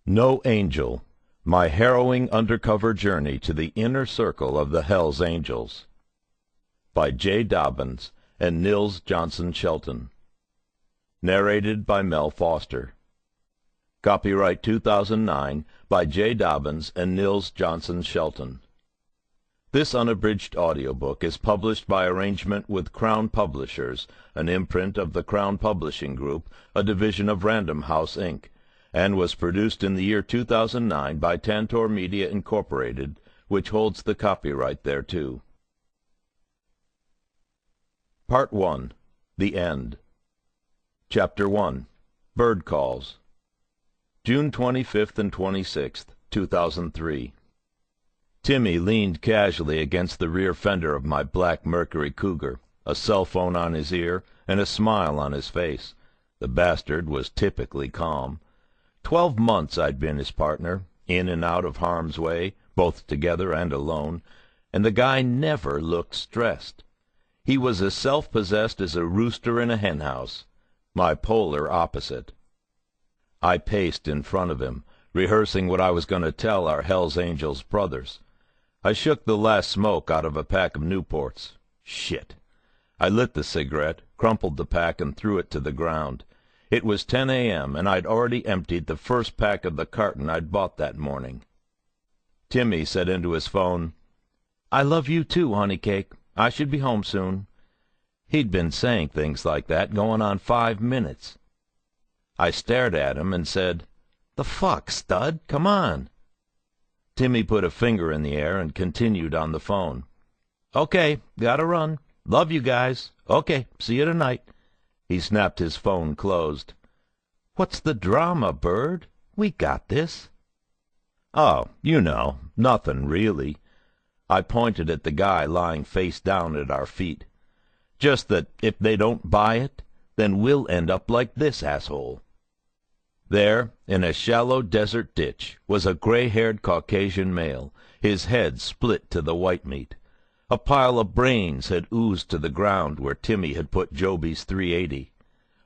No Angel, My Harrowing Undercover Journey to the Inner Circle of the Hells Angels, by Jay Dobyns and Nils Johnson Shelton. Narrated by Mel Foster. Copyright 2009 by Jay Dobyns and Nils Johnson Shelton. This unabridged audiobook is published by arrangement with Crown Publishers, an imprint of the Crown Publishing Group, a division of Random House, Inc., and was produced in the year 2009 by Tantor Media Incorporated, which holds the copyright thereto. Part 1. The End. Chapter 1. Bird Calls. June 25th and 26th, 2003. Timmy leaned casually against the rear fender of my black Mercury Cougar, a cell phone on his ear and a smile on his face. The bastard was typically calm. 12 months I'd been his partner, in and out of harm's way, both together and alone, and the guy never looked stressed. He was as self-possessed as a rooster in a henhouse, my polar opposite. I paced in front of him, rehearsing what I was going to tell our Hells Angels brothers. I shook the last smoke out of a pack of Newports. Shit. I lit the cigarette, crumpled the pack, and threw it to the ground. It was 10 a.m., and I'd already emptied the first pack of the carton I'd bought that morning. Timmy said into his phone, "I love you too, honeycake. I should be home soon." He'd been saying things like that going on 5 minutes. I stared at him and said, "The fuck, stud? Come on." Timmy put a finger in the air and continued on the phone. "Okay, gotta run. Love you guys. Okay, see you tonight." He snapped his phone closed. "What's the drama, Bird? We got this." "Oh, you know, nothing really." I pointed at the guy lying face down at our feet. "Just that if they don't buy it, then we'll end up like this asshole." There, in a shallow desert ditch, was a gray-haired Caucasian male, his head split to the white meat. A pile of brains had oozed to the ground where Timmy had put Joby's .380.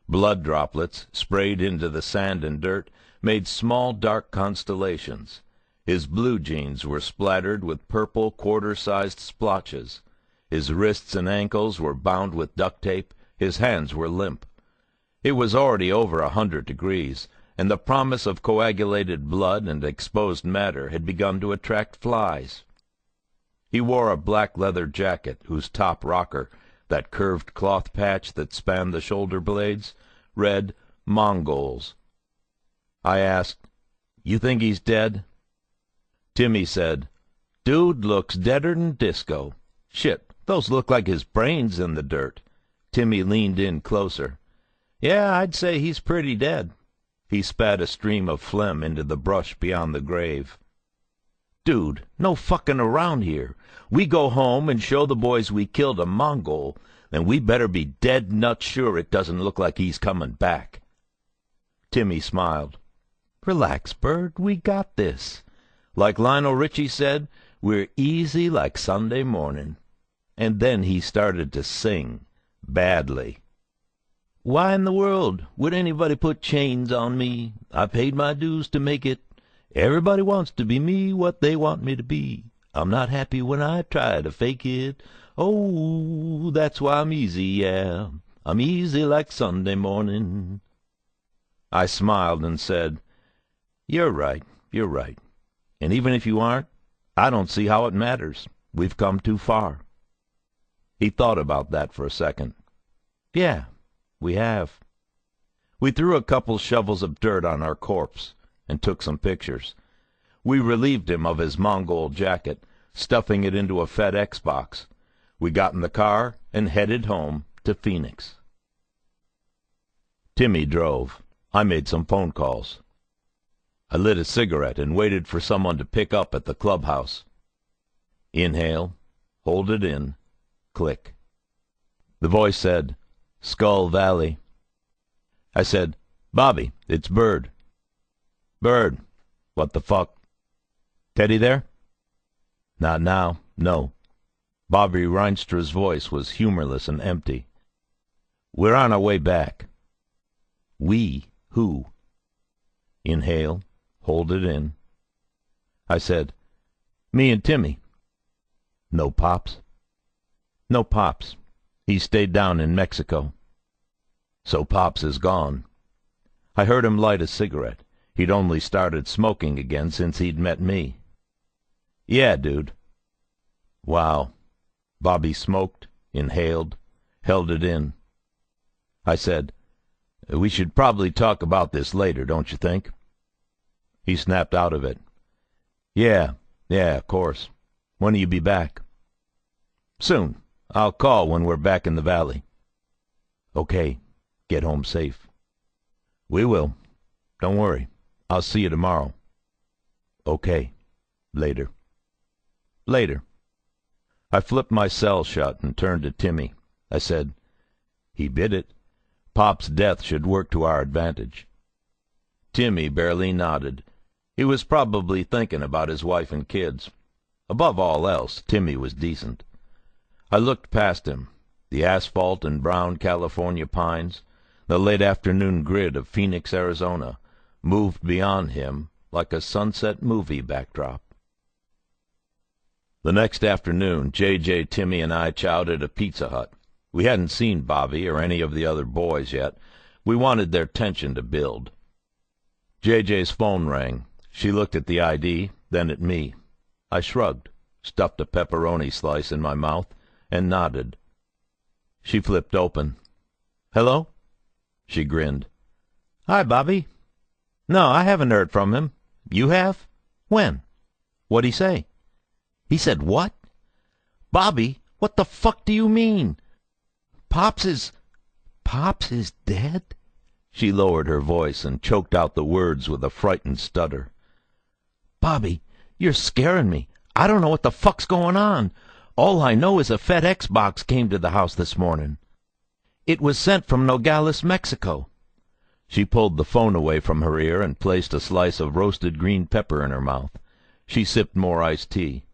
Blood droplets, sprayed into the sand and dirt, made small dark constellations. His blue jeans were splattered with purple quarter-sized splotches. His wrists and ankles were bound with duct tape. His hands were limp. It was already over 100 degrees, and the promise of coagulated blood and exposed matter had begun to attract flies. He wore a black leather jacket whose top rocker, that curved cloth patch that spanned the shoulder blades, read Mongols. I asked, "You think he's dead?" Timmy said, "Dude looks deader'n disco. Shit, those look like his brains in the dirt." Timmy leaned in closer. "Yeah, I'd say he's pretty dead." He spat a stream of phlegm into the brush beyond the grave. "Dude, no fucking around here. We go home and show the boys we killed a Mongol, then we better be dead nut sure it doesn't look like he's coming back." Timmy smiled. "Relax, Bird, we got this. Like Lionel Richie said, we're easy like Sunday morning." And then he started to sing, badly. "Why in the world would anybody put chains on me? I paid my dues to make it. Everybody wants to be me, what they want me to be. I'm not happy when I try to fake it. Oh, that's why I'm easy, yeah. I'm easy like Sunday morning." I smiled and said, "You're right, you're right. And even if you aren't, I don't see how it matters. We've come too far." He thought about that for a second. "Yeah, we have." We threw a couple shovels of dirt on our corpse and took some pictures. We relieved him of his Mongol jacket, stuffing it into a FedEx box. We got in the car and headed home to Phoenix. Timmy drove. I made some phone calls. I lit a cigarette and waited for someone to pick up at the clubhouse. Inhale, hold it in, click. The voice said, "Skull Valley." I said, "Bobby, it's Bird." "Bird, what the fuck? Teddy there?" "Not now, no." Bobby Reinstra's voice was humorless and empty. "We're on our way back." "We? Who?" Inhale, Hold it in. I said, "Me and Timmy." "No Pops?" "No Pops. He stayed down in Mexico." "So Pops is gone." I heard him light a cigarette. He'd only started smoking again since he'd met me. "Yeah, dude." "Wow." Bobby smoked, inhaled, held it in. I said, "We should probably talk about this later, don't you think?" He snapped out of it. Yeah, of course. When'll you be back?" "Soon. I'll call when we're back in the valley." "Okay. Get home safe." "We will. Don't worry. I'll see you tomorrow." "Okay. Later." Later. I flipped my cell shut and turned to Timmy. I said, "He bit it. Pop's death should work to our advantage." Timmy barely nodded. He was probably thinking about his wife and kids. Above all else, Timmy was decent. I looked past him, the asphalt and brown California pines, the late afternoon grid of Phoenix, Arizona, moved beyond him like a sunset movie backdrop. The next afternoon, J.J., Timmy, and I chowed at a Pizza Hut. We hadn't seen Bobby or any of the other boys yet. We wanted their tension to build. J.J.'s phone rang. She looked at the ID, then at me. I shrugged, stuffed a pepperoni slice in my mouth, and nodded. She flipped open. "Hello?" She grinned. "Hi, Bobby." "No, I haven't heard from him. You have? When? What'd he say?" "He said what? Bobby, what the fuck do you mean? Pops is dead?" She lowered her voice and choked out the words with a frightened stutter. "Bobby, you're scaring me. I don't know what the fuck's going on. All I know is a FedEx box came to the house this morning. It was sent from Nogales, Mexico." She pulled the phone away from her ear and placed a slice of roasted green pepper in her mouth. She sipped more iced tea.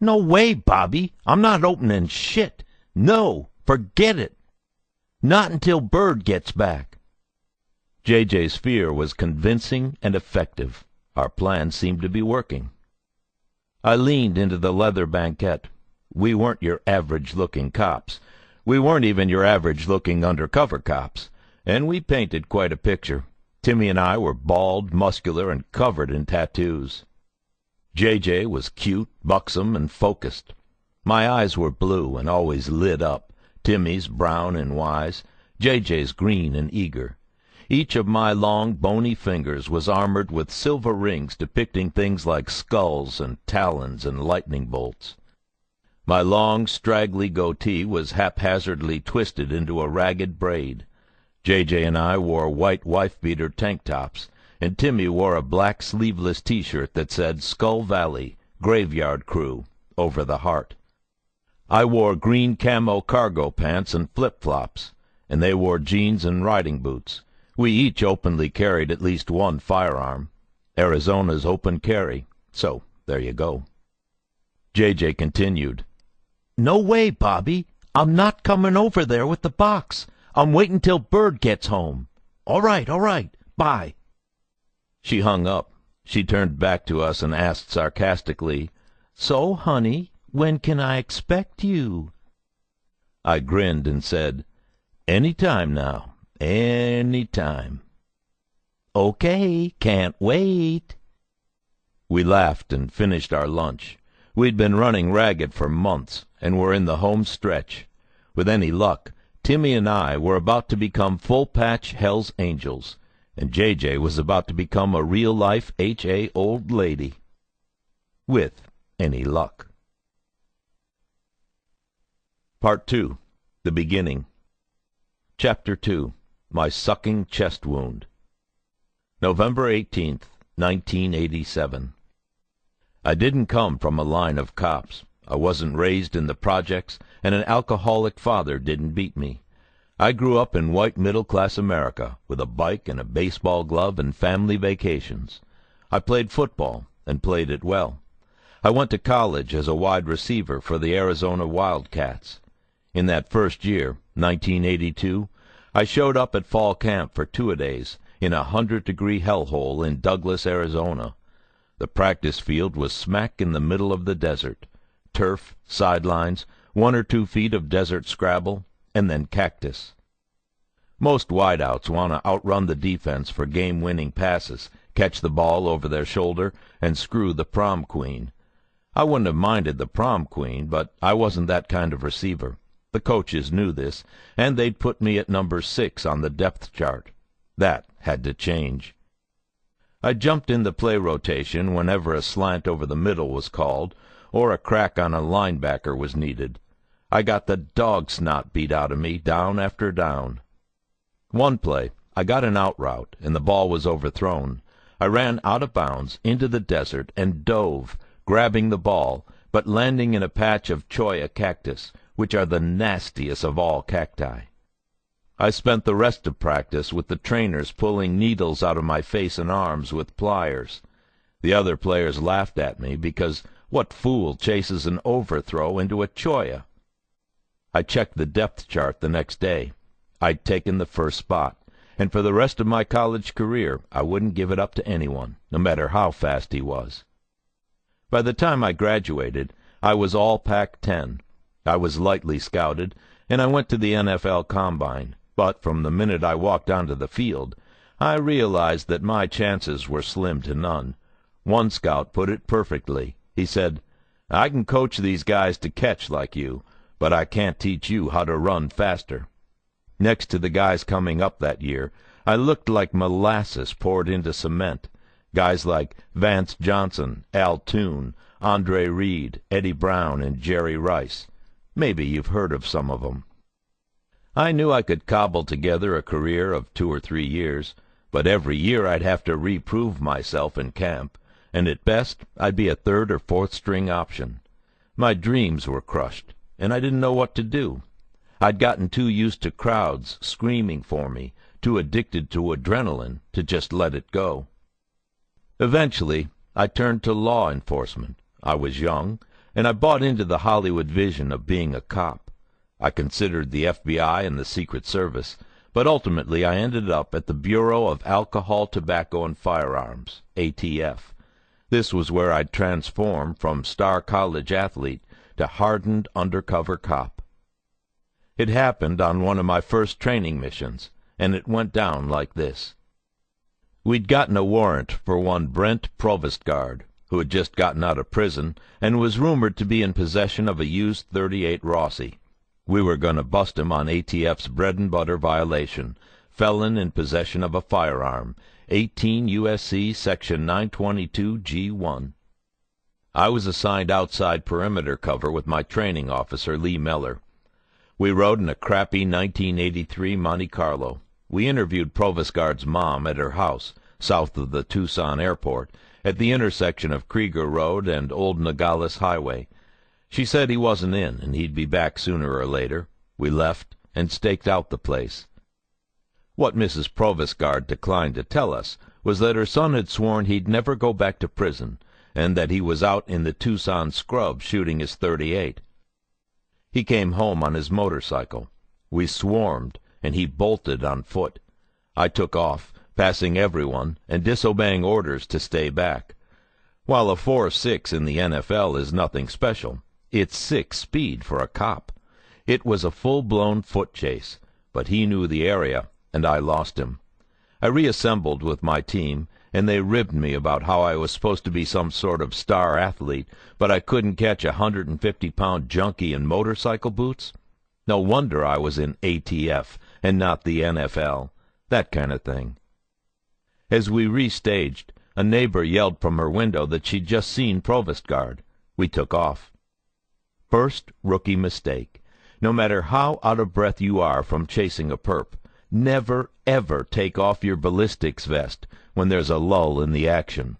"No way, Bobby. I'm not opening shit. No, forget it. Not until Bird gets back." J.J.'s fear was convincing and effective. Our plan seemed to be working. I leaned into the leather banquette. We weren't your average-looking cops. We weren't even your average-looking undercover cops. And we painted quite a picture. Timmy and I were bald, muscular, and covered in tattoos. J.J. was cute, buxom, and focused. My eyes were blue and always lit up. Timmy's brown and wise. J.J.'s green and eager. Each of my long, bony fingers was armored with silver rings depicting things like skulls and talons and lightning bolts. My long, straggly goatee was haphazardly twisted into a ragged braid. J.J. and I wore white wife-beater tank tops, and Timmy wore a black sleeveless T-shirt that said Skull Valley, Graveyard Crew, over the heart. I wore green camo cargo pants and flip-flops, and they wore jeans and riding boots. We each openly carried at least one firearm. Arizona's open carry, so there you go. J.J. continued. "No way, Bobby. I'm not coming over there with the box. I'm waiting till Bird gets home. All right, bye." She hung up. She turned back to us and asked sarcastically, "So, honey, when can I expect you?" I grinned and said, "Any time now, any time." "Okay, can't wait." We laughed and finished our lunch. We'd been running ragged for months, and were in the home stretch. With any luck, Timmy and I were about to become full-patch Hell's Angels, and J.J. was about to become a real-life H.A. old lady. With any luck. Part 2. The Beginning. Chapter 2. My Sucking Chest Wound. November 18th, 1987. I didn't come from a line of cops. I wasn't raised in the projects, and an alcoholic father didn't beat me. I grew up in white middle-class America, with a bike and a baseball glove and family vacations. I played football, and played it well. I went to college as a wide receiver for the Arizona Wildcats. In that first year, 1982, I showed up at fall camp for two-a-days, in a 100-degree hellhole in Douglas, Arizona. The practice field was smack in the middle of the desert. Turf, sidelines, 1 or 2 feet of desert scrabble, and then cactus. Most wideouts want to outrun the defense for game-winning passes, catch the ball over their shoulder, and screw the prom queen. I wouldn't have minded the prom queen, but I wasn't that kind of receiver. The coaches knew this, and they'd put me at number 6 on the depth chart. That had to change. I jumped in the play rotation whenever a slant over the middle was called, or a crack on a linebacker was needed. I got the dog snot beat out of me down after down. One play, I got an out route, and the ball was overthrown. I ran out of bounds into the desert and dove, grabbing the ball, but landing in a patch of cholla cactus, which are the nastiest of all cacti. I spent the rest of practice with the trainers pulling needles out of my face and arms with pliers. The other players laughed at me because what fool chases an overthrow into a cholla? I checked the depth chart the next day. I'd taken the first spot, and for the rest of my college career I wouldn't give it up to anyone, no matter how fast he was. By the time I graduated, I was all Pac-10. I was lightly scouted, and I went to the NFL Combine. But from the minute I walked onto the field, I realized that my chances were slim to none. One scout put it perfectly. He said, "I can coach these guys to catch like you, but I can't teach you how to run faster." Next to the guys coming up that year, I looked like molasses poured into cement. Guys like Vance Johnson, Al Toon, Andre Reed, Eddie Brown, and Jerry Rice. Maybe you've heard of some of them. I knew I could cobble together a career of 2 or 3 years, but every year I'd have to reprove myself in camp, and at best I'd be a 3rd or 4th string option. My dreams were crushed, and I didn't know what to do. I'd gotten too used to crowds screaming for me, too addicted to adrenaline to just let it go. Eventually, I turned to law enforcement. I was young, and I bought into the Hollywood vision of being a cop. I considered the FBI and the Secret Service, but ultimately I ended up at the Bureau of Alcohol, Tobacco, and Firearms, ATF. This was where I'd transformed from star college athlete to hardened undercover cop. It happened on one of my first training missions, and it went down like this. We'd gotten a warrant for one Brent Provostguard, who had just gotten out of prison and was rumored to be in possession of a used .38 Rossi. We were going to bust him on ATF's bread-and-butter violation, felon in possession of a firearm, 18 U.S.C. Section 922 G1. I was assigned outside perimeter cover with my training officer, Lee Meller. We rode in a crappy 1983 Monte Carlo. We interviewed Provostguard's mom at her house, south of the Tucson airport, at the intersection of Krieger Road and Old Nogales Highway. She said he wasn't in, and he'd be back sooner or later. We left and staked out the place. What Mrs. Provostguard declined to tell us was that her son had sworn he'd never go back to prison, and that he was out in the Tucson scrub shooting his .38. He came home on his motorcycle. We swarmed, and he bolted on foot. I took off, passing everyone and disobeying orders to stay back. While a 4.6 in the NFL is nothing special, it's 6 speed for a cop. It was a full-blown foot chase, but he knew the area, and I lost him. I reassembled with my team, and they ribbed me about how I was supposed to be some sort of star athlete, but I couldn't catch a 150-pound junkie in motorcycle boots. No wonder I was in ATF and not the NFL. That kind of thing. As we restaged, a neighbor yelled from her window that she'd just seen Provostguard. We took off. First rookie mistake. No matter how out of breath you are from chasing a perp, never, ever take off your ballistics vest when there's a lull in the action.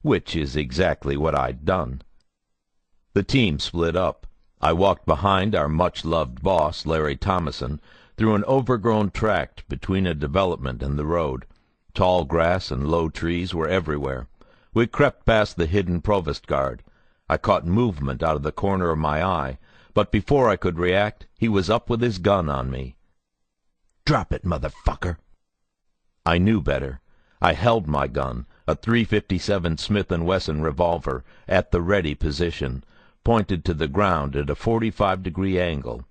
Which is exactly what I'd done. The team split up. I walked behind our much-loved boss, Larry Thomason, through an overgrown tract between a development and the road. Tall grass and low trees were everywhere. We crept past the hidden Provostguard. I caught movement out of the corner of my eye, but before I could react, he was up with his gun on me. "Drop it, motherfucker!" I knew better. I held my gun, a .357 Smith & Wesson revolver, at the ready position, pointed to the ground at a 45-degree angle.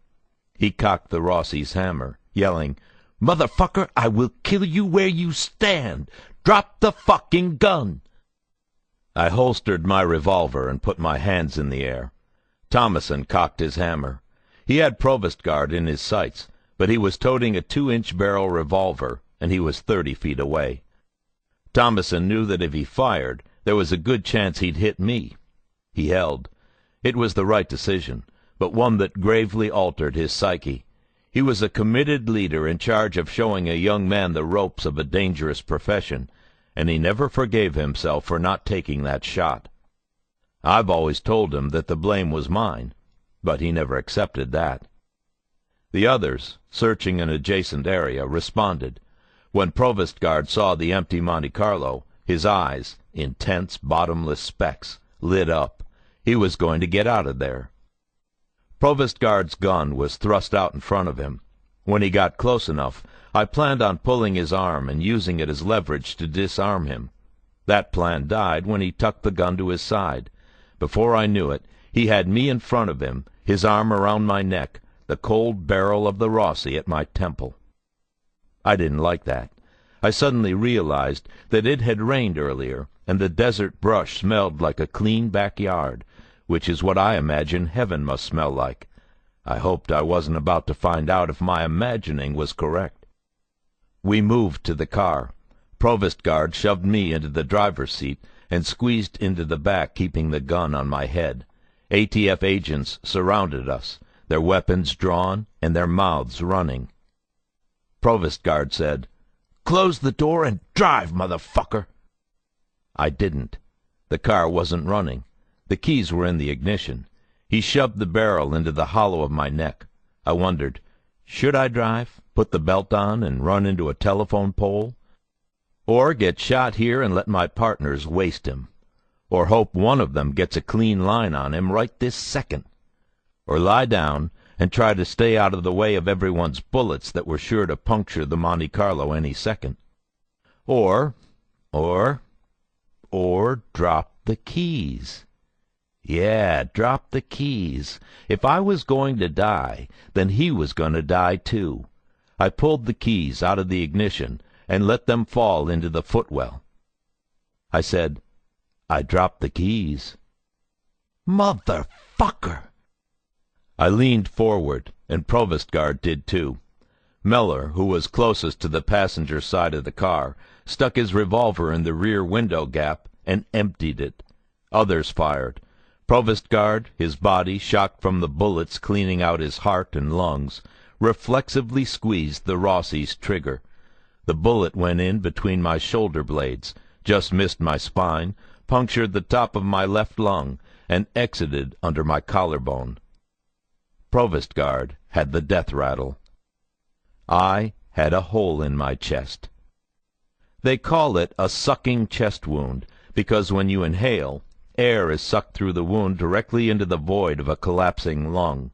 He cocked the Rossi's hammer, yelling, "Motherfucker, I will kill you where you stand! Drop the fucking gun!" I holstered my revolver and put my hands in the air. Thomason cocked his hammer. He had Provost Guard in his sights, but he was toting a 2-inch barrel revolver, and he was 30 feet away. Thomason knew that if he fired, there was a good chance he'd hit me. He held. It was the right decision, but one that gravely altered his psyche. He was a committed leader in charge of showing a young man the ropes of a dangerous profession, and he never forgave himself for not taking that shot. I've always told him that the blame was mine, but he never accepted that. The others, searching an adjacent area, responded. When Provost Guard saw the empty Monte Carlo, his eyes, intense, bottomless specks, lit up. He was going to get out of there. Provost Guard's gun was thrust out in front of him. When he got close enough, I planned on pulling his arm and using it as leverage to disarm him. That plan died when he tucked the gun to his side. Before I knew it, he had me in front of him, his arm around my neck, the cold barrel of the Rossi at my temple. I didn't like that. I suddenly realized that it had rained earlier, and the desert brush smelled like a clean backyard, which is what I imagine heaven must smell like. I hoped I wasn't about to find out if my imagining was correct. We moved to the car. Provost Guard shoved me into the driver's seat and squeezed into the back, keeping the gun on my head. ATF agents surrounded us, their weapons drawn and their mouths running. Provost Guard said, "Close the door and drive, motherfucker!" I didn't. The car wasn't running. The keys were in the ignition. He shoved the barrel into the hollow of my neck. I wondered, should I drive, put the belt on, and run into a telephone pole? Or get shot here and let my partners waste him? Or hope one of them gets a clean line on him right this second? Or lie down and try to stay out of the way of everyone's bullets that were sure to puncture the Monte Carlo any second? Or drop the keys. Yeah, drop the keys. If I was going to die, then he was going to die too. I pulled the keys out of the ignition and let them fall into the footwell. I said, "I dropped the keys." Motherfucker! I leaned forward, and Provost Guard did too. Miller, who was closest to the passenger side of the car, stuck his revolver in the rear window gap and emptied it. Others fired. Provost Guard, his body shocked from the bullets cleaning out his heart and lungs, reflexively squeezed the Rossi's trigger. The bullet went in between my shoulder blades, just missed my spine, punctured the top of my left lung, and exited under my collarbone. Provost Guard had the death rattle. I had a hole in my chest. They call it a sucking chest wound, because when you inhale, air is sucked through the wound directly into the void of a collapsing lung.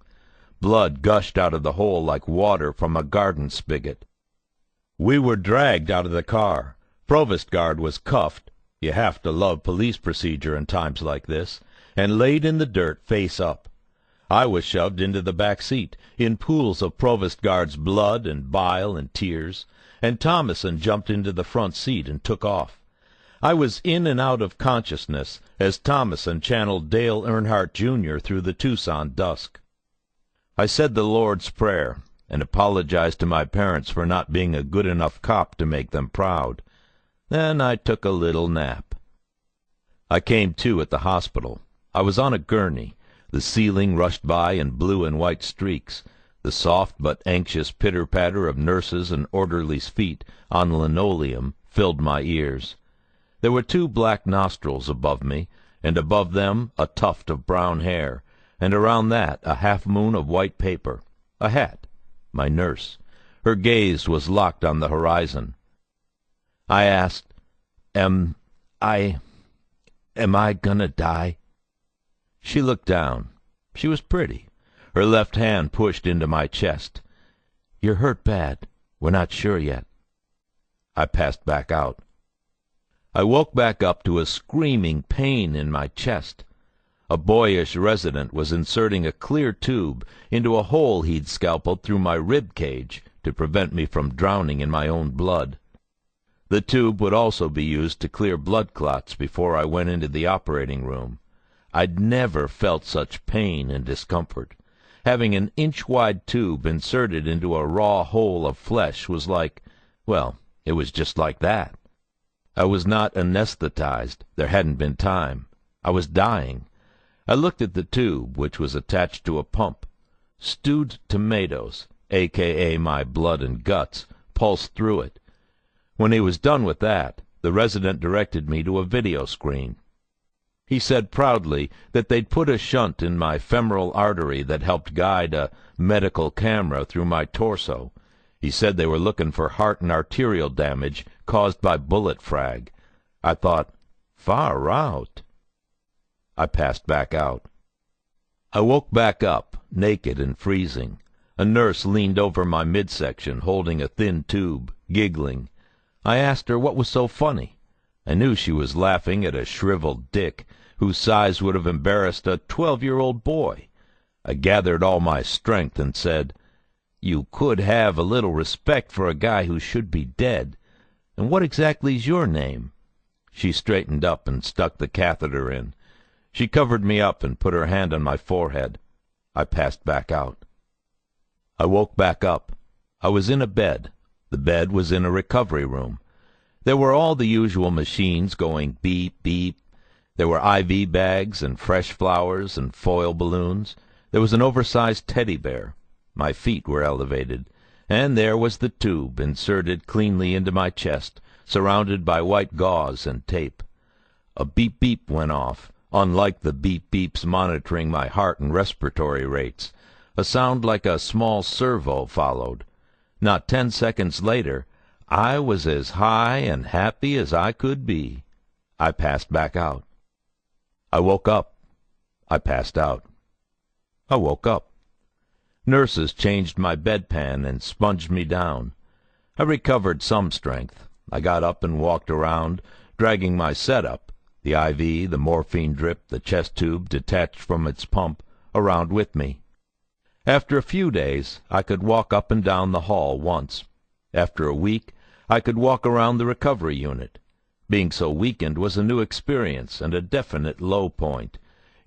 Blood gushed out of the hole like water from a garden spigot. We were dragged out of the car. Provost Guard was cuffed — you have to love police procedure in times like this — and laid in the dirt face up. I was shoved into the back seat, in pools of Provost Guard's blood and bile and tears, and Thomason jumped into the front seat and took off. I was in and out of consciousness as Thomason channeled Dale Earnhardt Jr. through the Tucson dusk. I said the Lord's Prayer and apologized to my parents for not being a good enough cop to make them proud. Then I took a little nap. I came to at the hospital. I was on a gurney. The ceiling rushed by in blue and white streaks. The soft but anxious pitter-patter of nurses' and orderlies' feet on linoleum filled my ears. There were 2 black nostrils above me, and above them a tuft of brown hair, and around that a half-moon of white paper. A hat. My nurse. Her gaze was locked on the horizon. I asked, Am I gonna die?" She looked down. She was pretty. Her left hand pushed into my chest. "You're hurt bad. We're not sure yet." I passed back out. I woke back up to a screaming pain in my chest. A boyish resident was inserting a clear tube into a hole he'd scalpeled through my rib cage to prevent me from drowning in my own blood. The tube would also be used to clear blood clots before I went into the operating room. I'd never felt such pain and discomfort. Having an inch-wide tube inserted into a raw hole of flesh was like, well, it was just like that. I was not anesthetized. There hadn't been time. I was dying. I looked at the tube, which was attached to a pump. Stewed tomatoes, a.k.a. my blood and guts, pulsed through it. When he was done with that, the resident directed me to a video screen. He said proudly that they'd put a shunt in my femoral artery that helped guide a medical camera through my torso. He said they were looking for heart and arterial damage caused by bullet frag. I thought, far out. I passed back out. I woke back up, naked and freezing. A nurse leaned over my midsection, holding a thin tube, giggling. I asked her what was so funny. I knew she was laughing at a shriveled dick, whose size would have embarrassed a 12-year-old boy. I gathered all my strength and said, "You could have a little respect for a guy who should be dead. And what exactly's your name?" She straightened up and stuck the catheter in. She covered me up and put her hand on my forehead. I passed back out. I woke back up. I was in a bed. The bed was in a recovery room. There were all the usual machines going beep, beep. There were IV bags and fresh flowers and foil balloons. There was an oversized teddy bear. My feet were elevated. And there was the tube inserted cleanly into my chest, surrounded by white gauze and tape. A beep-beep went off, unlike the beep-beeps monitoring my heart and respiratory rates. A sound like a small servo followed. Not 10 seconds later, I was as high and happy as I could be. I passed back out. I woke up. I passed out. I woke up. Nurses changed my bedpan and sponged me down. I recovered some strength. I got up and walked around, dragging my setup, the IV, the morphine drip, the chest tube detached from its pump, around with me. After a few days, I could walk up and down the hall once. After a week, I could walk around the recovery unit. Being so weakened was a new experience and a definite low point.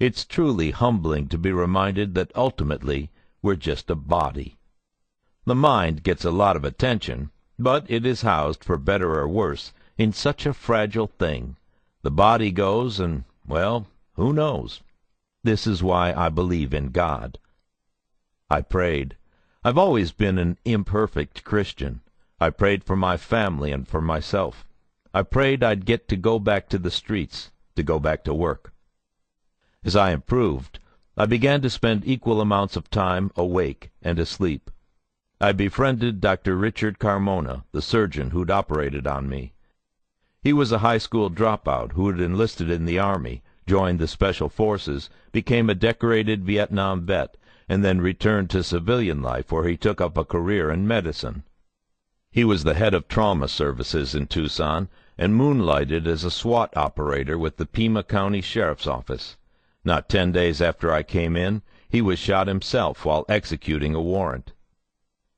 It's truly humbling to be reminded that ultimately we're just a body. The mind gets a lot of attention, but it is housed, for better or worse, in such a fragile thing. The body goes and, well, who knows? This is why I believe in God. I prayed. I've always been an imperfect Christian. I prayed for my family and for myself. I prayed I'd get to go back to the streets, to go back to work. As I improved, I began to spend equal amounts of time awake and asleep. I befriended Dr. Richard Carmona, the surgeon who'd operated on me. He was a high school dropout who had enlisted in the Army, joined the Special Forces, became a decorated Vietnam vet, and then returned to civilian life where he took up a career in medicine. He was the head of trauma services in Tucson and moonlighted as a SWAT operator with the Pima County Sheriff's Office. Not 10 days after I came in, he was shot himself while executing a warrant.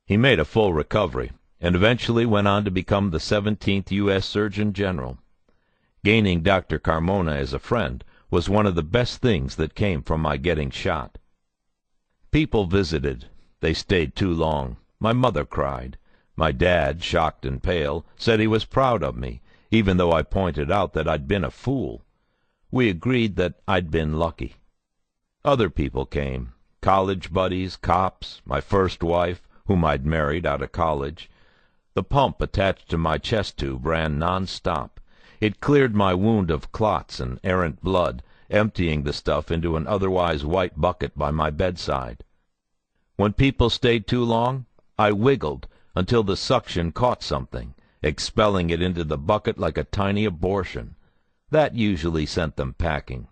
He made a full recovery and eventually went on to become the 17th U.S. Surgeon General. Gaining Dr. Carmona as a friend was one of the best things that came from my getting shot. People visited. They stayed too long. My mother cried. My dad, shocked and pale, said he was proud of me, even though I pointed out that I'd been a fool. We agreed that I'd been lucky. Other people came. College buddies, cops, my first wife, whom I'd married out of college. The pump attached to my chest tube ran non-stop. It cleared my wound of clots and errant blood, emptying the stuff into an otherwise white bucket by my bedside. When people stayed too long, I wiggled until the suction caught something, expelling it into the bucket like a tiny abortion. That usually sent them packing.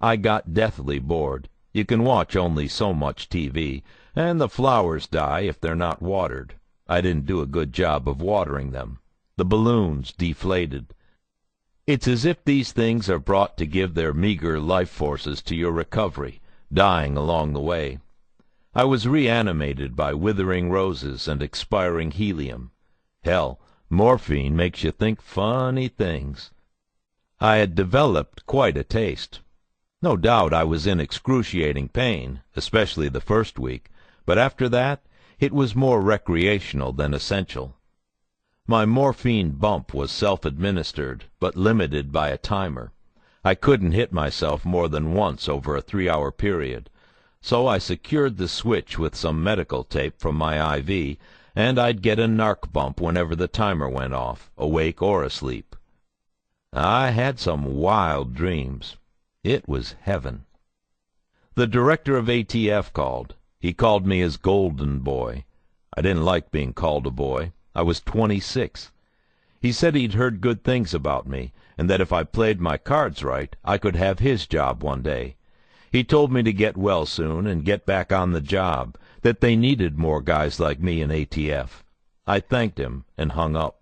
I got deathly bored. You can watch only so much TV, and the flowers die if they're not watered. I didn't do a good job of watering them. the balloons deflated. It's as if these things are brought to give their meager life forces to your recovery, dying along the way. I was reanimated by withering roses and expiring helium. Hell, morphine makes you think funny things. I had developed quite a taste. No doubt I was in excruciating pain, especially the first week, but after that it was more recreational than essential. My morphine bump was self-administered, but limited by a timer. I couldn't hit myself more than once over a 3-hour period, so I secured the switch with some medical tape from my IV, and I'd get a narc bump whenever the timer went off, awake or asleep. I had some wild dreams. It was heaven. The director of ATF called. He called me his golden boy. I didn't like being called a boy. I was 26. He said he'd heard good things about me, and that if I played my cards right, I could have his job one day. He told me to get well soon and get back on the job, that they needed more guys like me in ATF. I thanked him and hung up.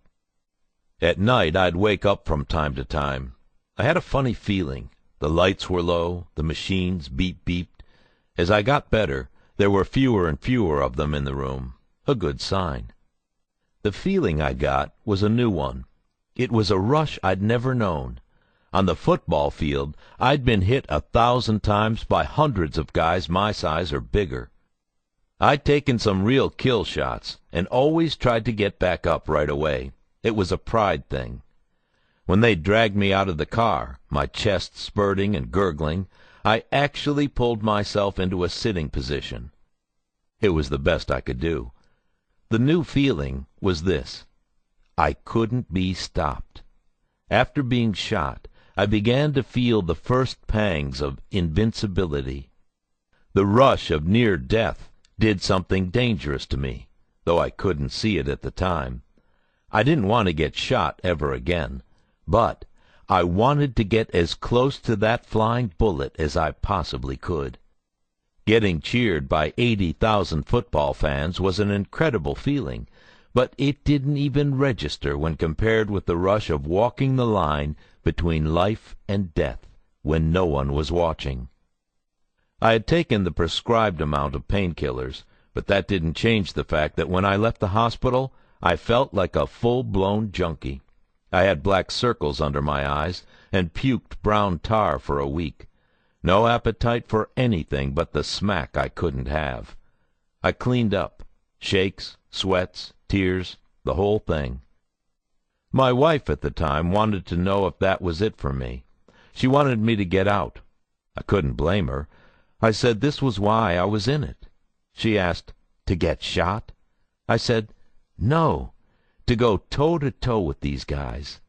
At night I'd wake up from time to time. I had a funny feeling. The lights were low, the machines beeped. As I got better, there were fewer and fewer of them in the room. A good sign. The feeling I got was a new one. It was a rush I'd never known. On the football field, I'd been hit 1,000 times by hundreds of guys my size or bigger. I'd taken some real kill shots and always tried to get back up right away. It was a pride thing. When they dragged me out of the car, my chest spurting and gurgling, I actually pulled myself into a sitting position. It was the best I could do. The new feeling was this: I couldn't be stopped. After being shot, I began to feel the first pangs of invincibility. The rush of near death did something dangerous to me, though I couldn't see it at the time. I didn't want to get shot ever again, but I wanted to get as close to that flying bullet as I possibly could. Getting cheered by 80,000 football fans was an incredible feeling, but it didn't even register when compared with the rush of walking the line between life and death when no one was watching. I had taken the prescribed amount of painkillers, but that didn't change the fact that when I left the hospital, I felt like a full-blown junkie. I had black circles under my eyes and puked brown tar for a week. No appetite for anything but the smack I couldn't have. I cleaned up. Shakes, sweats, tears, the whole thing. My wife at the time wanted to know if that was it for me. She wanted me to get out. I couldn't blame her. I said this was why I was in it. She asked, "To get shot?" I said, "No, to go toe-to-toe with these guys.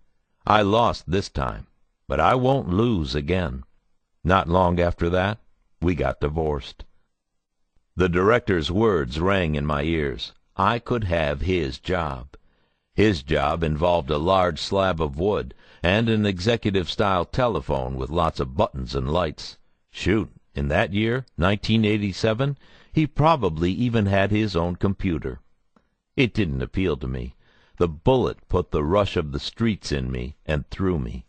I lost this time, but I won't lose again." Not long after that, we got divorced. The director's words rang in my ears. I could have his job. His job involved a large slab of wood and an executive-style telephone with lots of buttons and lights. Shoot, in that year, 1987, he probably even had his own computer. It didn't appeal to me. The bullet put the rush of the streets in me and through me.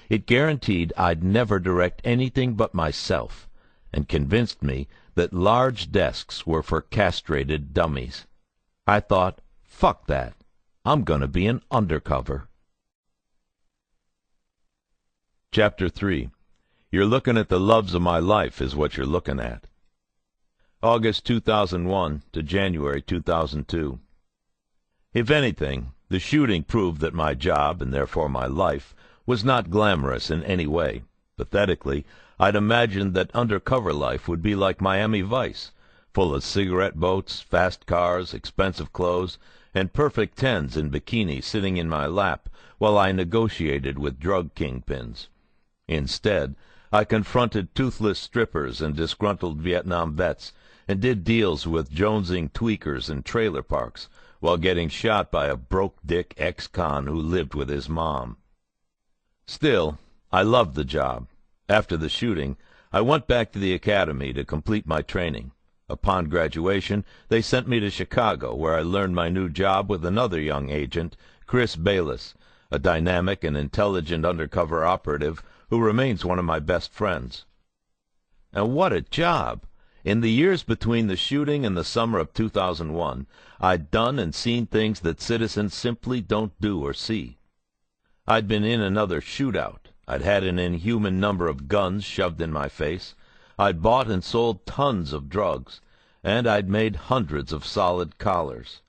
It guaranteed I'd never direct anything but myself, and convinced me that large desks were for castrated dummies. I thought, fuck that. I'm going to be an undercover. Chapter 3. You're looking at the loves of my life is what you're looking at. August 2001 to January 2002. If anything, the shooting proved that my job, and therefore my life, was not glamorous in any way. Pathetically, I'd imagined that undercover life would be like Miami Vice, full of cigarette boats, fast cars, expensive clothes, and perfect tens in bikinis sitting in my lap while I negotiated with drug kingpins. Instead, I confronted toothless strippers and disgruntled Vietnam vets, and did deals with jonesing tweakers in trailer parks, while getting shot by a broke-dick ex-con who lived with his mom. Still, I loved the job. After the shooting, I went back to the academy to complete my training. Upon graduation, they sent me to Chicago, where I learned my new job with another young agent, Chris Bayless, a dynamic and intelligent undercover operative who remains one of my best friends. And what a job! In the years between the shooting and the summer of 2001, I'd done and seen things that citizens simply don't do or see. I'd been in another shootout. I'd had an inhuman number of guns shoved in my face. I'd bought and sold tons of drugs, and I'd made hundreds of solid collars.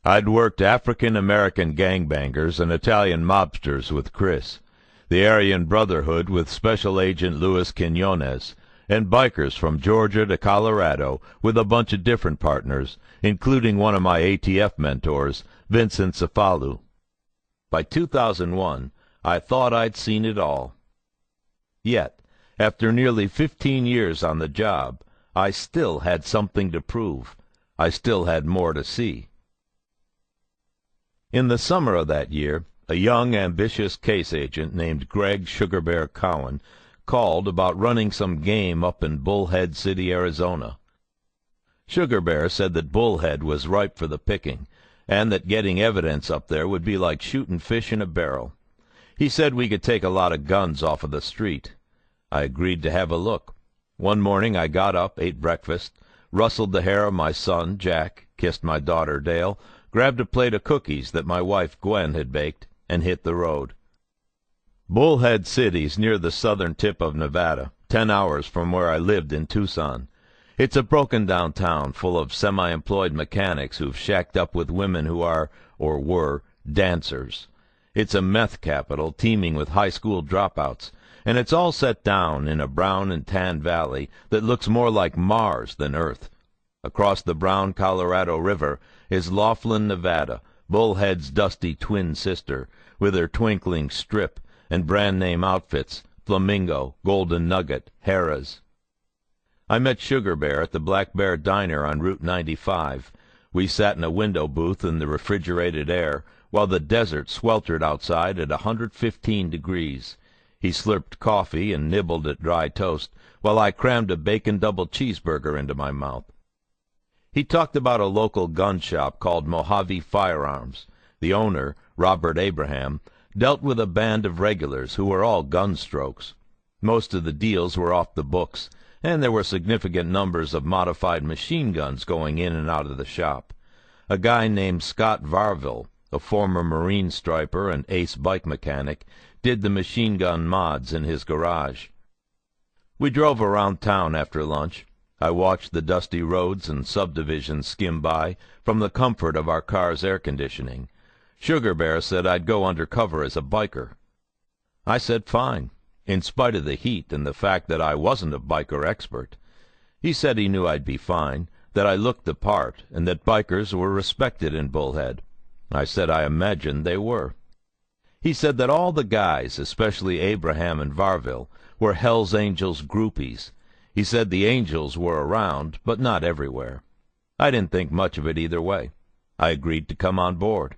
I'd worked African-American gangbangers and Italian mobsters with Chris, the Aryan Brotherhood with Special Agent Luis Quinones, and bikers from Georgia to Colorado with a bunch of different partners, including one of my ATF mentors, Vincent Cefalu. By 2001, I thought I'd seen it all. Yet, after nearly 15 years on the job, I still had something to prove. I still had more to see. In the summer of that year, a young, ambitious case agent named Greg Sugar Bear Cowan called about running some game up in Bullhead City, Arizona. Sugar Bear said that Bullhead was ripe for the picking, and that getting evidence up there would be like shooting fish in a barrel. He said we could take a lot of guns off of the street. I agreed to have a look. One morning I got up, ate breakfast, rustled the hair of my son, Jack, kissed my daughter, Dale, grabbed a plate of cookies that my wife, Gwen, had baked, and hit the road. Bullhead City's near the southern tip of Nevada, 10 hours from where I lived in Tucson. It's a broken-down town full of semi-employed mechanics who've shacked up with women who are, or were, dancers. It's a meth capital teeming with high school dropouts, and it's all set down in a brown and tan valley that looks more like Mars than Earth. Across the brown Colorado River is Laughlin, Nevada, Bullhead's dusty twin sister, with her twinkling Strip and brand-name outfits, Flamingo, Golden Nugget, Harrah's. I met Sugar Bear at the Black Bear Diner on Route 95. We sat in a window booth in the refrigerated air, while the desert sweltered outside at 115 degrees. He slurped coffee and nibbled at dry toast, while I crammed a bacon double cheeseburger into my mouth. He talked about a local gun shop called Mojave Firearms. The owner, Robert Abraham, dealt with a band of regulars who were all gunstrokes. Most of the deals were off the books, and there were significant numbers of modified machine guns going in and out of the shop. A guy named Scott Varville, a former Marine striper and ace bike mechanic, did the machine gun mods in his garage. We drove around town after lunch. I watched the dusty roads and subdivisions skim by from the comfort of our car's air conditioning. Sugar Bear said I'd go undercover as a biker. I said fine, in spite of the heat and the fact that I wasn't a biker expert. He said he knew I'd be fine, that I looked the part, and that bikers were respected in Bullhead. I said I imagined they were. He said that all the guys, especially Abraham and Varville, were Hell's Angels groupies. He said the angels were around, but not everywhere. I didn't think much of it either way. I agreed to come on board.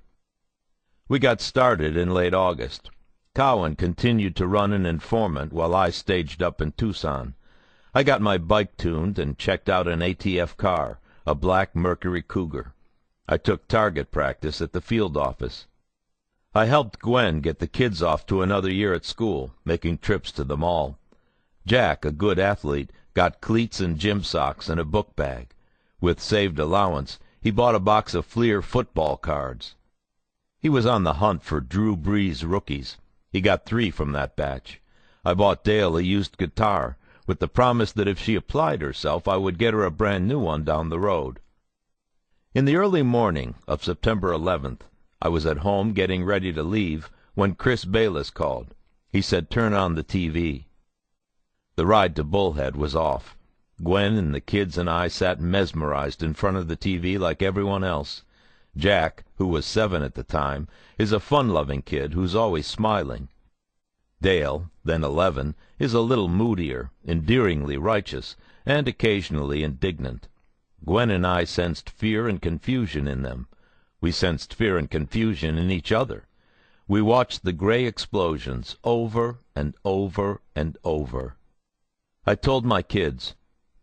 We got started in late August. Cowan continued to run an informant while I staged up in Tucson. I got my bike tuned and checked out an ATF car, a black Mercury Cougar. I took target practice at the field office. I helped Gwen get the kids off to another year at school, making trips to the mall. Jack, a good athlete, got cleats and gym socks and a book bag. With saved allowance, he bought a box of Fleer football cards. He was on the hunt for Drew Brees rookies. He got 3 from that batch. I bought Dale a used guitar, with the promise that if she applied herself I would get her a brand new one down the road. In the early morning of September 11th, I was at home getting ready to leave when Chris Bayless called. He said, "Turn on the TV." The ride to Bullhead was off. Gwen and the kids and I sat mesmerized in front of the TV like everyone else. Jack, who was 7 at the time, is a fun-loving kid who's always smiling. Dale, then 11, is a little moodier, endearingly righteous, and occasionally indignant. Gwen and I sensed fear and confusion in them. We sensed fear and confusion in each other. We watched the gray explosions over and over and over. I told my kids,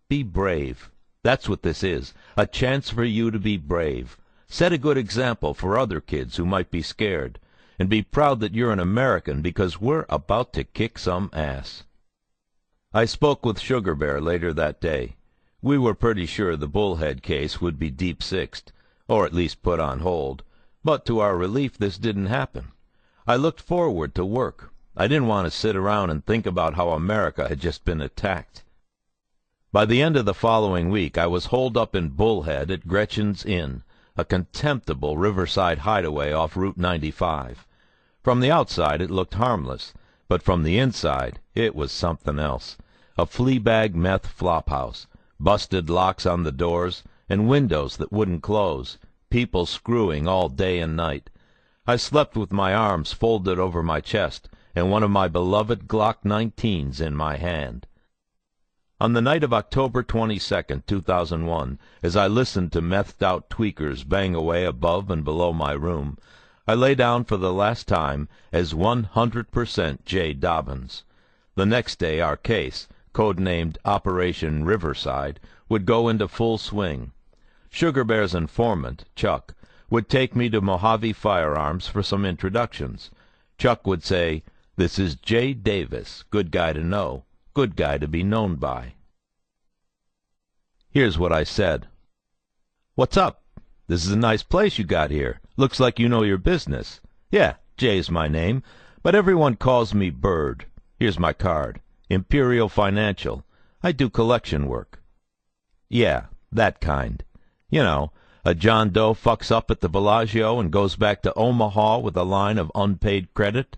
"Be brave. That's what this is, a chance for you to be brave. Set a good example for other kids who might be scared, and be proud that you're an American, because we're about to kick some ass." I spoke with Sugar Bear later that day. We were pretty sure the Bullhead case would be deep-sixed, or at least put on hold, but to our relief this didn't happen. I looked forward to work. I didn't want to sit around and think about how America had just been attacked. By the end of the following week I was holed up in Bullhead at Gretchen's Inn, a contemptible riverside hideaway off Route 95. From the outside it looked harmless, but from the inside it was something else. A flea-bag meth flophouse, busted locks on the doors, and windows that wouldn't close, people screwing all day and night. I slept with my arms folded over my chest, and one of my beloved Glock 19s in my hand. On the night of October 22nd, 2001, as I listened to methed-out tweakers bang away above and below my room, I lay down for the last time as 100% Jay Dobyns. The next day our case, codenamed Operation Riverside, would go into full swing. Sugar Bear's informant, Chuck, would take me to Mojave Firearms for some introductions. Chuck would say, "This is Jay Davis, good guy to know, good guy to be known by." Here's what I said. "What's up? This is a nice place you got here. Looks like you know your business." "Yeah, Jay's my name, but everyone calls me Bird. Here's my card. Imperial Financial. I do collection work." "Yeah, that kind. You know, a John Doe fucks up at the Bellagio and goes back to Omaha with a line of unpaid credit.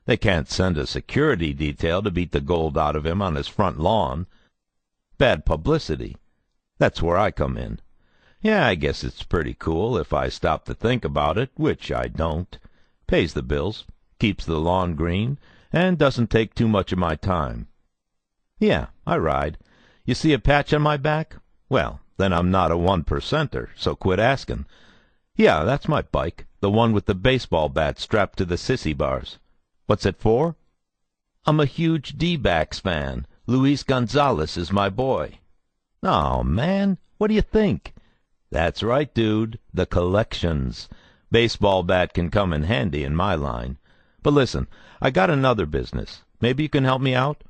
They can't send a security detail to beat the gold out of him on his front lawn. Bad publicity. That's where I come in. Yeah, I guess it's pretty cool if I stop to think about it, which I don't. Pays the bills, keeps the lawn green, and doesn't take too much of my time. Yeah, I ride. You see a patch on my back? Well, then I'm not a 1%er, so quit asking. Yeah, that's my bike, the one with the baseball bat strapped to the sissy bars. What's it for? I'm a huge D-backs fan. Luis Gonzalez is my boy." "Oh, man, what do you think?" "That's right, dude, the collections. Baseball bat can come in handy in my line. But listen, I got another business. Maybe you can help me out?"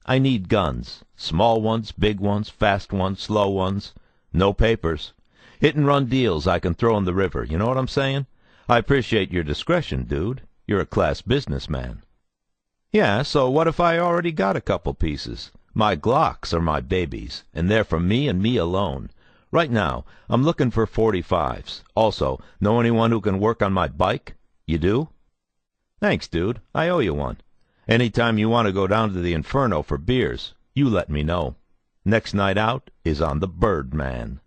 "I need guns. Small ones, big ones, fast ones, slow ones. No papers. Hit-and-run deals I can throw in the river, you know what I'm saying? I appreciate your discretion, dude. You're a class businessman." "Yeah, so what if I already got a couple pieces? My Glocks are my babies, and they're for me and me alone. Right now, I'm looking for 45s. Also, know anyone who can work on my bike? You do?" "Thanks, dude. I owe you one. Any time you want to go down to the Inferno for beers, you let me know. Next night out is on the Birdman."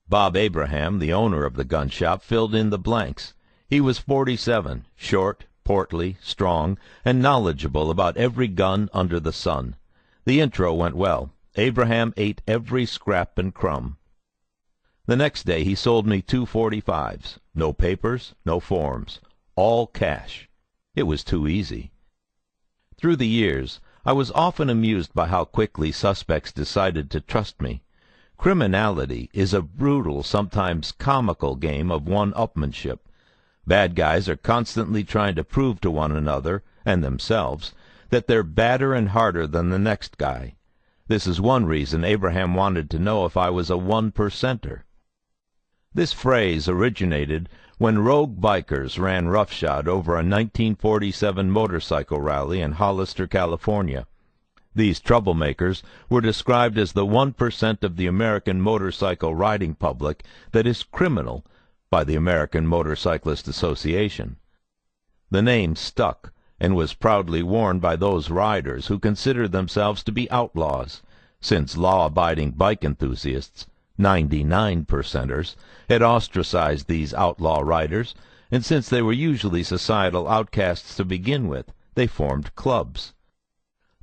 Bob Abraham, the owner of the gun shop, filled in the blanks. He was 47, short, portly, strong, and knowledgeable about every gun under the sun. The intro went well. Abraham ate every scrap and crumb. The next day he sold me 2 45s. No papers, no forms. All cash. It was too easy. Through the years, I was often amused by how quickly suspects decided to trust me. Criminality is a brutal, sometimes comical game of one-upmanship. Bad guys are constantly trying to prove to one another, and themselves, that they're badder and harder than the next guy. This is one reason Abraham wanted to know if I was a 1%er. This phrase originated when rogue bikers ran roughshod over a 1947 motorcycle rally in Hollister, California. These troublemakers were described as the 1% of the American motorcycle riding public that is criminal by the American Motorcyclist Association. The name stuck and was proudly worn by those riders who considered themselves to be outlaws, since law-abiding bike enthusiasts, 99%ers, had ostracized these outlaw riders, and since they were usually societal outcasts to begin with, they formed clubs.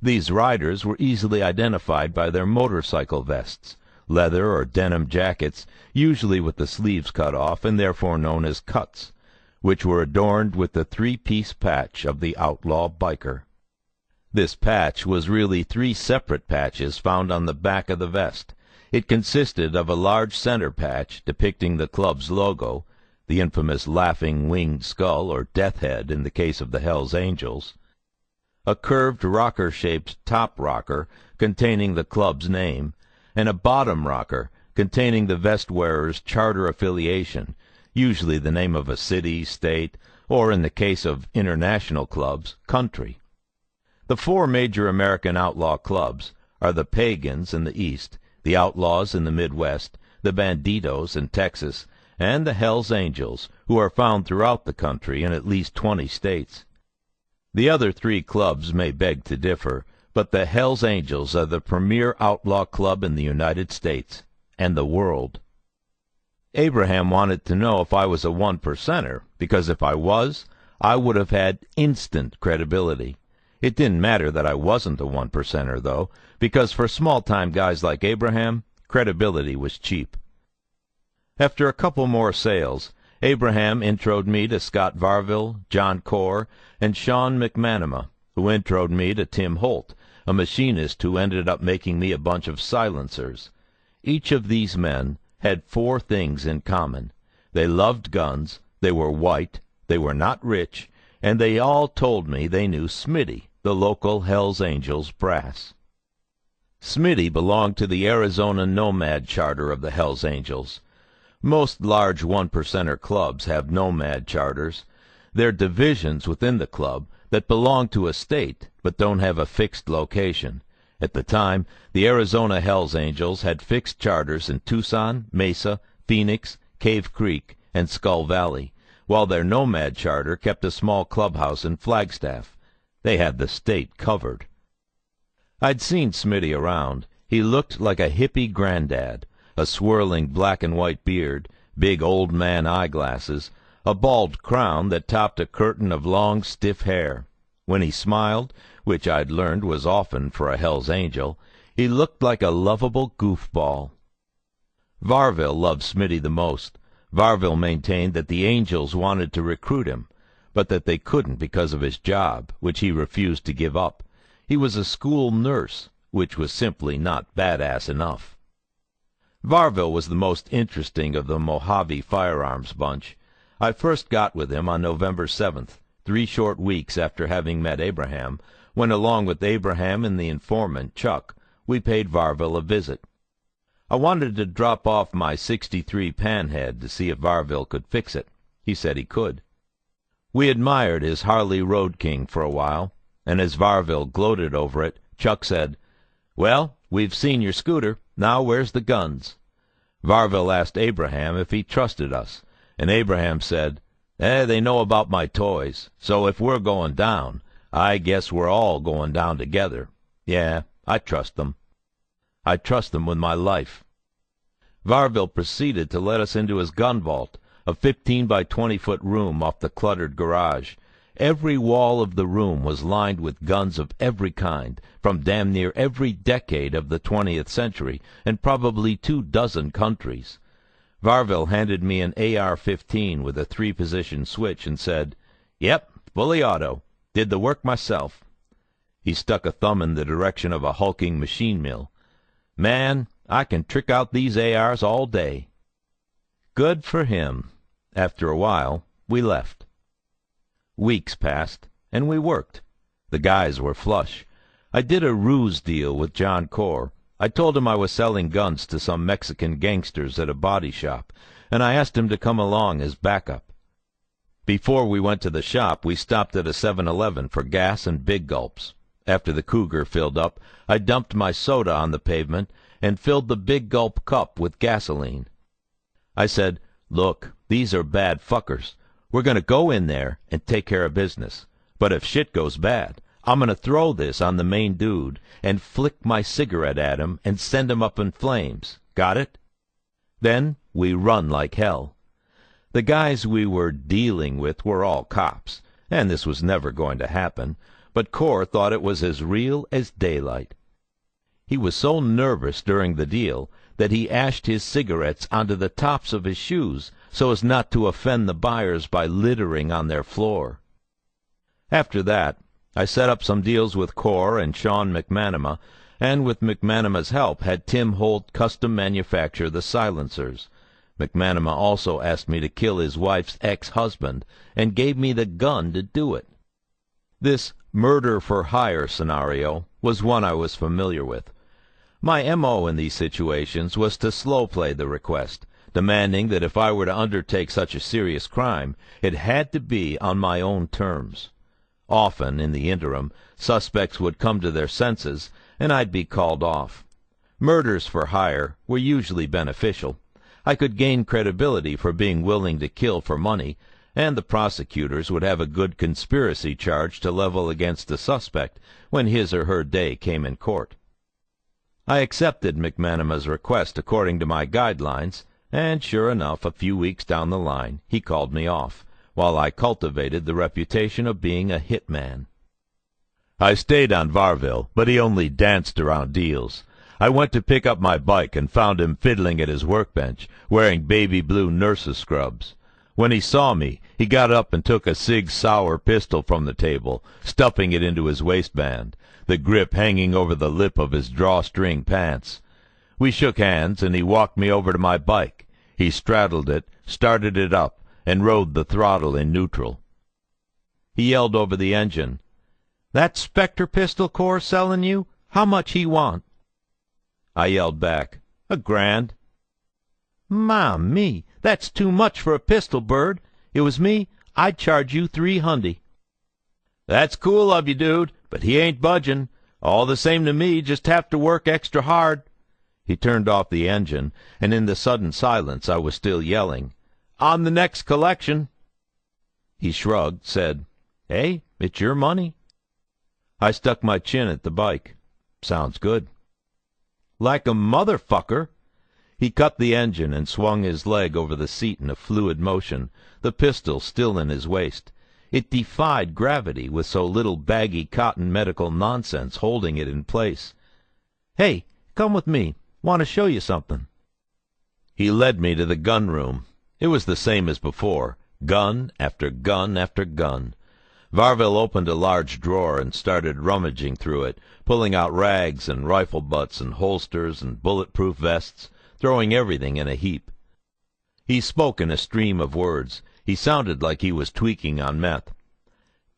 These riders were easily identified by their motorcycle vests, leather or denim jackets, usually with the sleeves cut off and therefore known as cuts, which were adorned with the 3-piece patch of the outlaw biker. This patch was really 3 separate patches found on the back of the vest. It consisted of a large center patch depicting the club's logo, the infamous laughing winged skull or death head in the case of the Hells Angels, a curved rocker-shaped top rocker containing the club's name, and a bottom rocker containing the vest wearer's charter affiliation, usually the name of a city, state, or in the case of international clubs, country. The four major American outlaw clubs are the Pagans in the East, the Outlaws in the Midwest, the Bandidos in Texas, and the Hells Angels, who are found throughout the country in at least 20 states. The other three clubs may beg to differ, but the Hells Angels are the premier outlaw club in the United States and the world. Abraham wanted to know if I was a one-percenter, because if I was, I would have had instant credibility. It didn't matter that I wasn't a one-percenter, though, because for small-time guys like Abraham, credibility was cheap. After a couple more sales, Abraham introed me to Scott Varville, John Corr, and Sean McManama, who introed me to Tim Holt, a machinist who ended up making me a bunch of silencers. Each of these men had four things in common. They loved guns, they were white, they were not rich, and they all told me they knew Smitty, the local Hells Angels brass. Smitty belonged to the Arizona Nomad charter of the Hells Angels. Most large one-percenter clubs have nomad charters. They're divisions within the club that belong to a state but don't have a fixed location. At the time, the Arizona Hells Angels had fixed charters in Tucson, Mesa, Phoenix, Cave Creek, and Skull Valley, while their nomad charter kept a small clubhouse in Flagstaff. They had the state covered. I'd seen Smitty around. He looked like a hippie granddad, a swirling black and white beard, big old man eyeglasses, a bald crown that topped a curtain of long, stiff hair. When he smiled, which I'd learned was often for a Hells Angel, he looked like a lovable goofball. Varville loved Smitty the most. Varville maintained that the Angels wanted to recruit him, but that they couldn't because of his job, which he refused to give up. He was a school nurse, which was simply not badass enough. Varville was the most interesting of the Mojave firearms bunch. I first got with him on November 7th, 3 short weeks after having met Abraham, when along with Abraham and the informant, Chuck, we paid Varville a visit. I wanted to drop off my '63 Panhead to see if Varville could fix it. He said he could. We admired his Harley Road King for a while, and as Varville gloated over it, Chuck said, "Well, we've seen your scooter. Now where's the guns?" Varville asked Abraham if he trusted us, and Abraham said, "They know about my toys, so if we're going down, I guess we're all going down together. Yeah, I trust them. I trust them with my life." Varville proceeded to let us into his gun vault, a 15 by 20-foot room off the cluttered garage. Every wall of the room was lined with guns of every kind, from damn near every decade of the 20th century, and probably 24 countries. Varville handed me an AR-15 with a 3-position switch and said, "Yep, fully auto. Did the work myself." He stuck a thumb in the direction of a hulking machine mill. "Man, I can trick out these ARs all day." Good for him. After a while, we left. Weeks passed, and we worked. The guys were flush. I did a ruse deal with John Corr. I told him I was selling guns to some Mexican gangsters at a body shop, and I asked him to come along as backup. Before we went to the shop, we stopped at a 7-Eleven for gas and big gulps. After the Cougar filled up, I dumped my soda on the pavement and filled the big gulp cup with gasoline. I said, "Look, these are bad fuckers. We're going to go in there and take care of business. But if shit goes bad, I'm going to throw this on the main dude and flick my cigarette at him and send him up in flames. Got it?" Then we run like hell. The guys we were dealing with were all cops, and this was never going to happen, but Corr thought it was as real as daylight. He was so nervous during the deal that he ashed his cigarettes onto the tops of his shoes so as not to offend the buyers by littering on their floor. After that, I set up some deals with Corr and Sean McManama, and with McManaman's help had Tim Holt custom manufacture the silencers. McManaman also asked me to kill his wife's ex-husband and gave me the gun to do it. This murder-for-hire scenario was one I was familiar with. My M.O. in these situations was to slow-play the request, demanding that if I were to undertake such a serious crime, it had to be on my own terms. Often, in the interim, suspects would come to their senses, and I'd be called off. Murders for hire were usually beneficial. I could gain credibility for being willing to kill for money, and the prosecutors would have a good conspiracy charge to level against the suspect when his or her day came in court. I accepted McManaman's request according to my guidelines, and sure enough, a few weeks down the line, he called me off, while I cultivated the reputation of being a hitman. I stayed on Varville, but he only danced around deals. I went to pick up my bike and found him fiddling at his workbench, wearing baby blue nurse's scrubs. When he saw me, he got up and took a Sig Sauer pistol from the table, stuffing it into his waistband, the grip hanging over the lip of his drawstring pants. We shook hands, and he walked me over to my bike. He straddled it, started it up, and rode the throttle in neutral. He yelled over the engine, "That Spectre pistol Corps selling you? How much he want?" I yelled back, "$1,000." "Ma me, that's too much for a pistol, Bird. It was me, I'd charge you $300. "That's cool of you, dude, but he ain't budging. All the same to me, just have to work extra hard." He turned off the engine, and in the sudden silence I was still yelling, "On the next collection." He shrugged, said, "Hey, it's your money." I stuck my chin at the bike. "Sounds good." "Like a motherfucker." He cut the engine and swung his leg over the seat in a fluid motion, the pistol still in his waist. It defied gravity with so little baggy cotton medical nonsense holding it in place. "Hey, come with me. Want to show you something." He led me to the gun room. It was the same as before, gun after gun after gun. Varville opened a large drawer and started rummaging through it, pulling out rags and rifle butts and holsters and bulletproof vests, throwing everything in a heap. He spoke in a stream of words. He sounded like he was tweaking on meth.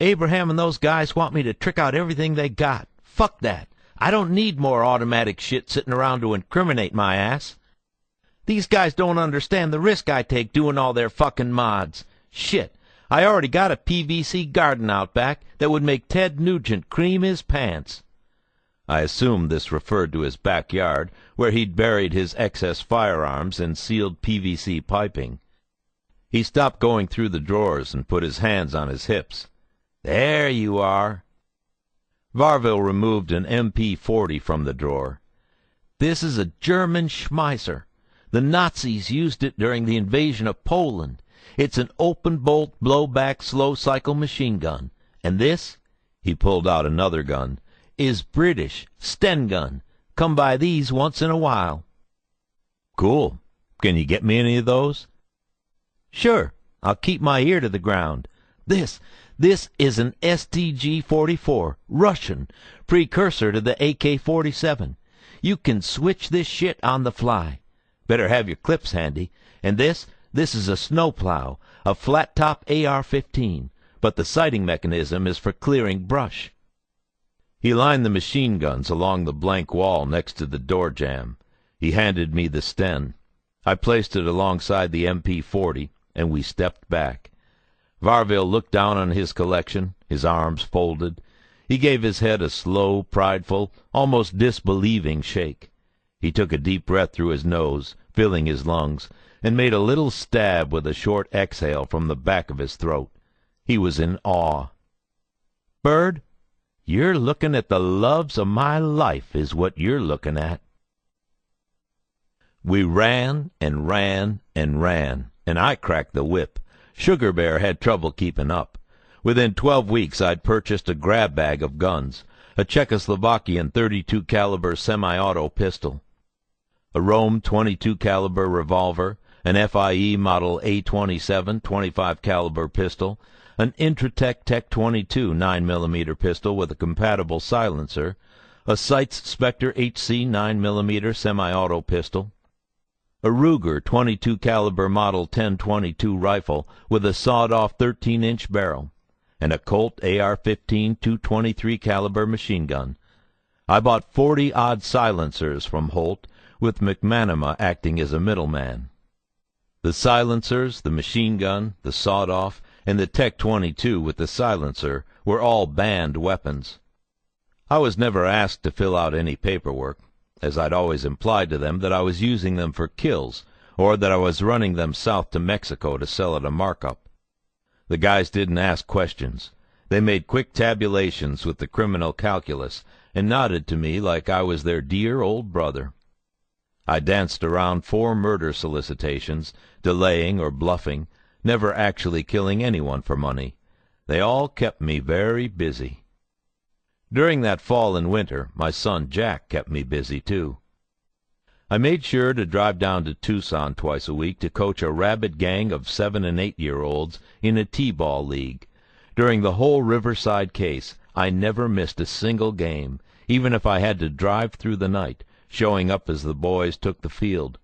"Abraham and those guys want me to trick out everything they got. Fuck that. I don't need more automatic shit sitting around to incriminate my ass. These guys don't understand the risk I take doing all their fucking mods. Shit, I already got a PVC garden out back that would make Ted Nugent cream his pants." I assumed this referred to his backyard, where he'd buried his excess firearms in sealed PVC piping. He stopped going through the drawers and put his hands on his hips. "There you are." Varville removed an MP-40 from the drawer. "This is a German Schmeisser. The Nazis used it during the invasion of Poland. It's an open-bolt, blowback, slow-cycle machine gun. And this," he pulled out another gun, "is British, Sten gun. Come by these once in a while." "Cool. Can you get me any of those?" "Sure. I'll keep my ear to the ground. This is an STG-44, Russian, precursor to the AK-47. You can switch this shit on the fly. Better have your clips handy. And this is a snowplow, a flat-top AR-15, but the sighting mechanism is for clearing brush." He lined the machine guns along the blank wall next to the door jamb. He handed me the Sten. I placed it alongside the MP-40, and we stepped back. Varville looked down on his collection, his arms folded. He gave his head a slow, prideful, almost disbelieving shake. He took a deep breath through his nose, filling his lungs, and made a little stab with a short exhale from the back of his throat. He was in awe. "Bird, you're looking at the loves of my life, is what you're looking at." We ran and ran and ran, and I cracked the whip. Sugar Bear had trouble keeping up. Within 12 weeks I'd purchased a grab bag of guns, a Czechoslovakian .32 caliber semi-auto pistol, a Rome .22 caliber revolver, an FIE model A27 .25 caliber pistol, an Intratec Tech 22 9mm pistol with a compatible silencer, a Seitz Spectre HC 9mm semi-auto pistol, a Ruger 22 caliber Model 1022 rifle with a sawed-off 13-inch barrel, and a Colt AR-15 223 caliber machine gun. I bought 40-odd silencers from Holt, with McManama acting as a middleman. The silencers, the machine gun, the sawed-off, and the Tech-22 with the silencer were all banned weapons. I was never asked to fill out any paperwork, as I'd always implied to them that I was using them for kills, or that I was running them south to Mexico to sell at a markup. The guys didn't ask questions. They made quick tabulations with the criminal calculus, and nodded to me like I was their dear old brother. I danced around 4 murder solicitations, delaying or bluffing, never actually killing anyone for money. They all kept me very busy. During that fall and winter, my son Jack kept me busy, too. I made sure to drive down to Tucson twice a week to coach a rabid gang of 7- and 8-year-olds in a T-ball league. During the whole Riverside case, I never missed a single game, even if I had to drive through the night, showing up as the boys took the field.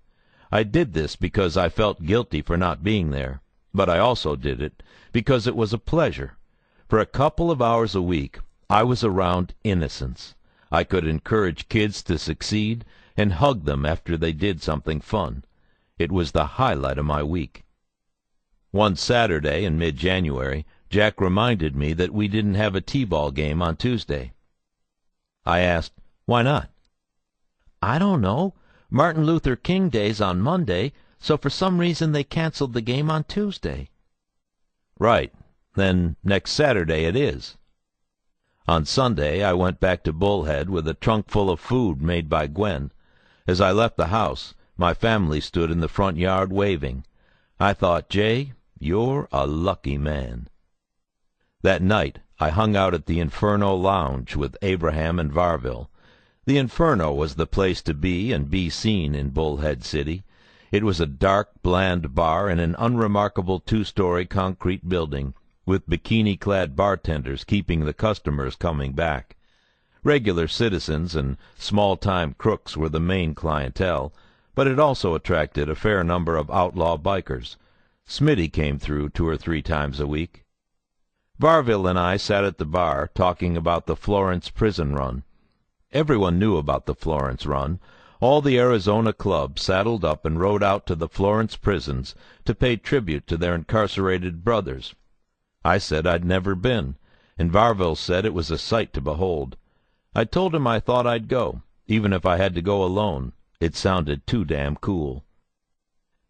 I did this because I felt guilty for not being there, but I also did it because it was a pleasure. For a couple of hours a week, I was around innocents. I could encourage kids to succeed and hug them after they did something fun. It was the highlight of my week. One Saturday in mid-January, Jack reminded me that we didn't have a T-ball game on Tuesday. I asked, "Why not?" "I don't know. Martin Luther King Day's on Monday, so for some reason they canceled the game on Tuesday." "Right. Then next Saturday it is." On Sunday I went back to Bullhead with a trunk full of food made by Gwen. As I left the house, my family stood in the front yard waving. I thought, Jay, you're a lucky man. That night I hung out at the Inferno Lounge with Abraham and Varville. The Inferno was the place to be and be seen in Bullhead City. It was a dark, bland bar in an unremarkable 2-story concrete building, with bikini-clad bartenders keeping the customers coming back. Regular citizens and small-time crooks were the main clientele, but it also attracted a fair number of outlaw bikers. Smitty came through 2 or 3 times a week. Varville and I sat at the bar talking about the Florence prison run. Everyone knew about the Florence run. All the Arizona clubs saddled up and rode out to the Florence prisons to pay tribute to their incarcerated brothers. I said I'd never been, and Varville said it was a sight to behold. I told him I thought I'd go, even if I had to go alone. It sounded too damn cool.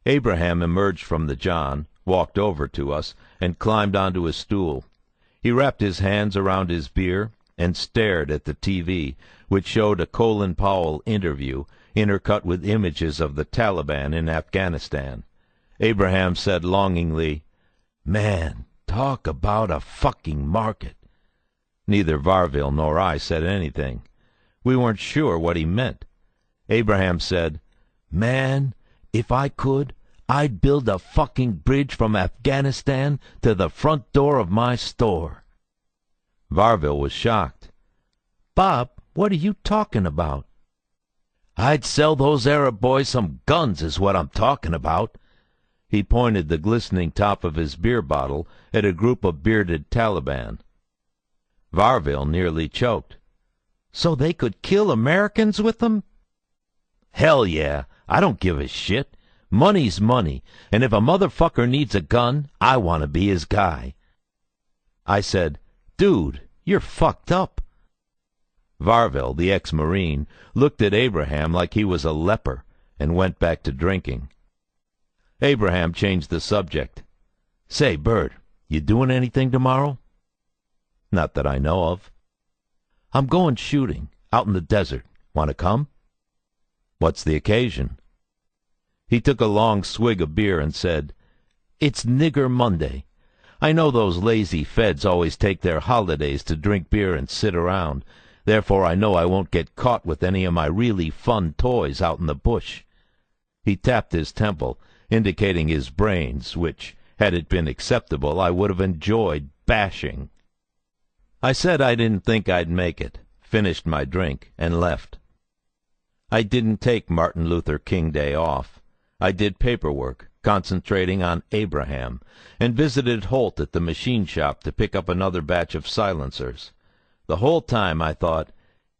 Abraham emerged from the John, walked over to us, and climbed onto his stool. He wrapped his hands around his beer and stared at the TV, which showed a Colin Powell interview intercut with images of the Taliban in Afghanistan. Abraham said longingly, "Man, talk about a fucking market." Neither Varville nor I said anything. We weren't sure what he meant. Abraham said, "Man, if I could, I'd build a fucking bridge from Afghanistan to the front door of my store." Varville was shocked. "Bob, what are you talking about?" "I'd sell those Arab boys some guns is what I'm talking about." He pointed the glistening top of his beer bottle at a group of bearded Taliban. Varville nearly choked. "So they could kill Americans with them?" "Hell yeah, I don't give a shit. Money's money, and if a motherfucker needs a gun, I want to be his guy." I said, "Dude, you're fucked up." Varville, the ex-Marine, looked at Abraham like he was a leper and went back to drinking. Abraham changed the subject. "Say, Bert, you doing anything tomorrow?" "Not that I know of." "I'm going shooting, out in the desert. Want to come?" "What's the occasion?" He took a long swig of beer and said, "It's Nigger Monday. I know those lazy feds always take their holidays to drink beer and sit around. Therefore I know I won't get caught with any of my really fun toys out in the bush." He tapped his temple, indicating his brains, which, had it been acceptable, I would have enjoyed bashing. I said I didn't think I'd make it. finished my drink, and left. I didn't take Martin Luther King Day off. I did paperwork, concentrating on Abraham, and visited Holt at the machine shop to pick up another batch of silencers. The whole time I thought,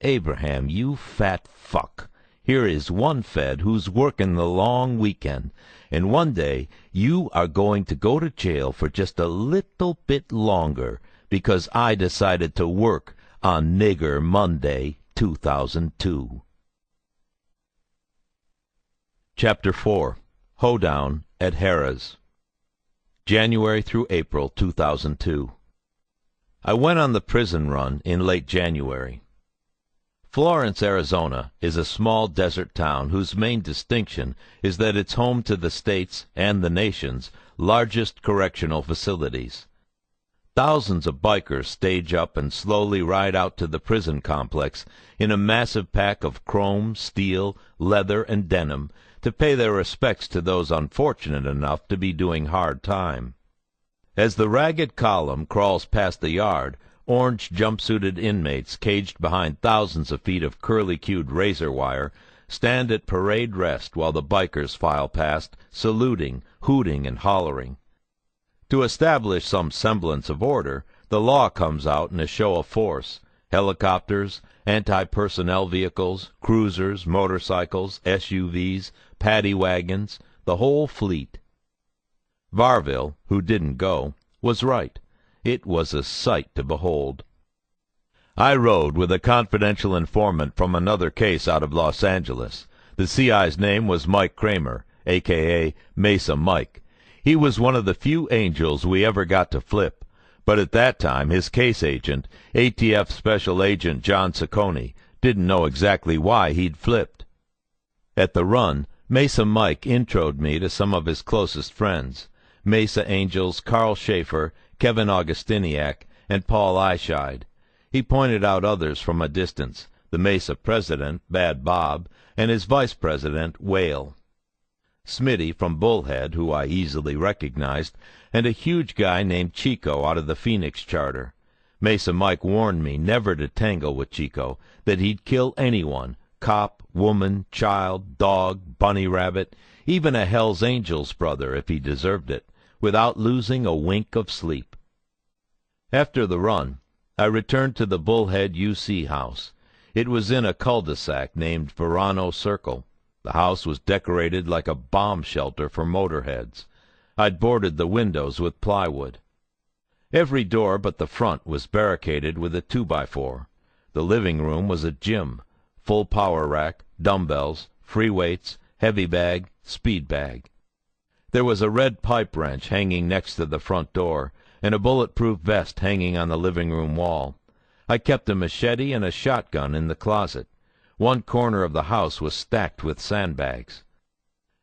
Abraham, you fat fuck, here is one Fed who's working the long weekend, and one day you are going to go to jail for just a little bit longer because I decided to work on Nigger Monday, 2002. Chapter 4. Hoedown at Harrow's. January through April 2002. I went on the prison run in late January. Florence, Arizona, is a small desert town whose main distinction is that it's home to the state's and the nation's largest correctional facilities. Thousands of bikers stage up and slowly ride out to the prison complex in a massive pack of chrome, steel, leather, and denim to pay their respects to those unfortunate enough to be doing hard time. As the ragged column crawls past the yard, orange jumpsuited inmates caged behind thousands of feet of curly-cued razor wire stand at parade rest while the bikers file past, saluting, hooting, and hollering. To establish some semblance of order, the law comes out in a show of force. Helicopters, anti-personnel vehicles, cruisers, motorcycles, SUVs, paddy wagons, the whole fleet. Varville, who didn't go, was right. It was a sight to behold. I rode with a confidential informant from another case out of Los Angeles. The CI's name was Mike Kramer, a.k.a. Mesa Mike. He was one of the few angels we ever got to flip, but at that time his case agent, ATF Special Agent John Ciccone, didn't know exactly why he'd flipped. At the run, Mesa Mike introed me to some of his closest friends, Mesa Angels Carl Schaefer, Kevin Augustiniak, and Paul Eischeid. He pointed out others from a distance, the Mesa president, Bad Bob, and his vice president, Whale. Smitty from Bullhead, who I easily recognized, and a huge guy named Chico out of the Phoenix Charter. Mesa Mike warned me never to tangle with Chico, that he'd kill anyone, cop, woman, child, dog, bunny rabbit, even a Hell's Angels brother if he deserved it, without losing a wink of sleep. After the run, I returned to the Bullhead UC house. It was in a cul-de-sac named Verano Circle. The house was decorated like a bomb shelter for motorheads. I'd boarded the windows with plywood. Every door but the front was barricaded with a 2x4. The living room was a gym, full power rack, dumbbells, free weights, heavy bag, speed bag. There was a red pipe wrench hanging next to the front door, and a bulletproof vest hanging on the living room wall. I kept a machete and a shotgun in the closet. One corner of the house was stacked with sandbags.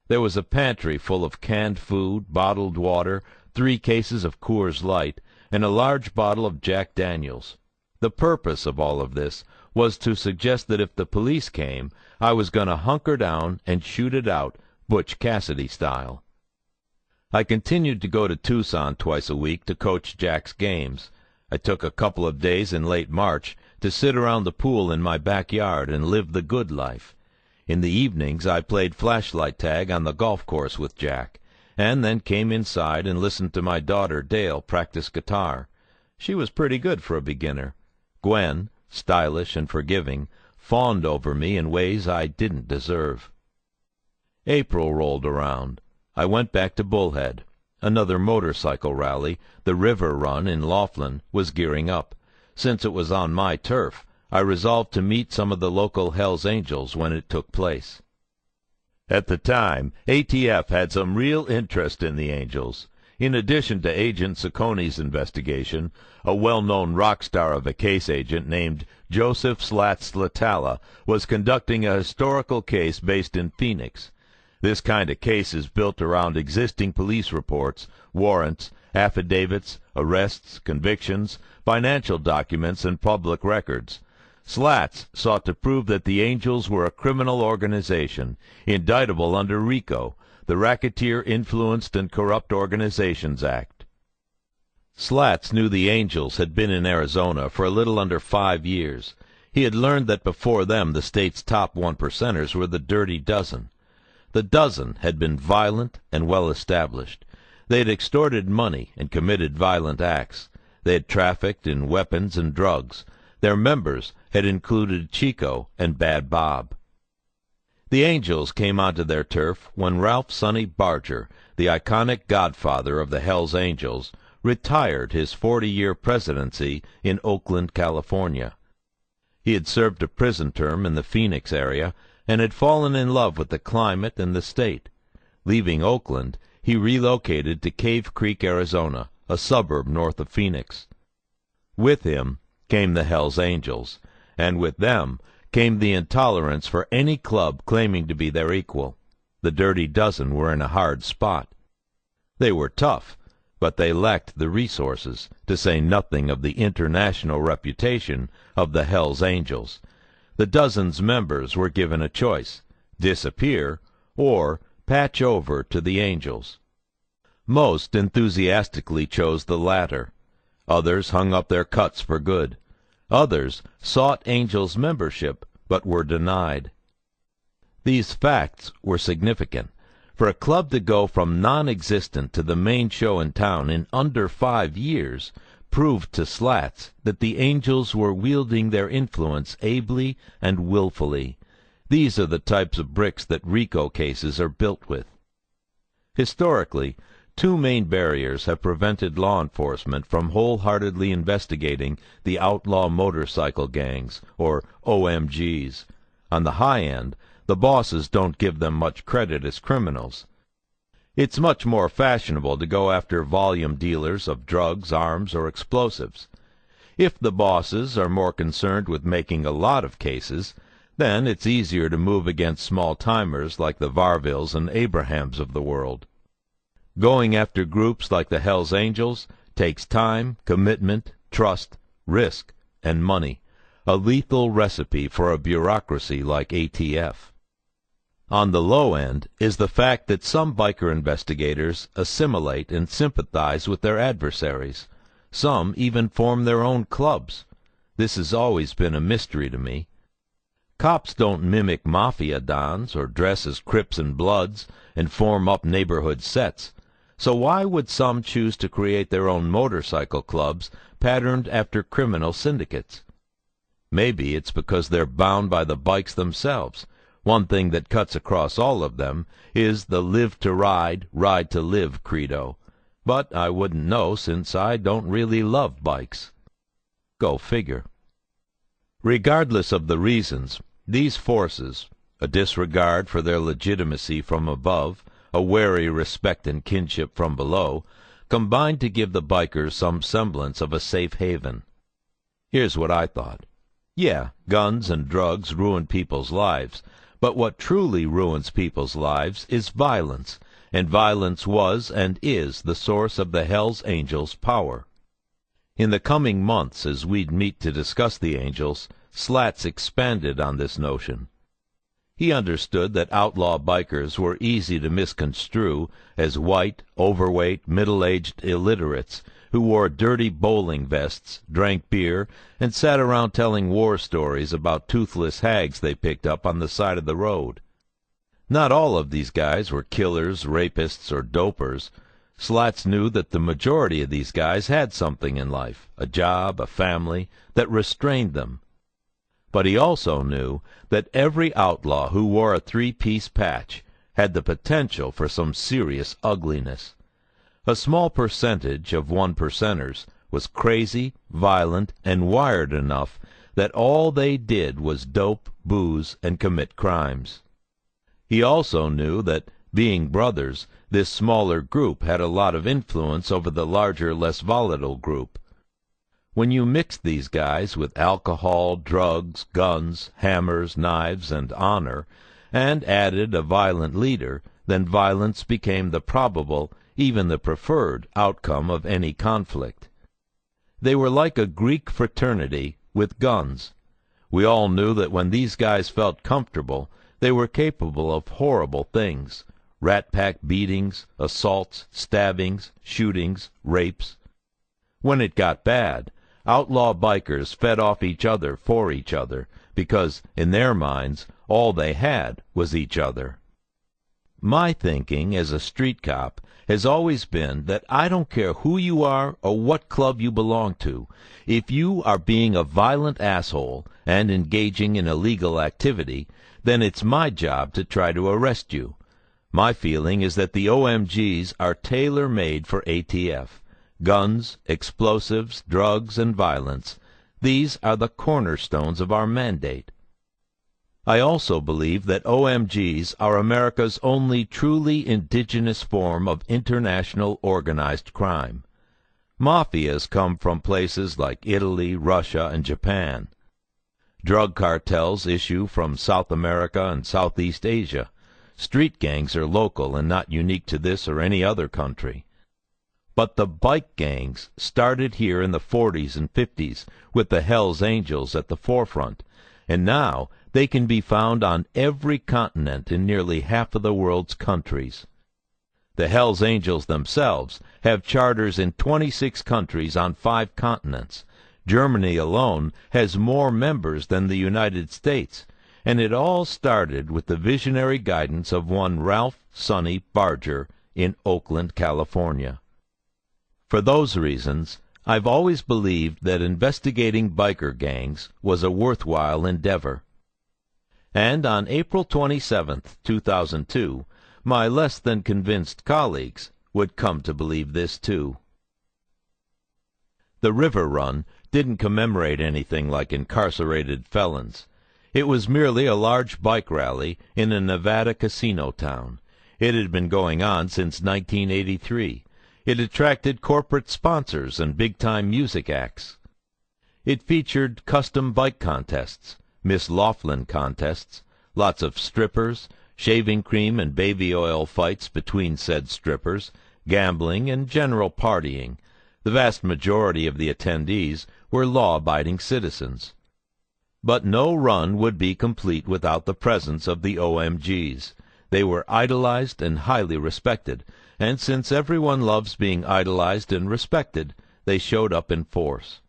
There was a pantry full of canned food, bottled water, 3 cases of Coors Light, and a large bottle of Jack Daniels. The purpose of all of this was to suggest that if the police came, I was going to hunker down and shoot it out, Butch Cassidy style. I continued to go to Tucson twice a week to coach Jack's games. I took a couple of days in late March to sit around the pool in my backyard and live the good life. In the evenings I played flashlight tag on the golf course with Jack, and then came inside and listened to my daughter Dale practice guitar. She was pretty good for a beginner. Gwen, stylish and forgiving, fawned over me in ways I didn't deserve. April rolled around. I went back to Bullhead. Another motorcycle rally, the River Run in Laughlin, was gearing up. Since it was on my turf, I resolved to meet some of the local Hells Angels when it took place. At the time, ATF had some real interest in the Angels. In addition to Agent Ciccone's investigation, a well-known rock star of a case agent named Joseph Slats Latala was conducting a historical case based in Phoenix. This kind of case is built around existing police reports, warrants, affidavits, arrests, convictions, financial documents, and public records. Slats sought to prove that the Angels were a criminal organization, indictable under RICO, the Racketeer Influenced and Corrupt Organizations Act. Slats knew the Angels had been in Arizona for a little under 5 years. He had learned that before them the state's top 1%ers were the Dirty Dozen. The Dozen had been violent and well-established. They had extorted money and committed violent acts. They had trafficked in weapons and drugs. Their members had included Chico and Bad Bob. The Angels came onto their turf when Ralph "Sonny" Barger, the iconic godfather of the Hells Angels, retired his 40-year presidency in Oakland, California. He had served a prison term in the Phoenix area and had fallen in love with the climate and the state. Leaving Oakland, he relocated to Cave Creek, Arizona, a suburb north of Phoenix. With him came the Hells Angels, and with them came the intolerance for any club claiming to be their equal. The Dirty Dozen were in a hard spot. They were tough, but they lacked the resources, to say nothing of the international reputation of the Hells Angels. The Dozen's members were given a choice: disappear or patch over to the Angels. Most enthusiastically chose the latter. Others hung up their cuts for good. Others sought Angels membership, but were denied. These facts were significant. For a club to go from non-existent to the main show in town in under 5 years proved to Slats that the Angels were wielding their influence ably and willfully. These are the types of bricks that RICO cases are built with. Historically, 2 main barriers have prevented law enforcement from wholeheartedly investigating the outlaw motorcycle gangs, or OMGs. On the high end, the bosses don't give them much credit as criminals. It's much more fashionable to go after volume dealers of drugs, arms, or explosives. If the bosses are more concerned with making a lot of cases, then it's easier to move against small-timers like the Varvilles and Abrahams of the world. Going after groups like the Hells Angels takes time, commitment, trust, risk, and money, a lethal recipe for a bureaucracy like ATF. On the low end is the fact that some biker investigators assimilate and sympathize with their adversaries. Some even form their own clubs. This has always been a mystery to me. Cops don't mimic mafia dons or dress as Crips and Bloods and form up neighborhood sets. So why would some choose to create their own motorcycle clubs patterned after criminal syndicates? Maybe it's because they're bound by the bikes themselves. One thing that cuts across all of them is the live to ride, ride to live credo. But I wouldn't know, since I don't really love bikes. Go figure. Regardless of the reasons, these forces, a disregard for their legitimacy from above, a wary respect and kinship from below, combined to give the bikers some semblance of a safe haven. Here's what I thought. Yeah, guns and drugs ruin people's lives, but what truly ruins people's lives is violence, and violence was and is the source of the Hells Angels' power. In the coming months, as we'd meet to discuss the Angels, Slats expanded on this notion. He understood that outlaw bikers were easy to misconstrue as white, overweight, middle-aged illiterates who wore dirty bowling vests, drank beer, and sat around telling war stories about toothless hags they picked up on the side of the road. Not all of these guys were killers, rapists, or dopers. Slats knew that the majority of these guys had something in life, a job, a family, that restrained them. But he also knew that every outlaw who wore a 3-piece patch had the potential for some serious ugliness. A small percentage of 1%ers was crazy, violent, and wired enough that all they did was dope, booze, and commit crimes. He also knew that, being brothers, this smaller group had a lot of influence over the larger, less volatile group. When you mixed these guys with alcohol, drugs, guns, hammers, knives, and honor, and added a violent leader, then violence became the probable, even the preferred, outcome of any conflict. They were like a Greek fraternity with guns. We all knew that when these guys felt comfortable, they were capable of horrible things: rat-pack beatings, assaults, stabbings, shootings, rapes. When it got bad, Outlaw bikers fed off each other for each other, because, in their minds, all they had was each other. My thinking as a street cop has always been that I don't care who you are or what club you belong to. If you are being a violent asshole and engaging in illegal activity, then it's my job to try to arrest you. My feeling is that the OMGs are tailor-made for ATF. Guns, explosives, drugs, and violence. These are the cornerstones of our mandate. I also believe that OMGs are America's only truly indigenous form of international organized crime. Mafias come from places like Italy, Russia, and Japan. Drug cartels issue from South America and Southeast Asia. Street gangs are local and not unique to this or any other country. But the bike gangs started here in the 40s and 50s with the Hells Angels at the forefront, and now they can be found on every continent in nearly half of the world's countries. The Hells Angels themselves have charters in 26 countries on 5 continents. Germany alone has more members than the United States, and it all started with the visionary guidance of one Ralph Sonny Barger in Oakland, California. For those reasons, I've always believed that investigating biker gangs was a worthwhile endeavor. And on April 27, 2002, my less than convinced colleagues would come to believe this too. The River Run didn't commemorate anything like incarcerated felons. It was merely a large bike rally in a Nevada casino town. It had been going on since 1983. It attracted corporate sponsors and big-time music acts. It featured custom bike contests, Miss Laughlin contests, lots of strippers, shaving cream and baby oil fights between said strippers, gambling, and general partying. The vast majority of the attendees were law-abiding citizens. But no run would be complete without the presence of the OMGs. They were idolized and highly respected, and since everyone loves being idolized and respected, they showed up in force.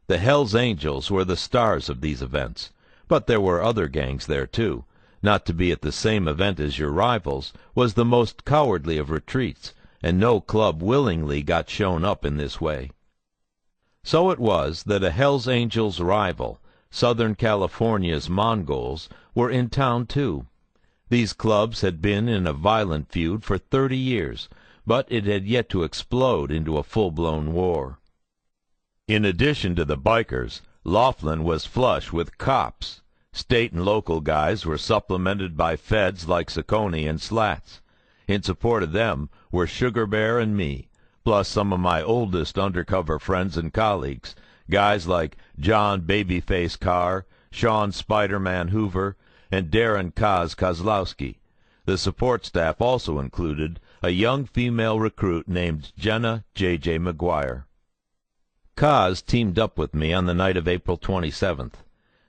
The Hells Angels were the stars of these events, but there were other gangs there too. Not to be at the same event as your rivals was the most cowardly of retreats, and no club willingly got shown up in this way. So it was that a Hells Angels rival, Southern California's Mongols, were in town too. These clubs had been in a violent feud for 30 years, but it had yet to explode into a full-blown war. In addition to the bikers, Laughlin was flush with cops. State and local guys were supplemented by feds like Saccone and Slats. In support of them were Sugar Bear and me, plus some of my oldest undercover friends and colleagues, guys like John Babyface Carr, Sean Spider-Man Hoover, and Darren Kaz Kozlowski. The support staff also included a young female recruit named Jenna J.J. McGuire. Kaz teamed up with me on the night of April 27th.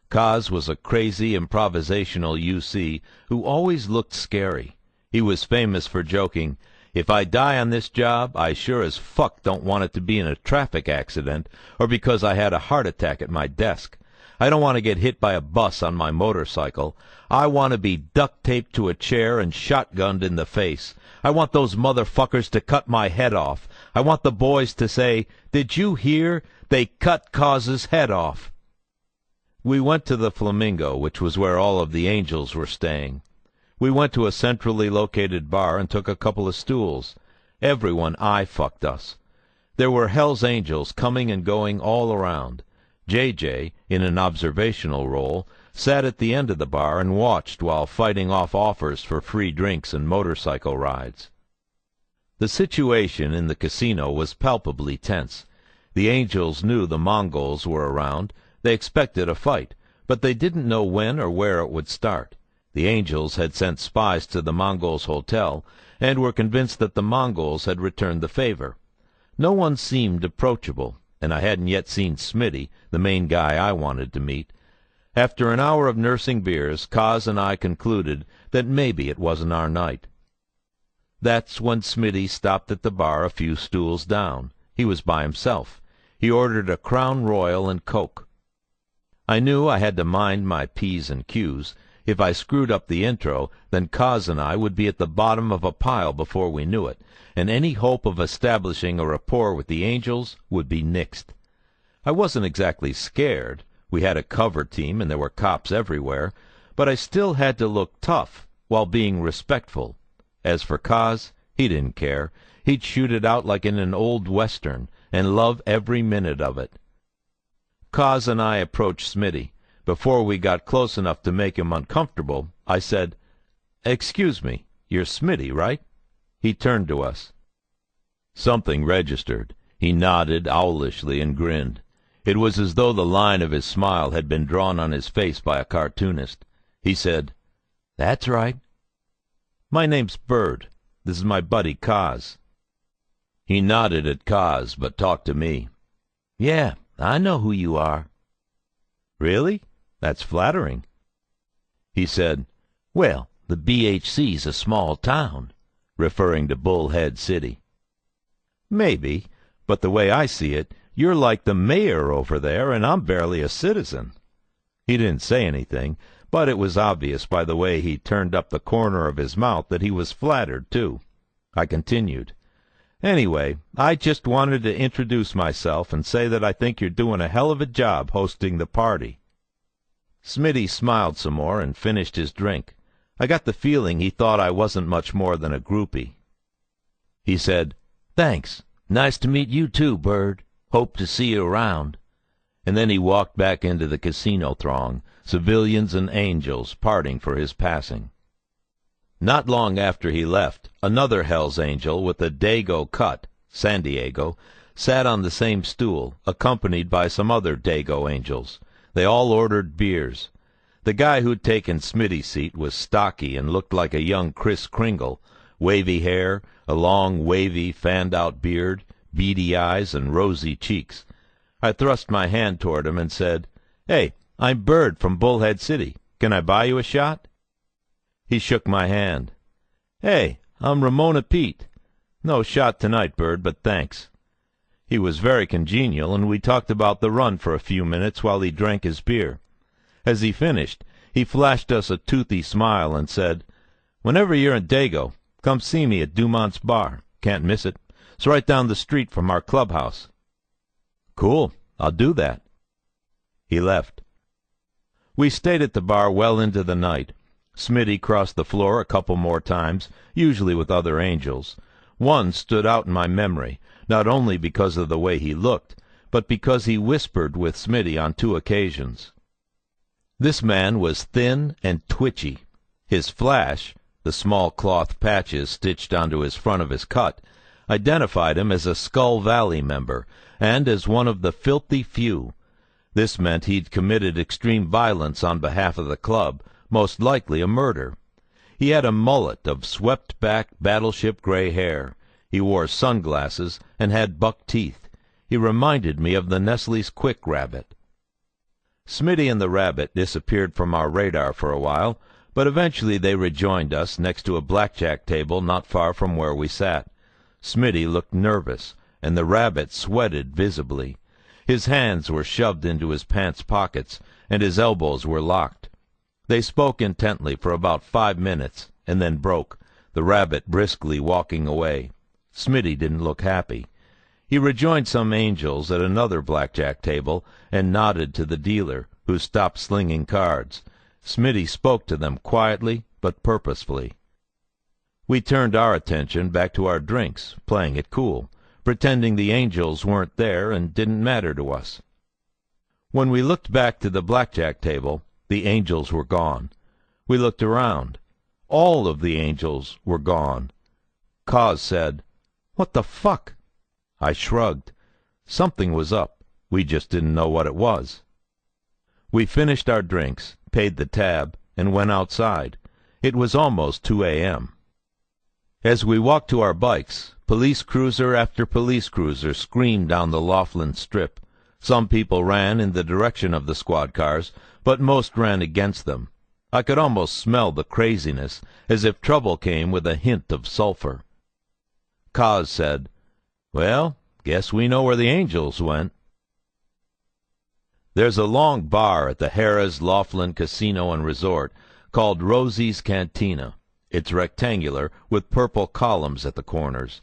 Kaz was a crazy improvisational UC who always looked scary. He was famous for joking, "If I die on this job, I sure as fuck don't want it to be in a traffic accident or because I had a heart attack at my desk. I don't want to get hit by a bus on my motorcycle. I want to be duct-taped to a chair and shotgunned in the face. I want those motherfuckers to cut my head off. I want the boys to say, 'Did you hear? They cut Caz's head off.'" We went to the Flamingo, which was where all of the Angels were staying. We went to a centrally located bar and took a couple of stools. Everyone eye-fucked us. There were Hells Angels coming and going all around. J.J., in an observational role, sat at the end of the bar and watched while fighting off offers for free drinks and motorcycle rides. The situation in the casino was palpably tense. The Angels knew the Mongols were around. They expected a fight, but they didn't know when or where it would start. The Angels had sent spies to the Mongols' hotel and were convinced that the Mongols had returned the favor. No one seemed approachable, and I hadn't yet seen Smitty, the main guy I wanted to meet. After an hour of nursing beers, Kaz and I concluded that maybe it wasn't our night. That's when Smitty stopped at the bar a few stools down. He was by himself. He ordered a Crown Royal and Coke. I knew I had to mind my P's and Q's. If I screwed up the intro, then Kaz and I would be at the bottom of a pile before we knew it, and any hope of establishing a rapport with the Angels would be nixed. I wasn't exactly scared. We had a cover team and there were cops everywhere, but I still had to look tough while being respectful. As for Kaz, he didn't care. He'd shoot it out like in an old Western, and love every minute of it. Kaz and I approached Smitty. Before we got close enough to make him uncomfortable, I said, "Excuse me, you're Smitty, right?" He turned to us. Something registered. He nodded owlishly and grinned. It was as though the line of his smile had been drawn on his face by a cartoonist. He said, "That's right." "My name's Bird. This is my buddy Kaz." He nodded at Kaz, but talked to me. "Yeah, I know who you are." "Really? That's flattering." He said, "Well, the BHC's a small town," referring to Bullhead City. "Maybe, but the way I see it, you're like the mayor over there, and I'm barely a citizen." He didn't say anything, but it was obvious by the way he turned up the corner of his mouth that he was flattered, too. I continued, "Anyway, I just wanted to introduce myself and say that I think you're doing a hell of a job hosting the party." Smitty smiled some more and finished his drink. I got the feeling he thought I wasn't much more than a groupie. He said, "Thanks. Nice to meet you too, Bird. Hope to see you around." And then he walked back into the casino throng, civilians and angels parting for his passing. Not long after he left, another Hell's Angel with a Dago cut, San Diego, sat on the same stool, accompanied by some other Dago angels. They all ordered beers. The guy who'd taken Smitty's seat was stocky and looked like a young Kris Kringle, wavy hair, a long, wavy, fanned-out beard, beady eyes, and rosy cheeks. I thrust my hand toward him and said, "Hey, I'm Bird from Bullhead City. Can I buy you a shot?" He shook my hand. "Hey, I'm Ramona Pete. No shot tonight, Bird, but thanks." He was very congenial, and we talked about the run for a few minutes while he drank his beer. As he finished, he flashed us a toothy smile and said, "Whenever you're in Dago, come see me at Dumont's Bar. Can't miss it. It's right down the street from our clubhouse." "Cool. I'll do that." He left. We stayed at the bar well into the night. Smitty crossed the floor a couple more times, usually with other angels. One stood out in my memory, not only because of the way he looked, but because he whispered with Smitty on 2 occasions. This man was thin and twitchy. His flash, the small cloth patches stitched onto his front of his cut, identified him as a Skull Valley member, and as one of the filthy few. This meant he'd committed extreme violence on behalf of the club, most likely a murder. He had a mullet of swept-back battleship gray hair. He wore sunglasses and had buck teeth. He reminded me of the Nestle's Quick Rabbit. Smitty and the rabbit disappeared from our radar for a while, but eventually they rejoined us next to a blackjack table not far from where we sat. Smitty looked nervous, and the rabbit sweated visibly. His hands were shoved into his pants pockets, and his elbows were locked. They spoke intently for about 5 minutes, and then broke, the rabbit briskly walking away. Smitty didn't look happy. He rejoined some angels at another blackjack table and nodded to the dealer, who stopped slinging cards. Smitty spoke to them quietly but purposefully. We turned our attention back to our drinks, playing it cool, pretending the angels weren't there and didn't matter to us. When we looked back to the blackjack table, the angels were gone. We looked around. All of the angels were gone. Kaz said, "What the fuck?" I shrugged. Something was up. We just didn't know what it was. We finished our drinks, paid the tab, and went outside. It was almost 2 a.m. As we walked to our bikes, police cruiser after police cruiser screamed down the Laughlin Strip. Some people ran in the direction of the squad cars, but most ran against them. I could almost smell the craziness, as if trouble came with a hint of sulfur. Kaz said, "Well, guess we know where the angels went." There's a long bar at the Harrah's Laughlin Casino and Resort called Rosie's Cantina. It's rectangular, with purple columns at the corners.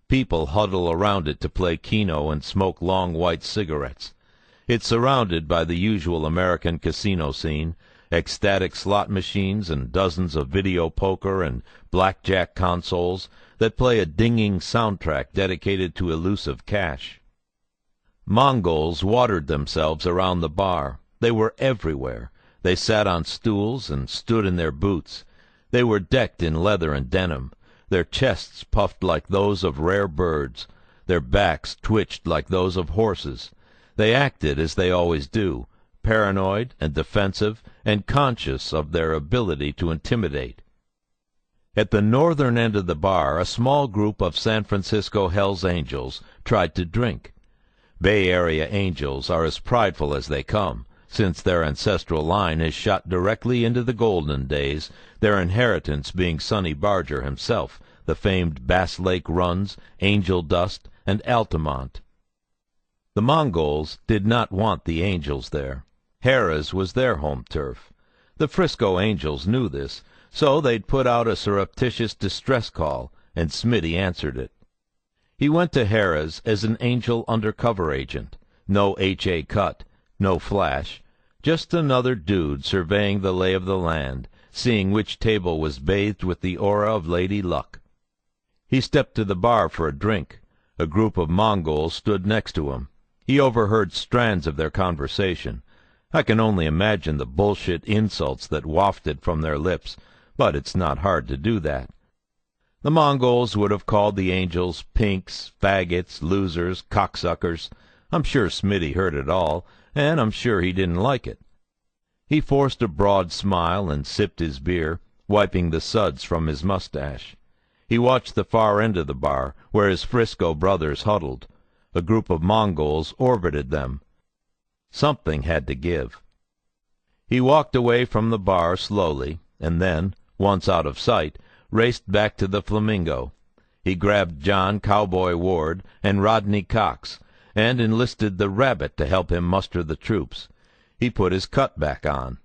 People huddle around it to play keno and smoke long white cigarettes. It's surrounded by the usual American casino scene, ecstatic slot machines and dozens of video poker and blackjack consoles that play a dinging soundtrack dedicated to elusive cash. Mongols watered themselves around the bar. They were everywhere. They sat on stools and stood in their boots. They were decked in leather and denim. Their chests puffed like those of rare birds. Their backs twitched like those of horses. They acted as they always do, paranoid and defensive and conscious of their ability to intimidate. At the northern end of the bar, a small group of San Francisco Hells Angels tried to drink. Bay Area Angels are as prideful as they come, since their ancestral line is shot directly into the golden days, their inheritance being Sonny Barger himself, the famed Bass Lake Runs, Angel Dust, and Altamont. The Mongols did not want the Angels there. Harrah's was their home turf. The Frisco Angels knew this, so they'd put out a surreptitious distress call, and Smitty answered it. He went to Harrah's as an Angel undercover agent. No H.A. cut, no flash, just another dude surveying the lay of the land, seeing which table was bathed with the aura of Lady Luck. He stepped to the bar for a drink. A group of Mongols stood next to him. He overheard strands of their conversation. I can only imagine the bullshit insults that wafted from their lips, but it's not hard to do that. The Mongols would have called the Angels pinks, faggots, losers, cocksuckers. I'm sure Smitty heard it all, and I'm sure he didn't like it. He forced a broad smile and sipped his beer, wiping the suds from his mustache. He watched the far end of the bar, where his Frisco brothers huddled. A group of Mongols orbited them. Something had to give. He walked away from the bar slowly, and then, once out of sight, raced back to the Flamingo. He grabbed John Cowboy Ward and Rodney Cox, and enlisted the Rabbit to help him muster the troops. He put his cut back on.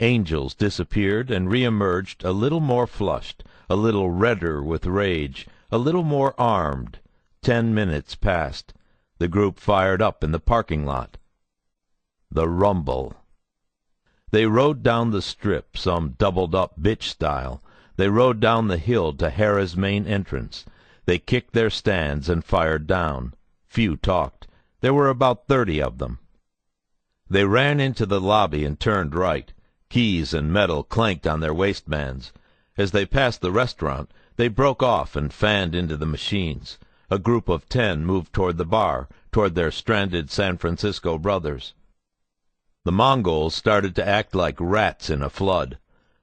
Angels disappeared and re-emerged a little more flushed, a little redder with rage, a little more armed. 10 minutes passed. The group fired up in the parking lot. The rumble. They rode down the strip, some doubled-up bitch style. They rode down the hill to Harrah's main entrance. They kicked their stands and fired down. Few talked. There were about 30 of them. They ran into the lobby and turned right. Keys and metal clanked on their waistbands. As they passed the restaurant, they broke off and fanned into the machines. A group of 10 moved toward the bar, toward their stranded San Francisco brothers. The Mongols started to act like rats in a flood.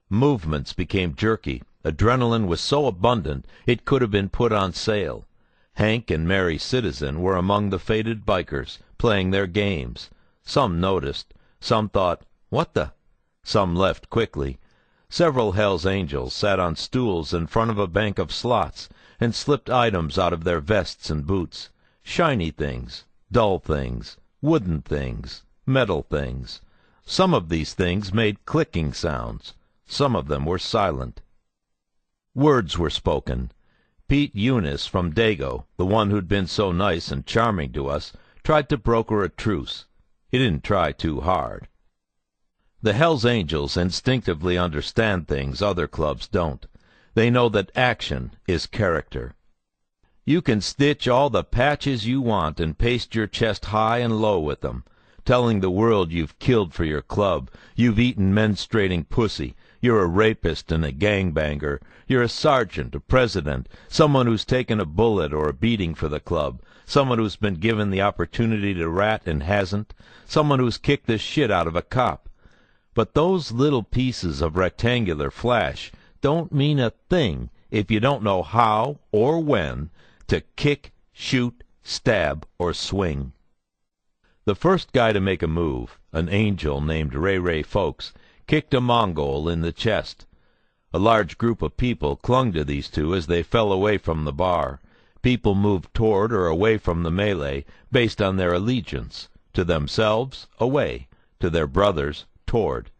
Movements became jerky. Adrenaline was so abundant it could have been put on sale. Hank and Mary Citizen were among the faded bikers, playing their games. Some noticed. Some thought, "What the?" Some left quickly. Several Hells Angels sat on stools in front of a bank of slots and slipped items out of their vests and boots. Shiny things, dull things, wooden things, metal things. Some of these things made clicking sounds. Some of them were silent. Words were spoken. Pete Eunice from Dago, the one who'd been so nice and charming to us, tried to broker a truce. He didn't try too hard. The Hells Angels instinctively understand things other clubs don't. They know that action is character. You can stitch all the patches you want and paste your chest high and low with them, telling the world you've killed for your club, you've eaten menstruating pussy, you're a rapist and a gangbanger, you're a sergeant, a president, someone who's taken a bullet or a beating for the club, someone who's been given the opportunity to rat and hasn't, someone who's kicked the shit out of a cop. But those little pieces of rectangular flash don't mean a thing if you don't know how or when to kick, shoot, stab, or swing. The first guy to make a move, an angel named Ray Folks, kicked a Mongol in the chest. A large group of people clung to these two as they fell away from the bar. People moved toward or away from the melee based on their allegiance. To themselves, away. to their brothers, toward.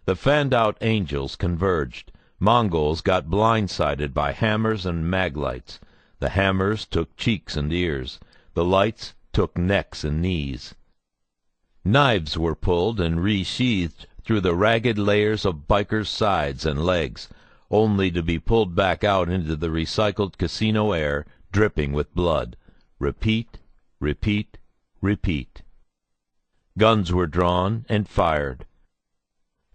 The fanned-out angels converged. Mongols got blindsided by hammers and maglights. The hammers took cheeks and ears. The lights took necks and knees. Knives were pulled and resheathed through the ragged layers of bikers' sides and legs, only to be pulled back out into the recycled casino air, dripping with blood. Repeat, repeat, repeat. Guns were drawn and fired.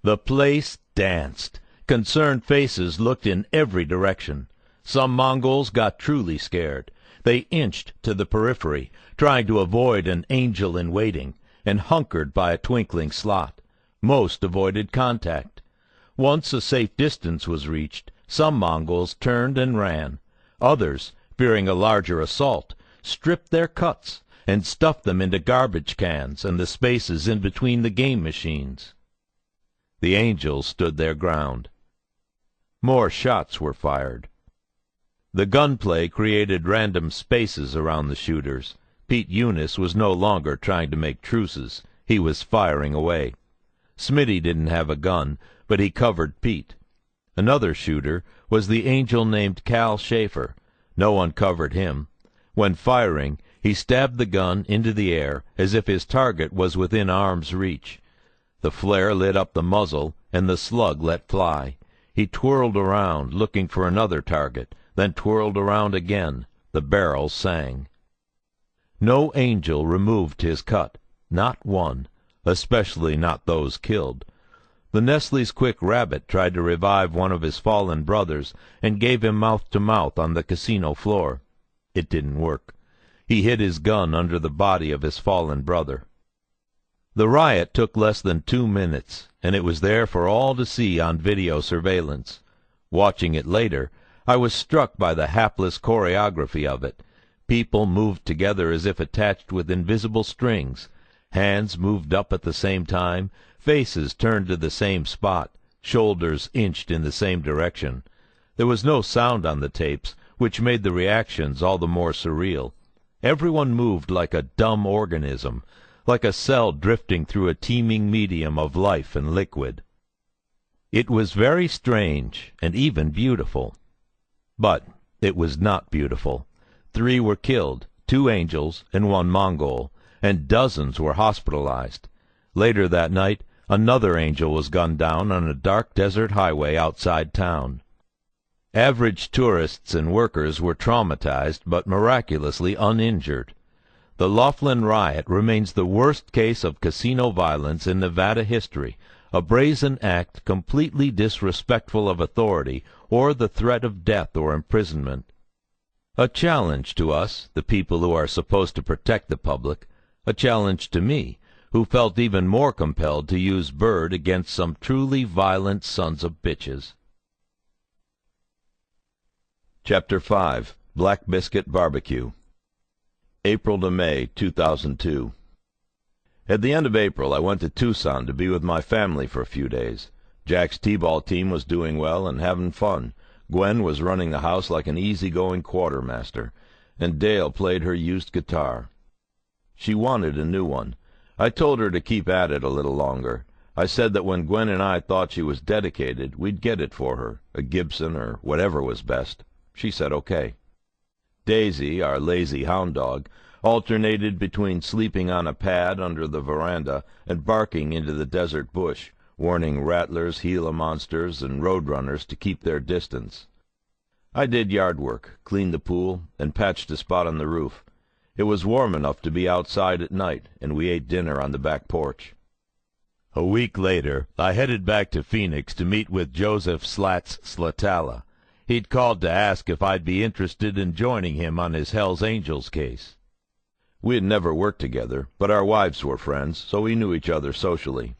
The place danced. Concerned faces looked in every direction. Some Mongols got truly scared. They inched to the periphery, trying to avoid an angel in waiting, and hunkered by a twinkling slot. Most avoided contact. Once a safe distance was reached, some Mongols turned and ran. Others, fearing a larger assault, stripped their cuts and stuffed them into garbage cans and the spaces in between the game machines. The angels stood their ground. More shots were fired. The gunplay created random spaces around the shooters. Pete Eunice was no longer trying to make truces. He was firing away. Smitty didn't have a gun, but he covered Pete. Another shooter was the angel named Cal Schaefer. No one covered him. When firing, he stabbed the gun into the air as if his target was within arm's reach. The flare lit up the muzzle, and the slug let fly. He twirled around, looking for another target, then twirled around again. The barrel sang. No angel removed his cut, not one, especially not those killed. The Nestle's quick rabbit tried to revive one of his fallen brothers and gave him mouth-to-mouth on the casino floor. It didn't work. He hid his gun under the body of his fallen brother. The riot took less than 2 minutes, and it was there for all to see on video surveillance. Watching it later, I was struck by the hapless choreography of it. People moved together as if attached with invisible strings. Hands moved up at the same time, faces turned to the same spot, shoulders inched in the same direction. There was no sound on the tapes, which made the reactions all the more surreal. Everyone moved like a dumb organism, like a cell drifting through a teeming medium of life and liquid. It was very strange and even beautiful. But it was not beautiful. 3 were killed, 2 angels and 1 Mongol, and dozens were hospitalized. Later that night, another angel was gunned down on a dark desert highway outside town. Average tourists and workers were traumatized but miraculously uninjured. The Laughlin riot remains the worst case of casino violence in Nevada history, a brazen act completely disrespectful of authority or the threat of death or imprisonment. A challenge to us, the people who are supposed to protect the public, a challenge to me, who felt even more compelled to use Bird against some truly violent sons of bitches. Chapter 5. Black Biscuit Barbecue. April to May 2002. At the end of April, I went to Tucson to be with my family for a few days. Jack's t-ball team was doing well and having fun. Gwen was running the house like an easy-going quartermaster, and Dale played her used guitar. She wanted a new one. I told her to keep at it a little longer. I said that when Gwen and I thought she was dedicated, we'd get it for her, a Gibson or whatever was best. She said okay. Daisy, our lazy hound dog, alternated between sleeping on a pad under the veranda and barking into the desert bush, warning rattlers, Gila monsters, and roadrunners to keep their distance. I did yard work, cleaned the pool, and patched a spot on the roof. It was warm enough to be outside at night, and we ate dinner on the back porch. A week later, I headed back to Phoenix to meet with Joseph Slats Slatala. He'd called to ask if I'd be interested in joining him on his Hells Angels case. We had never worked together, but our wives were friends, so we knew each other socially.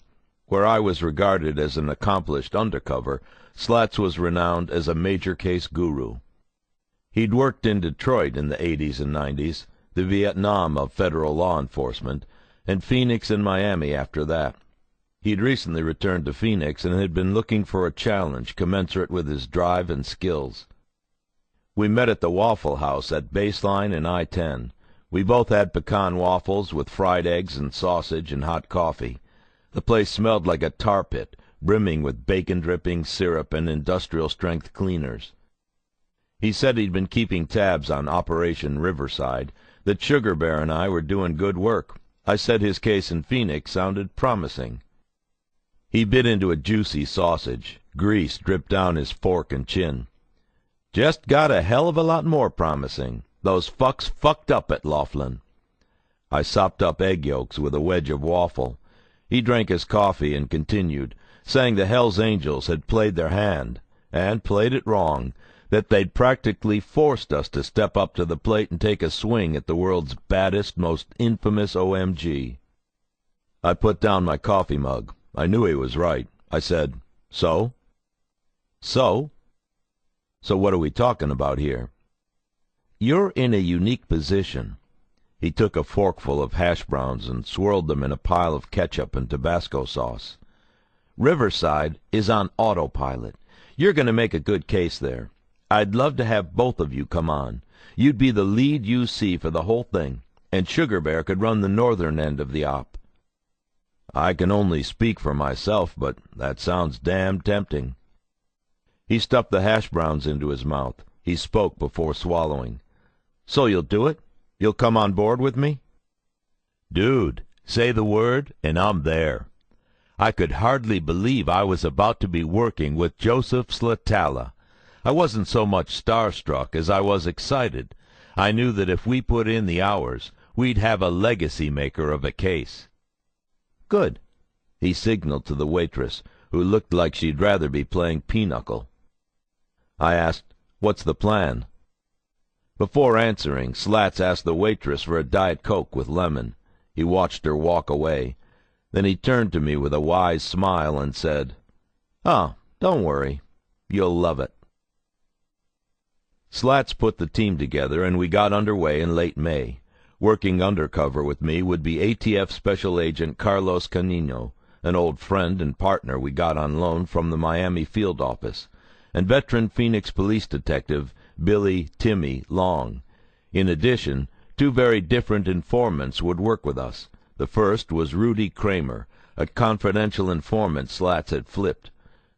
Where I was regarded as an accomplished undercover, Slats was renowned as a major case guru. He'd worked in Detroit in the 80s and 90s, the Vietnam of federal law enforcement, and Phoenix and Miami after that. He'd recently returned to Phoenix and had been looking for a challenge commensurate with his drive and skills. We met at the Waffle House at Baseline and I-10. We both had pecan waffles with fried eggs and sausage and hot coffee. The place smelled like a tar pit, brimming with bacon drippings, syrup, and industrial-strength cleaners. He said he'd been keeping tabs on Operation Riverside, that Sugar Bear and I were doing good work. I said his case in Phoenix sounded promising. He bit into a juicy sausage. Grease dripped down his fork and chin. Just got a hell of a lot more promising. Those fucks fucked up at Laughlin. I sopped up egg yolks with a wedge of waffle. He drank his coffee and continued, saying the Hells Angels had played their hand, and played it wrong, that they'd practically forced us to step up to the plate and take a swing at the world's baddest, most infamous OMG. I put down my coffee mug. I knew he was right. I said, "So?" "So? So what are we talking about here?" "You're in a unique position." He took a forkful of hash browns and swirled them in a pile of ketchup and Tabasco sauce. "Riverside is on autopilot. You're going to make a good case there. I'd love to have both of you come on. You'd be the lead UC for the whole thing, and Sugar Bear could run the northern end of the op." "I can only speak for myself, but that sounds damn tempting." He stuffed the hash browns into his mouth. He spoke before swallowing. "So you'll do it? You'll come on board with me?" "Dude, say the word, and I'm there." I could hardly believe I was about to be working with Joseph Slatala. I wasn't so much starstruck as I was excited. I knew that if we put in the hours, we'd have a legacy maker of a case. "Good." He signaled to the waitress, who looked like she'd rather be playing pinochle. I asked, "What's the plan?" Before answering, Slats asked the waitress for a Diet Coke with lemon. He watched her walk away. Then he turned to me with a wise smile and said, "Oh, don't worry. You'll love it." Slats put the team together, and we got underway in late May. Working undercover with me would be ATF Special Agent Carlos Canino, an old friend and partner we got on loan from the Miami field office, and veteran Phoenix police detective Billy "Timmy" Long. In addition, two very different informants would work with us. The first was Rudy Kramer, a confidential informant Slats had flipped.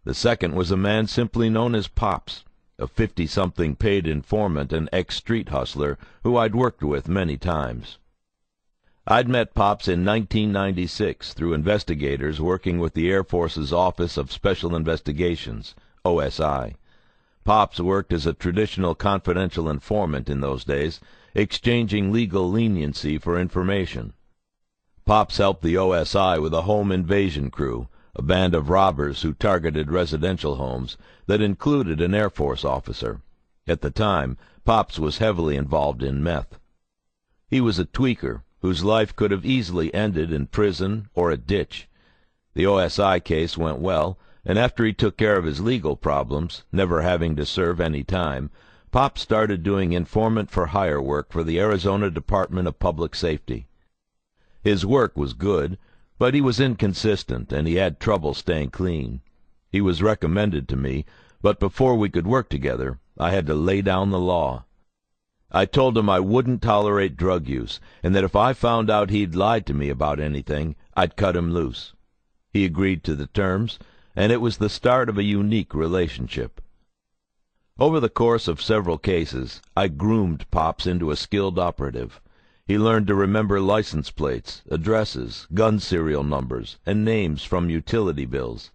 The second was a man simply known as Pops, a 50-something paid informant and ex-street hustler who I'd worked with many times. I'd met Pops in 1996 through investigators working with the Air Force's Office of Special Investigations, OSI. Pops worked as a traditional confidential informant in those days, exchanging legal leniency for information. Pops helped the OSI with a home invasion crew, a band of robbers who targeted residential homes that included an Air Force officer. At the time, Pops was heavily involved in meth. He was a tweaker whose life could have easily ended in prison or a ditch. The OSI case went well, and after he took care of his legal problems, never having to serve any time, Pops started doing informant-for-hire work for the Arizona Department of Public Safety. His work was good, but he was inconsistent, and he had trouble staying clean. He was recommended to me, but before we could work together, I had to lay down the law. I told him I wouldn't tolerate drug use, and that if I found out he'd lied to me about anything, I'd cut him loose. He agreed to the terms, and it was the start of a unique relationship. Over the course of several cases, I groomed Pops into a skilled operative. He learned to remember license plates, addresses, gun serial numbers, and names from utility bills.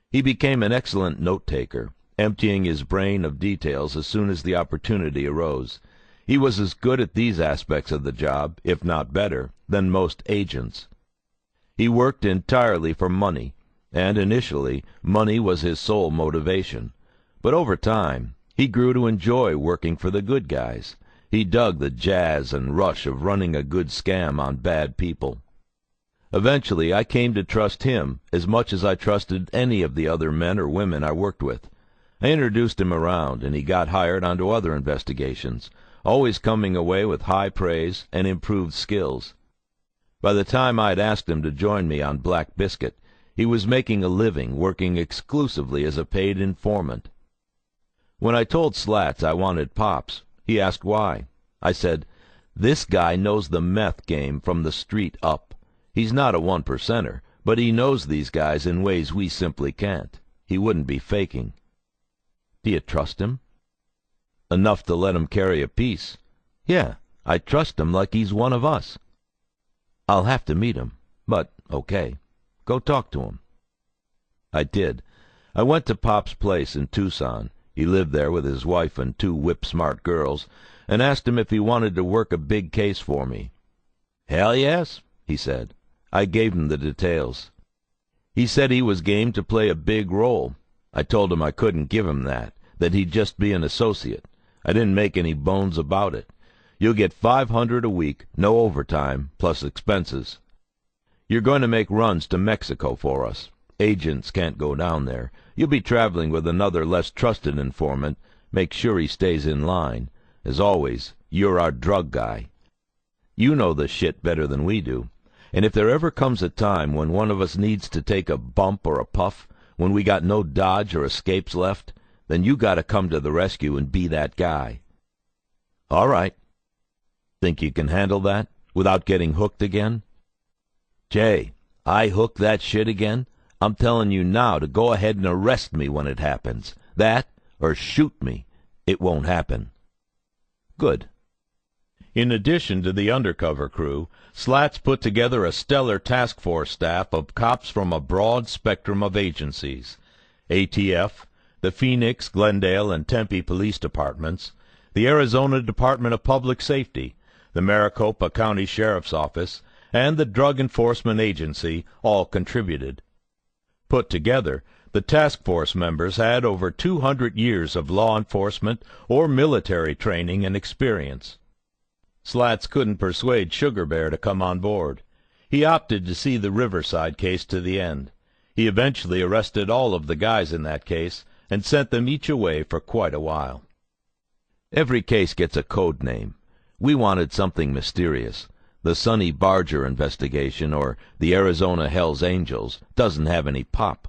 He became an excellent note-taker, emptying his brain of details as soon as the opportunity arose. He was as good at these aspects of the job, if not better, than most agents. He worked entirely for money, and initially money was his sole motivation. But over time, he grew to enjoy working for the good guys. He dug the jazz and rush of running a good scam on bad people. Eventually, I came to trust him as much as I trusted any of the other men or women I worked with. I introduced him around, and he got hired onto other investigations, always coming away with high praise and improved skills. By the time I'd asked him to join me on Black Biscuit, he was making a living working exclusively as a paid informant. When I told Slats I wanted Pops, he asked why. I said, "This guy knows the meth game from the street up. He's not a one-percenter, but he knows these guys in ways we simply can't. He wouldn't be faking. Do you trust him? Enough to let him carry a piece. Yeah, I trust him like he's one of us. I'll have to meet him, but okay. Go talk to him. I did. I went to Pop's place in Tucson. He lived there with his wife and 2 whip-smart girls, and asked him if he wanted to work a big case for me. "Hell yes," he said. I gave him the details. He said he was game to play a big role. I told him I couldn't give him that he'd just be an associate. I didn't make any bones about it. You'll get $500 a week, no overtime, plus expenses. You're going to make runs to Mexico for us. Agents can't go down there. You'll be traveling with another less trusted informant. Make sure he stays in line. As always, you're our drug guy. You know the shit better than we do. And if there ever comes a time when one of us needs to take a bump or a puff, when we got no dodge or escapes left, then you got to come to the rescue and be that guy. All right. Think you can handle that without getting hooked again? Jay, I hook that shit again? I'm telling you now to go ahead and arrest me when it happens. That, or shoot me. It won't happen. Good. In addition to the Undercover crew, Slats put together a stellar task force staff of cops from a broad spectrum of agencies. ATF, the Phoenix, Glendale, and Tempe Police Departments, the Arizona Department of Public Safety, the Maricopa County Sheriff's Office, and the Drug Enforcement Agency all contributed. Put together, the task force members had over 200 years of law enforcement or military training and experience. Slats couldn't persuade Sugar Bear to come on board. He opted to see the Riverside case to the end. He eventually arrested all of the guys in that case and sent them each away for quite a while. Every case gets a code name. We wanted something mysterious. The Sonny Barger investigation, or the Arizona Hells Angels, doesn't have any pop.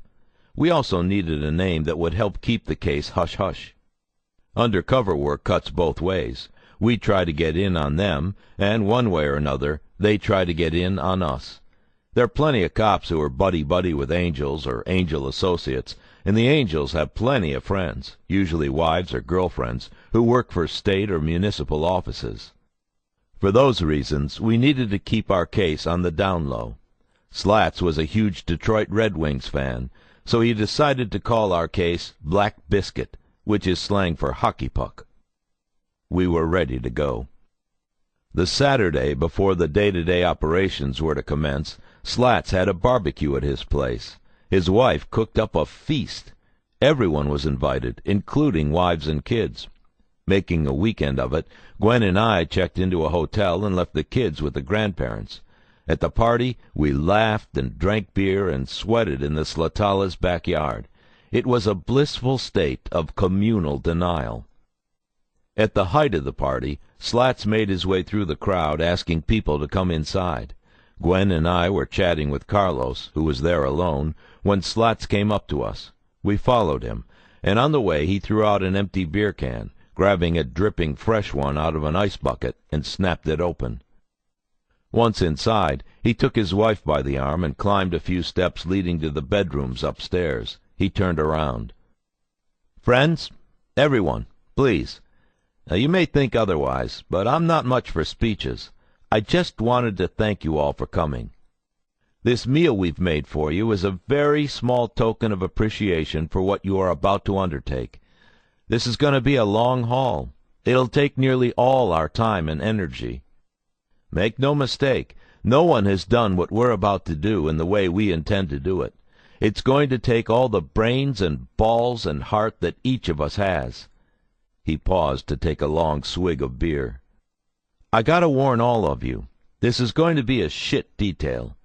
We also needed a name that would help keep the case hush-hush. Undercover work cuts both ways. We try to get in on them, and one way or another, they try to get in on us. There are plenty of cops who are buddy-buddy with angels or angel associates, and the angels have plenty of friends, usually wives or girlfriends, who work for state or municipal offices. For those reasons, we needed to keep our case on the down low. Slats was a huge Detroit Red Wings fan, so he decided to call our case Black Biscuit, which is slang for hockey puck. We were ready to go. The Saturday before the day-to-day operations were to commence, Slats had a barbecue at his place. His wife cooked up a feast. Everyone was invited, including wives and kids. Making a weekend of it, Gwen and I checked into a hotel and left the kids with the grandparents. At the party, we laughed and drank beer and sweated in the Slatala's backyard. It was a blissful state of communal denial. At the height of the party, Slats made his way through the crowd asking people to come inside. Gwen and I were chatting with Carlos, who was there alone, when Slats came up to us. We followed him, and on the way he threw out an empty beer can, grabbing a dripping fresh one out of an ice bucket, and snapped it open. Once inside, he took his wife by the arm and climbed a few steps leading to the bedrooms upstairs. He turned around. "Friends, everyone, please. Now, you may think otherwise, but I'm not much for speeches. I just wanted to thank you all for coming. This meal we've made for you is a very small token of appreciation for what you are about to undertake. This is going to be a long haul. It'll take nearly all our time and energy. Make no mistake, no one has done what we're about to do in the way we intend to do it. It's going to take all the brains and balls and heart that each of us has." He paused to take a long swig of beer. "I gotta warn all of you, this is going to be a shit detail."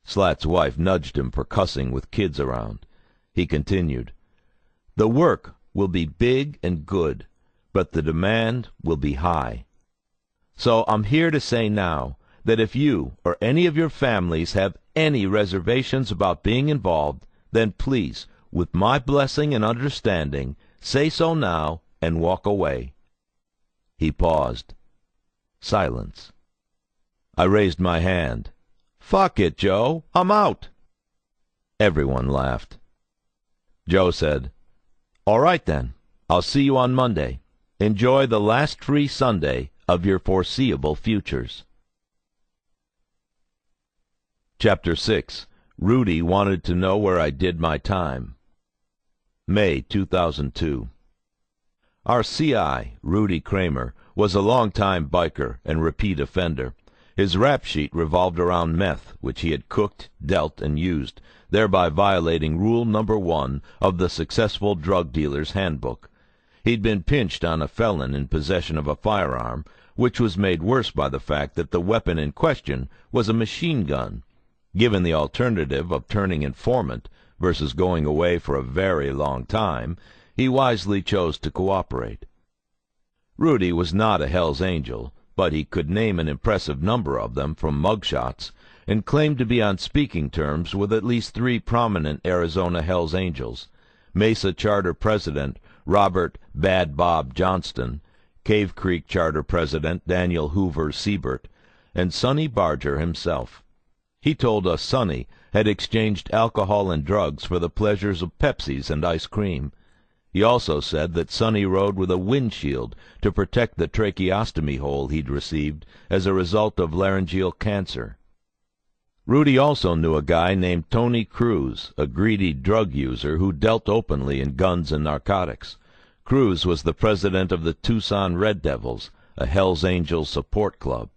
Slat's wife nudged him for cussing with kids around. He continued, "The work will be big and good, but the demand will be high. So I'm here to say now that if you or any of your families have any reservations about being involved, then please, with my blessing and understanding, say so now and walk away." He paused. Silence. I raised my hand. "Fuck it, Joe. I'm out." Everyone laughed. Joe said, "All right then. I'll see you on Monday. Enjoy the last free Sunday of your foreseeable futures." Chapter 6. Rudy wanted to know where I did my time. May 2002. Our CI, Rudy Kramer, was a long-time biker and repeat offender. His rap sheet revolved around meth, which he had cooked, dealt, and used, thereby violating rule number 1 of the Successful Drug Dealer's Handbook. He'd been pinched on a felon in possession of a firearm, which was made worse by the fact that the weapon in question was a machine gun. Given the alternative of turning informant versus going away for a very long time, he wisely chose to cooperate. Rudy was not a Hell's Angel, but he could name an impressive number of them from mugshots, and claimed to be on speaking terms with at least 3 prominent Arizona Hell's Angels: Mesa Charter President Robert Bad Bob Johnston, Cave Creek Charter President Daniel Hoover Siebert, and Sonny Barger himself. He told us Sonny had exchanged alcohol and drugs for the pleasures of Pepsis and ice cream. He also said that Sonny rode with a windshield to protect the tracheostomy hole he'd received as a result of laryngeal cancer. Rudy also knew a guy named Tony Cruz, a greedy drug user who dealt openly in guns and narcotics. Cruz was the president of the Tucson Red Devils, a Hell's Angels support club.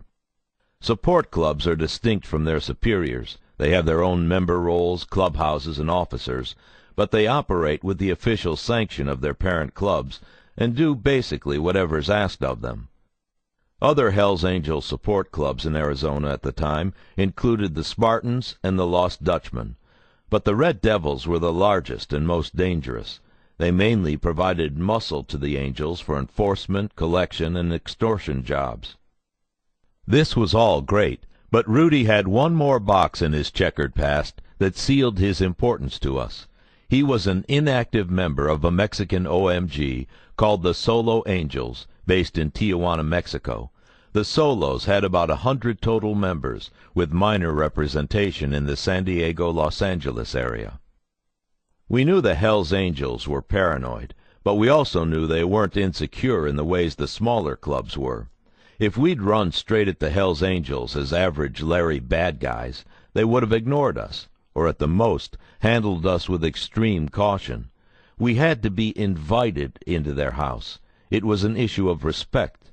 Support clubs are distinct from their superiors. They have their own member rolls, clubhouses, and officers, but they operate with the official sanction of their parent clubs and do basically whatever is asked of them. Other Hell's Angels support clubs in Arizona at the time included the Spartans and the Lost Dutchmen, but the Red Devils were the largest and most dangerous. They mainly provided muscle to the Angels for enforcement, collection, and extortion jobs. This was all great, but Rudy had one more box in his checkered past that sealed his importance to us. He was an inactive member of a Mexican OMG called the Solo Angels, based in Tijuana, Mexico. The Solos had about 100 total members, with minor representation in the San Diego, Los Angeles area. We knew the Hell's Angels were paranoid, but we also knew they weren't insecure in the ways the smaller clubs were. If we'd run straight at the Hell's Angels as average Larry bad guys, they would have ignored us, or at the most handled us with extreme caution. We had to be invited into their house. It was an issue of respect.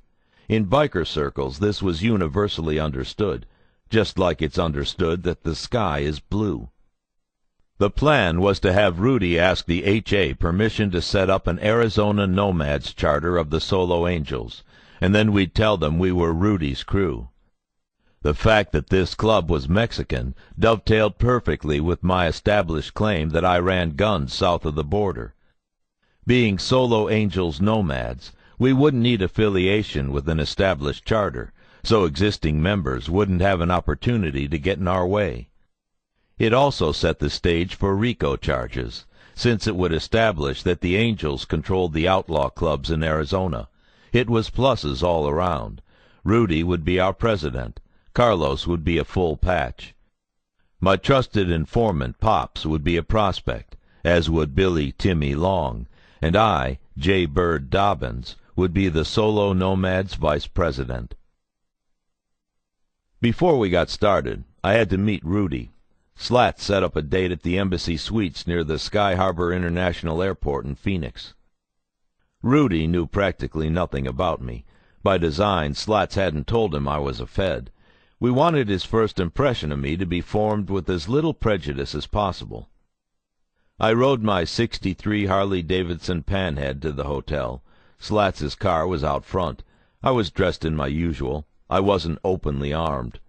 In biker circles this was universally understood, just like it's understood that the sky is blue. The plan was to have Rudy ask the HA permission to set up an Arizona Nomads charter of the Solo Angels, and then we'd tell them we were Rudy's crew. The fact that this club was Mexican dovetailed perfectly with my established claim that I ran guns south of the border. Being Solo Angels Nomads, we wouldn't need affiliation with an established charter, so existing members wouldn't have an opportunity to get in our way. It also set the stage for RICO charges, since it would establish that the Angels controlled the outlaw clubs in Arizona. It was pluses all around. Rudy would be our president. Carlos would be a full patch. My trusted informant, Pops, would be a prospect, as would Billy Timmy Long, and I, Jay Dobyns, would be the Solo Nomads vice president. Before we got started, I had to meet Rudy. Slat set up a date at the Embassy Suites near the Sky Harbor International Airport in Phoenix. Rudy knew practically nothing about me. By design, Slats hadn't told him I was a Fed. We wanted his first impression of me to be formed with as little prejudice as possible. I rode my '63 Harley-Davidson Panhead to the hotel. Slats's car was out front. I was dressed in my usual. I wasn't openly armed.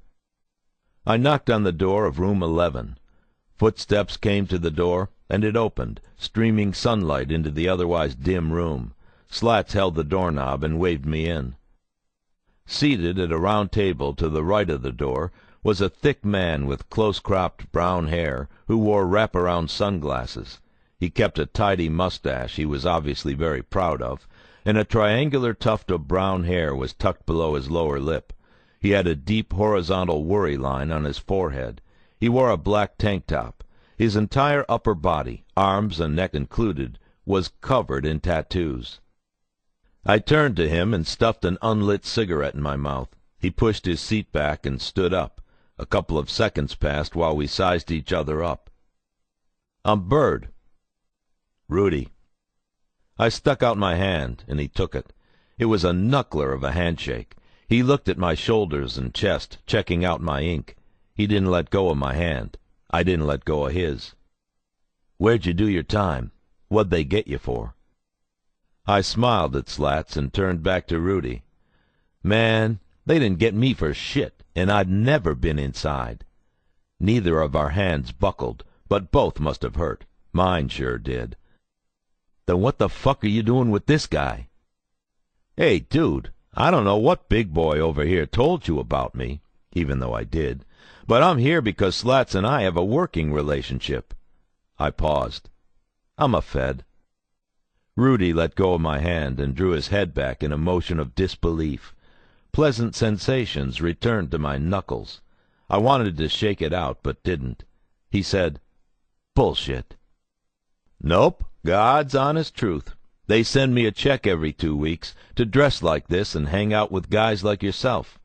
I knocked on the door of room 11. Footsteps came to the door, and it opened, streaming sunlight into the otherwise dim room. Slats held the doorknob and waved me in. Seated at a round table to the right of the door was a thick man with close-cropped brown hair who wore wraparound sunglasses. He kept a tidy mustache he was obviously very proud of, and a triangular tuft of brown hair was tucked below his lower lip. He had a deep horizontal worry line on his forehead. He wore a black tank top. His entire upper body, arms and neck included, was covered in tattoos. I turned to him and stuffed an unlit cigarette in my mouth. He pushed his seat back and stood up. A couple of seconds passed while we sized each other up. "I'm Bird." "Rudy." I stuck out my hand, and he took it. It was a knuckler of a handshake. He looked at my shoulders and chest, checking out my ink. He didn't let go of my hand. I didn't let go of his. "Where'd you do your time? What'd they get you for?" I smiled at Slats and turned back to Rudy. "Man, they didn't get me for shit, and I'd never been inside." Neither of our hands buckled, but both must have hurt. Mine sure did. "Then what the fuck are you doing with this guy?" "Hey, dude, I don't know what big boy over here told you about me," even though I did, "but I'm here because Slats and I have a working relationship." I paused. "I'm a Fed." Rudy let go of my hand and drew his head back in a motion of disbelief. Pleasant sensations returned to my knuckles. I wanted to shake it out, but didn't. He said, "Bullshit." "Nope, God's honest truth. They send me a check every 2 weeks to dress like this and hang out with guys like yourself."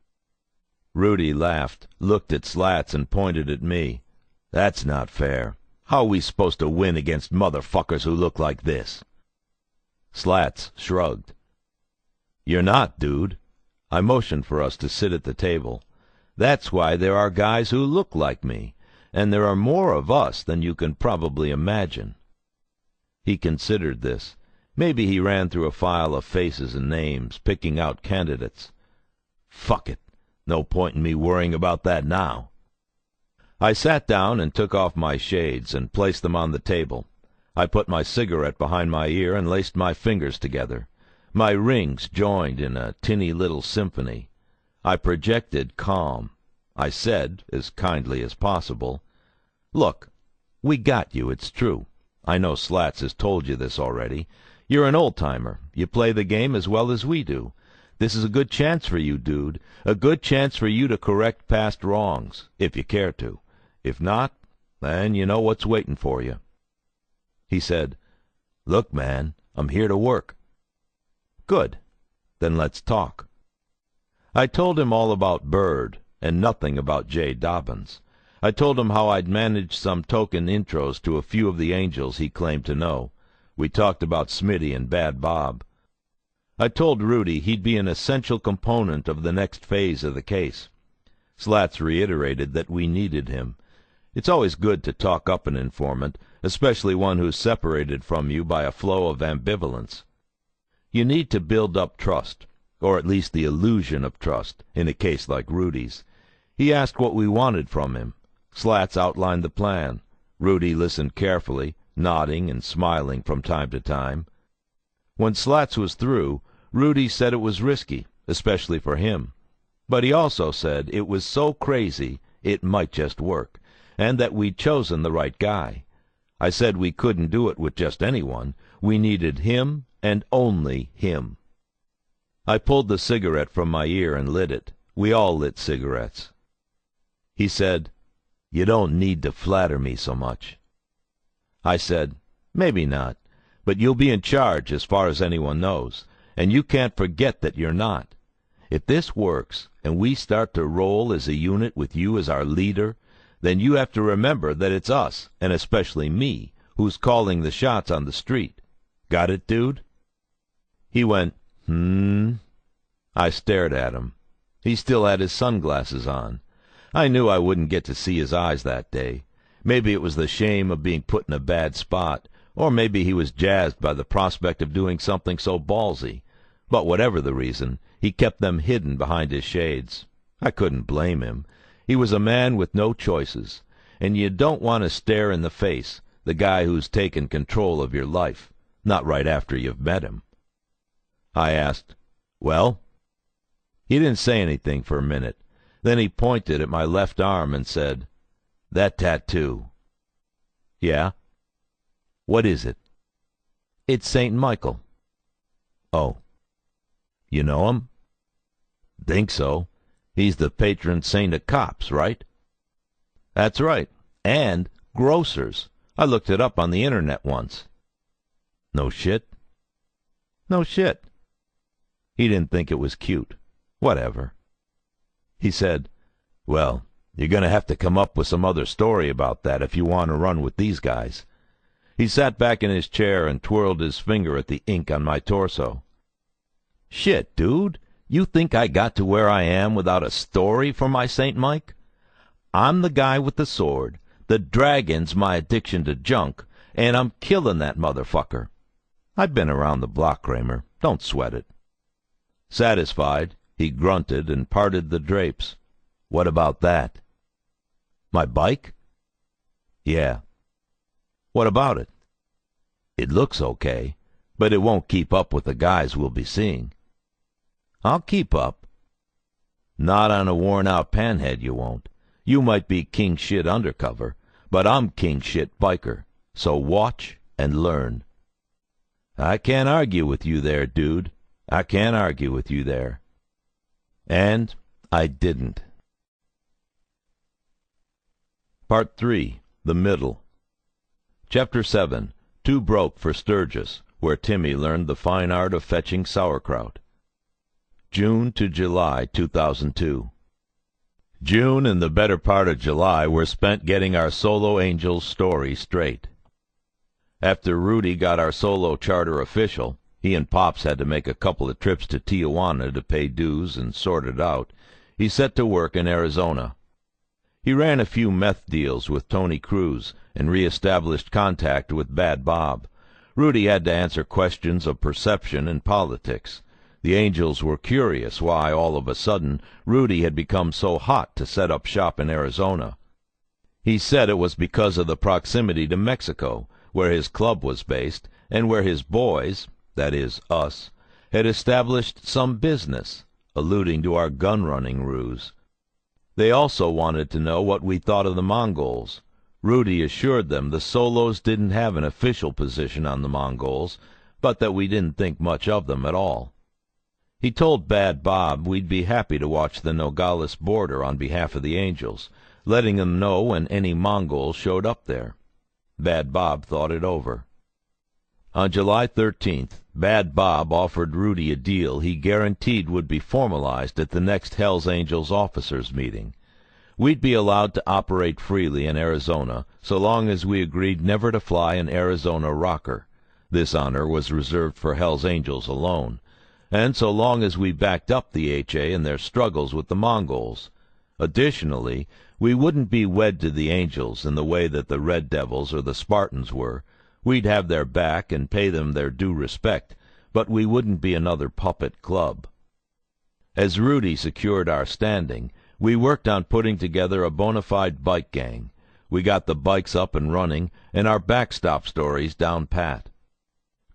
Rudy laughed, looked at Slats, and pointed at me. "That's not fair. How are we supposed to win against motherfuckers who look like this?" Slats shrugged. "You're not, dude." I motioned for us to sit at the table. "That's why there are guys who look like me, and there are more of us than you can probably imagine." He considered this. Maybe he ran through a file of faces and names, picking out candidates. "Fuck it. No point in me worrying about that now." I sat down and took off my shades and placed them on the table. I put my cigarette behind my ear and laced my fingers together. My rings joined in a tinny little symphony. I projected calm. I said, as kindly as possible, "Look, we got you, it's true. I know Slats has told you this already. You're an old-timer. You play the game as well as we do. This is a good chance for you, dude. A good chance for you to correct past wrongs, if you care to. If not, then you know what's waiting for you." He said, "Look, man, I'm here to work." "Good. Then let's talk." I told him all about Bird, and nothing about Jay Dobyns. I told him how I'd managed some token intros to a few of the angels he claimed to know. We talked about Smitty and Bad Bob. I told Rudy he'd be an essential component of the next phase of the case. Slats reiterated that we needed him. It's always good to talk up an informant, especially one who's separated from you by a flow of ambivalence. You need to build up trust, or at least the illusion of trust, in a case like Rudy's. He asked what we wanted from him. Slats outlined the plan. Rudy listened carefully, nodding and smiling from time to time. When Slats was through, Rudy said it was risky, especially for him. But he also said it was so crazy it might just work, and that we'd chosen the right guy. I said we couldn't do it with just anyone. We needed him, and only him. I pulled the cigarette from my ear and lit it. We all lit cigarettes. He said, "You don't need to flatter me so much." I said, "Maybe not, but you'll be in charge as far as anyone knows, and you can't forget that you're not. If this works, and we start to roll as a unit with you as our leader, then you have to remember that it's us, and especially me, who's calling the shots on the street. Got it, dude?" He went, I stared at him. He still had his sunglasses on. I knew I wouldn't get to see his eyes that day. Maybe it was the shame of being put in a bad spot, or maybe he was jazzed by the prospect of doing something so ballsy. But whatever the reason, he kept them hidden behind his shades. I couldn't blame him. He was a man with no choices, and you don't want to stare in the face the guy who's taken control of your life, not right after you've met him. I asked, "Well?" He didn't say anything for a minute. Then he pointed at my left arm and said, "That tattoo." "Yeah?" "What is it?" "It's St. Michael." "Oh. You know him?" "Think so. He's the patron saint of cops, right?" "That's right. And Grocers. I looked it up on the internet once. No shit? No shit. He didn't think it was cute. Whatever. He said, "Well, you're going to have to come up with some other story about that if you want to run with these guys." He sat back in his chair and twirled his finger at the ink on my torso. "Shit, dude, you think I got to where I am without a story for my St. Mike? I'm the guy with the sword, the dragon's my addiction to junk, and I'm killing that motherfucker. I've been around the block, Kramer. Don't sweat it." Satisfied, he grunted and parted the drapes. "What about that?" "My bike?" "Yeah." "What about it?" "It looks okay, but it won't keep up with the guys we'll be seeing." "I'll keep up." "Not on a worn-out panhead you won't. You might be king shit undercover, but I'm king shit biker, so watch and learn." "I can't argue with you there, dude. I can't argue with you there." And I didn't. Part 3. The Middle. Chapter 7. Too Broke for Sturgis, where Timmy learned the fine art of fetching sauerkraut. June to July 2002. June and the better part of July were spent getting our Solo Angels story straight. After Rudy got our solo charter official, he and Pops had to make a couple of trips to Tijuana to pay dues and sort it out. He set to work in Arizona. He ran a few meth deals with Tony Cruz and re-established contact with Bad Bob. Rudy had to answer questions of perception and politics. The Angels were curious why, all of a sudden, Rudy had become so hot to set up shop in Arizona. He said it was because of the proximity to Mexico, where his club was based, and where his boys, that is, us, had established some business, alluding to our gun-running ruse. They also wanted to know what we thought of the Mongols. Rudy assured them the Solos didn't have an official position on the Mongols, but that we didn't think much of them at all. He told Bad Bob we'd be happy to watch the Nogales border on behalf of the Angels, letting them know when any Mongols showed up there. Bad Bob thought it over. On July 13th, Bad Bob offered Rudy a deal he guaranteed would be formalized at the next Hells Angels officers' meeting. We'd be allowed to operate freely in Arizona so long as we agreed never to fly an Arizona rocker. This honor was reserved for Hells Angels alone, and so long as we backed up the HA in their struggles with the Mongols. Additionally, we wouldn't be wed to the Angels in the way that the Red Devils or the Spartans were. We'd have their back and pay them their due respect, but we wouldn't be another puppet club. As Rudy secured our standing, we worked on putting together a bona fide bike gang. We got the bikes up and running, and our backstop stories down pat.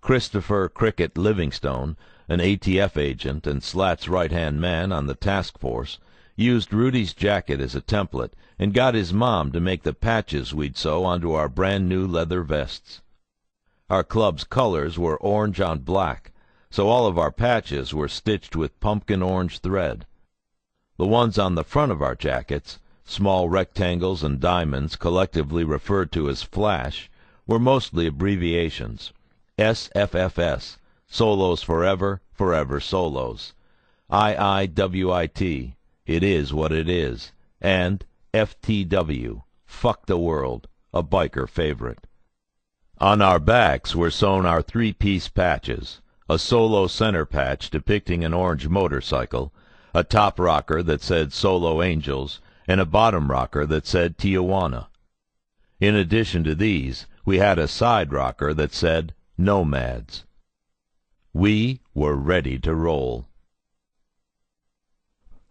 Christopher Cricket Livingstone, an ATF agent and Slat's right-hand man on the task force, used Rudy's jacket as a template and got his mom to make the patches we'd sew onto our brand-new leather vests. Our club's colors were orange on black, so all of our patches were stitched with pumpkin orange thread. The ones on the front of our jackets, small rectangles and diamonds collectively referred to as Flash, were mostly abbreviations. SFFS, Solos Forever, Forever Solos. IIWIT, It Is What It Is. And FTW, Fuck the World, a biker favorite. On our backs were sewn our three-piece patches, a solo center patch depicting an orange motorcycle, a top rocker that said Solo Angels, and a bottom rocker that said Tijuana. In addition to these, we had a side rocker that said Nomads. We were ready to roll.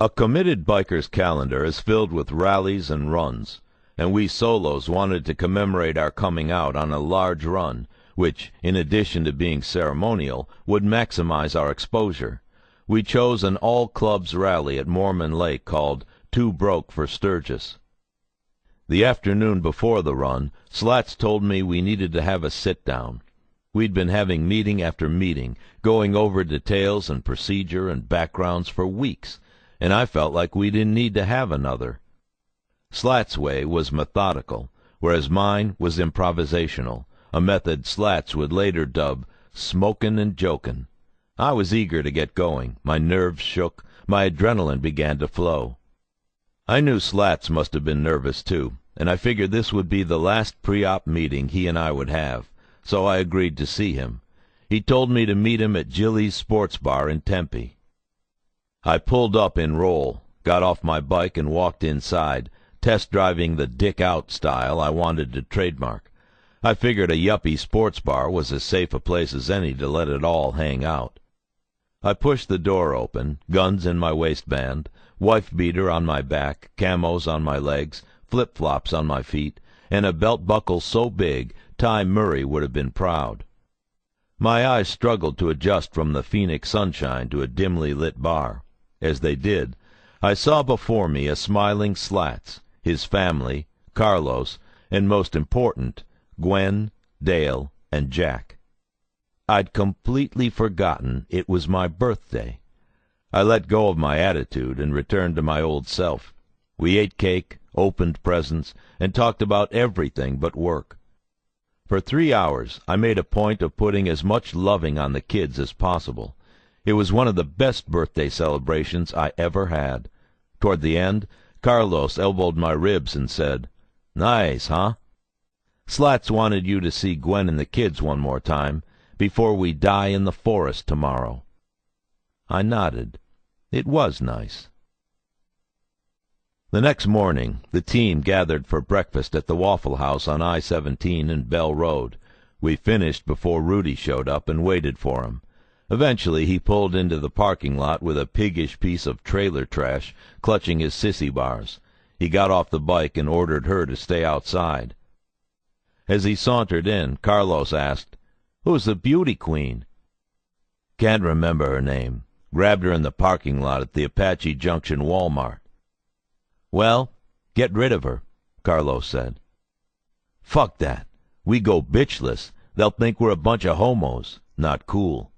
A committed biker's calendar is filled with rallies and runs, and we Solos wanted to commemorate our coming out on a large run, which, in addition to being ceremonial, would maximize our exposure. We chose an all-clubs rally at Mormon Lake called Too Broke for Sturgis. The afternoon before the run, Slats told me we needed to have a sit-down. We'd been having meeting after meeting, going over details and procedure and backgrounds for weeks, and I felt like we didn't need to have another. Slat's way was methodical. whereas mine was improvisational, a method Slats would later dub smokin' and jokin'. I was eager to get going. My nerves shook. My adrenaline began to flow. I knew Slats must have been nervous, too, and I figured this would be the last pre-op meeting he and I would have, so I agreed to see him. He told me to meet him at Jilly's Sports Bar in Tempe. I pulled up in Roll, got off my bike and walked inside, test-driving the dick-out style I wanted to trademark. I figured a yuppie sports bar was as safe a place as any to let it all hang out. I pushed the door open, guns in my waistband, wife-beater on my back, camos on my legs, flip-flops on my feet, and a belt buckle so big Ty Murray would have been proud. My eyes struggled to adjust from the Phoenix sunshine to a dimly lit bar. As they did, I saw before me a smiling Slats, his family, Carlos, and most important, Gwen, Dale, and Jack. I'd completely forgotten it was my birthday. I let go of my attitude and returned to my old self. We ate cake, opened presents, and talked about everything but work. For 3 hours I made a point of putting as much loving on the kids as possible. It was one of the best birthday celebrations I ever had. Toward the end, Carlos elbowed my ribs and said, "Nice, huh? Slats wanted you to see Gwen and the kids one more time, before we die in the forest tomorrow." I nodded. It was nice. The next morning, the team gathered for breakfast at the Waffle House on I-17 and Bell Road. We finished before Rudy showed up and waited for him. Eventually he pulled into the parking lot with a piggish piece of trailer trash clutching his sissy bars. He got off the bike and ordered her to stay outside. As he sauntered in, Carlos asked, "Who's the beauty queen?" "Can't remember her name. Grabbed her in the parking lot at the Apache Junction Walmart." "Well, get rid of her," Carlos said. "Fuck that. We go bitchless. They'll think we're a bunch of homos. Not cool."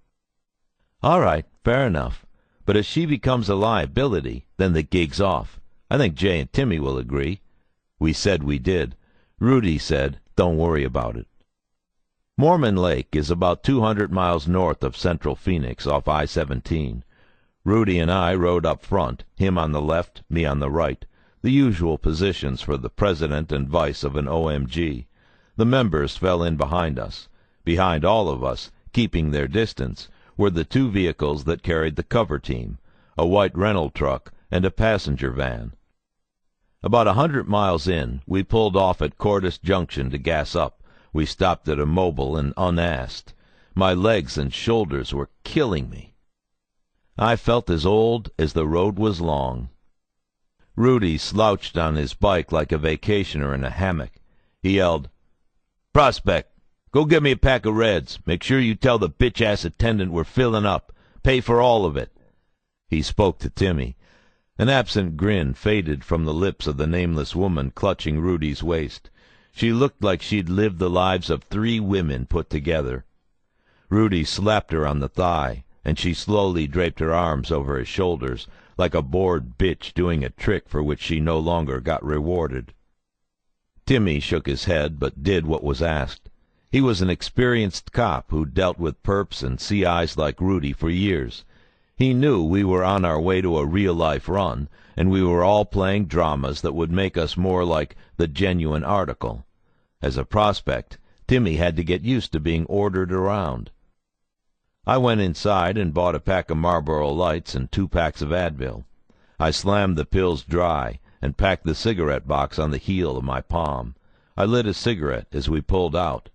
"All right, fair enough. But if she becomes a liability, then the gig's off. I think Jay and Timmy will agree." We said we did. Rudy said, "Don't worry about it." Mormon Lake is about 200 miles north of central Phoenix off I-17. Rudy and I rode up front, him on the left, me on the right, the usual positions for the president and vice of an OMG. The members fell in behind us. Behind all of us, keeping their distance, were the 2 vehicles that carried the cover team, a white rental truck and a passenger van. About 100 miles in, we pulled off at Cordis Junction to gas up. We stopped at a mobile and unasked. My legs and shoulders were killing me. I felt as old as the road was long. Rudy slouched on his bike like a vacationer in a hammock. He yelled, "Prospect, go get me a pack of Reds. Make sure you tell the bitch-ass attendant we're filling up. Pay for all of it." He spoke to Timmy. An absent grin faded from the lips of the nameless woman clutching Rudy's waist. She looked like she'd lived the lives of 3 women put together. Rudy slapped her on the thigh, and she slowly draped her arms over his shoulders, like a bored bitch doing a trick for which she no longer got rewarded. Timmy shook his head, but did what was asked. He was an experienced cop who dealt with perps and CIs like Rudy for years. He knew we were on our way to a real-life run, and we were all playing dramas that would make us more like the genuine article. As a prospect, Timmy had to get used to being ordered around. I went inside and bought a pack of Marlboro Lights and 2 packs of Advil. I slammed the pills dry and packed the cigarette box on the heel of my palm. I lit a cigarette as we pulled out.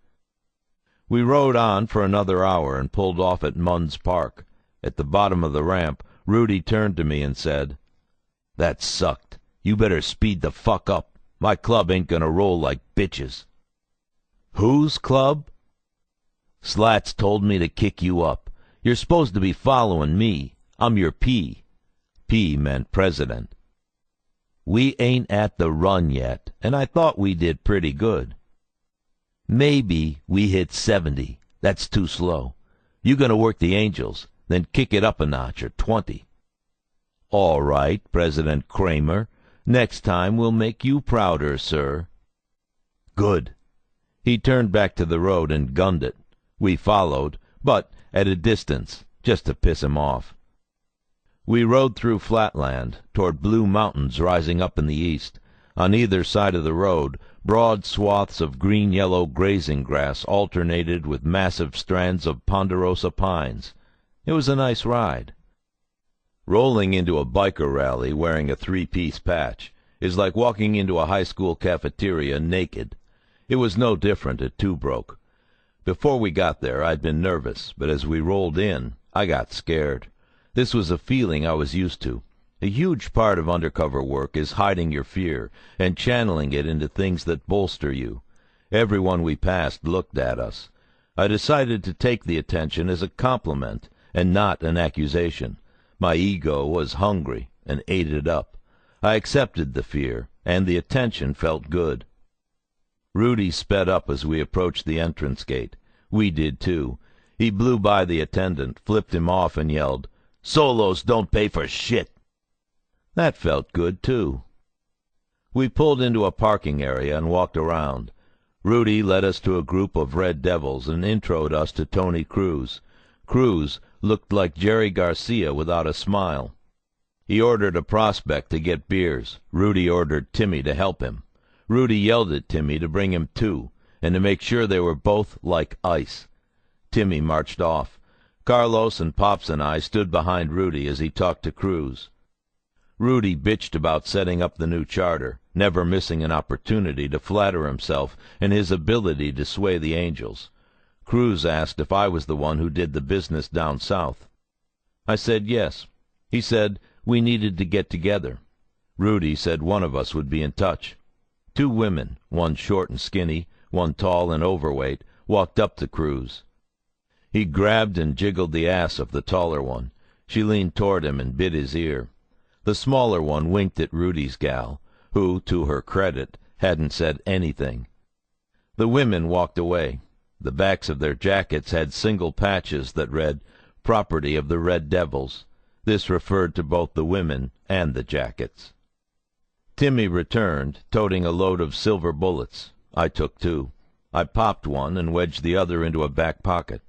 We rode on for another hour and pulled off at Munn's Park. At the bottom of the ramp, Rudy turned to me and said, "That sucked. You better speed the fuck up. My club ain't gonna roll like bitches." "Whose club?" "Slats told me to kick you up. You're supposed to be following me. I'm your P." P meant president. "We ain't at the run yet, and I thought we did pretty good." "Maybe we hit 70. That's too slow. You gonna work the Angels, then kick it up a notch, or 20. "All right, President Kramer. Next time we'll make you prouder, sir." Good. He turned back to the road and gunned it. We followed, but at a distance, just to piss him off. We rode through flatland, toward blue mountains rising up in the east. On either side of the road, broad swaths of green-yellow grazing grass alternated with massive strands of ponderosa pines. It was a nice ride. Rolling into a biker rally wearing a three-piece patch is like walking into a high school cafeteria naked. It was no different at Tobruk. Before we got there, I'd been nervous, but as we rolled in, I got scared. This was a feeling I was used to. A huge part of undercover work is hiding your fear and channeling it into things that bolster you. Everyone we passed looked at us. I decided to take the attention as a compliment and not an accusation. My ego was hungry and ate it up. I accepted the fear, and the attention felt good. Rudy sped up as we approached the entrance gate. We did too. He blew by the attendant, flipped him off, and yelled, "Solos don't pay for shit!" That felt good too. We pulled into a parking area and walked around. Rudy led us to a group of red devils and introed us to Tony Cruz. Cruz looked like Jerry Garcia without a smile. He ordered a prospect to get beers. Rudy ordered Timmy to help him. Rudy yelled at Timmy to bring him two, and to make sure they were both like ice. Timmy marched off. Carlos and Pops and I stood behind Rudy as he talked to Cruz. Rudy bitched about setting up the new charter, never missing an opportunity to flatter himself and his ability to sway the angels. Cruz asked if I was the one who did the business down south. I said yes. He said we needed to get together. Rudy said one of us would be in touch. Two women, one short and skinny, one tall and overweight, walked up to Cruz. He grabbed and jiggled the ass of the taller one. She leaned toward him and bit his ear. The smaller one winked at Rudy's gal, who, to her credit, hadn't said anything. The women walked away. The backs of their jackets had single patches that read, "Property of the Red Devils." This referred to both the women and the jackets. Timmy returned, toting a load of silver bullets. I took two. I popped one and wedged the other into a back pocket.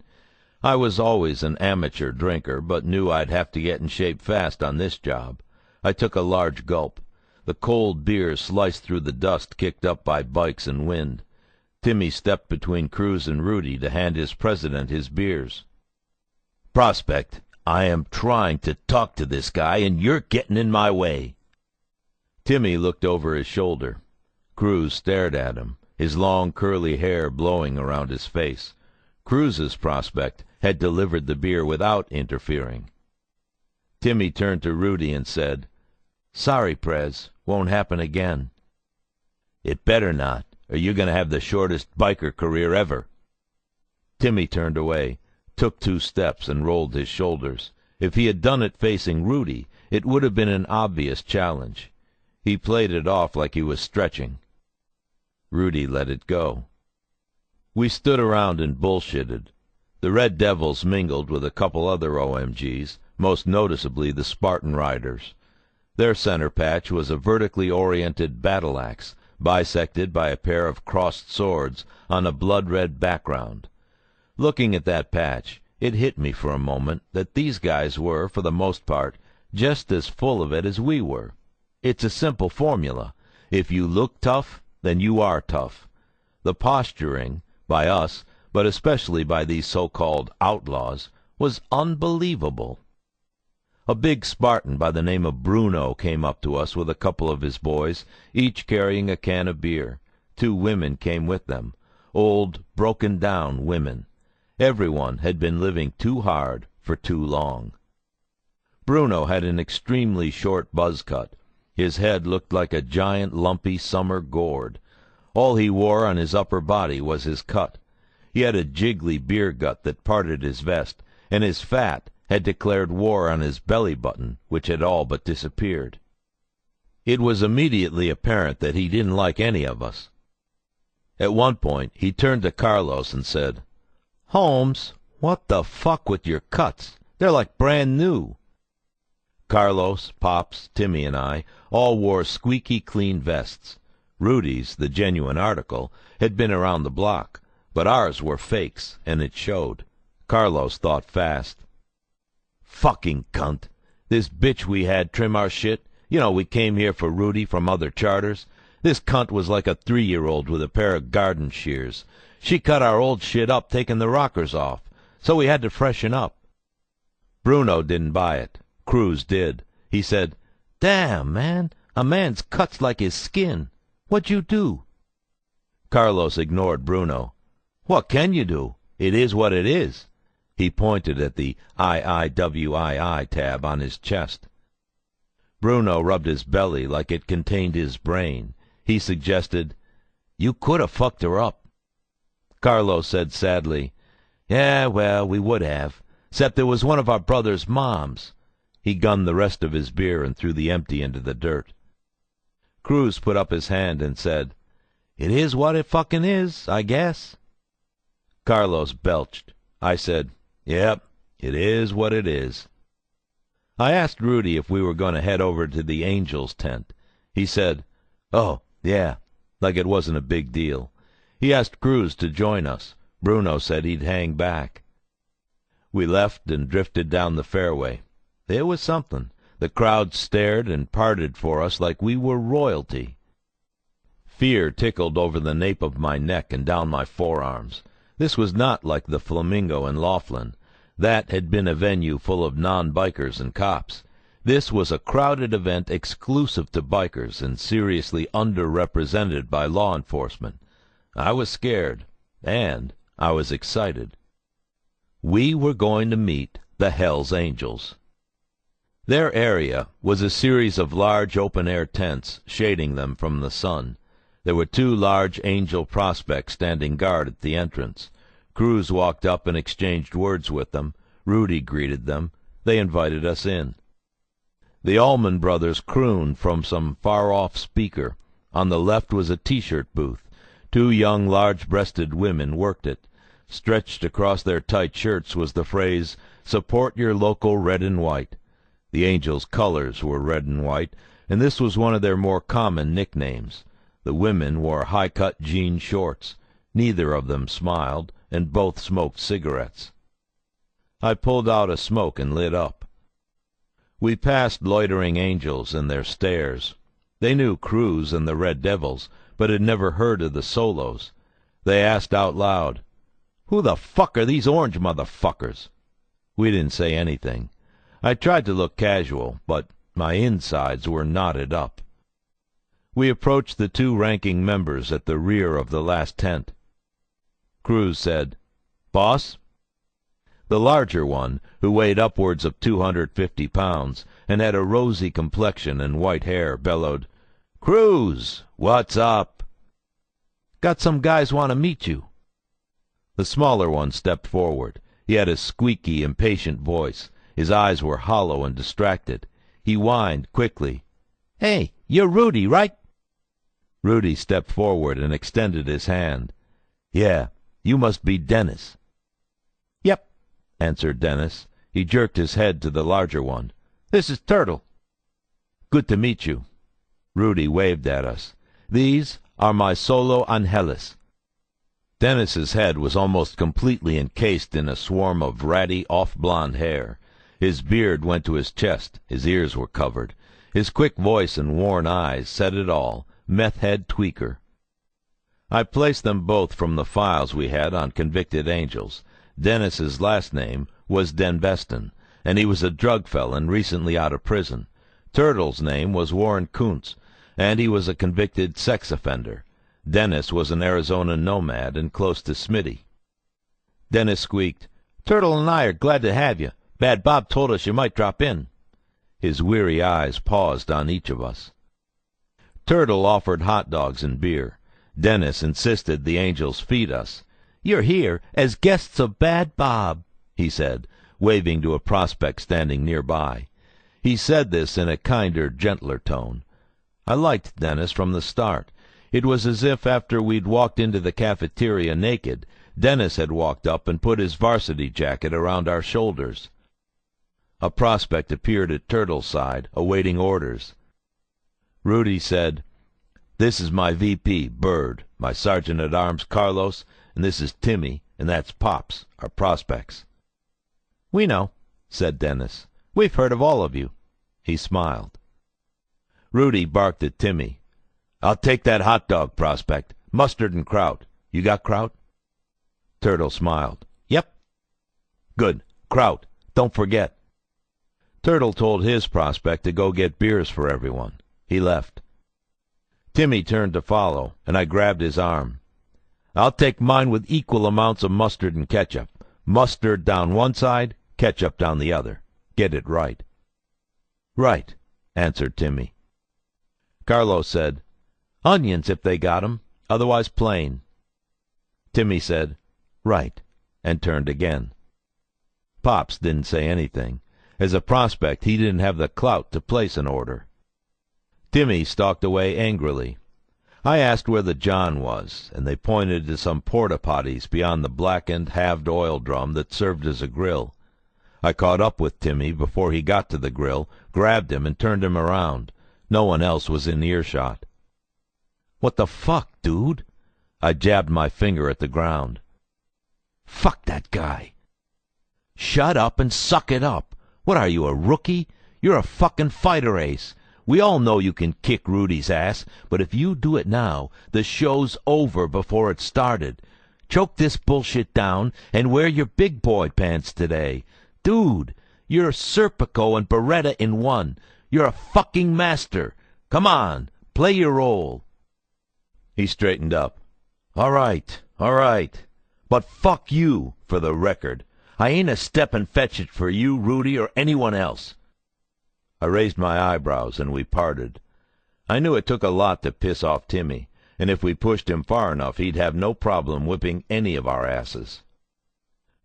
I was always an amateur drinker, but knew I'd have to get in shape fast on this job. I took a large gulp. The cold beer sliced through the dust kicked up by bikes and wind. Timmy stepped between Cruz and Rudy to hand his president his beers. "Prospect, I am trying to talk to this guy, and you're getting in my way." Timmy looked over his shoulder. Cruz stared at him, his long curly hair blowing around his face. Cruz's prospect had delivered the beer without interfering. Timmy turned to Rudy and said, "Sorry, Prez, won't happen again." "It better not, or you're going to have the shortest biker career ever." Timmy turned away, took 2 steps, and rolled his shoulders. If he had done it facing Rudy, it would have been an obvious challenge. He played it off like he was stretching. Rudy let it go. We stood around and bullshitted. The Red Devils mingled with a couple other OMGs, most noticeably the Spartan Riders. Their center patch was a vertically oriented battle axe, bisected by a pair of crossed swords on a blood-red background. Looking at that patch, it hit me for a moment that these guys were, for the most part, just as full of it as we were. It's a simple formula. If you look tough, then you are tough. The posturing, by us, but especially by these so-called outlaws, was unbelievable. A big Spartan by the name of Bruno came up to us with a couple of his boys, each carrying a can of beer. 2 women came with them, old, broken-down women. Everyone had been living too hard for too long. Bruno had an extremely short buzz cut. His head looked like a giant lumpy summer gourd. All he wore on his upper body was his cut. He had a jiggly beer gut that parted his vest, and his fat had declared war on his belly button, which had all but disappeared. It was immediately apparent that he didn't like any of us. At one point he turned to Carlos and said, "Holmes, what the fuck with your cuts? They're like brand new." Carlos, Pops, Timmy, and I all wore squeaky clean vests. Rudy's, the genuine article, had been around the block, but ours were fakes, and it showed. Carlos thought fast. Fucking cunt. This bitch we had trim our shit. You know, we came here for Rudy from other charters. This cunt was like a 3-year-old with a pair of garden shears. She cut our old shit up, taking the rockers off, so we had to freshen up. Bruno didn't buy it. Cruz did. He said, "Damn, man, a man's cut's like his skin. What'd you do?" Carlos ignored Bruno. "What can you do? It is what it is." He pointed at the IIWII tab on his chest. Bruno rubbed his belly like it contained his brain. He suggested, "You could have fucked her up." Carlos said sadly, "Yeah, well, we would have, except it was one of our brother's moms." He gunned the rest of his beer and threw the empty into the dirt. Cruz put up his hand and said, "It is what it fucking is, I guess." Carlos belched. I said, "Yep, it is what it is." I asked Rudy if we were going to head over to the Angels' tent. He said, "Oh, yeah," like it wasn't a big deal. He asked Cruz to join us. Bruno said he'd hang back. We left and drifted down the fairway. There was something. The crowd stared and parted for us like we were royalty. Fear tickled over the nape of my neck and down my forearms. This was not like the Flamingo in Laughlin. That had been a venue full of non-bikers and cops. This was a crowded event exclusive to bikers and seriously underrepresented by law enforcement. I was scared, and I was excited. We were going to meet the Hells Angels. Their area was a series of large open-air tents shading them from the sun. There were 2 large angel prospects standing guard at the entrance. Cruz walked up and exchanged words with them. Rudy greeted them. They invited us in. The Allman Brothers crooned from some far-off speaker. On the left was a T-shirt booth. 2 young, large-breasted women worked it. Stretched across their tight shirts was the phrase, "Support your local red and white." The Angels' colors were red and white, and this was one of their more common nicknames. The women wore high-cut jean shorts. Neither of them smiled, and both smoked cigarettes. I pulled out a smoke and lit up. We passed loitering angels and their stares. They knew Cruz and the Red Devils, but had never heard of the Solos. They asked out loud, "Who the fuck are these orange motherfuckers?" We didn't say anything. I tried to look casual, but my insides were knotted up. We approached the 2 ranking members at the rear of the last tent. Cruz said, "Boss?" The larger one, who weighed upwards of 250 pounds and had a rosy complexion and white hair, bellowed, "Cruz, what's up?" "Got some guys want to meet you." The smaller one stepped forward. He had a squeaky, impatient voice. His eyes were hollow and distracted. He whined quickly, "Hey, you're Rudy, right?" Rudy stepped forward and extended his hand. "Yeah, you must be Dennis." "Yep," answered Dennis. He jerked his head to the larger one. "This is Turtle." "Good to meet you." Rudy waved at us. "These are my solo angeles." Dennis's head was almost completely encased in a swarm of ratty, off-blonde hair. His beard went to his chest. His ears were covered. His quick voice and worn eyes said it all. Meth-head tweaker. I placed them both from the files we had on convicted angels. Dennis's last name was Denbeston, and he was a drug felon recently out of prison. Turtle's name was Warren Kuntz, and he was a convicted sex offender. Dennis was an Arizona nomad and close to Smitty. Dennis squeaked, "Turtle and I are glad to have you. Bad Bob told us you might drop in." His weary eyes paused on each of us. Turtle offered hot dogs and beer. Dennis insisted the angels feed us. "You're here as guests of Bad Bob," he said, waving to a prospect standing nearby. He said this in a kinder, gentler tone. I liked Dennis from the start. It was as if, after we'd walked into the cafeteria naked, Dennis had walked up and put his varsity jacket around our shoulders. A prospect appeared at Turtle's side, awaiting orders. Rudy said, This is my VP, Bird, my sergeant-at-arms, Carlos, and this is Timmy, and that's Pops, our prospects." "We know," said Dennis. "We've heard of all of you." He smiled. Rudy barked at Timmy. "I'll take that hot dog, prospect. Mustard and kraut. You got kraut?" Turtle smiled. "Yep." "Good. Kraut. Don't forget." Turtle told his prospect to go get beers for everyone. He left. Timmy turned to follow, and I grabbed his arm. "I'll take mine with equal amounts of mustard and ketchup. Mustard down one side, ketchup down the other. Get it right." "Right," answered Timmy. Carlos said, "Onions if they got 'em, otherwise plain." Timmy said, "Right," and turned again. Pops didn't say anything. As a prospect, he didn't have the clout to place an order. Timmy stalked away angrily. I asked where the John was, and they pointed to some porta-potties beyond the blackened, halved oil drum that served as a grill. I caught up with Timmy before he got to the grill, grabbed him, and turned him around. No one else was in earshot. "What the fuck, dude?" I jabbed my finger at the ground. "Fuck that guy." "Shut up and suck it up. What are you, a rookie? You're a fucking fighter ace. We all know you can kick Rudy's ass, but if you do it now, the show's over before it started. Choke this bullshit down and wear your big boy pants today. Dude, you're Serpico and Beretta in one. You're a fucking master. Come on, play your role." He straightened up. All right. But fuck you, for the record. I ain't a step and fetch it for you, Rudy, or anyone else." I raised my eyebrows, and we parted. I knew it took a lot to piss off Timmy, and if we pushed him far enough, he'd have no problem whipping any of our asses.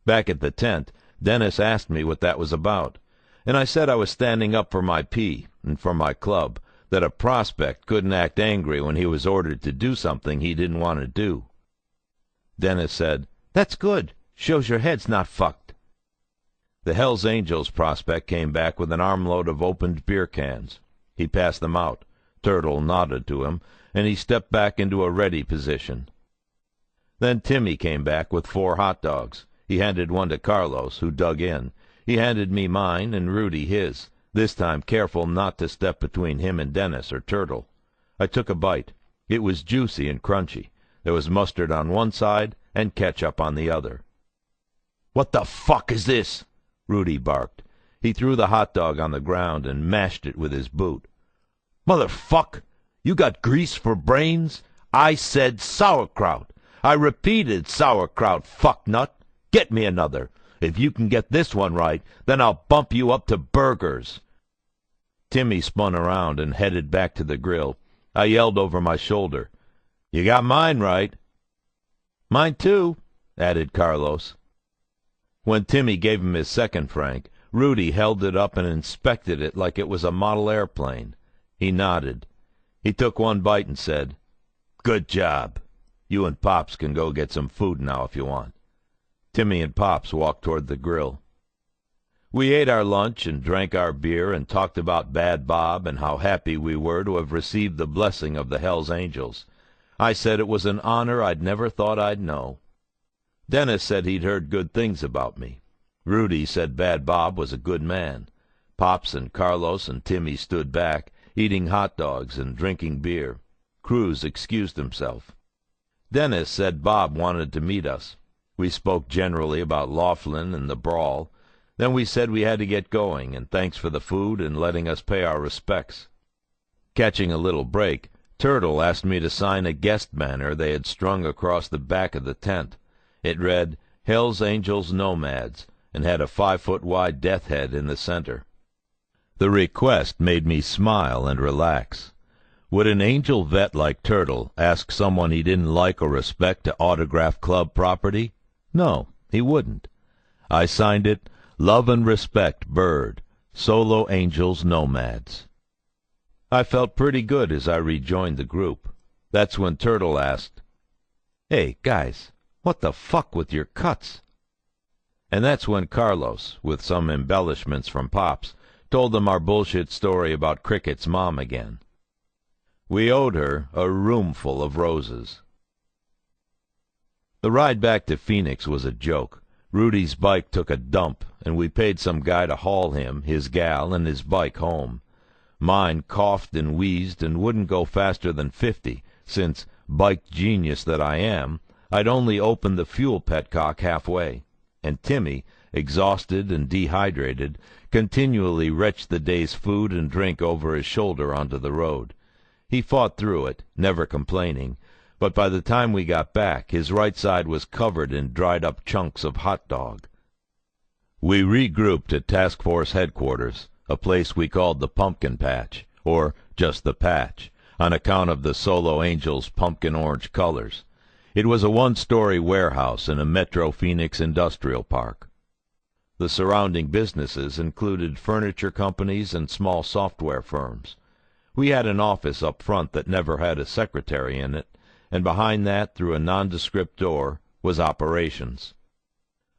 Back at the tent, Dennis asked me what that was about, and I said I was standing up for my P and for my club, that a prospect couldn't act angry when he was ordered to do something he didn't want to do. Dennis said, "That's good. Shows your head's not fucked." The Hells Angels prospect came back with an armload of opened beer cans. He passed them out. Turtle nodded to him, and he stepped back into a ready position. Then Timmy came back with 4 hot dogs. He handed one to Carlos, who dug in. He handed me mine and Rudy his, this time careful not to step between him and Dennis or Turtle. I took a bite. It was juicy and crunchy. There was mustard on one side and ketchup on the other. "What the fuck is this?" Rudy barked. He threw the hot dog on the ground and mashed it with his boot. "Motherfuck! You got grease for brains? I said sauerkraut. I repeated sauerkraut, fucknut. Get me another. If you can get this one right, then I'll bump you up to burgers." Timmy spun around and headed back to the grill. I yelled over my shoulder, "You got mine right." "Mine too," added Carlos. When Timmy gave him his second franc, Rudy held it up and inspected it like it was a model airplane. He nodded. He took one bite and said, "Good job. You and Pops can go get some food now if you want." Timmy and Pops walked toward the grill. We ate our lunch and drank our beer and talked about Bad Bob and how happy we were to have received the blessing of the Hells Angels. I said it was an honor I'd never thought I'd know. Dennis said he'd heard good things about me. Rudy said Bad Bob was a good man. Pops and Carlos and Timmy stood back, eating hot dogs and drinking beer. Cruz excused himself. Dennis said Bob wanted to meet us. We spoke generally about Laughlin and the brawl. Then we said we had to get going, and thanks for the food and letting us pay our respects. Catching a little break, Turtle asked me to sign a guest banner they had strung across the back of the tent. It read, "Hells Angels Nomads," and had a 5-foot-wide death head in the center. The request made me smile and relax. Would an Angel vet like Turtle ask someone he didn't like or respect to autograph club property? No, he wouldn't. I signed it, "Love and Respect, Bird, Solo Angels Nomads." I felt pretty good as I rejoined the group. That's when Turtle asked, "Hey, guys, what the fuck with your cuts?" And that's when Carlos, with some embellishments from Pops, told them our bullshit story about Cricket's mom again. We owed her a roomful of roses. The ride back to Phoenix was a joke. Rudy's bike took a dump, and we paid some guy to haul him, his gal, and his bike home. Mine coughed and wheezed and wouldn't go faster than 50, since, bike genius that I am, I'd only opened the fuel petcock halfway, and Timmy, exhausted and dehydrated, continually retched the day's food and drink over his shoulder onto the road. He fought through it, never complaining, but by the time we got back, his right side was covered in dried-up chunks of hot dog. We regrouped at Task Force Headquarters, a place we called the Pumpkin Patch, or just the Patch, on account of the Solo Angel's pumpkin orange colors. It was a one-story warehouse in a Metro Phoenix industrial park. The surrounding businesses included furniture companies and small software firms. We had an office up front that never had a secretary in it, and behind that, through a nondescript door, was operations.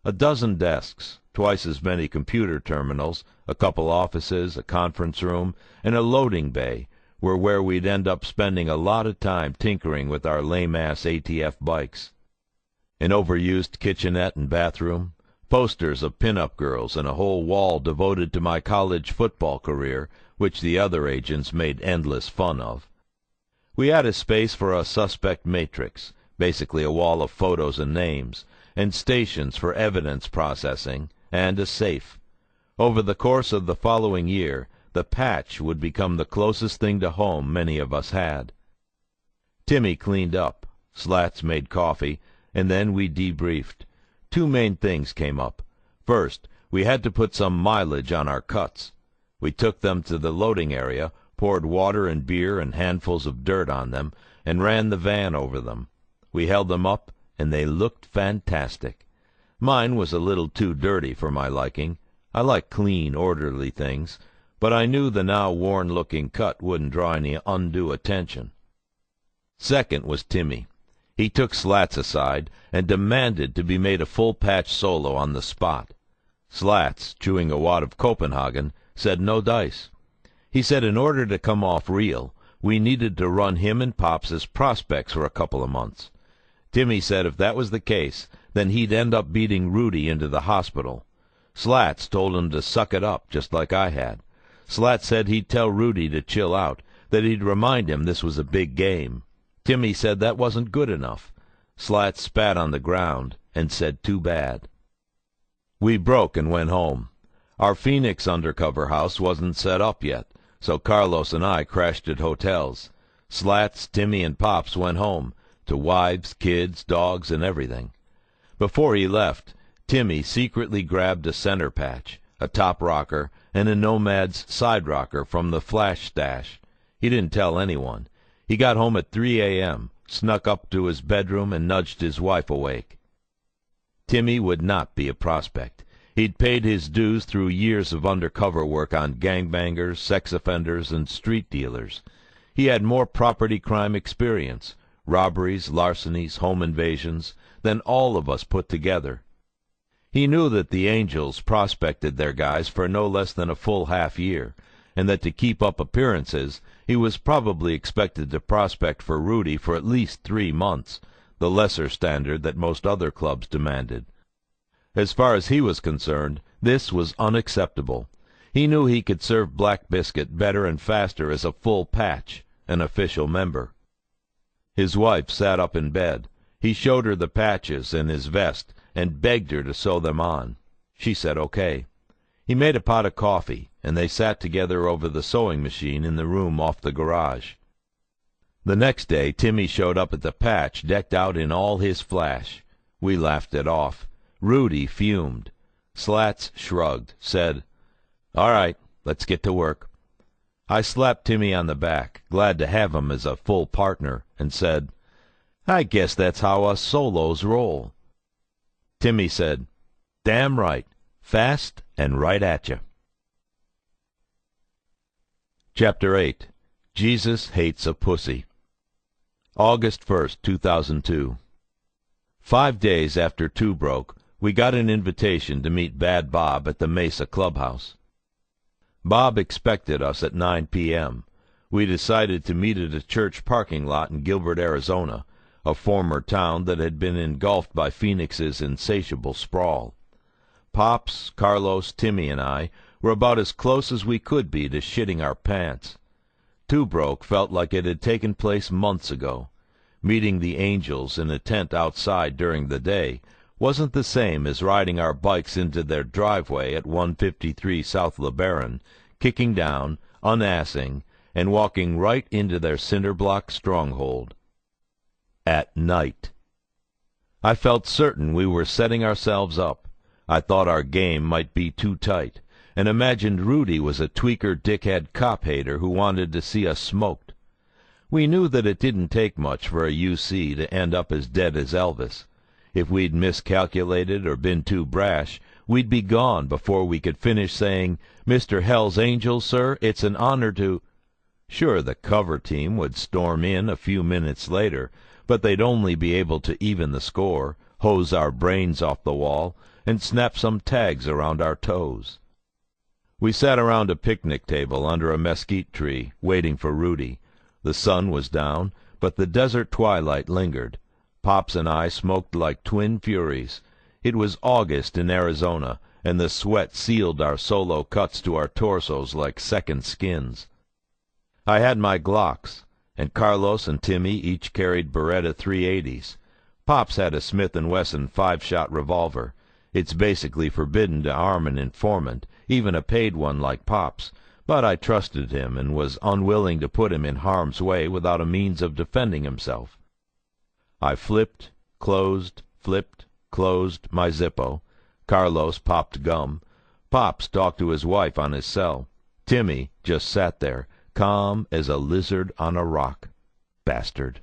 A dozen desks, twice as many computer terminals, a couple offices, a conference room, and a loading bay were where we'd end up spending a lot of time tinkering with our lame-ass ATF bikes. An overused kitchenette and bathroom, posters of pin-up girls, and a whole wall devoted to my college football career, which the other agents made endless fun of. We had a space for a suspect matrix, basically a wall of photos and names, and stations for evidence processing, and a safe. Over the course of the following year, the Patch would become the closest thing to home many of us had. Timmy cleaned up, Slats made coffee, and then we debriefed. Two main things came up. First, we had to put some mileage on our cuts. We took them to the loading area, poured water and beer and handfuls of dirt on them, and ran the van over them. We held them up, and they looked fantastic. Mine was a little too dirty for my liking. I like clean, orderly things, but I knew the now worn-looking cut wouldn't draw any undue attention. Second was Timmy. He took Slats aside and demanded to be made a full patch solo on the spot. Slats, chewing a wad of Copenhagen, said no dice. He said in order to come off real, we needed to run him and Pops as prospects for a couple of months. Timmy said if that was the case, then he'd end up beating Rudy into the hospital. Slats told him to suck it up, just like I had. Slats said he'd tell Rudy to chill out, that he'd remind him this was a big game. Timmy said that wasn't good enough. Slats spat on the ground and said too bad. We broke and went home. Our Phoenix undercover house wasn't set up yet, so Carlos and I crashed at hotels. Slats, Timmy, and Pops went home, to wives, kids, dogs, and everything. Before he left, Timmy secretly grabbed a center patch, a top rocker, and a Nomad's side rocker from the flash stash. He didn't tell anyone. He got home at 3 a.m., snuck up to his bedroom, and nudged his wife awake. Timmy would not be a prospect. He'd paid his dues through years of undercover work on gangbangers, sex offenders, and street dealers. He had more property crime experience, robberies, larcenies, home invasions, than all of us put together. He knew that the Angels prospected their guys for no less than a full half year, and that to keep up appearances, he was probably expected to prospect for Rudy for at least 3 months, the lesser standard that most other clubs demanded. As far as he was concerned, this was unacceptable. He knew he could serve Black Biscuit better and faster as a full patch, an official member. His wife sat up in bed. He showed her the patches and his vest and begged her to sew them on. She said okay. He made a pot of coffee, and they sat together over the sewing machine in the room off the garage. The next day Timmy showed up at the patch decked out in all his flash. We laughed it off. Rudy fumed. Slats shrugged, said, "All right, let's get to work." I slapped Timmy on the back, glad to have him as a full partner, and said, "I guess that's how us solos roll." Timmy said, "Damn right, fast and right at you." Chapter 8. Jesus Hates a Pussy. August 1st, 2002. 5 days after 2 broke, we got an invitation to meet Bad Bob at the Mesa Clubhouse. Bob expected us at 9 p.m. We decided to meet at a church parking lot in Gilbert, Arizona, a former town that had been engulfed by Phoenix's insatiable sprawl. Pops, Carlos, Timmy, and I were about as close as we could be to shitting our pants. Two Broke felt like it had taken place months ago. Meeting the Angels in a tent outside during the day wasn't the same as riding our bikes into their driveway at 153 South LeBaron, kicking down, unassing, and walking right into their cinder-block stronghold. At night. I felt certain we were setting ourselves up. I thought our game might be too tight, and imagined Rudy was a tweaker dickhead cop-hater who wanted to see us smoked. We knew that it didn't take much for a UC to end up as dead as Elvis. If we'd miscalculated or been too brash, we'd be gone before we could finish saying, "Mr. Hell's Angels, sir, it's an honor to—" Sure, the cover team would storm in a few minutes later, but they'd only be able to even the score, hose our brains off the wall, and snap some tags around our toes. We sat around a picnic table under a mesquite tree, waiting for Rudy. The sun was down, but the desert twilight lingered. Pops and I smoked like twin furies. It was August in Arizona, and the sweat sealed our solo cuts to our torsos like second skins. I had my Glocks, and Carlos and Timmy each carried Beretta 380s. Pops had a Smith & Wesson 5-shot revolver. It's basically forbidden to arm an informant, even a paid one like Pops, but I trusted him and was unwilling to put him in harm's way without a means of defending himself. I flipped, closed my Zippo. Carlos popped gum. Pops talked to his wife on his cell. Timmy just sat there, calm as a lizard on a rock. Bastard.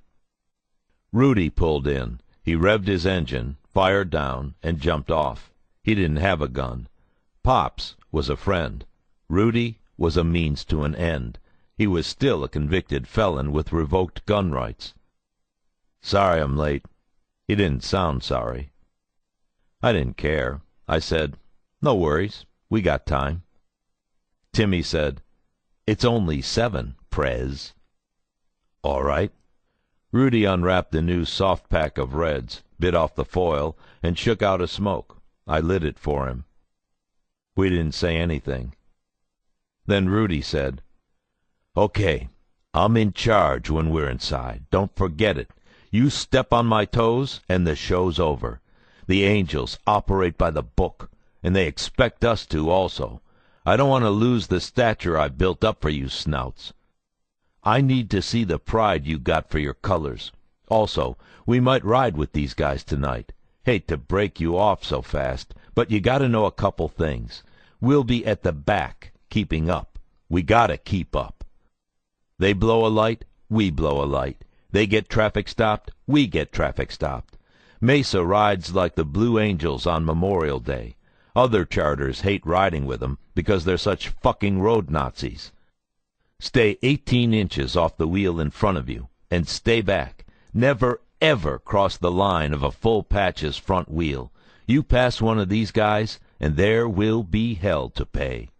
Rudy pulled in. He revved his engine, fired down, and jumped off. He didn't have a gun. Pops was a friend. Rudy was a means to an end. He was still a convicted felon with revoked gun rights. "Sorry I'm late." He didn't sound sorry. I didn't care. I said, "No worries. We got time." Timmy said, "It's only 7, Prez." "All right." Rudy unwrapped the new soft pack of Reds, bit off the foil, and shook out a smoke. I lit it for him. We didn't say anything. Then Rudy said, "Okay, I'm in charge when we're inside. Don't forget it. You step on my toes, and the show's over. The Angels operate by the book, and they expect us to also. I don't want to lose the stature I built up for you snouts. I need to see the pride you got for your colors. Also, we might ride with these guys tonight. Hate to break you off so fast, but you got to know a couple things. We'll be at the back, keeping up. We got to keep up. They blow a light, we blow a light. They get traffic stopped, we get traffic stopped. Mesa rides like the Blue Angels on Memorial Day. Other charters hate riding with them because they're such fucking road Nazis. Stay 18 inches off the wheel in front of you, and stay back. Never, ever cross the line of a full patch's front wheel. You pass one of these guys, and there will be hell to pay."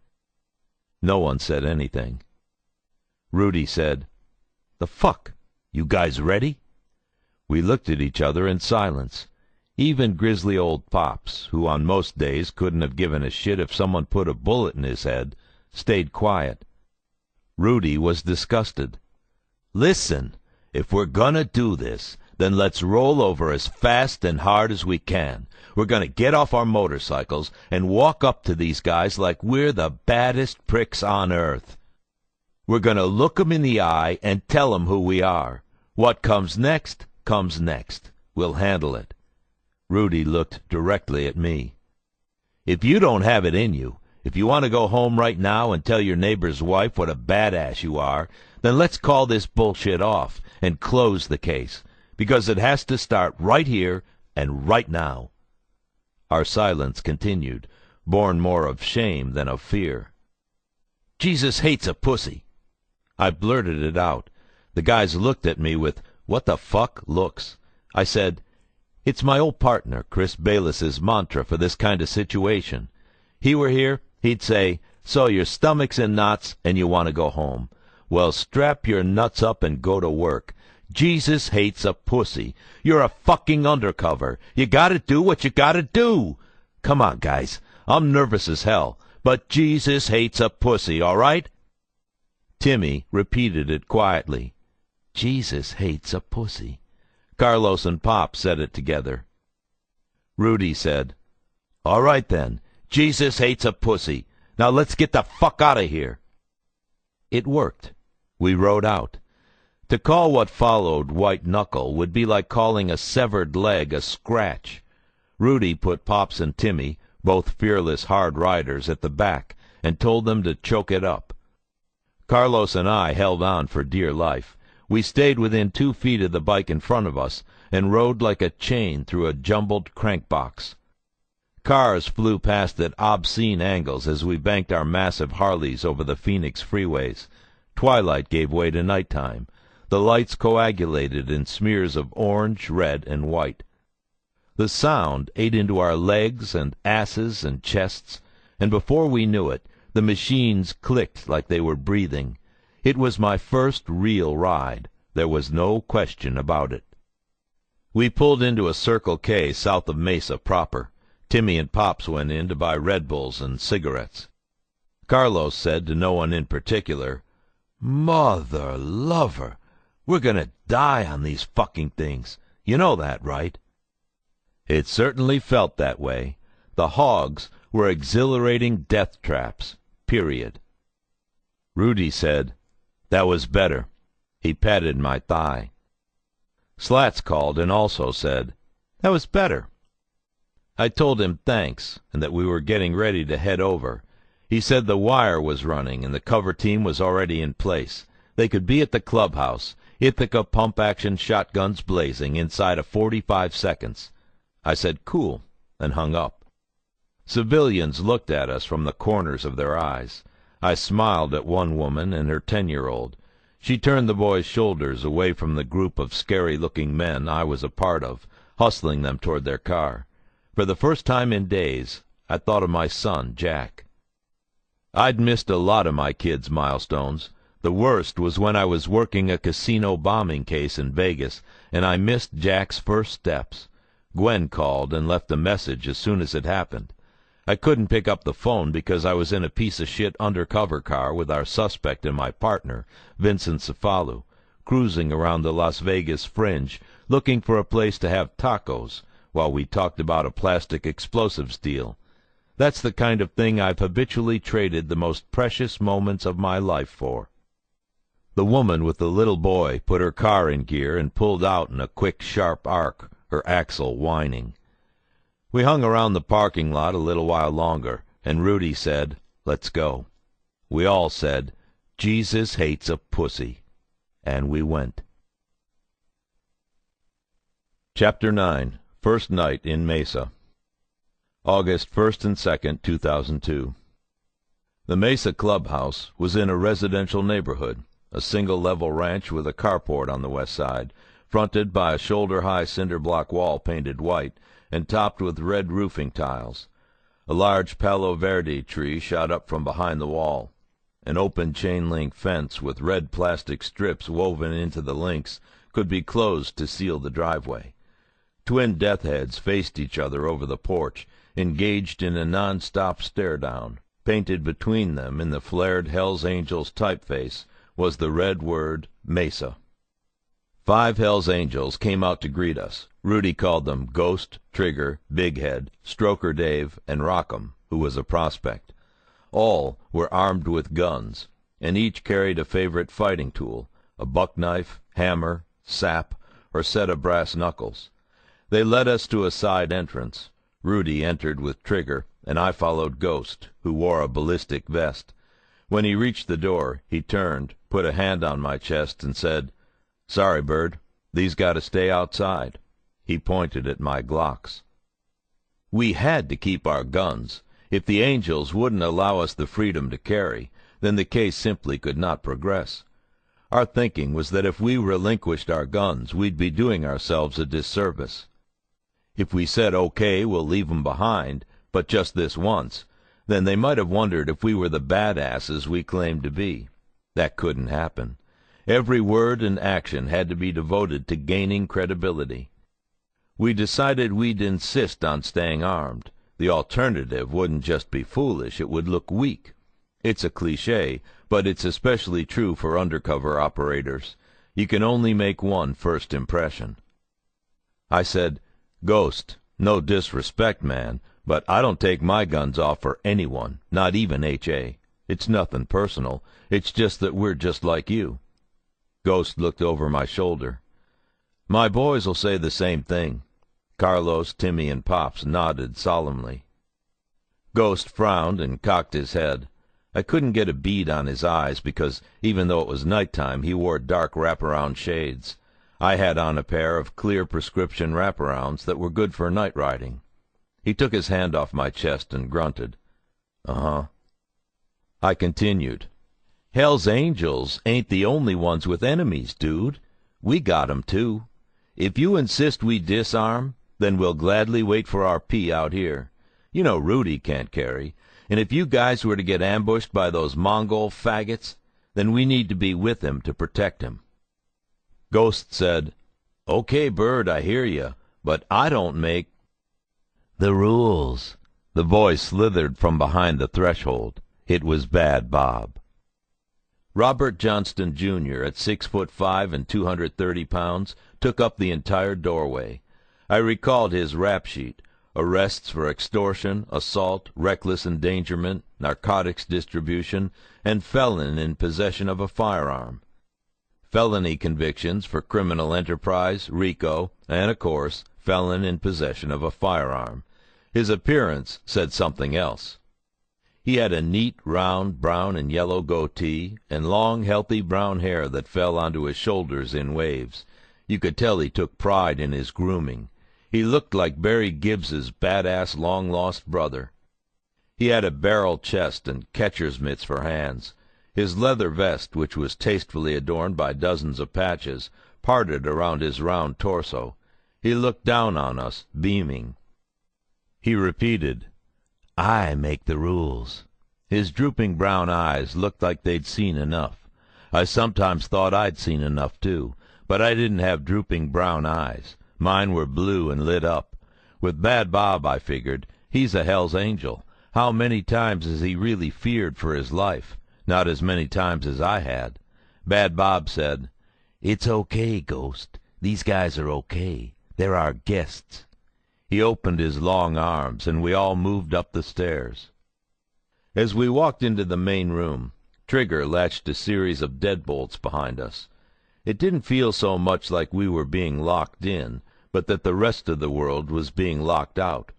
No one said anything. Rudy said, "The fuck? You guys ready?" We looked at each other in silence. Even grizzly old Pops, who on most days couldn't have given a shit if someone put a bullet in his head, stayed quiet. Rudy was disgusted. "Listen, if we're gonna do this, then let's roll over as fast and hard as we can. We're gonna get off our motorcycles and walk up to these guys like we're the baddest pricks on earth. We're gonna look 'em in the eye and tell 'em who we are. What comes next, comes next. We'll handle it." Rudy looked directly at me. "If you don't have it in you, if you want to go home right now and tell your neighbor's wife what a badass you are, then let's call this bullshit off and close the case, because it has to start right here and right now." Our silence continued, born more of shame than of fear. "Jesus hates a pussy." I blurted it out. The guys looked at me with "what the fuck" looks. I said, "It's my old partner, Chris Bayless's mantra for this kind of situation. He were here, he'd say, 'So your stomach's in knots and you want to go home. Well, strap your nuts up and go to work. Jesus hates a pussy. You're a fucking undercover. You gotta do what you gotta do. Come on, guys. I'm nervous as hell, but Jesus hates a pussy, all right?" Timmy repeated it quietly. "Jesus hates a pussy." Carlos and Pop said it together. Rudy said, "All right then. Jesus hates a pussy. Now let's get the fuck out of here." It worked. We rode out. To call what followed white knuckle would be like calling a severed leg a scratch. Rudy put Pops and Timmy, both fearless hard riders, at the back and told them to choke it up. Carlos and I held on for dear life. We stayed within 2 feet of the bike in front of us and rode like a chain through a jumbled crankbox. Cars flew past at obscene angles as we banked our massive Harleys over the Phoenix freeways. Twilight gave way to nighttime. The lights coagulated in smears of orange, red, and white. The sound ate into our legs and asses and chests, and before we knew it, the machines clicked like they were breathing. It was my first real ride. There was no question about it. We pulled into a Circle K south of Mesa proper. Timmy and Pops went in to buy Red Bulls and cigarettes. Carlos said to no one in particular, "Mother lover, we're gonna die on these fucking things. You know that, right?" It certainly felt that way. The hogs were exhilarating death traps, period. Rudy said, "That was better." He patted my thigh. Slats called and also said, "That was better." I told him thanks, and that we were getting ready to head over. He said the wire was running and the cover team was already in place. They could be at the clubhouse, Ithaca pump-action shotguns blazing, inside of 45 seconds. I said, "Cool," and hung up. Civilians looked at us from the corners of their eyes. I smiled at one woman and her 10-year-old. She turned the boys' shoulders away from the group of scary-looking men I was a part of, hustling them toward their car. For the first time in days, I thought of my son, Jack. I'd missed a lot of my kids' milestones. The worst was when I was working a casino bombing case in Vegas, and I missed Jack's first steps. Gwen called and left a message as soon as it happened. I couldn't pick up the phone because I was in a piece-of-shit undercover car with our suspect and my partner, Vincent Cefalu, cruising around the Las Vegas fringe, looking for a place to have tacos, while we talked about a plastic explosives deal. That's the kind of thing I've habitually traded the most precious moments of my life for. The woman with the little boy put her car in gear and pulled out in a quick, sharp arc, her axle whining. We hung around the parking lot a little while longer, and Rudy said, "Let's go." We all said, "Jesus hates a pussy," and we went. Chapter 9. First Night in Mesa. August 1st and 2nd, 2002. The Mesa Clubhouse was in a residential neighborhood, a single-level ranch with a carport on the west side, fronted by a shoulder-high cinder-block wall painted white and topped with red roofing tiles. A large Palo Verde tree shot up from behind the wall. An open chain-link fence with red plastic strips woven into the links could be closed to seal the driveway. Twin death heads faced each other over the porch, engaged in a non-stop stare-down. Painted between them in the flared Hell's Angels typeface was the red word Mesa. 5 Hell's Angels came out to greet us. Rudy called them Ghost, Trigger, Big Head, Stroker Dave, and Rockham, who was a prospect. All were armed with guns, and each carried a favorite fighting tool, a buck knife, hammer, sap, or set of brass knuckles. They led us to a side entrance. Rudy entered with Trigger, and I followed Ghost, who wore a ballistic vest. When he reached the door, he turned, put a hand on my chest, and said, "Sorry, Bird, these gotta stay outside." He pointed at my Glocks. We had to keep our guns. If the Angels wouldn't allow us the freedom to carry, then the case simply could not progress. Our thinking was that if we relinquished our guns, we'd be doing ourselves a disservice. If we said, "Okay, we'll leave 'em behind, but just this once," then they might have wondered if we were the badasses we claimed to be. That couldn't happen. Every word and action had to be devoted to gaining credibility. We decided we'd insist on staying armed. The alternative wouldn't just be foolish, it would look weak. It's a cliché, but it's especially true for undercover operators. You can only make one first impression. I said, "Ghost, no disrespect, man, but I don't take my guns off for anyone, not even H.A. It's nothing personal. It's just that we're just like you." Ghost looked over my shoulder. "My boys'll say the same thing." Carlos, Timmy, and Pops nodded solemnly. Ghost frowned and cocked his head. I couldn't get a bead on his eyes because, even though it was nighttime, he wore dark wraparound shades. I had on a pair of clear prescription wraparounds that were good for night riding. He took his hand off my chest and grunted. "Uh-huh." I continued. "Hell's Angels ain't the only ones with enemies, dude. We got 'em too. If you insist we disarm, then we'll gladly wait for our pee out here. You know Rudy can't carry, and if you guys were to get ambushed by those Mongol faggots, then we need to be with him to protect him." Ghost said, "Okay, Bird, I hear you, but I don't make the rules." The voice slithered from behind the threshold. It was Bad Bob. Robert Johnston, Jr., at 6'5" and 230 pounds, took up the entire doorway. I recalled his rap sheet: arrests for extortion, assault, reckless endangerment, narcotics distribution, and felon in possession of a firearm. Felony convictions for criminal enterprise, RICO, and, of course, felon in possession of a firearm. His appearance said something else. He had a neat, round, brown and yellow goatee, and long, healthy brown hair that fell onto his shoulders in waves. You could tell he took pride in his grooming. He looked like Barry Gibbs's badass long-lost brother. He had a barrel chest and catcher's mitts for hands. His leather vest, which was tastefully adorned by dozens of patches, parted around his round torso. He looked down on us, beaming. He repeated, "I make the rules." His drooping brown eyes looked like they'd seen enough. I sometimes thought I'd seen enough, too, but I didn't have drooping brown eyes. Mine were blue and lit up. With Bad Bob, I figured, he's a Hell's Angel. How many times has he really feared for his life? Not as many times as I had. Bad Bob said, "It's okay, Ghost. These guys are okay. They're our guests." He opened his long arms, and we all moved up the stairs. As we walked into the main room, Trigger latched a series of deadbolts behind us. It didn't feel so much like we were being locked in, but that the rest of the world was being locked out.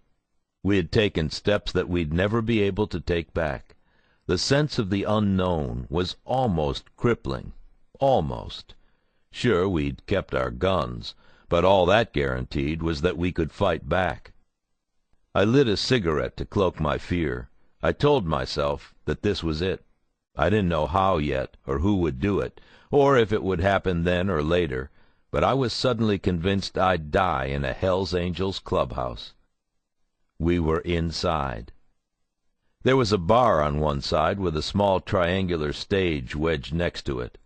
We had taken steps that we'd never be able to take back. The sense of the unknown was almost crippling. Almost. Sure, we'd kept our guns, but all that guaranteed was that we could fight back. I lit a cigarette to cloak my fear. I told myself that this was it. I didn't know how yet, or who would do it, or if it would happen then or later, but I was suddenly convinced I'd die in a Hell's Angels clubhouse. We were inside. There was a bar on one side with a small triangular stage wedged next to it,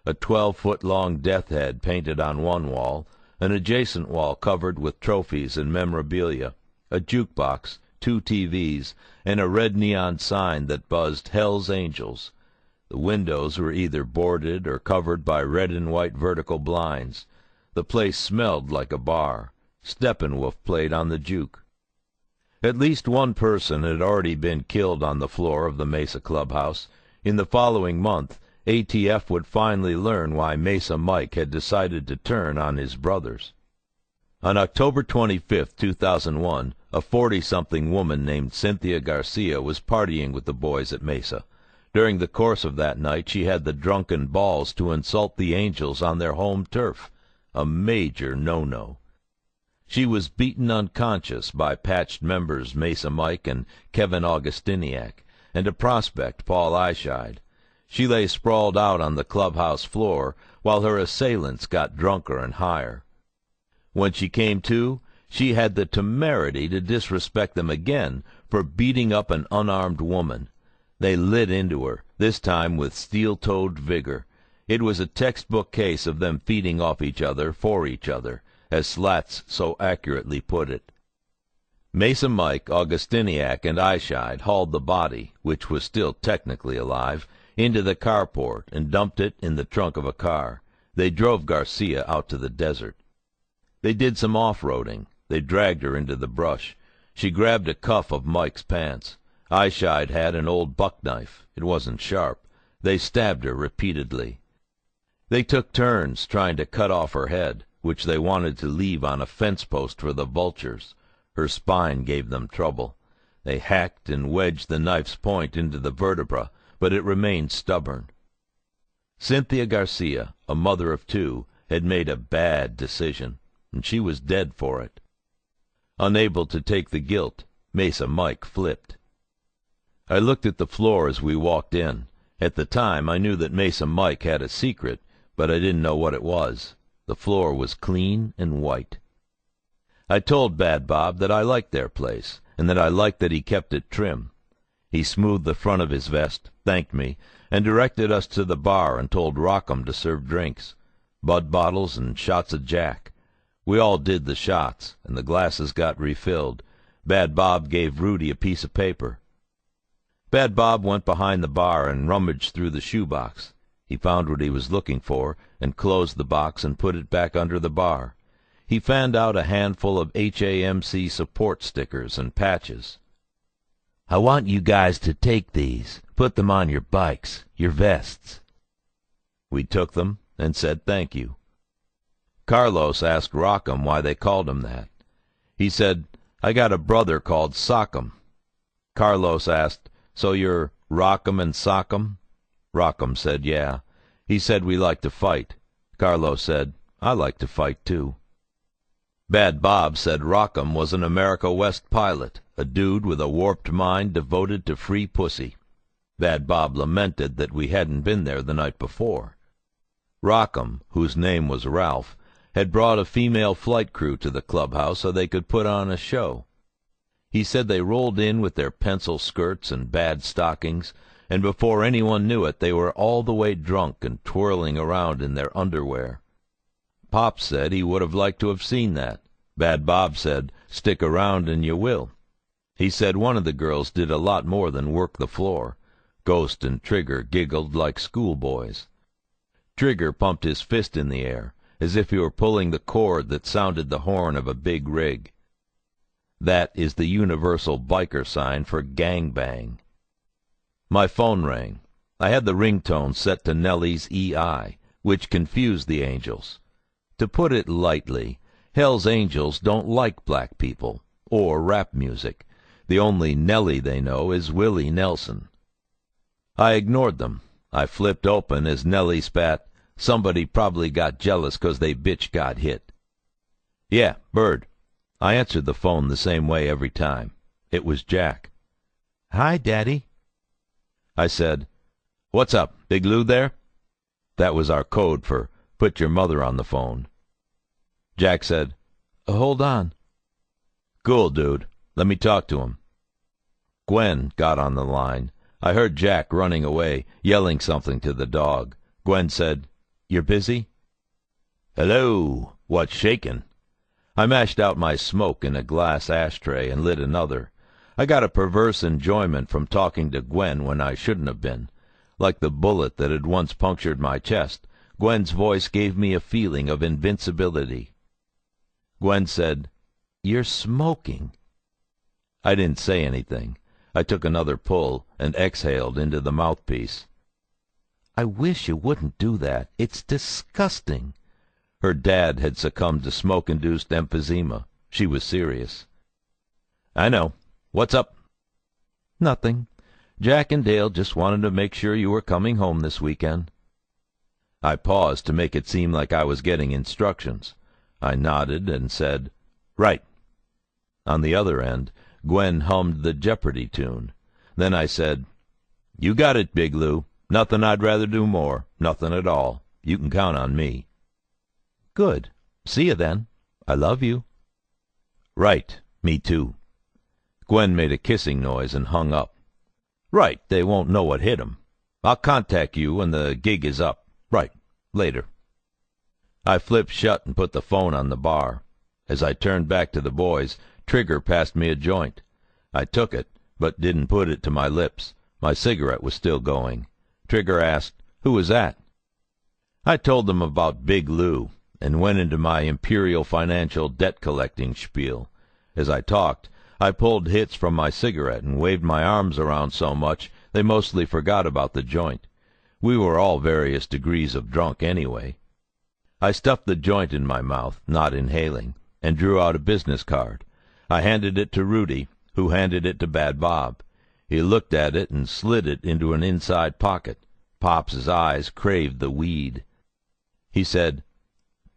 a 12-foot-long death head painted on one wall, an adjacent wall covered with trophies and memorabilia, a jukebox, 2 TVs, and a red neon sign that buzzed Hell's Angels. The windows were either boarded or covered by red and white vertical blinds. The place smelled like a bar. Steppenwolf played on the juke. At least one person had already been killed on the floor of the Mesa clubhouse. In the following month, ATF would finally learn why Mesa Mike had decided to turn on his brothers. On October 25, 2001, a 40-something woman named Cynthia Garcia was partying with the boys at Mesa. During the course of that night, she had the drunken balls to insult the Angels on their home turf, a major no-no. She was beaten unconscious by patched members Mesa Mike and Kevin Augustiniak, and a prospect, Paul Eyeshide. She lay sprawled out on the clubhouse floor while her assailants got drunker and higher. When she came to, she had the temerity to disrespect them again for beating up an unarmed woman. They lit into her, this time with steel-toed vigor. It was a textbook case of them feeding off each other for each other, as Slats so accurately put it. Mesa Mike, Augustiniak, and Eyeshide hauled the body, which was still technically alive, into the carport and dumped it in the trunk of a car. They drove Garcia out to the desert. They did some off-roading. They dragged her into the brush. She grabbed a cuff of Mike's pants. Eyeshide had an old buck knife. It wasn't sharp. They stabbed her repeatedly. They took turns trying to cut off her head, which they wanted to leave on a fence post for the vultures. Her spine gave them trouble. They hacked and wedged the knife's point into the vertebra, but it remained stubborn. Cynthia Garcia, a mother of two, had made a bad decision, and she was dead for it. Unable to take the guilt, Mesa Mike flipped. I looked at the floor as we walked in. At the time, I knew that Mesa Mike had a secret, but I didn't know what it was. The floor was clean and white. I told Bad Bob that I liked their place, and that I liked that he kept it trim. He smoothed the front of his vest, thanked me, and directed us to the bar and told Rockham to serve drinks, bud bottles and shots of Jack. We all did the shots, and the glasses got refilled. Bad Bob gave Rudy a piece of paper. Bad Bob went behind the bar and rummaged through the shoebox. He found what he was looking for, and closed the box and put it back under the bar. He fanned out a handful of HAMC support stickers and patches. "I want you guys to take these. Put them on your bikes, your vests." We took them and said thank you. Carlos asked Rockham why they called him that. He said, "I got a brother called Sock'em." Carlos asked, "So you're Rock'em and Sock'em?" Rockham said, "Yeah." He said we like to fight. Carlos said, "I like to fight too." Bad Bob said Rockham was an America West pilot, a dude with a warped mind devoted to free pussy. Bad Bob lamented that we hadn't been there the night before. Rockham, whose name was Ralph, had brought a female flight crew to the clubhouse so they could put on a show. He said they rolled in with their pencil skirts and bad stockings, and before anyone knew it they were all the way drunk and twirling around in their underwear. Pop said he would have liked to have seen that. Bad Bob said, "Stick around and you will." He said one of the girls did a lot more than work the floor. Ghost and Trigger giggled like schoolboys. Trigger pumped his fist in the air, as if he were pulling the cord that sounded the horn of a big rig. That is the universal biker sign for gangbang. My phone rang. I had the ringtone set to Nellie's EI, which confused the angels. To put it lightly, Hell's Angels don't like black people, or rap music. The only Nellie they know is Willie Nelson. I ignored them. I flipped open as Nellie spat, "Somebody probably got jealous 'cause they bitch got hit." "Yeah, Bird." I answered the phone the same way every time. It was Jack. "Hi, Daddy." I said, "What's up, Big Lou there?" That was our code for "Put your mother on the phone." Jack said, "Hold on." "Cool, dude. Let me talk to him." Gwen got on the line. I heard Jack running away, yelling something to the dog. Gwen said, "You're busy?" "Hello. What's shaking?" I mashed out my smoke in a glass ashtray and lit another. I got a perverse enjoyment from talking to Gwen when I shouldn't have been. Like the bullet that had once punctured my chest, Gwen's voice gave me a feeling of invincibility. Gwen said, "You're smoking." I didn't say anything. I took another pull and exhaled into the mouthpiece. "I wish you wouldn't do that. It's disgusting." Her dad had succumbed to smoke-induced emphysema. She was serious. "I know. What's up?" "Nothing. Jack and Dale just wanted to make sure you were coming home this weekend." I paused to make it seem like I was getting instructions. I nodded and said, "Right." On the other end, Gwen hummed the Jeopardy tune. Then I said, "You got it, Big Lou. Nothing I'd rather do more. Nothing at all. You can count on me." "Good. See you then. I love you." "Right. Me too." Gwen made a kissing noise and hung up. Right, they won't know what hit 'em. I'll contact you when the gig is up. Right, later. I flipped shut and put the phone on the bar. As I turned back to the boys, Trigger passed me a joint. I took it, but didn't put it to my lips. My cigarette was still going. Trigger asked, "Who was that?" I told them about Big Lou, and went into my imperial financial debt-collecting spiel. As I talked, I pulled hits from my cigarette and waved my arms around so much they mostly forgot about the joint. We were all various degrees of drunk anyway. I stuffed the joint in my mouth, not inhaling, and drew out a business card. I handed it to Rudy, who handed it to Bad Bob. He looked at it and slid it into an inside pocket. Pop's eyes craved the weed. He said,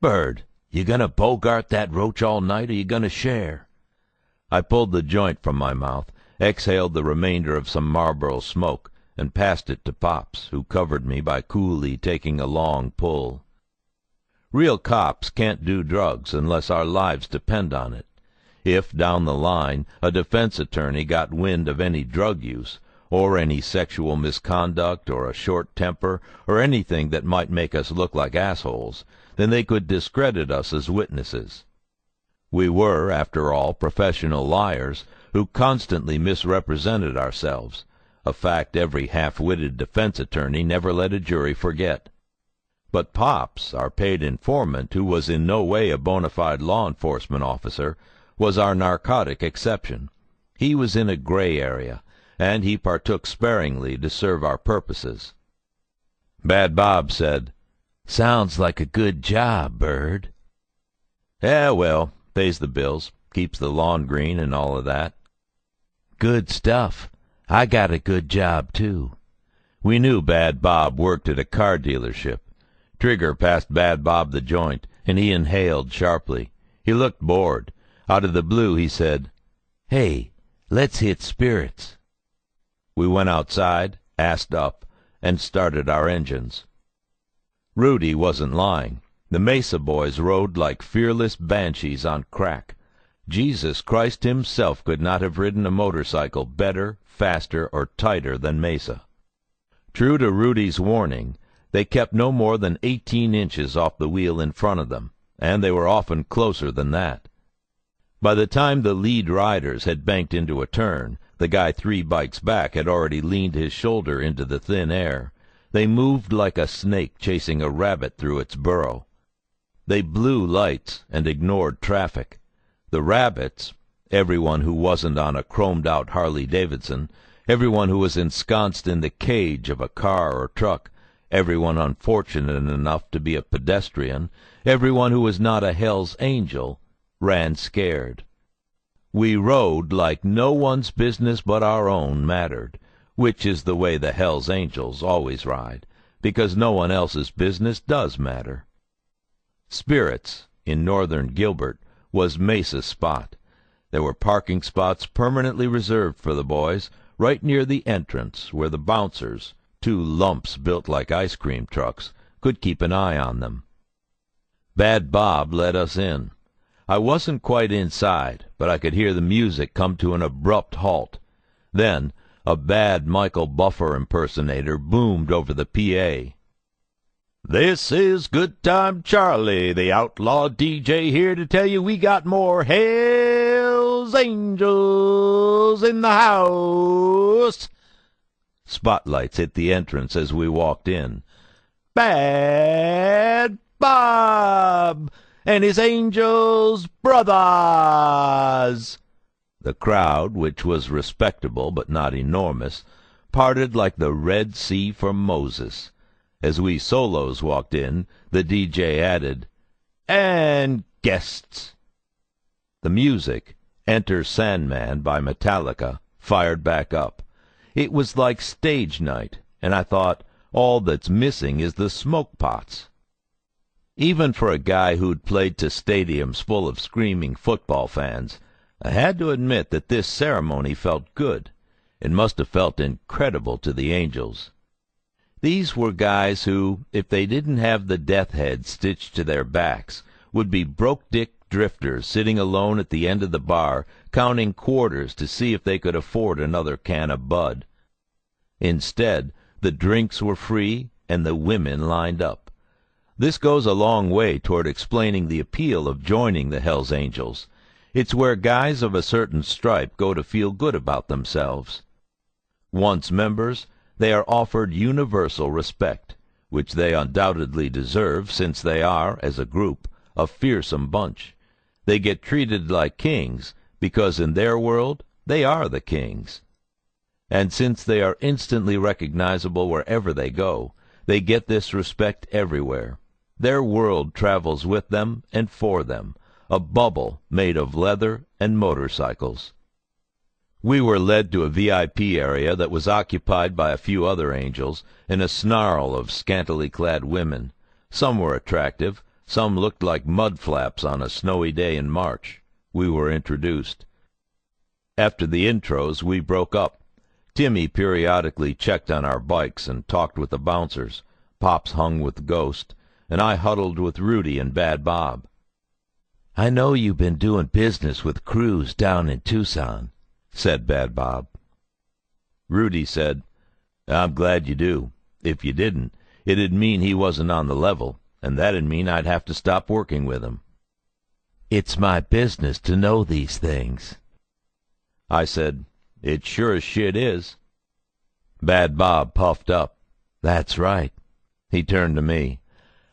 "Bird, you gonna bogart that roach all night, or you gonna share?" I pulled the joint from my mouth, exhaled the remainder of some Marlboro smoke, and passed it to Pops, who covered me by coolly taking a long pull. Real cops can't do drugs unless our lives depend on it. If, down the line, a defense attorney got wind of any drug use, or any sexual misconduct, or a short temper, or anything that might make us look like assholes, then they could discredit us as witnesses. We were, after all, professional liars who constantly misrepresented ourselves, a fact every half-witted defense attorney never let a jury forget. But Pops, our paid informant, who was in no way a bona fide law enforcement officer, was our narcotic exception. He was in a gray area, and he partook sparingly to serve our purposes. Bad Bob said, "Sounds like a good job, Bird." "Yeah, well, pays the bills, keeps the lawn green and all of that." "Good stuff. I got a good job, too." We knew Bad Bob worked at a car dealership. Trigger passed Bad Bob the joint, and he inhaled sharply. He looked bored. Out of the blue he said, "Hey, let's hit spirits." We went outside, assed up, and started our engines. Rudy wasn't lying. The Mesa boys rode like fearless banshees on crack. Jesus Christ himself could not have ridden a motorcycle better, faster, or tighter than Mesa. True to Rudy's warning, they kept no more than 18 inches off the wheel in front of them, and they were often closer than that. By the time the lead riders had banked into a turn, the guy 3 bikes back had already leaned his shoulder into the thin air. They moved like a snake chasing a rabbit through its burrow. They blew lights and ignored traffic. The rabbits, everyone who wasn't on a chromed-out Harley-Davidson, everyone who was ensconced in the cage of a car or truck, everyone unfortunate enough to be a pedestrian, everyone who was not a Hell's Angel, ran scared. We rode like no one's business but our own mattered, which is the way the Hell's Angels always ride, because no one else's business does matter. Spirits, in northern Gilbert, was Mesa's spot. There were parking spots permanently reserved for the boys, right near the entrance, where the bouncers, 2 lumps built like ice cream trucks, could keep an eye on them. Bad Bob let us in. I wasn't quite inside, but I could hear the music come to an abrupt halt. Then a bad Michael Buffer impersonator boomed over the PA. "This is Good Time Charlie, the outlaw DJ, here to tell you we got more Hell's Angels in the house." Spotlights hit the entrance as we walked in. "Bad Bob and his angels brothers." The crowd, which was respectable but not enormous, parted like the Red Sea for Moses. As we solos walked in, the DJ added, "And guests." The music, Enter Sandman by Metallica, fired back up. It was like stage night, and I thought, all that's missing is the smoke pots. Even for a guy who'd played to stadiums full of screaming football fans, I had to admit that this ceremony felt good. It must have felt incredible to the Angels. These were guys who, if they didn't have the death head stitched to their backs, would be broke-dick drifters sitting alone at the end of the bar, counting quarters to see if they could afford another can of Bud. Instead, the drinks were free and the women lined up. This goes a long way toward explaining the appeal of joining the Hells Angels. It's where guys of a certain stripe go to feel good about themselves. Once members, they are offered universal respect, which they undoubtedly deserve since they are, as a group, a fearsome bunch. They get treated like kings because in their world they are the kings. And since they are instantly recognizable wherever they go, they get this respect everywhere. Their world travels with them and for them, a bubble made of leather and motorcycles. We were led to a VIP area that was occupied by a few other angels and a snarl of scantily clad women. Some were attractive, some looked like mud flaps on a snowy day in March. We were introduced. After the intros, we broke up. Timmy periodically checked on our bikes and talked with the bouncers. Pops hung with Ghost, and I huddled with Rudy and Bad Bob. "I know you've been doing business with crews down in Tucson," said Bad Bob. Rudy said, "I'm glad you do. If you didn't, it'd mean he wasn't on the level, and that'd mean I'd have to stop working with him." "It's my business to know these things." I said, "It sure as shit is." Bad Bob puffed up. "That's right." He turned to me.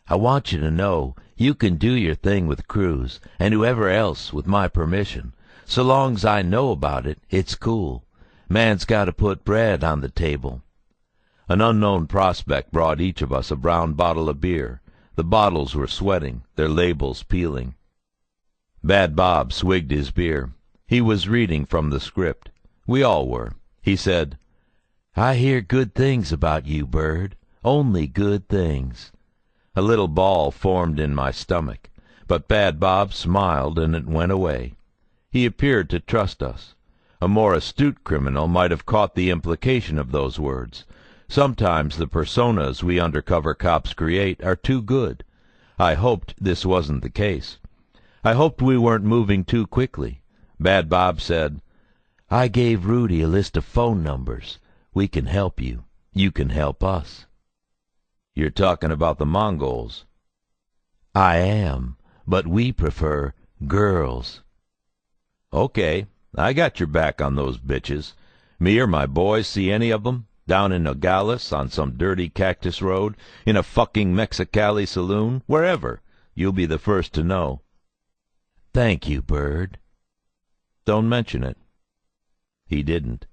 "I want you to know you can do your thing with crews, and whoever else, with my permission. So long's I know about it, it's cool. Man's got to put bread on the table." An unknown prospect brought each of us a brown bottle of beer. The bottles were sweating, their labels peeling. Bad Bob swigged his beer. He was reading from the script. We all were. He said, "I hear good things about you, Bird. Only good things." A little ball formed in my stomach, but Bad Bob smiled and it went away. He appeared to trust us. A more astute criminal might have caught the implication of those words. Sometimes the personas we undercover cops create are too good. I hoped this wasn't the case. I hoped we weren't moving too quickly. Bad Bob said, "I gave Rudy a list of phone numbers. We can help you. You can help us." "You're talking about the Mongols." "I am, but we prefer girls." "Okay, I got your back on those bitches. Me or my boys see any of them, down in Nogales, on some dirty cactus road, in a fucking Mexicali saloon, wherever, you'll be the first to know." "Thank you, Bird." "Don't mention it." He didn't.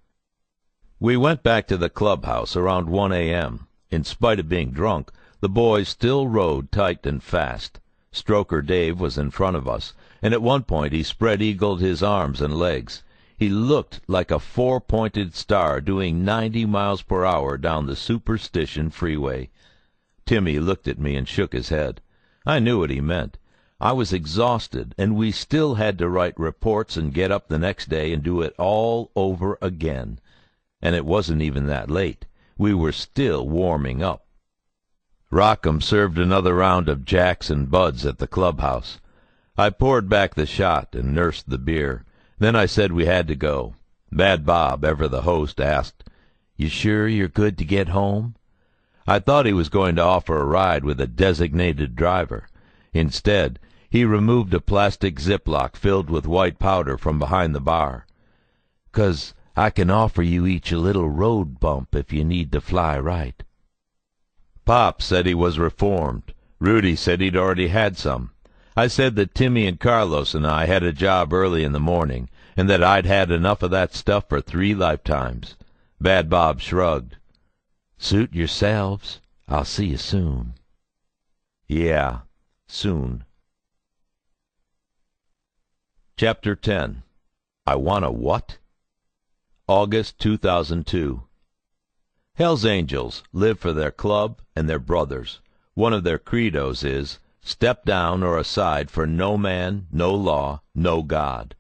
We went back to the clubhouse around 1 a.m. In spite of being drunk, the boys still rode tight and fast. Stroker Dave was in front of us, and at one point he spread-eagled his arms and legs. He looked like a four-pointed star doing 90 miles per hour down the Superstition Freeway. Timmy looked at me and shook his head. I knew what he meant. I was exhausted, and we still had to write reports and get up the next day and do it all over again. And it wasn't even that late. We were still warming up. Rockham served another round of Jacks and Buds at the clubhouse. I poured back the shot and nursed the beer. Then I said we had to go. Bad Bob, ever the host, asked, "You sure you're good to get home?" I thought he was going to offer a ride with a designated driver. Instead, he removed a plastic Ziploc filled with white powder from behind the bar. "'Cause I can offer you each a little road bump if you need to fly right." Pop said he was reformed. Rudy said he'd already had some. I said that Timmy and Carlos and I had a job early in the morning, and that I'd had enough of that stuff for 3 lifetimes. Bad Bob shrugged. "Suit yourselves. I'll see you soon." Yeah, soon. Chapter 10. I Want a What? August 2002. Hell's Angels live for their club and their brothers. One of their credos is, "Step down or aside for no man, no law, no God."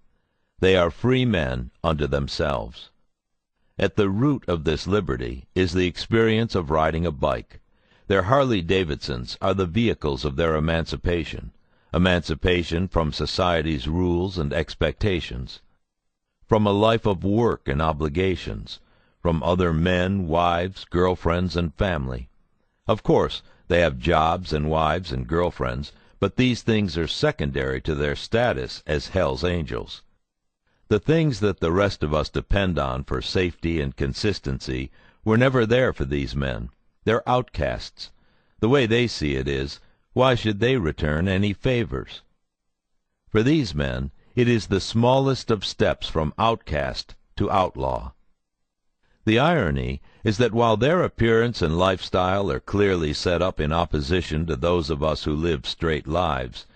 They are free men unto themselves. At the root of this liberty is the experience of riding a bike. Their Harley-Davidsons are the vehicles of their emancipation from society's rules and expectations, from a life of work and obligations, from other men, wives, girlfriends, and family. Of course, they have jobs and wives and girlfriends, but these things are secondary to their status as Hell's Angels. The things that the rest of us depend on for safety and consistency were never there for these men. They're outcasts. The way they see it is, why should they return any favors? For these men, it is the smallest of steps from outcast to outlaw. The irony is that while their appearance and lifestyle are clearly set up in opposition to those of us who live straight lives,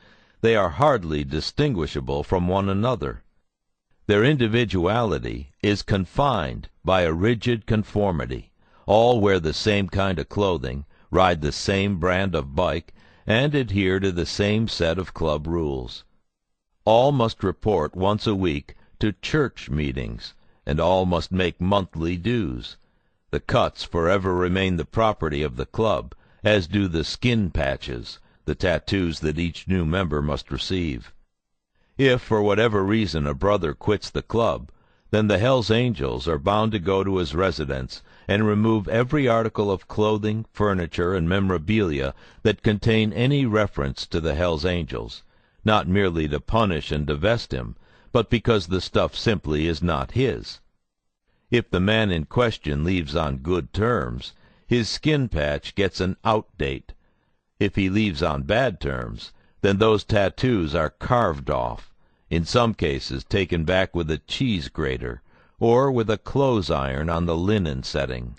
they are hardly distinguishable from one another. Their individuality is confined by a rigid conformity. All wear the same kind of clothing, ride the same brand of bike, and adhere to the same set of club rules. All must report once a week to church meetings, and all must make monthly dues. The cuts forever remain the property of the club, as do the skin patches, the tattoos that each new member must receive. If for whatever reason a brother quits the club, then the Hells Angels are bound to go to his residence and remove every article of clothing, furniture, and memorabilia that contain any reference to the Hells Angels, not merely to punish and divest him, but because the stuff simply is not his. If the man in question leaves on good terms, his skin patch gets an out date. If he leaves on bad terms, then those tattoos are carved off, in some cases taken back with a cheese grater, or with a clothes iron on the linen setting.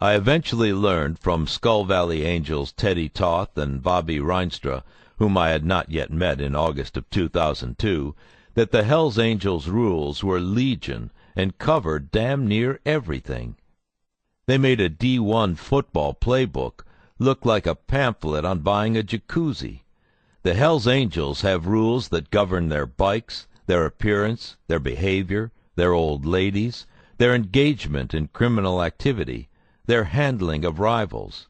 I eventually learned from Skull Valley Angels Teddy Toth and Bobby Reinstra, whom I had not yet met in August of 2002, that the Hells Angels rules were legion and covered damn near everything. They made a D1 football playbook look like a pamphlet on buying a jacuzzi. The Hells Angels have rules that govern their bikes, their appearance, their behavior, their old ladies, their engagement in criminal activity, their handling of rivals.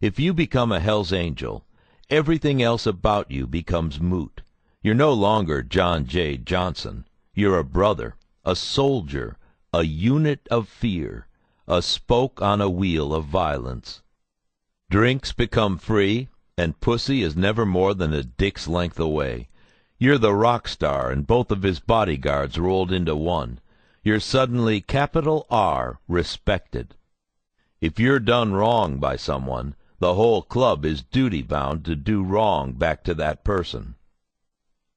If you become a Hells Angel, everything else about you becomes moot. You're no longer John J. Johnson. You're a brother, a soldier, a unit of fear, a spoke on a wheel of violence. Drinks become free, and pussy is never more than a dick's length away. You're the rock star and both of his bodyguards rolled into one. You're suddenly capital R respected. If you're done wrong by someone, the whole club is duty-bound to do wrong back to that person.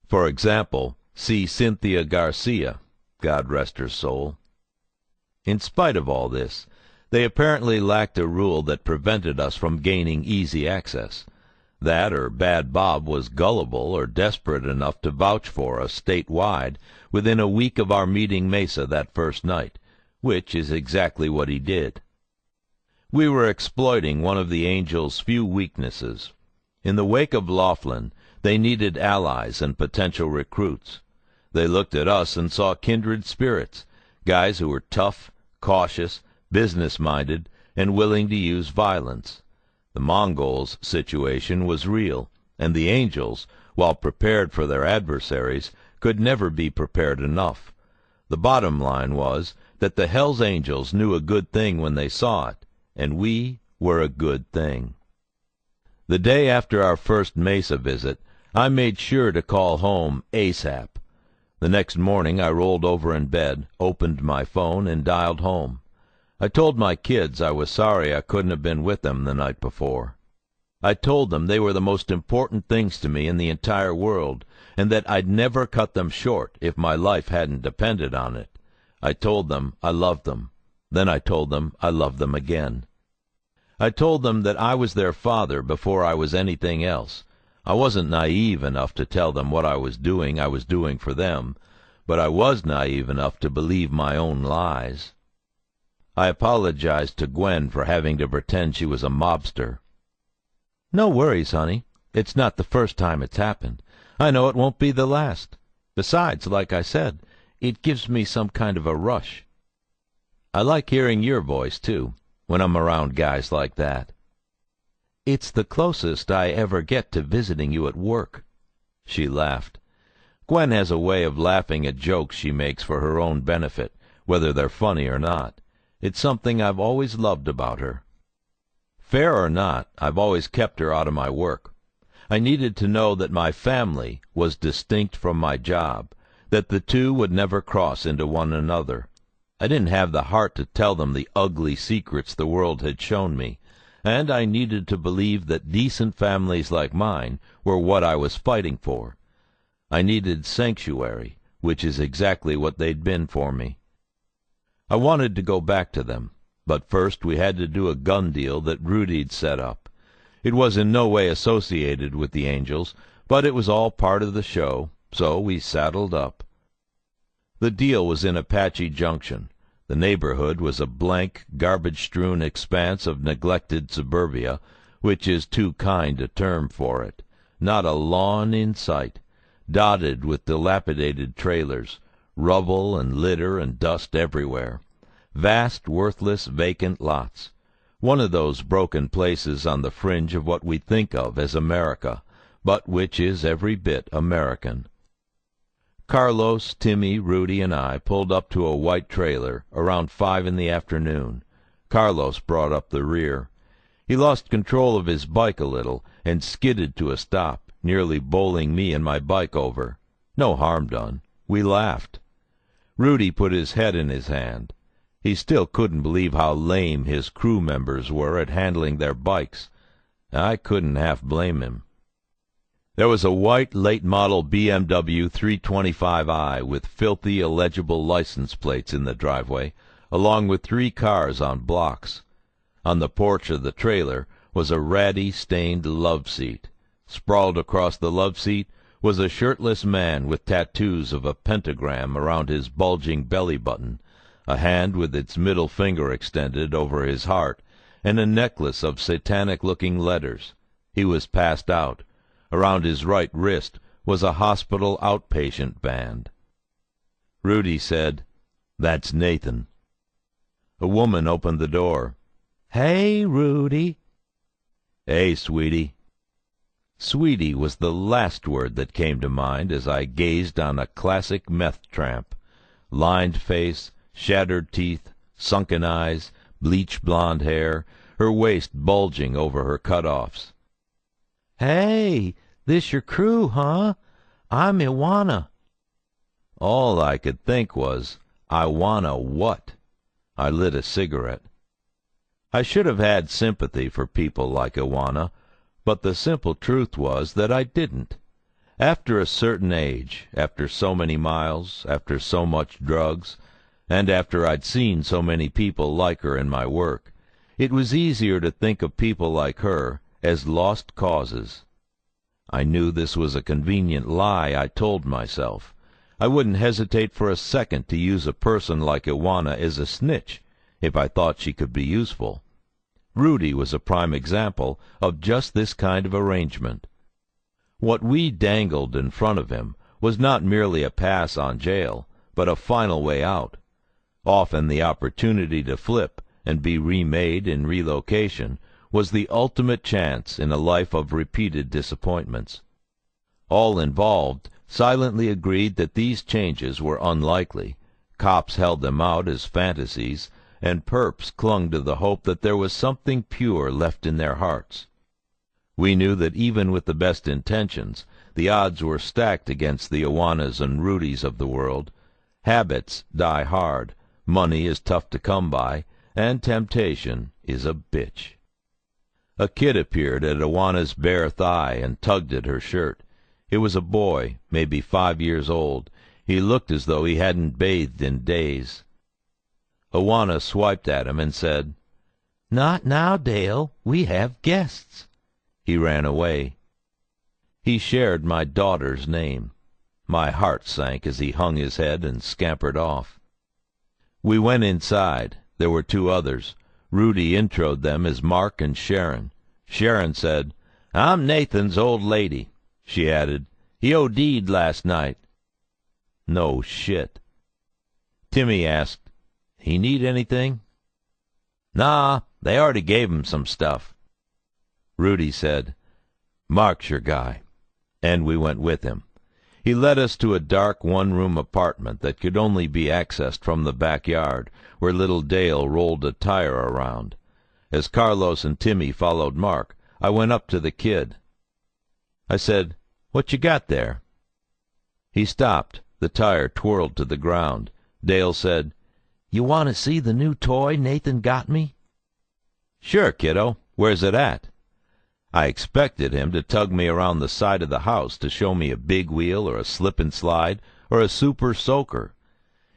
For example, see Cynthia Garcia, God rest her soul. In spite of all this, they apparently lacked a rule that prevented us from gaining easy access. That or Bad Bob was gullible or desperate enough to vouch for us statewide within a week of our meeting Mesa that first night, which is exactly what he did. We were exploiting one of the Angels' few weaknesses. In the wake of Laughlin, they needed allies and potential recruits. They looked at us and saw kindred spirits, guys who were tough, cautious, business-minded, and willing to use violence. The Mongols' situation was real, and the Angels, while prepared for their adversaries, could never be prepared enough. The bottom line was that the Hells Angels knew a good thing when they saw it, and we were a good thing. The day after our first Mesa visit, I made sure to call home ASAP. The next morning I rolled over in bed, opened my phone, and dialed home. I told my kids I was sorry I couldn't have been with them the night before. I told them they were the most important things to me in the entire world, and that I'd never cut them short if my life hadn't depended on it. I told them I loved them. Then I told them I loved them again. I told them that I was their father before I was anything else. I wasn't naive enough to tell them what I was doing for them, but I was naive enough to believe my own lies. I apologized to Gwen for having to pretend she was a mobster. "No worries, honey. It's not the first time it's happened. I know it won't be the last. Besides, like I said, it gives me some kind of a rush. I like hearing your voice, too, when I'm around guys like that. It's the closest I ever get to visiting you at work." She laughed. Gwen has a way of laughing at jokes she makes for her own benefit, whether they're funny or not. It's something I've always loved about her. Fair or not, I've always kept her out of my work. I needed to know that my family was distinct from my job, that the two would never cross into one another. I didn't have the heart to tell them the ugly secrets the world had shown me, and I needed to believe that decent families like mine were what I was fighting for. I needed sanctuary, which is exactly what they'd been for me. I wanted to go back to them, but first we had to do a gun deal that Rudy'd set up. It was in no way associated with the Angels, but it was all part of the show, so we saddled up. The deal was in Apache Junction. The neighborhood was a blank, garbage-strewn expanse of neglected suburbia, which is too kind a term for it. Not a lawn in sight, dotted with dilapidated trailers, rubble and litter and dust everywhere. Vast, worthless, vacant lots. One of those broken places on the fringe of what we think of as America, but which is every bit American. Carlos, Timmy, Rudy, and I pulled up to a white trailer around 5 in the afternoon. Carlos brought up the rear. He lost control of his bike a little and skidded to a stop, nearly bowling me and my bike over. No harm done. We laughed. Rudy put his head in his hand. He still couldn't believe how lame his crew members were at handling their bikes. I couldn't half blame him. There was a white late-model BMW 325i with filthy, illegible license plates in the driveway, along with 3 cars on blocks. On the porch of the trailer was a ratty, stained love seat. Sprawled across the love seat was a shirtless man with tattoos of a pentagram around his bulging belly button, a hand with its middle finger extended over his heart, and a necklace of satanic-looking letters. He was passed out. Around his right wrist was a hospital outpatient band. Rudy said, "That's Nathan." A woman opened the door. "Hey, Rudy." "Hey, sweetie." Sweetie was the last word that came to mind as I gazed on a classic meth tramp. Lined face, shattered teeth, sunken eyes, bleach blonde hair, her waist bulging over her cut-offs. "Hey, this your crew, huh? I'm Iwana." All I could think was, I wanna what? I lit a cigarette. I should have had sympathy for people like Iwana, but the simple truth was that I didn't. After a certain age, after so many miles, after so much drugs, and after I'd seen so many people like her in my work, it was easier to think of people like her as lost causes. I knew this was a convenient lie I told myself. I wouldn't hesitate for a second to use a person like Iwana as a snitch if I thought she could be useful. Rudy was a prime example of just this kind of arrangement. What we dangled in front of him was not merely a pass on jail, but a final way out. Often the opportunity to flip and be remade in relocation was the ultimate chance in a life of repeated disappointments. All involved silently agreed that these changes were unlikely. Cops held them out as fantasies, and perps clung to the hope that there was something pure left in their hearts. We knew that even with the best intentions, the odds were stacked against the Iwanas and Rudys of the world. Habits die hard, money is tough to come by, and temptation is a bitch. A kid appeared at Iwana's bare thigh and tugged at her shirt. It was a boy, maybe 5 years old. He looked as though he hadn't bathed in days. Iwana swiped at him and said, "Not now, Dale. We have guests." He ran away. He shared my daughter's name. My heart sank as he hung his head and scampered off. We went inside. There were 2 others. Rudy introed them as Mark and Sharon. Sharon said, "I'm Nathan's old lady." She added, "He OD'd last night." No shit. Timmy asked, "He need anything?" "Nah, they already gave him some stuff." Rudy said, "Mark's your guy." And we went with him. He led us to a dark one-room apartment that could only be accessed from the backyard, where little Dale rolled a tire around. As Carlos and Timmy followed Mark, I went up to the kid. I said, "What you got there?" He stopped. The tire twirled to the ground. Dale said, "You want to see the new toy Nathan got me?" "Sure, kiddo. Where's it at?" I expected him to tug me around the side of the house to show me a big wheel or a slip and slide or a super soaker.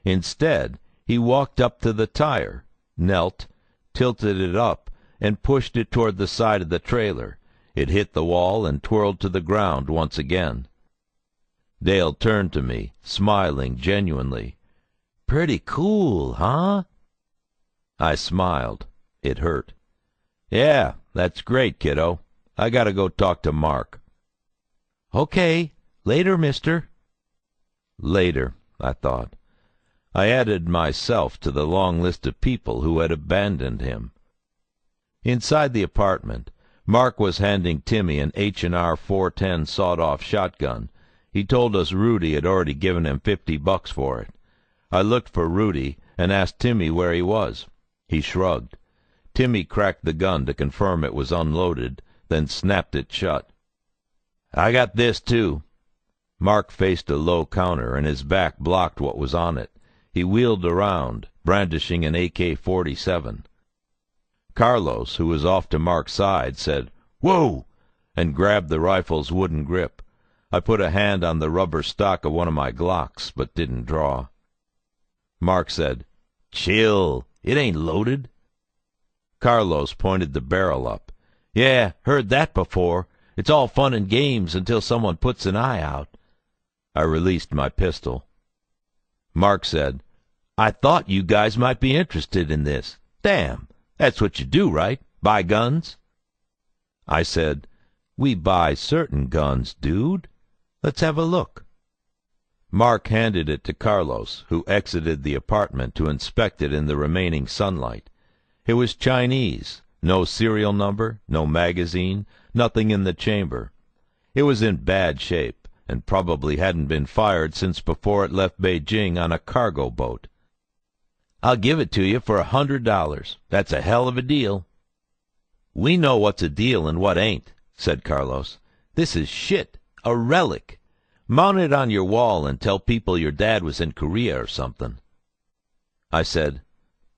Instead, he walked up to the tire, knelt, tilted it up, and pushed it toward the side of the trailer. It hit the wall and twirled to the ground once again. Dale turned to me, smiling genuinely. "Pretty cool, huh?" I smiled. It hurt. "Yeah, that's great, kiddo. I gotta go talk to Mark." "Okay. Later, mister." Later, I thought. I added myself to the long list of people who had abandoned him. Inside the apartment, Mark was handing Timmy an H&R 410 sawed-off shotgun. He told us Rudy had already given him $50 for it. I looked for Rudy and asked Timmy where he was. He shrugged. Timmy cracked the gun to confirm it was unloaded, then snapped it shut. "I got this, too." Mark faced a low counter, and his back blocked what was on it. He wheeled around, brandishing an AK-47. Carlos, who was off to Mark's side, said, "Whoa!" and grabbed the rifle's wooden grip. I put a hand on the rubber stock of one of my Glocks, but didn't draw. Mark said, "Chill. It ain't loaded." Carlos pointed the barrel up. "Yeah, heard that before. It's all fun and games until someone puts an eye out." I released my pistol. Mark said, "I thought you guys might be interested in this. Damn, that's what you do, right? Buy guns?" I said, "We buy certain guns, dude. Let's have a look." Mark handed it to Carlos, who exited the apartment to inspect it in the remaining sunlight. It was Chinese, no serial number, no magazine, nothing in the chamber. It was in bad shape, and probably hadn't been fired since before it left Beijing on a cargo boat. "I'll give it to you for $100. That's a hell of a deal." "We know what's a deal and what ain't," said Carlos. "This is shit, a relic. Mount it on your wall and tell people your dad was in Korea or something." I said,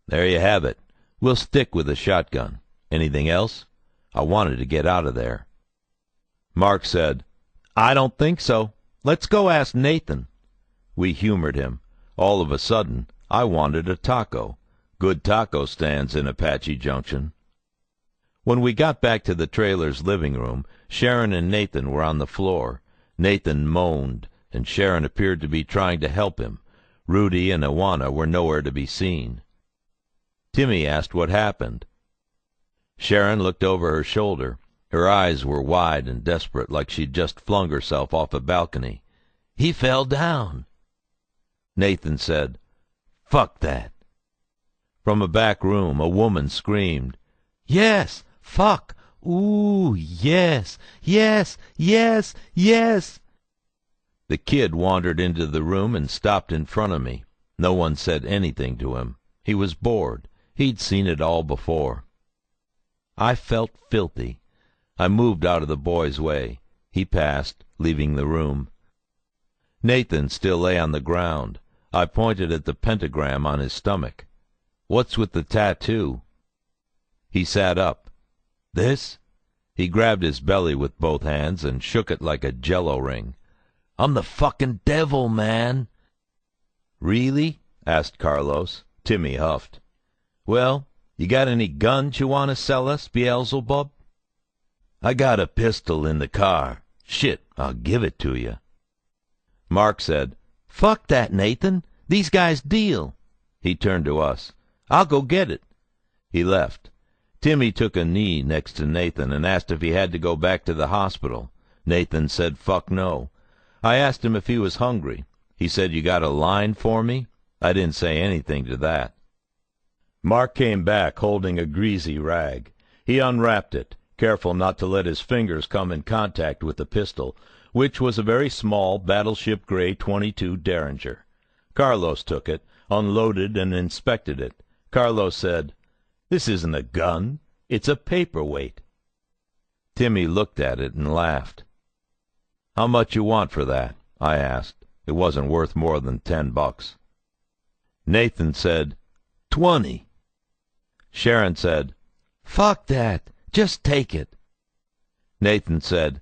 "There you have it. We'll stick with the shotgun. Anything else? I wanted to get out of there." Mark said, "I don't think so. Let's go ask Nathan." We humored him. All of a sudden, I wanted a taco. Good taco stands in Apache Junction. When we got back to the trailer's living room, Sharon and Nathan were on the floor. Nathan moaned, and Sharon appeared to be trying to help him. Rudy and Awana were nowhere to be seen. Timmy asked what happened. Sharon looked over her shoulder. Her eyes were wide and desperate, like she'd just flung herself off a balcony. "He fell down." Nathan said, "Fuck that." From a back room, a woman screamed, "Yes, fuck, ooh, yes, yes, yes, yes." The kid wandered into the room and stopped in front of me. No one said anything to him. He was bored. He'd seen it all before. I felt filthy. I moved out of the boy's way. He passed, leaving the room. Nathan still lay on the ground. I pointed at the pentagram on his stomach. "What's with the tattoo?" He sat up. "This?" He grabbed his belly with both hands and shook it like a jello ring. "I'm the fucking devil, man." "Really?" asked Carlos. Timmy huffed. "Well, you got any guns you want to sell us, Beelzebub?" "I got a pistol in the car. Shit, I'll give it to you." Mark said, "Fuck that, Nathan. These guys deal." He turned to us. "I'll go get it." He left. Timmy took a knee next to Nathan and asked if he had to go back to the hospital. Nathan said fuck no. I asked him if he was hungry. He said, "You got a line for me?" I didn't say anything to that. Mark came back holding a greasy rag. He unwrapped it. careful not to let his fingers come in contact with the pistol, which was a very small battleship-gray .22 Derringer. Carlos took it, unloaded, and inspected it. Carlos said, "This isn't a gun. It's a paperweight." Timmy looked at it and laughed. "How much you want for that?" I asked. It wasn't worth more than $10. Nathan said, "20." Sharon said, "Fuck that. Just take it." Nathan said,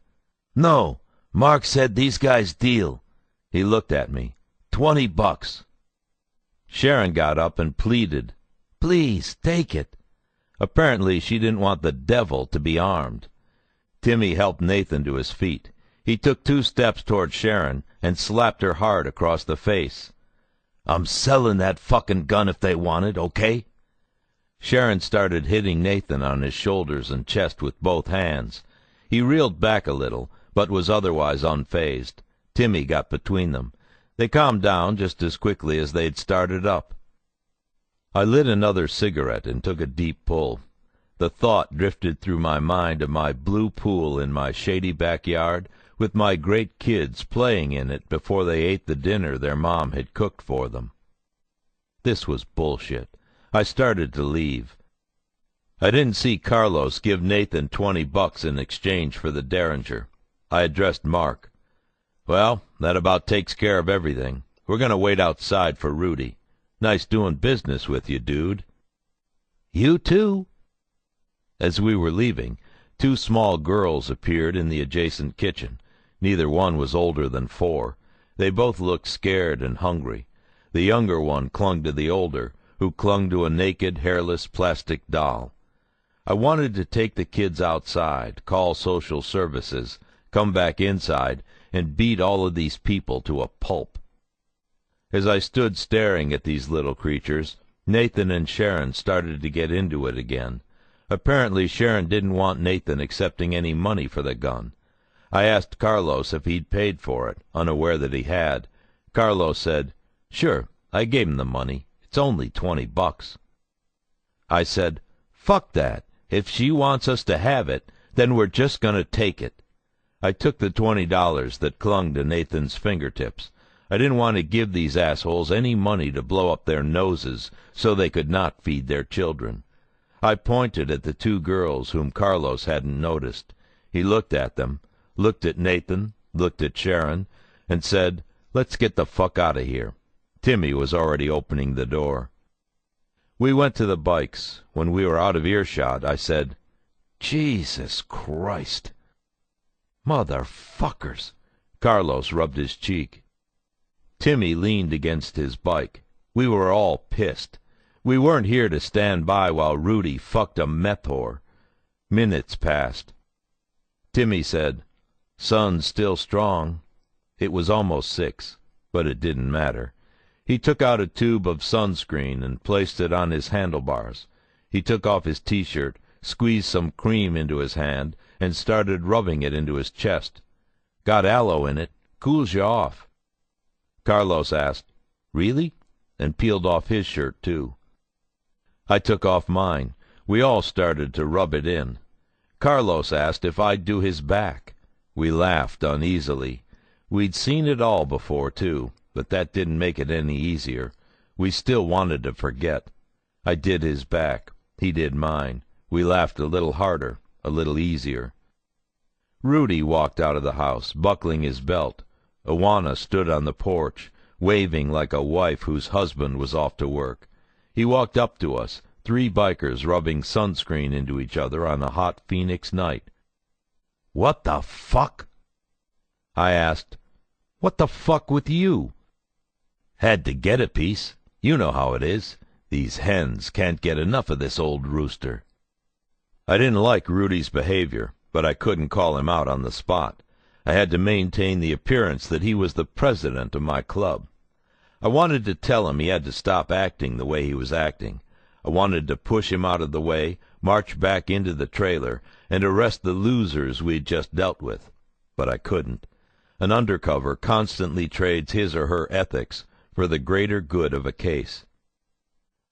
"No, Mark said these guys deal." He looked at me. $20. Sharon got up and pleaded, "Please, take it." Apparently she didn't want the devil to be armed. Timmy helped Nathan to his feet. He took 2 steps toward Sharon and slapped her hard across the face. "I'm selling that fucking gun if they want it, okay?" Sharon started hitting Nathan on his shoulders and chest with both hands. He reeled back a little, but was otherwise unfazed. Timmy got between them. They calmed down just as quickly as they'd started up. I lit another cigarette and took a deep pull. The thought drifted through my mind of my blue pool in my shady backyard, with my great kids playing in it before they ate the dinner their mom had cooked for them. This was bullshit. I started to leave. I didn't see Carlos give Nathan $20 in exchange for the Derringer. I addressed Mark. "Well, that about takes care of everything. We're going to wait outside for Rudy. Nice doing business with you, dude." "You too." As we were leaving, 2 small girls appeared in the adjacent kitchen. Neither one was older than 4. They both looked scared and hungry. The younger one clung to the older, who clung to a naked, hairless plastic doll. I wanted to take the kids outside, call social services, come back inside, and beat all of these people to a pulp. As I stood staring at these little creatures, Nathan and Sharon started to get into it again. Apparently Sharon didn't want Nathan accepting any money for the gun. I asked Carlos if he'd paid for it, unaware that he had. Carlos said, "Sure, I gave him the money. It's only $20. I said, "Fuck that. If she wants us to have it, then we're just going to take it." I took the $20 that clung to Nathan's fingertips. I didn't want to give these assholes any money to blow up their noses so they could not feed their children. I pointed at the 2 girls whom Carlos hadn't noticed. He looked at them, looked at Nathan, looked at Sharon, and said, "Let's get the fuck out of here." Timmy was already opening the door. We went to the bikes. When we were out of earshot, I said, "Jesus Christ." "Motherfuckers." Carlos rubbed his cheek. Timmy leaned against his bike. We were all pissed. We weren't here to stand by while Rudy fucked a meth whore. Minutes passed. Timmy said, "Sun's still strong." It was almost 6, but it didn't matter. He took out a tube of sunscreen and placed it on his handlebars. He took off his T-shirt, squeezed some cream into his hand, and started rubbing it into his chest. "Got aloe in it. Cools you off." Carlos asked, "Really?" and peeled off his shirt, too. I took off mine. We all started to rub it in. Carlos asked if I'd do his back. We laughed uneasily. We'd seen it all before, too, but that didn't make it any easier. We still wanted to forget. I did his back. He did mine. We laughed a little harder, a little easier. Rudy walked out of the house, buckling his belt. Awana stood on the porch, waving like a wife whose husband was off to work. He walked up to us, 3 bikers rubbing sunscreen into each other on a hot Phoenix night. "What the fuck?" I asked. "What the fuck with you?" "Had to get a piece. You know how it is. These hens can't get enough of this old rooster." I didn't like Rudy's behavior, but I couldn't call him out on the spot. I had to maintain the appearance that he was the president of my club. I wanted to tell him he had to stop acting the way he was acting. I wanted to push him out of the way, march back into the trailer, and arrest the losers we'd just dealt with. But I couldn't. An undercover constantly trades his or her ethics for the greater good of a case.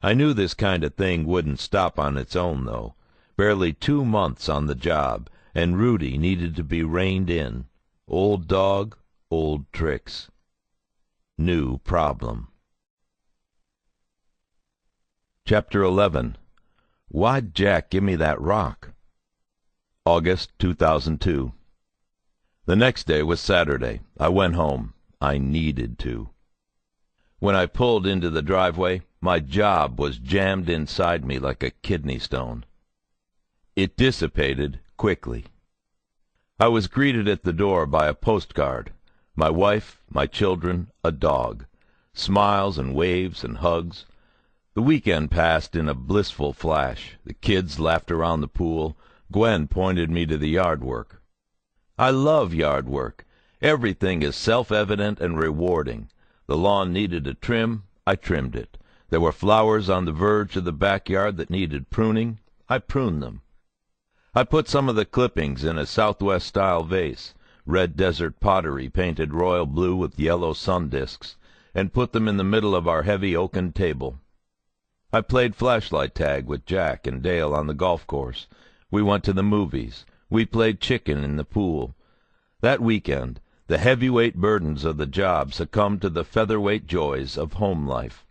I knew this kind of thing wouldn't stop on its own, though. Barely 2 months on the job, and Rudy needed to be reined in. Old dog, old tricks. New problem. Chapter 11. Why'd Jack give me that rock? August 2002. The next day was Saturday. I went home. I needed to. When I pulled into the driveway, my job was jammed inside me like a kidney stone. It dissipated quickly. I was greeted at the door by a postcard. My wife, my children, a dog. Smiles and waves and hugs. The weekend passed in a blissful flash. The kids laughed around the pool. Gwen pointed me to the yard work. I love yard work. Everything is self-evident and rewarding. The lawn needed a trim. I trimmed it. There were flowers on the verge of the backyard that needed pruning. I pruned them. I put some of the clippings in a Southwest-style vase, red desert pottery painted royal blue with yellow sun discs, and put them in the middle of our heavy oaken table. I played flashlight tag with Jack and Dale on the golf course. We went to the movies. We played chicken in the pool. That weekend, the heavyweight burdens of the job succumbed to the featherweight joys of home life.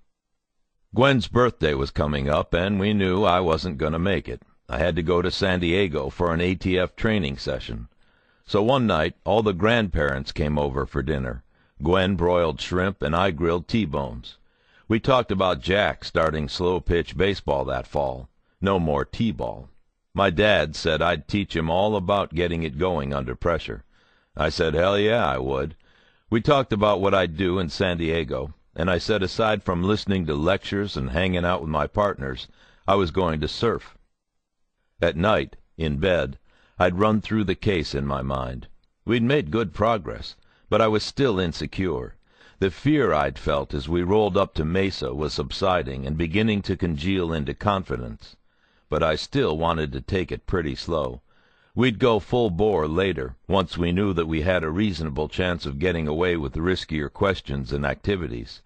Gwen's birthday was coming up, and we knew I wasn't going to make it. I had to go to San Diego for an ATF training session. So one night, all the grandparents came over for dinner. Gwen broiled shrimp, and I grilled T-bones. We talked about Jack starting slow-pitch baseball that fall. No more T-ball. My dad said I'd teach him all about getting it going under pressure. I said, hell yeah, I would. We talked about what I'd do in San Diego, and I said aside from listening to lectures and hanging out with my partners, I was going to surf. At night, in bed, I'd run through the case in my mind. We'd made good progress, but I was still insecure. The fear I'd felt as we rolled up to Mesa was subsiding and beginning to congeal into confidence. But I still wanted to take it pretty slow. We'd go full bore later, once we knew that we had a reasonable chance of getting away with riskier questions and activities.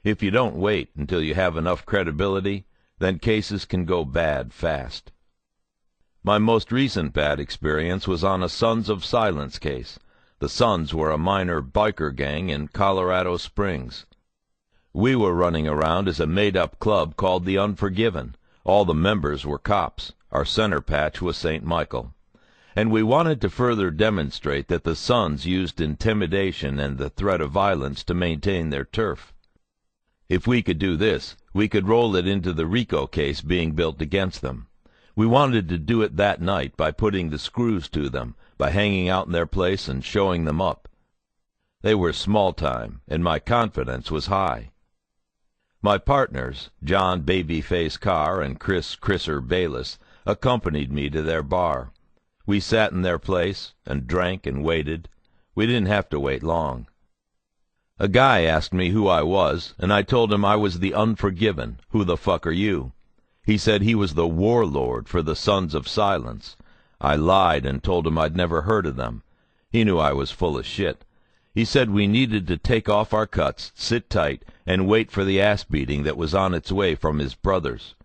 If you don't wait until you have enough credibility, then cases can go bad fast. My most recent bad experience was on a Sons of Silence case. The Sons were a minor biker gang in Colorado Springs. We were running around as a made-up club called the Unforgiven. All the members were cops. Our center patch was St. Michael. And we wanted to further demonstrate that the Sons used intimidation and the threat of violence to maintain their turf. If we could do this, we could roll it into the RICO case being built against them. We wanted to do it that night by putting the screws to them, by hanging out in their place and showing them up. They were small time, and my confidence was high. My partners, John Babyface Carr and Chris Crisser Bayless, accompanied me to their bar. We sat in their place and drank and waited. We didn't have to wait long. A guy asked me who I was, and I told him I was the Unforgiven. Who the fuck are you? He said he was the warlord for the Sons of Silence. I lied and told him I'd never heard of them. He knew I was full of shit. He said we needed to take off our cuts, sit tight, and wait for the ass-beating that was on its way from his brothers.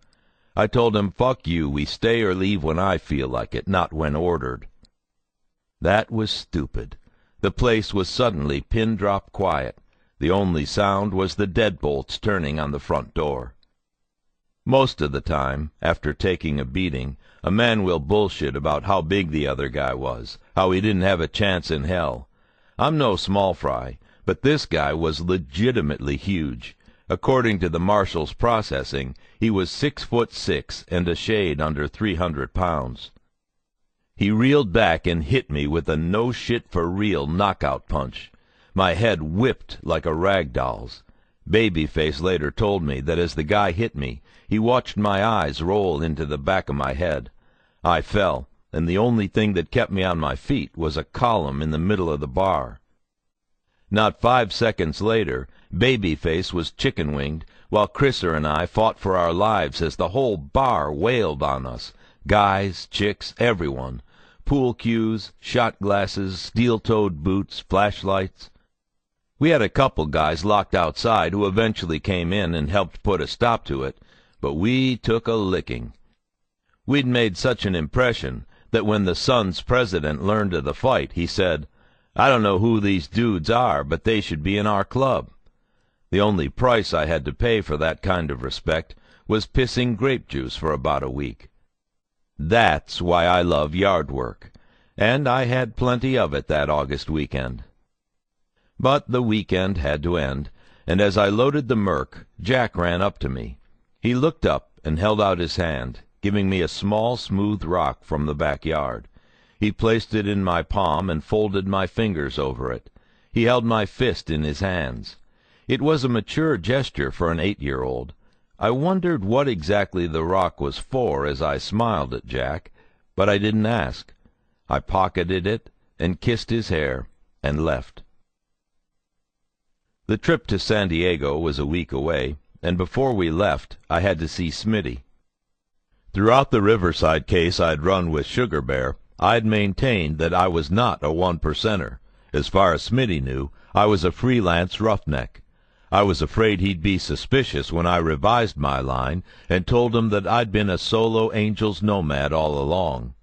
I told him, fuck you, we stay or leave when I feel like it, not when ordered. That was stupid. The place was suddenly pin-drop quiet. The only sound was the deadbolts turning on the front door. Most of the time, after taking a beating, a man will bullshit about how big the other guy was, how he didn't have a chance in hell. I'm no small fry, but this guy was legitimately huge. According to the marshal's processing, he was 6'6" and a shade under 300 pounds. He reeled back and hit me with a no-shit-for-real knockout punch. My head whipped like a rag doll's. Babyface later told me that as the guy hit me, he watched my eyes roll into the back of my head. I fell, and the only thing that kept me on my feet was a column in the middle of the bar. Not 5 seconds later, Babyface was chicken-winged, while Crisser and I fought for our lives as the whole bar wailed on us. Guys, chicks, everyone. Pool cues, shot glasses, steel-toed boots, flashlights. We had a couple guys locked outside who eventually came in and helped put a stop to it, but we took a licking. We'd made such an impression that when the Sun's president learned of the fight, he said, "I don't know who these dudes are, but they should be in our club." The only price I had to pay for that kind of respect was pissing grape juice for about a week. That's why I love yard work, and I had plenty of it that August weekend. But the weekend had to end, and as I loaded the Merc, Jack ran up to me. He looked up and held out his hand, giving me a small, smooth rock from the backyard. He placed it in my palm and folded my fingers over it. He held my fist in his hands. It was a mature gesture for an 8-year-old. I wondered what exactly the rock was for as I smiled at Jack, but I didn't ask. I pocketed it and kissed his hair and left. The trip to San Diego was a week away, and before we left, I had to see Smitty. Throughout the Riverside case I'd run with Sugar Bear, I'd maintained that I was not a one-percenter. As far as Smitty knew, I was a freelance roughneck. I was afraid he'd be suspicious when I revised my line and told him that I'd been a solo Angels nomad all along.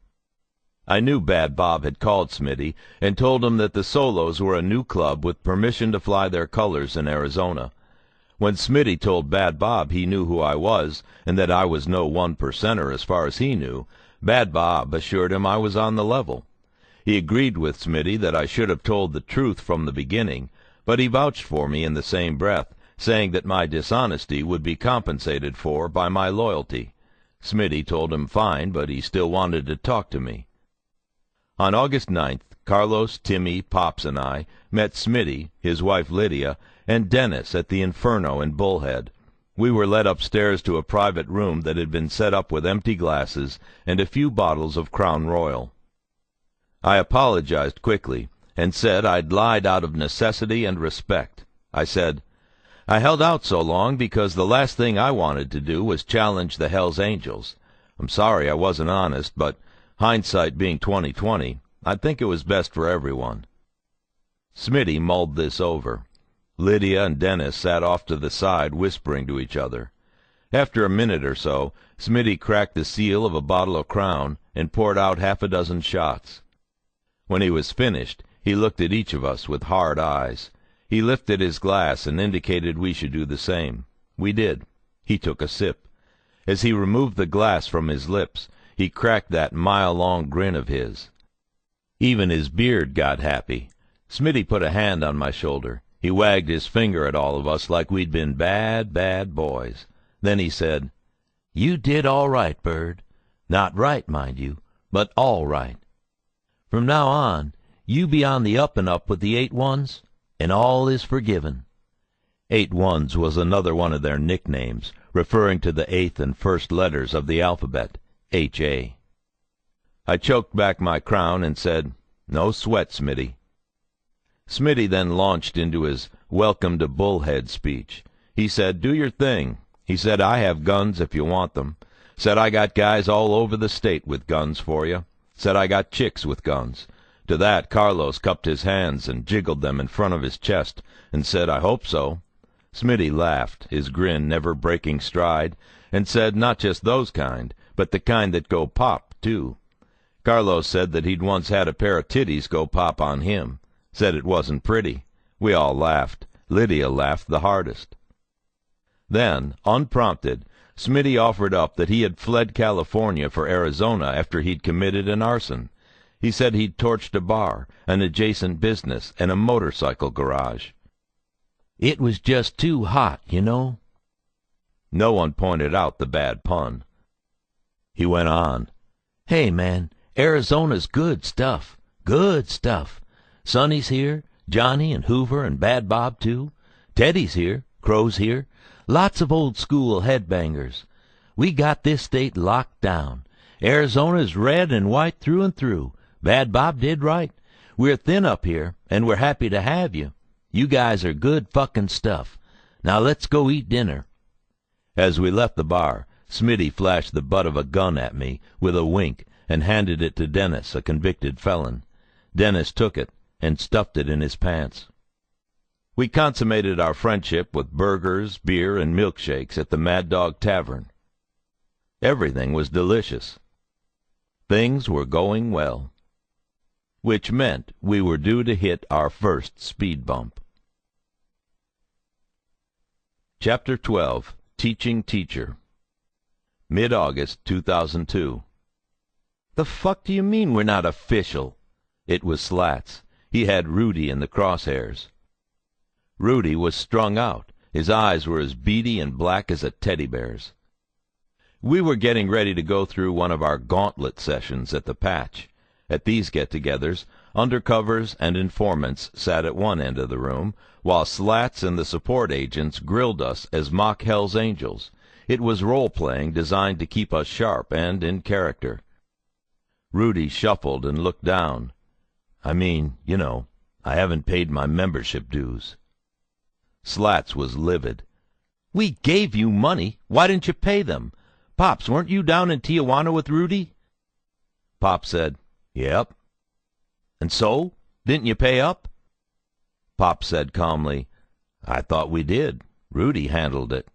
I knew Bad Bob had called Smitty and told him that the Solos were a new club with permission to fly their colors in Arizona. When Smitty told Bad Bob he knew who I was and that I was no one-percenter as far as he knew, Bad Bob assured him I was on the level. He agreed with Smitty that I should have told the truth from the beginning, but he vouched for me in the same breath, saying that my dishonesty would be compensated for by my loyalty. Smitty told him fine, but he still wanted to talk to me. On August 9th, Carlos, Timmy, Pops, and I met Smitty, his wife Lydia, and Dennis at the Inferno in Bullhead. We were led upstairs to a private room that had been set up with empty glasses and a few bottles of Crown Royal. I apologized quickly and said I'd lied out of necessity and respect. I said, "I held out so long because the last thing I wanted to do was challenge the Hells Angels. I'm sorry I wasn't honest, but hindsight being 20/20, I think it was best for everyone." Smitty mulled this over. Lydia and Dennis sat off to the side whispering to each other. After a minute or so, Smitty cracked the seal of a bottle of Crown and poured out 6 shots. When he was finished, he looked at each of us with hard eyes. He lifted his glass and indicated we should do the same. We did. He took a sip. As he removed the glass from his lips, he cracked that mile-long grin of his. Even his beard got happy. Smitty put a hand on my shoulder. He wagged his finger at all of us like we'd been bad, bad boys. Then he said, "You did all right, Bird. Not right, mind you, but all right. From now on, you be on the up and up with the 8-1s, and all is forgiven." 8-1s was another one of their nicknames, referring to the 8th and 1st letters of the alphabet, H-A. I choked back my Crown and said, "No sweat, Smitty." Smitty then launched into his welcome to Bullhead speech. He said, "Do your thing." He said, "I have guns if you want them." Said, "I got guys all over the state with guns for you." Said, "I got chicks with guns." To that, Carlos cupped his hands and jiggled them in front of his chest and said, "I hope so." Smitty laughed, his grin never breaking stride, and said, "Not just those kind, but the kind that go pop, too." Carlos said that he'd once had a pair of titties go pop on him. Said it wasn't pretty. We all laughed. Lydia laughed the hardest. Then, unprompted, Smitty offered up that he had fled California for Arizona after he'd committed an arson. He said he'd torched a bar, an adjacent business, and a motorcycle garage. "It was just too hot, you know." No one pointed out the bad pun. He went on, "Hey, man, Arizona's good stuff. Good stuff. Sonny's here, Johnny and Hoover and Bad Bob, too. Teddy's here, Crow's here. Lots of old-school headbangers. We got this state locked down. Arizona's red and white through and through. Bad Bob did right. We're thin up here, and we're happy to have you. You guys are good fucking stuff. Now let's go eat dinner." As we left the bar, Smitty flashed the butt of a gun at me with a wink and handed it to Dennis, a convicted felon. Dennis took it and stuffed it in his pants. We consummated our friendship with burgers, beer, and milkshakes at the Mad Dog Tavern. Everything was delicious. Things were going well, which meant we were due to hit our first speed bump. Chapter 12. Teaching Teacher. Mid-August 2002. "The fuck do you mean we're not official?" It was Slats. He had Rudy in the crosshairs. Rudy was strung out. His eyes were as beady and black as a teddy bear's. We were getting ready to go through one of our gauntlet sessions at the Patch. At these get-togethers, undercovers and informants sat at one end of the room, while Slats and the support agents grilled us as mock Hell's Angels. It was role-playing designed to keep us sharp and in character. Rudy shuffled and looked down. "I mean, you know, I haven't paid my membership dues." Slats was livid. "We gave you money. Why didn't you pay them? Pops, weren't you down in Tijuana with Rudy?" Pop said, "Yep." "And so? Didn't you pay up?" Pop said calmly, "I thought we did. Rudy handled it."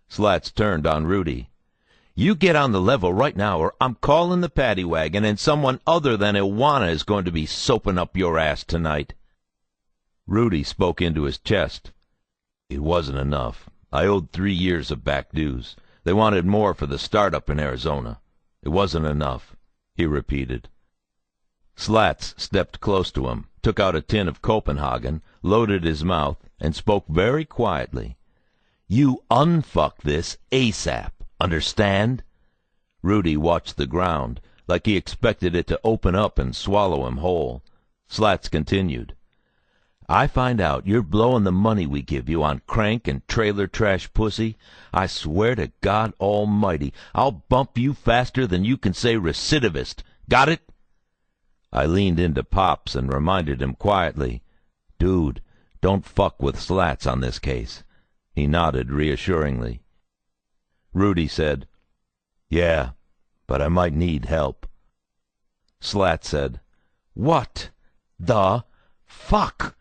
Slats turned on Rudy. "You get on the level right now, or I'm calling the paddy wagon, and someone other than Iwana is going to be soaping up your ass tonight." Rudy spoke into his chest. "It wasn't enough. I owed 3 years of back dues. They wanted more for the startup in Arizona. It wasn't enough," he repeated. Slats stepped close to him, took out a tin of Copenhagen, loaded his mouth, and spoke very quietly. "You unfuck this ASAP. Understand?" Rudy watched the ground, like he expected it to open up and swallow him whole. Slats continued. "I find out you're blowing the money we give you on crank and trailer trash pussy. I swear to God Almighty, I'll bump you faster than you can say recidivist. Got it?" I leaned into Pops and reminded him quietly, "Dude, don't fuck with Slats on this case." He nodded reassuringly. Rudy said, "Yeah, but I might need help." Slats said, "What the fuck?"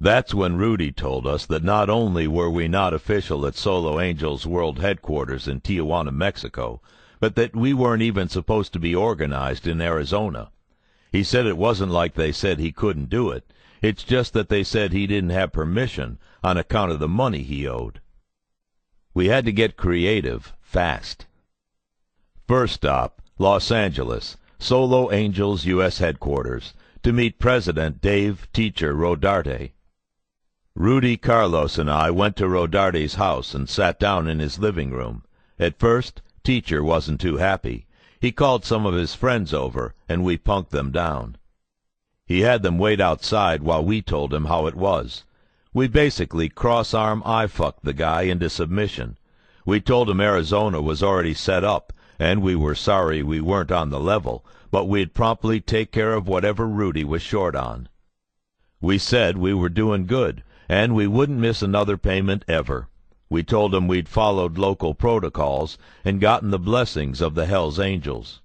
That's when Rudy told us that not only were we not official at Solo Angels World Headquarters in Tijuana, Mexico, but that we weren't even supposed to be organized in Arizona. He said it wasn't like they said he couldn't do it. It's just that they said he didn't have permission on account of the money he owed. We had to get creative, fast. First stop, Los Angeles, Solo Angels U.S. Headquarters, to meet President Dave Teacher Rodarte. Rudy, Carlos, and I went to Rodarte's house and sat down in his living room. At first, Teacher wasn't too happy. He called some of his friends over, and we punked them down. He had them wait outside while we told him how it was. We basically cross-arm eye-fucked the guy into submission. We told him Arizona was already set up, and we were sorry we weren't on the level, but we'd promptly take care of whatever Rudy was short on. We said we were doing good, and we wouldn't miss another payment ever. We told him we'd followed local protocols and gotten the blessings of the Hells Angels.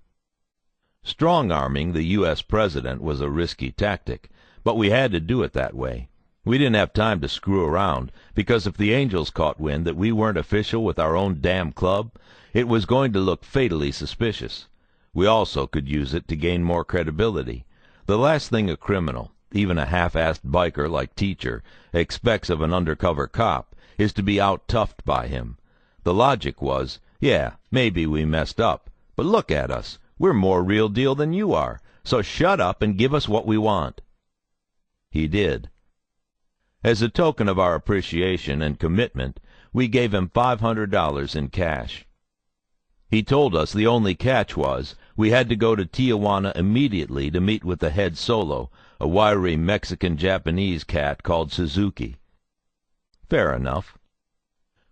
Strong-arming the U.S. President was a risky tactic, but we had to do it that way. We didn't have time to screw around, because if the Angels caught wind that we weren't official with our own damn club, it was going to look fatally suspicious. We also could use it to gain more credibility. The last thing a criminal, even a half-assed biker like Teacher, expects of an undercover cop is to be out-toughed by him. The logic was, yeah, maybe we messed up, but look at us. We're more real deal than you are, so shut up and give us what we want. He did. As a token of our appreciation and commitment, we gave him $500 in cash. He told us the only catch was we had to go to Tijuana immediately to meet with the head solo, a wiry Mexican-Japanese cat called Suzuki. Fair enough.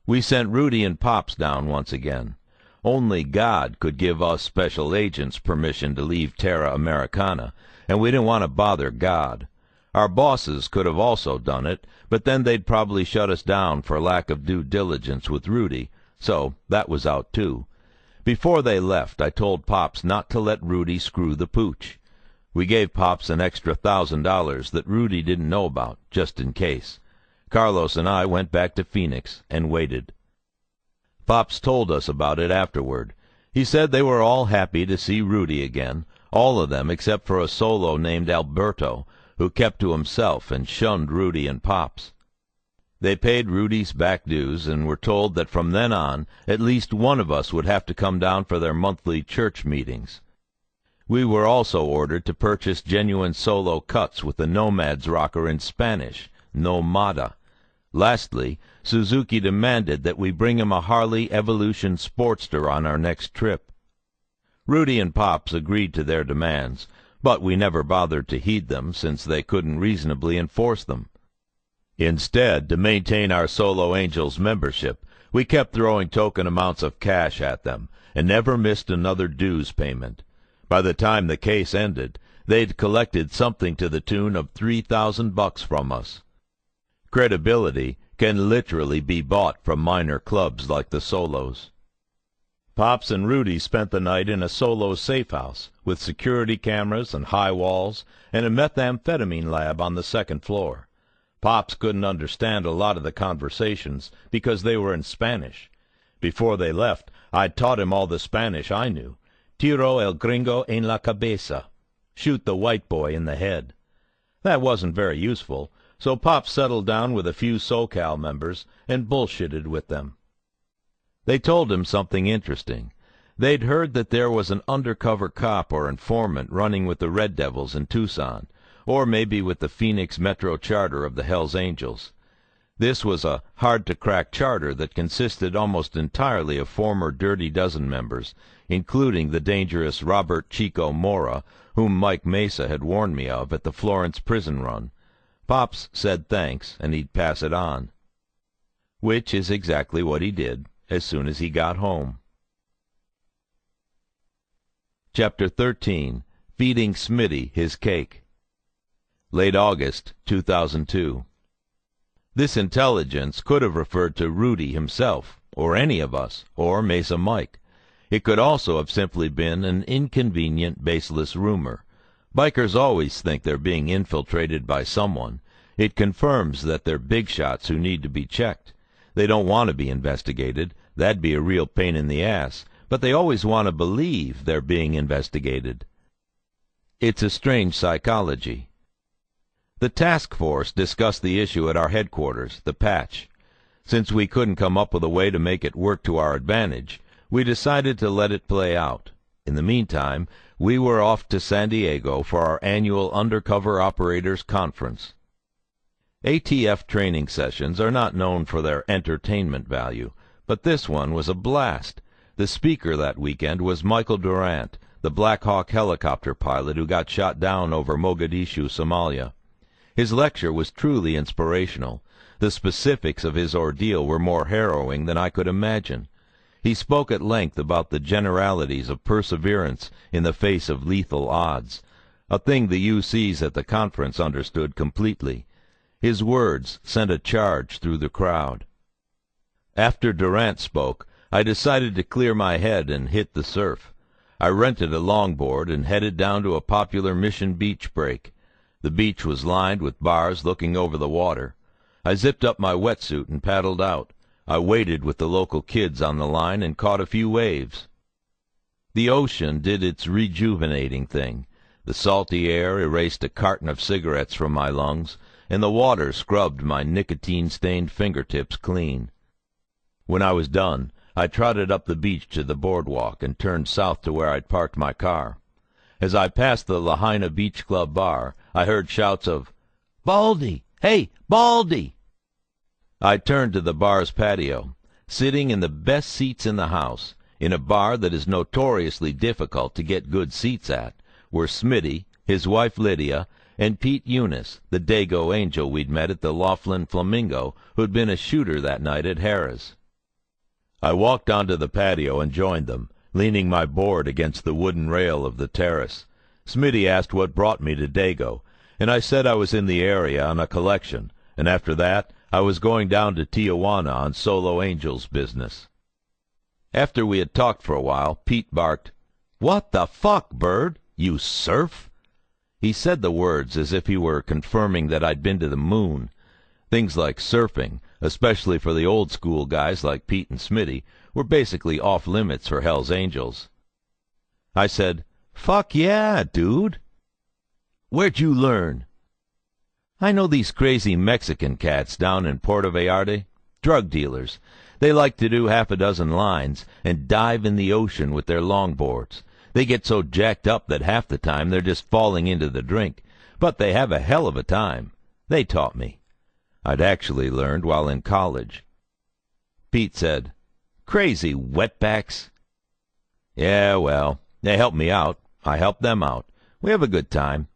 We sent Rudy and Pops down once again. Only God could give us special agents permission to leave Terra Americana, and we didn't want to bother God. Our bosses could have also done it, but then they'd probably shut us down for lack of due diligence with Rudy, so that was out too. Before they left, I told Pops not to let Rudy screw the pooch. We gave Pops an extra $1,000 that Rudy didn't know about, just in case. Carlos and I went back to Phoenix and waited. Pops told us about it afterward. He said they were all happy to see Rudy again, all of them except for a solo named Alberto, who kept to himself and shunned Rudy and Pops. They paid Rudy's back dues and were told that from then on at least one of us would have to come down for their monthly church meetings. We were also ordered to purchase genuine solo cuts with the Nomad's rocker in Spanish, Nomada. Lastly, Suzuki demanded that we bring him a Harley Evolution Sportster on our next trip. Rudy and Pops agreed to their demands, but we never bothered to heed them since they couldn't reasonably enforce them. Instead, to maintain our Solo Angels membership, we kept throwing token amounts of cash at them and never missed another dues payment. By the time the case ended, they'd collected something to the tune of $3,000 from us. Credibility can literally be bought from minor clubs like the Solos. Pops and Rudy spent the night in a Solo safe house with security cameras and high walls and a methamphetamine lab on the second floor. Pops couldn't understand a lot of the conversations because they were in Spanish. Before they left, I'd taught him all the Spanish I knew. Tiro el gringo en la cabeza. Shoot the white boy in the head. That wasn't very useful, so Pops settled down with a few SoCal members and bullshitted with them. They told him something interesting. They'd heard that there was an undercover cop or informant running with the Red Devils in Tucson, or maybe with the Phoenix Metro Charter of the Hells Angels. This was a hard-to-crack charter that consisted almost entirely of former Dirty Dozen members, including the dangerous Robert Chico Mora, whom Mike Mesa had warned me of at the Florence prison run. Pops said thanks, and he'd pass it on. Which is exactly what he did as soon as he got home. Chapter 13. Feeding Smitty His Cake. Late August, 2002. This intelligence could have referred to Rudy himself, or any of us, or Mesa Mike. It could also have simply been an inconvenient, baseless rumor. Bikers always think they're being infiltrated by someone. It confirms that they're big shots who need to be checked. They don't want to be investigated. That'd be a real pain in the ass. But they always want to believe they're being investigated. It's a strange psychology. The task force discussed the issue at our headquarters, the Patch. Since we couldn't come up with a way to make it work to our advantage, we decided to let it play out. In the meantime, we were off to San Diego for our annual Undercover Operators Conference. ATF training sessions are not known for their entertainment value, but this one was a blast. The speaker that weekend was Michael Durant, the Black Hawk helicopter pilot who got shot down over Mogadishu, Somalia. His lecture was truly inspirational. The specifics of his ordeal were more harrowing than I could imagine. He spoke at length about the generalities of perseverance in the face of lethal odds, a thing the UCs at the conference understood completely. His words sent a charge through the crowd. After Durant spoke, I decided to clear my head and hit the surf. I rented a longboard and headed down to a popular Mission Beach break. The beach was lined with bars looking over the water. I zipped up my wetsuit and paddled out. I waded with the local kids on the line and caught a few waves. The ocean did its rejuvenating thing. The salty air erased a carton of cigarettes from my lungs, and the water scrubbed my nicotine-stained fingertips clean. When I was done, I trotted up the beach to the boardwalk and turned south to where I'd parked my car. As I passed the Lahaina Beach Club bar, I heard shouts of, "Baldy! Hey, Baldy!" I turned to the bar's patio. Sitting in the best seats in the house, in a bar that is notoriously difficult to get good seats at, were Smitty, his wife Lydia, and Pete Eunice, the Dago angel we'd met at the Laughlin Flamingo, who'd been a shooter that night at Harris. I walked onto the patio and joined them, leaning my board against the wooden rail of the terrace. Smitty asked what brought me to Dago, and I said I was in the area on a collection, and after that I was going down to Tijuana on Solo Angels business. After we had talked for a while, Pete barked, "What the fuck, Bird? You surf?" He said the words as if he were confirming that I'd been to the moon. Things like surfing, especially for the old-school guys like Pete and Smitty, were basically off-limits for Hell's Angels. I said, "Fuck yeah, dude." "Where'd you learn?" "I know these crazy Mexican cats down in Puerto Vallarta. Drug dealers. They like to do half a dozen lines and dive in the ocean with their longboards. They get so jacked up that half the time they're just falling into the drink, but they have a hell of a time. They taught me. I'd actually learned while in college." Pete said, "Crazy wetbacks." "Yeah, well, they helped me out. I helped them out. We have a good time.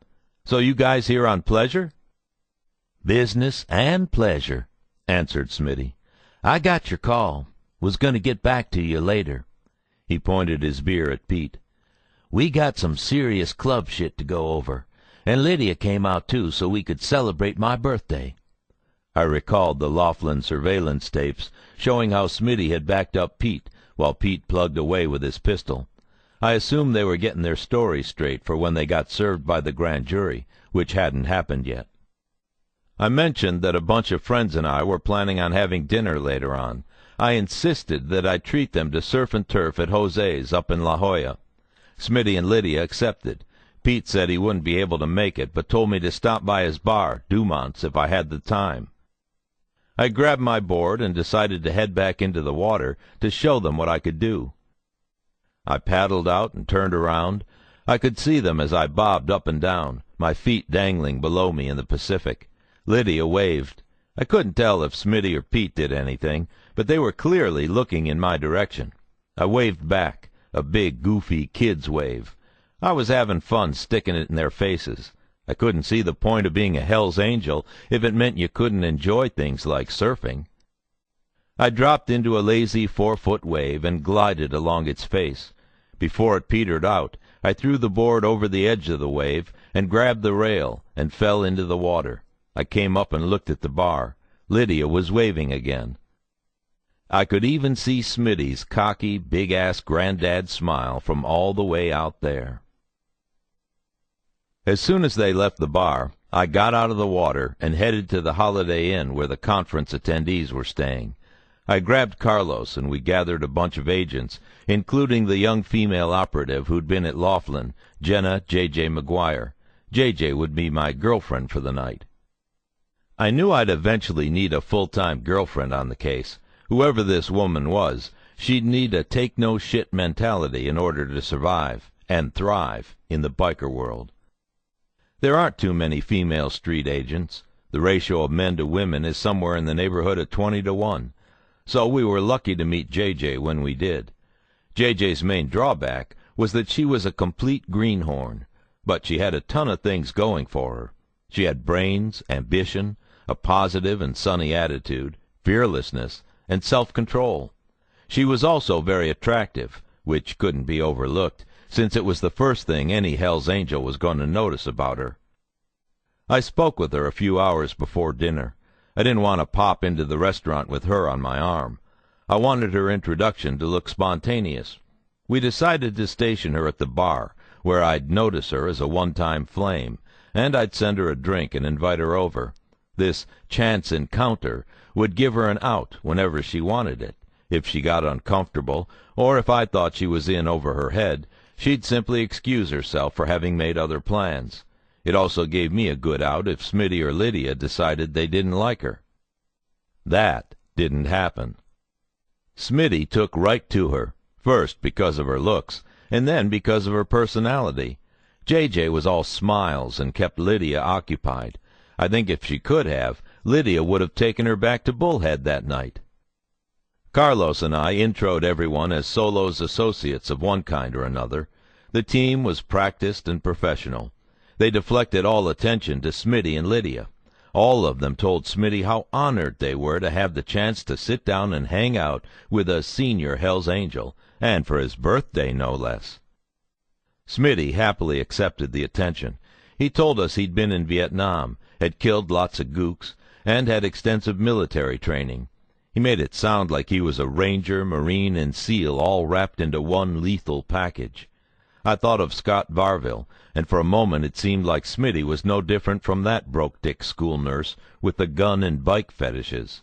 So you guys here on pleasure?" "Business and pleasure," answered Smitty. "I got your call. Was going to get back to you later." He pointed his beer at Pete. "We got some serious club shit to go over, and Lydia came out too so we could celebrate my birthday." I recalled the Laughlin surveillance tapes showing how Smitty had backed up Pete while Pete plugged away with his pistol. I assumed they were getting their story straight for when they got served by the grand jury, which hadn't happened yet. I mentioned that a bunch of friends and I were planning on having dinner later on. I insisted that I treat them to surf and turf at Jose's up in La Jolla. Smitty and Lydia accepted. Pete said he wouldn't be able to make it, but told me to stop by his bar, Dumont's, if I had the time. I grabbed my board and decided to head back into the water to show them what I could do. I paddled out and turned around. I could see them as I bobbed up and down, my feet dangling below me in the Pacific. Lydia waved. I couldn't tell if Smitty or Pete did anything, but they were clearly looking in my direction. I waved back, a big, goofy kid's wave. I was having fun sticking it in their faces. I couldn't see the point of being a Hell's Angel if it meant you couldn't enjoy things like surfing. I dropped into a lazy 4-foot wave and glided along its face. Before it petered out, I threw the board over the edge of the wave and grabbed the rail and fell into the water. I came up and looked at the bar. Lydia was waving again. I could even see Smitty's cocky, big-ass granddad smile from all the way out there. As soon as they left the bar, I got out of the water and headed to the Holiday Inn where the conference attendees were staying. I grabbed Carlos and we gathered a bunch of agents, including the young female operative who'd been at Laughlin, Jenna J.J. McGuire. J.J. would be my girlfriend for the night. I knew I'd eventually need a full-time girlfriend on the case. Whoever this woman was, she'd need a take-no-shit mentality in order to survive and thrive in the biker world. There aren't too many female street agents. The ratio of men to women is somewhere in the neighborhood of 20-1. So we were lucky to meet J.J. when we did. J.J.'s main drawback was that she was a complete greenhorn, but she had a ton of things going for her. She had brains, ambition, a positive and sunny attitude, fearlessness, and self-control. She was also very attractive, which couldn't be overlooked, since it was the first thing any Hell's Angel was going to notice about her. I spoke with her a few hours before dinner. I didn't want to pop into the restaurant with her on my arm. I wanted her introduction to look spontaneous. We decided to station her at the bar, where I'd notice her as a one-time flame, and I'd send her a drink and invite her over. This chance encounter would give her an out whenever she wanted it. If she got uncomfortable, or if I thought she was in over her head, she'd simply excuse herself for having made other plans. It also gave me a good out if Smitty or Lydia decided they didn't like her. That didn't happen. Smitty took right to her, first because of her looks, and then because of her personality. J.J. was all smiles and kept Lydia occupied. I think if she could have, Lydia would have taken her back to Bullhead that night. Carlos and I introed everyone as Solo's associates of one kind or another. The team was practiced and professional. They deflected all attention to Smitty and Lydia. All of them told Smitty how honored they were to have the chance to sit down and hang out with a senior Hell's Angel, and for his birthday, no less. Smitty happily accepted the attention. He told us he'd been in Vietnam, had killed lots of gooks, and had extensive military training. He made it sound like he was a Ranger, Marine, and SEAL all wrapped into one lethal package. I thought of Scott Varville, and for a moment it seemed like Smitty was no different from that broke-dick school nurse with the gun and bike fetishes.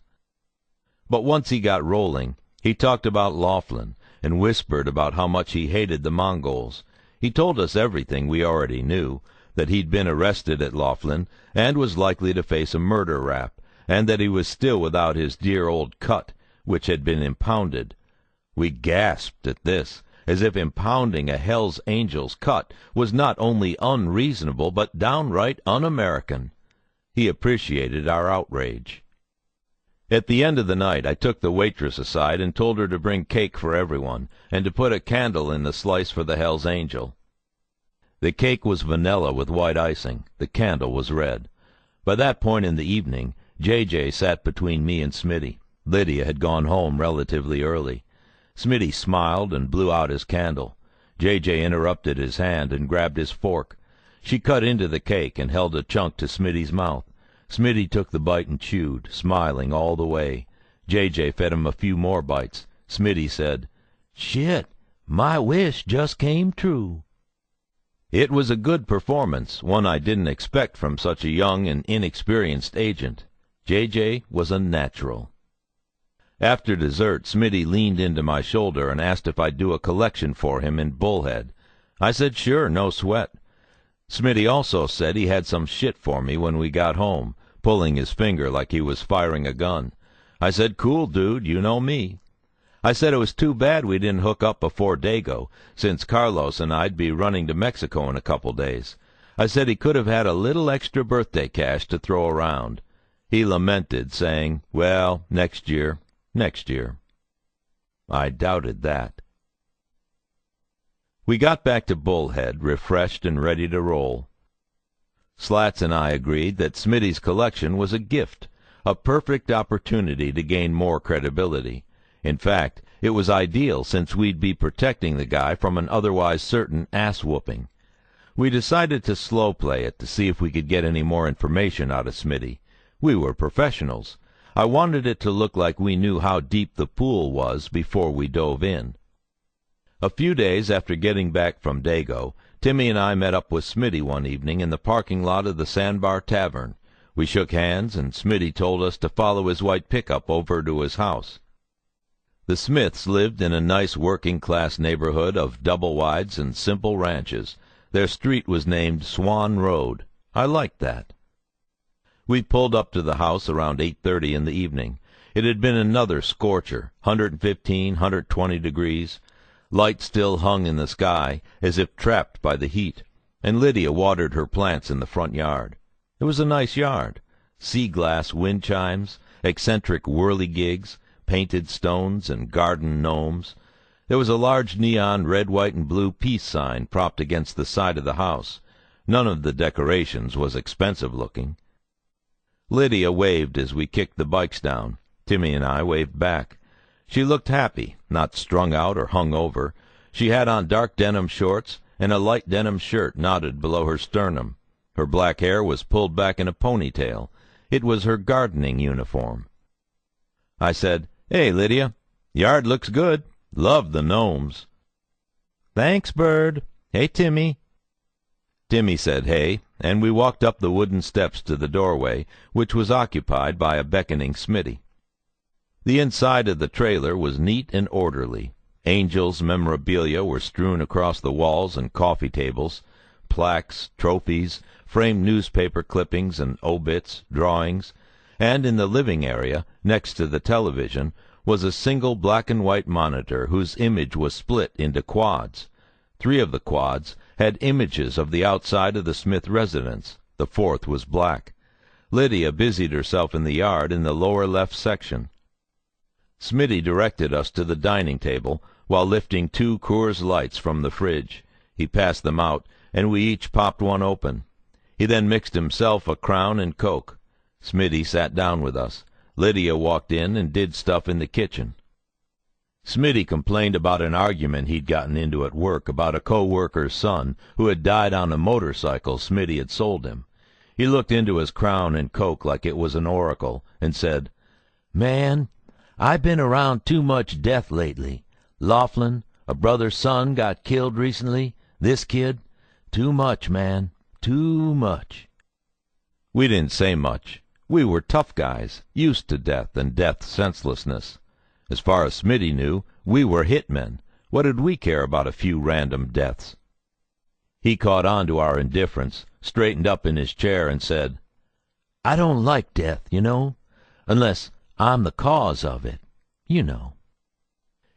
But once he got rolling, He talked about Laughlin, and whispered about how much he hated the Mongols. He told us everything we already knew, that he'd been arrested at Laughlin, and was likely to face a murder rap, and that he was still without his dear old cut, which had been impounded. We gasped at this, as if impounding a Hell's Angels cut was not only unreasonable, but downright un-American. He appreciated our outrage. At the end of the night I took the waitress aside and told her to bring cake for everyone, and to put a candle in the slice for the Hell's Angel. The cake was vanilla with white icing. The candle was red. By that point in the evening, J.J. sat between me and Smitty. Lydia had gone home relatively early. Smitty smiled and blew out his candle. J.J. interrupted his hand and grabbed his fork. She cut into the cake and held a chunk to Smitty's mouth. Smitty took the bite and chewed, smiling all the way. J.J. fed him a few more bites. Smitty said, "Shit, my wish just came true." It was a good performance, one I didn't expect from such a young and inexperienced agent. J.J. was a natural. After dessert, Smitty leaned into my shoulder and asked if I'd do a collection for him in Bullhead. I said sure, no sweat. Smitty also said he had some shit for me when we got home, pulling his finger like he was firing a gun. I said, "Cool, dude, you know me." I said it was too bad we didn't hook up before Dago, since Carlos and I'd be running to Mexico in a couple days. I said he could have had a little extra birthday cash to throw around. He lamented, saying, "Well, next year, next year." I doubted that. We got back to Bullhead, refreshed and ready to roll. Slats and I agreed that Smitty's collection was a gift, a perfect opportunity to gain more credibility. In fact, it was ideal since we'd be protecting the guy from an otherwise certain ass-whooping. We decided to slow play it to see if we could get any more information out of Smitty. We were professionals. I wanted it to look like we knew how deep the pool was before we dove in. A few days after getting back from Dago, Timmy and I met up with Smitty one evening in the parking lot of the Sandbar Tavern. We shook hands, and Smitty told us to follow his white pickup over to his house. The Smiths lived in a nice working-class neighborhood of double-wides and simple ranches. Their street was named Swan Road. I liked that. We pulled up to the house around 8:30 in the evening. It had been another scorcher, 115, 120 degrees. Light still hung in the sky, as if trapped by the heat, and Lydia watered her plants in the front yard. It was a nice yard. Sea-glass wind chimes, eccentric whirligigs, painted stones, and garden gnomes. There was a large neon red, white, and blue peace sign propped against the side of the house. None of the decorations was expensive-looking. Lydia waved as we kicked the bikes down. Timmy and I waved back. She looked happy, not strung out or hung over. She had on dark denim shorts, and a light denim shirt knotted below her sternum. Her black hair was pulled back in a ponytail. It was her gardening uniform. I said, "Hey, Lydia, yard looks good. Love the gnomes." "Thanks, Bird. Hey, Timmy." Timmy said hey, and we walked up the wooden steps to the doorway, which was occupied by a beckoning Smitty. The inside of the trailer was neat and orderly. Angels' memorabilia were strewn across the walls and coffee tables, plaques, trophies, framed newspaper clippings and obits, drawings, and in the living area, next to the television, was a single black-and-white monitor whose image was split into quads. 3 of the quads had images of the outside of the Smith residence. The 4th was black. Lydia busied herself in the yard in the lower left section. Smitty directed us to the dining table while lifting 2 Coors Lights from the fridge. He passed them out, and we each popped one open. He then mixed himself a Crown and Coke. Smitty sat down with us. Lydia walked in and did stuff in the kitchen. Smitty complained about an argument he'd gotten into at work about a co-worker's son who had died on a motorcycle Smitty had sold him. He looked into his Crown and Coke like it was an oracle and said, "Man, I've been around too much death lately. Laughlin, a brother's son, got killed recently. This kid, too much, man, too much." We didn't say much. We were tough guys, used to death and death's senselessness. As far as Smitty knew, we were hitmen. What did we care about a few random deaths? He caught on to our indifference, straightened up in his chair, and said, "I don't like death, you know, unless I'm the cause of it, you know."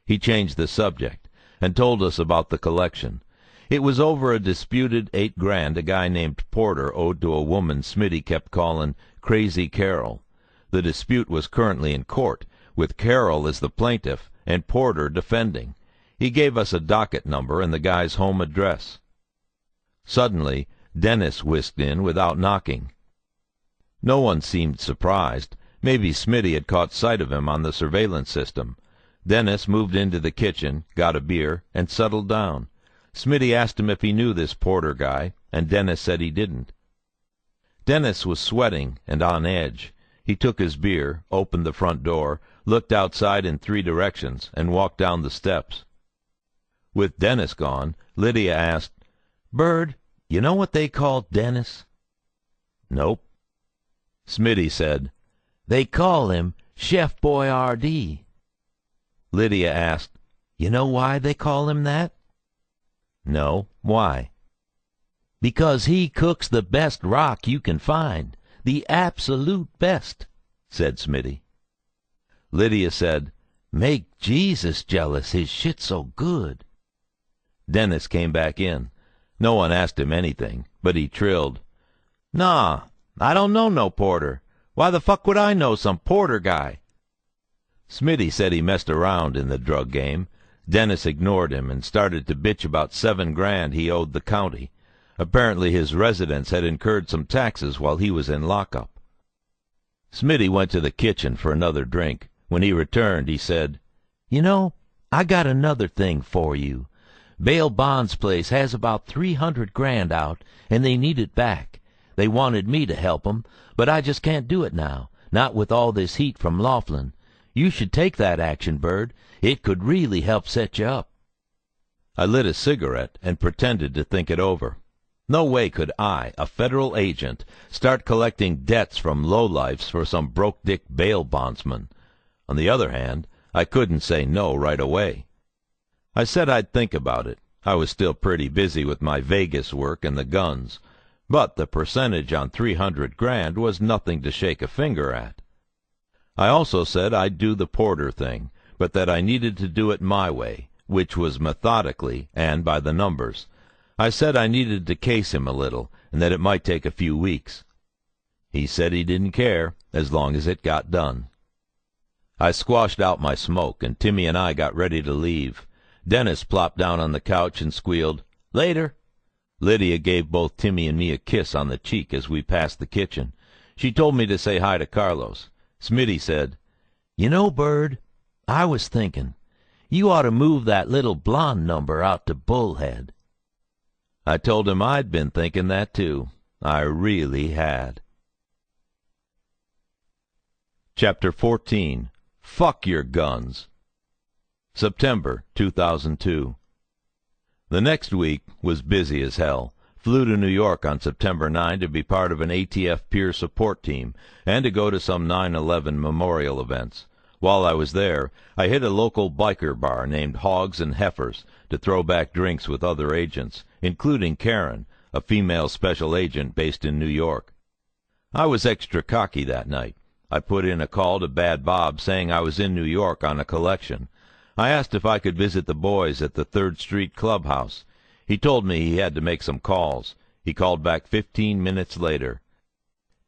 He changed the subject, and told us about the collection. It was over a disputed $8 grand a guy named Porter owed to a woman Smitty kept calling Crazy Carol. The dispute was currently in court, with Carol as the plaintiff and Porter defending. He gave us a docket number and the guy's home address. Suddenly, Dennis whisked in without knocking. No one seemed surprised. Maybe Smitty had caught sight of him on the surveillance system. Dennis moved into the kitchen, got a beer, and settled down. Smitty asked him if he knew this Porter guy, and Dennis said he didn't. Dennis was sweating and on edge. He took his beer, opened the front door, looked outside in 3 directions, and walked down the steps. With Dennis gone, Lydia asked, "Bird, you know what they call Dennis?" "Nope." Smitty said, "They call him Chef Boyardee." Lydia asked, "You know why they call him that?" "No, why?" "Because he cooks the best rock you can find, the absolute best," said Smitty. Lydia said, "Make Jesus jealous, his shit's so good." Dennis came back in. No one asked him anything, but he trilled, "Nah, I don't know no Porter. Why the fuck would I know some Porter guy?" Smitty said he messed around in the drug game. Dennis ignored him and started to bitch about $7 grand he owed the county. Apparently his residence had incurred some taxes while he was in lockup. Smitty went to the kitchen for another drink. When he returned, he said, "You know, I got another thing for you. Bail Bond's place has about $300 grand out, and they need it back. They wanted me to help 'em, but I just can't do it now, not with all this heat from Laughlin. You should take that action, Bird. It could really help set you up." I lit a cigarette and pretended to think it over. No way could I, a federal agent, start collecting debts from lowlifes for some broke-dick bail bondsman. On the other hand, I couldn't say no right away. I said I'd think about it. I was still pretty busy with my Vegas work and the guns, but the percentage on $300 grand was nothing to shake a finger at. I also said I'd do the Porter thing, but that I needed to do it my way, which was methodically and by the numbers. I said I needed to case him a little, and that it might take a few weeks. He said he didn't care, as long as it got done. I squashed out my smoke, and Timmy and I got ready to leave. Dennis plopped down on the couch and squealed, "Later." Lydia gave both Timmy and me a kiss on the cheek as we passed the kitchen. She told me to say hi to Carlos. Smitty said, "You know, Bird, I was thinking, you ought to move that little blonde number out to Bullhead." I told him I'd been thinking that too. I really had. Chapter 14. Fuck Your Guns. September 2002. The next week was busy as hell. Flew to New York on September 9 to be part of an ATF peer support team and to go to some 9/11 memorial events. While I was there, I hit a local biker bar named Hogs and Heifers to throw back drinks with other agents, including Karen, a female special agent based in New York. I was extra cocky that night. I put in a call to Bad Bob saying I was in New York on a collection. I asked if I could visit the boys at the 3rd Street Clubhouse. He told me he had to make some calls. He called back 15 minutes later.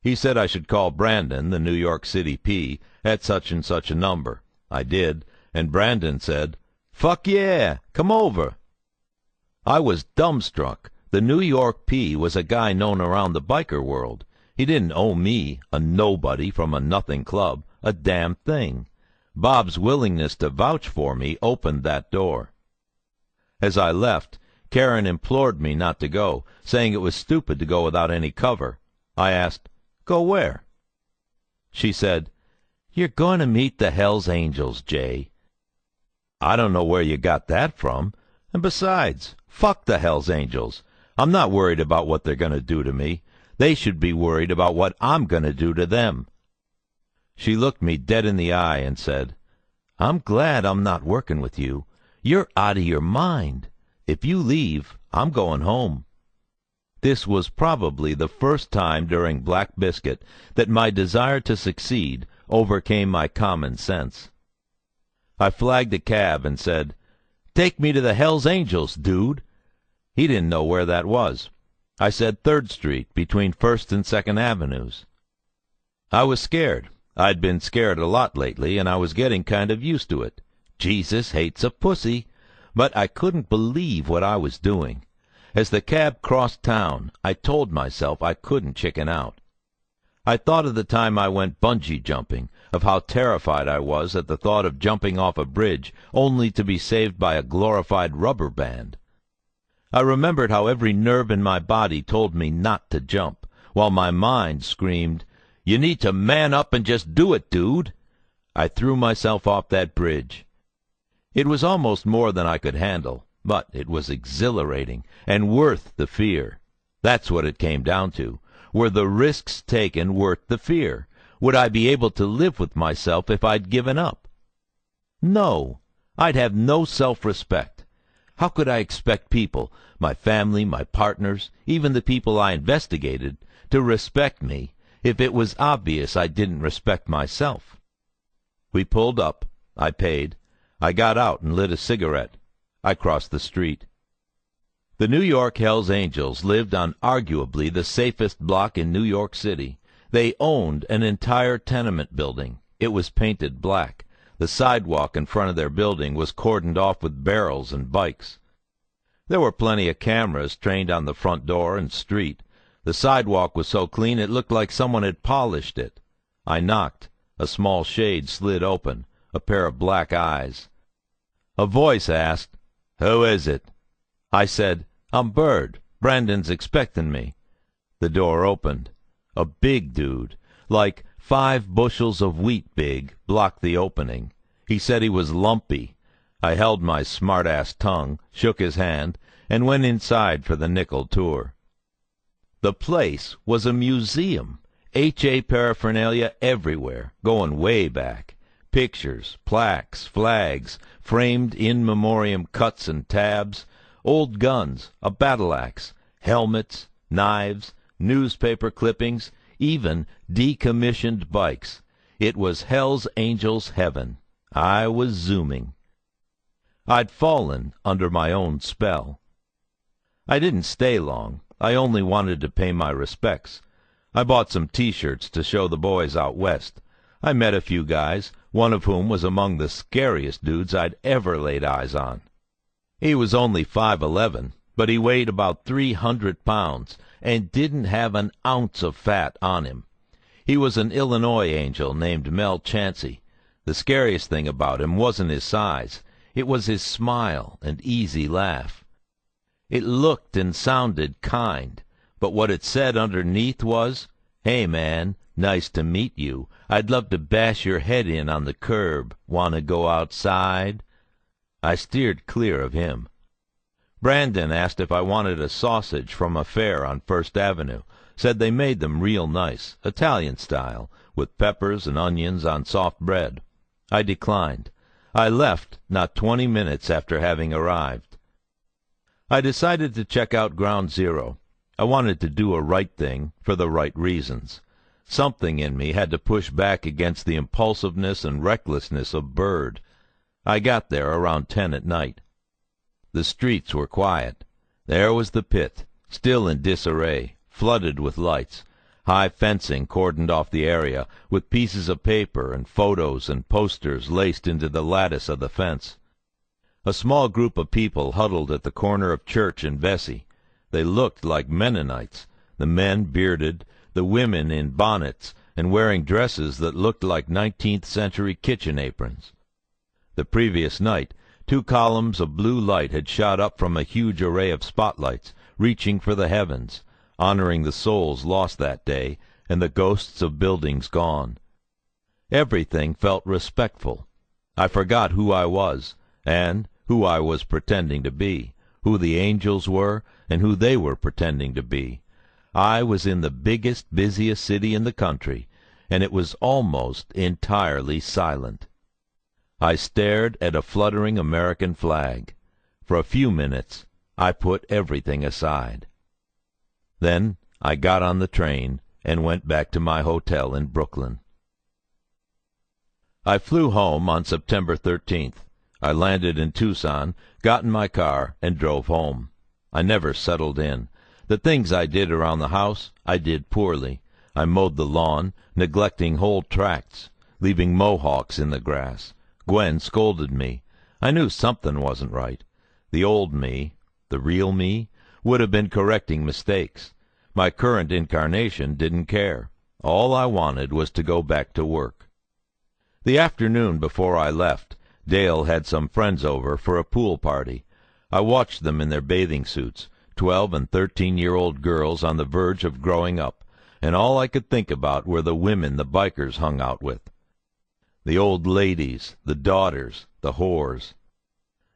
He said I should call Brandon, the New York City P, at such and such a number. I did, and Brandon said, "Fuck yeah, come over." I was dumbstruck. The New York P was a guy known around the biker world. He didn't owe me, a nobody from a nothing club, a damn thing. Bob's willingness to vouch for me opened that door. As I left, Karen implored me not to go, saying it was stupid to go without any cover. I asked, "Go where?" She said, "You're going to meet the Hells Angels, Jay." I don't know where you got that from. And besides, fuck the Hells Angels. I'm not worried about what they're going to do to me. They should be worried about what I'm going to do to them. She looked me dead in the eye and said, I'm glad I'm not working with you. You're out of your mind. If you leave, I'm going home." This was probably the first time during Black Biscuit that my desire to succeed overcame my common sense. I flagged a cab and said, "Take me to the Hells Angels, dude." He didn't know where that was. I said 3rd Street, between 1st and 2nd Avenues. I was scared. I'd been scared a lot lately, and I was getting kind of used to it. Jesus hates a pussy. But I couldn't believe what I was doing. As the cab crossed town, I told myself I couldn't chicken out. I thought of the time I went bungee jumping, of how terrified I was at the thought of jumping off a bridge only to be saved by a glorified rubber band. I remembered how every nerve in my body told me not to jump, while my mind screamed, "You need to man up and just do it, dude." I threw myself off that bridge. It was almost more than I could handle, but it was exhilarating and worth the fear. That's what it came down to. Were the risks taken worth the fear? Would I be able to live with myself if I'd given up? No. I'd have no self-respect. How could I expect people, my family, my partners, even the people I investigated, to respect me if it was obvious I didn't respect myself? We pulled up. I paid. I got out and lit a cigarette. I crossed the street. The New York Hells Angels lived on arguably the safest block in New York City. They owned an entire tenement building. It was painted black. The sidewalk in front of their building was cordoned off with barrels and bikes. There were plenty of cameras trained on the front door and street. The sidewalk was so clean it looked like someone had polished it. I knocked. A small shade slid open. A pair of black eyes. A voice asked, "Who is it?" I said, "I'm Bird. Brandon's expecting me." The door opened. A big dude, like 5 bushels of wheat big, blocked the opening. He said he was lumpy. I held my smart-ass tongue, shook his hand, and went inside for the nickel tour. The place was a museum. HA paraphernalia everywhere, going way back. Pictures, plaques, flags, framed in memoriam cuts and tabs, old guns, a battle axe, helmets, knives, newspaper clippings, even decommissioned bikes. It was Hell's Angels heaven. I was zooming. I'd fallen under my own spell. I didn't stay long. I only wanted to pay my respects. I bought some T-shirts to show the boys out west. I met a few guys, one of whom was among the scariest dudes I'd ever laid eyes on. He was only 5'11", but he weighed about 300 pounds and didn't have an ounce of fat on him. He was an Illinois angel named Mel Chancey. The scariest thing about him wasn't his size. It was his smile and easy laugh. It looked and sounded kind, but what it said underneath was, "Hey, man, nice to meet you. I'd love to bash your head in on the curb. Want to go outside?" I steered clear of him. Brandon asked if I wanted a sausage from a fair on 1st Avenue. Said they made them real nice, Italian style, with peppers and onions on soft bread. I declined. I left not 20 minutes after having arrived. I decided to check out Ground Zero. I wanted to do a right thing for the right reasons. Something in me had to push back against the impulsiveness and recklessness of Bird. I got there around 10 at night. The streets were quiet. There was the pit, still in disarray, flooded with lights. High fencing cordoned off the area, with pieces of paper and photos and posters laced into the lattice of the fence. A small group of people huddled at the corner of Church and Vesey. They looked like Mennonites, the men bearded, the women in bonnets, and wearing dresses that looked like 19th-century kitchen aprons. The previous night, 2 columns of blue light had shot up from a huge array of spotlights, reaching for the heavens, honoring the souls lost that day and the ghosts of buildings gone. Everything felt respectful. I forgot who I was, and who I was pretending to be, who the angels were, and who they were pretending to be. I was in the biggest, busiest city in the country, and it was almost entirely silent. I stared at a fluttering American flag. For a few minutes I put everything aside. Then I got on the train and went back to my hotel in Brooklyn. I flew home on September 13th. I landed in Tucson, got in my car, and drove home. I never settled in. The things I did around the house, I did poorly. I mowed the lawn, neglecting whole tracts, leaving mohawks in the grass. Gwen scolded me. I knew something wasn't right. The old me, the real me, would have been correcting mistakes. My current incarnation didn't care. All I wanted was to go back to work. The afternoon before I left, Dale had some friends over for a pool party. I watched them in their bathing suits, 12- and 13-year-old girls on the verge of growing up, and all I could think about were the women the bikers hung out with. The old ladies, the daughters, the whores.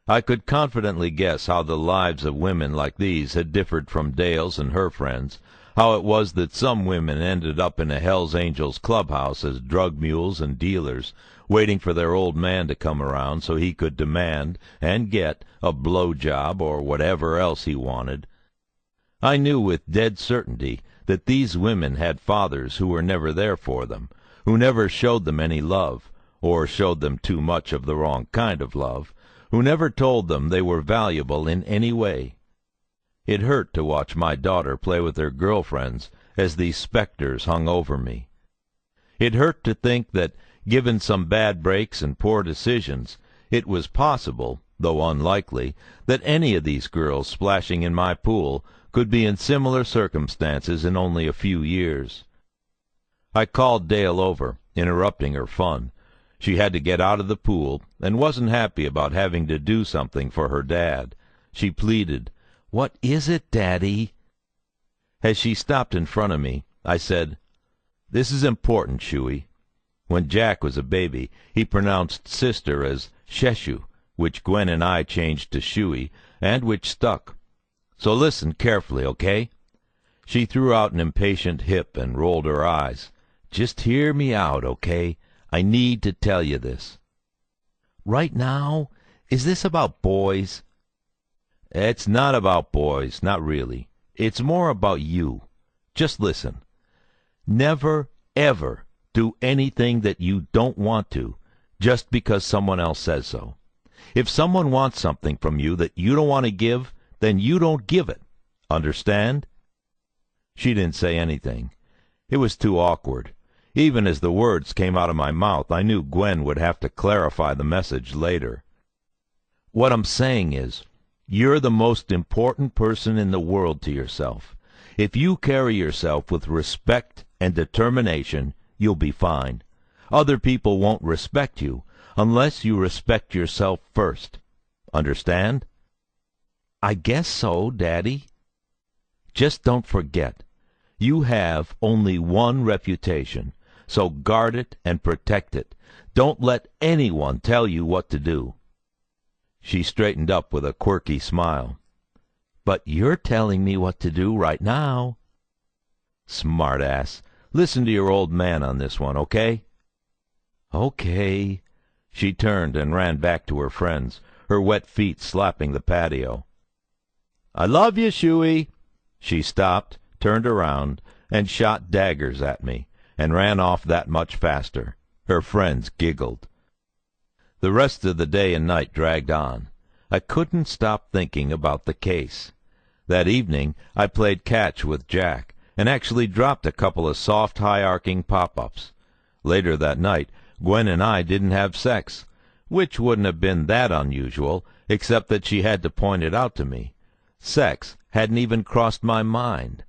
I could confidently guess how the lives of women like these had differed from Dale's and her friends, how it was that some women ended up in a Hells Angels clubhouse as drug mules and dealers, waiting for their old man to come around so he could demand and get a blow-job or whatever else he wanted. I knew with dead certainty that these women had fathers who were never there for them, who never showed them any love, or showed them too much of the wrong kind of love, who never told them they were valuable in any way. It hurt to watch my daughter play with her girlfriends as these specters hung over me. It hurt to think that, given some bad breaks and poor decisions, it was possible, though unlikely, that any of these girls splashing in my pool could be in similar circumstances in only a few years. I called Dale over, interrupting her fun. She had to get out of the pool and wasn't happy about having to do something for her dad. She pleaded, "What is it, Daddy?" As she stopped in front of me, I said, "This is important, Shuey. When Jack was a baby, he pronounced sister as Sheshu, which Gwen and I changed to Shuey, and which stuck. So listen carefully, okay?" She threw out an impatient hip and rolled her eyes. "Just hear me out, okay? I need to tell you this." "Right now? Is this about boys?" "It's not about boys, not really. It's more about you. Just listen. Never, ever do anything that you don't want to, just because someone else says so. If someone wants something from you that you don't want to give, then you don't give it. Understand?" She didn't say anything. It was too awkward. Even as the words came out of my mouth, I knew Gwen would have to clarify the message later. "What I'm saying is, you're the most important person in the world to yourself. If you carry yourself with respect and determination, you'll be fine. Other people won't respect you unless you respect yourself first. Understand?" "I guess so, Daddy." "Just don't forget, you have only one reputation, so guard it and protect it. Don't let anyone tell you what to do." She straightened up with a quirky smile. "But you're telling me what to do right now." "Smart ass. Listen to your old man on this one, okay?" "Okay." She turned and ran back to her friends, her wet feet slapping the patio. "I love you, Shuey." She stopped, turned around, and shot daggers at me, and ran off that much faster. Her friends giggled. The rest of the day and night dragged on. I couldn't stop thinking about the case. That evening I played catch with Jack, and actually dropped a couple of soft, high-arcing pop-ups. Later that night, Gwen and I didn't have sex, which wouldn't have been that unusual, except that she had to point it out to me. Sex hadn't even crossed my mind.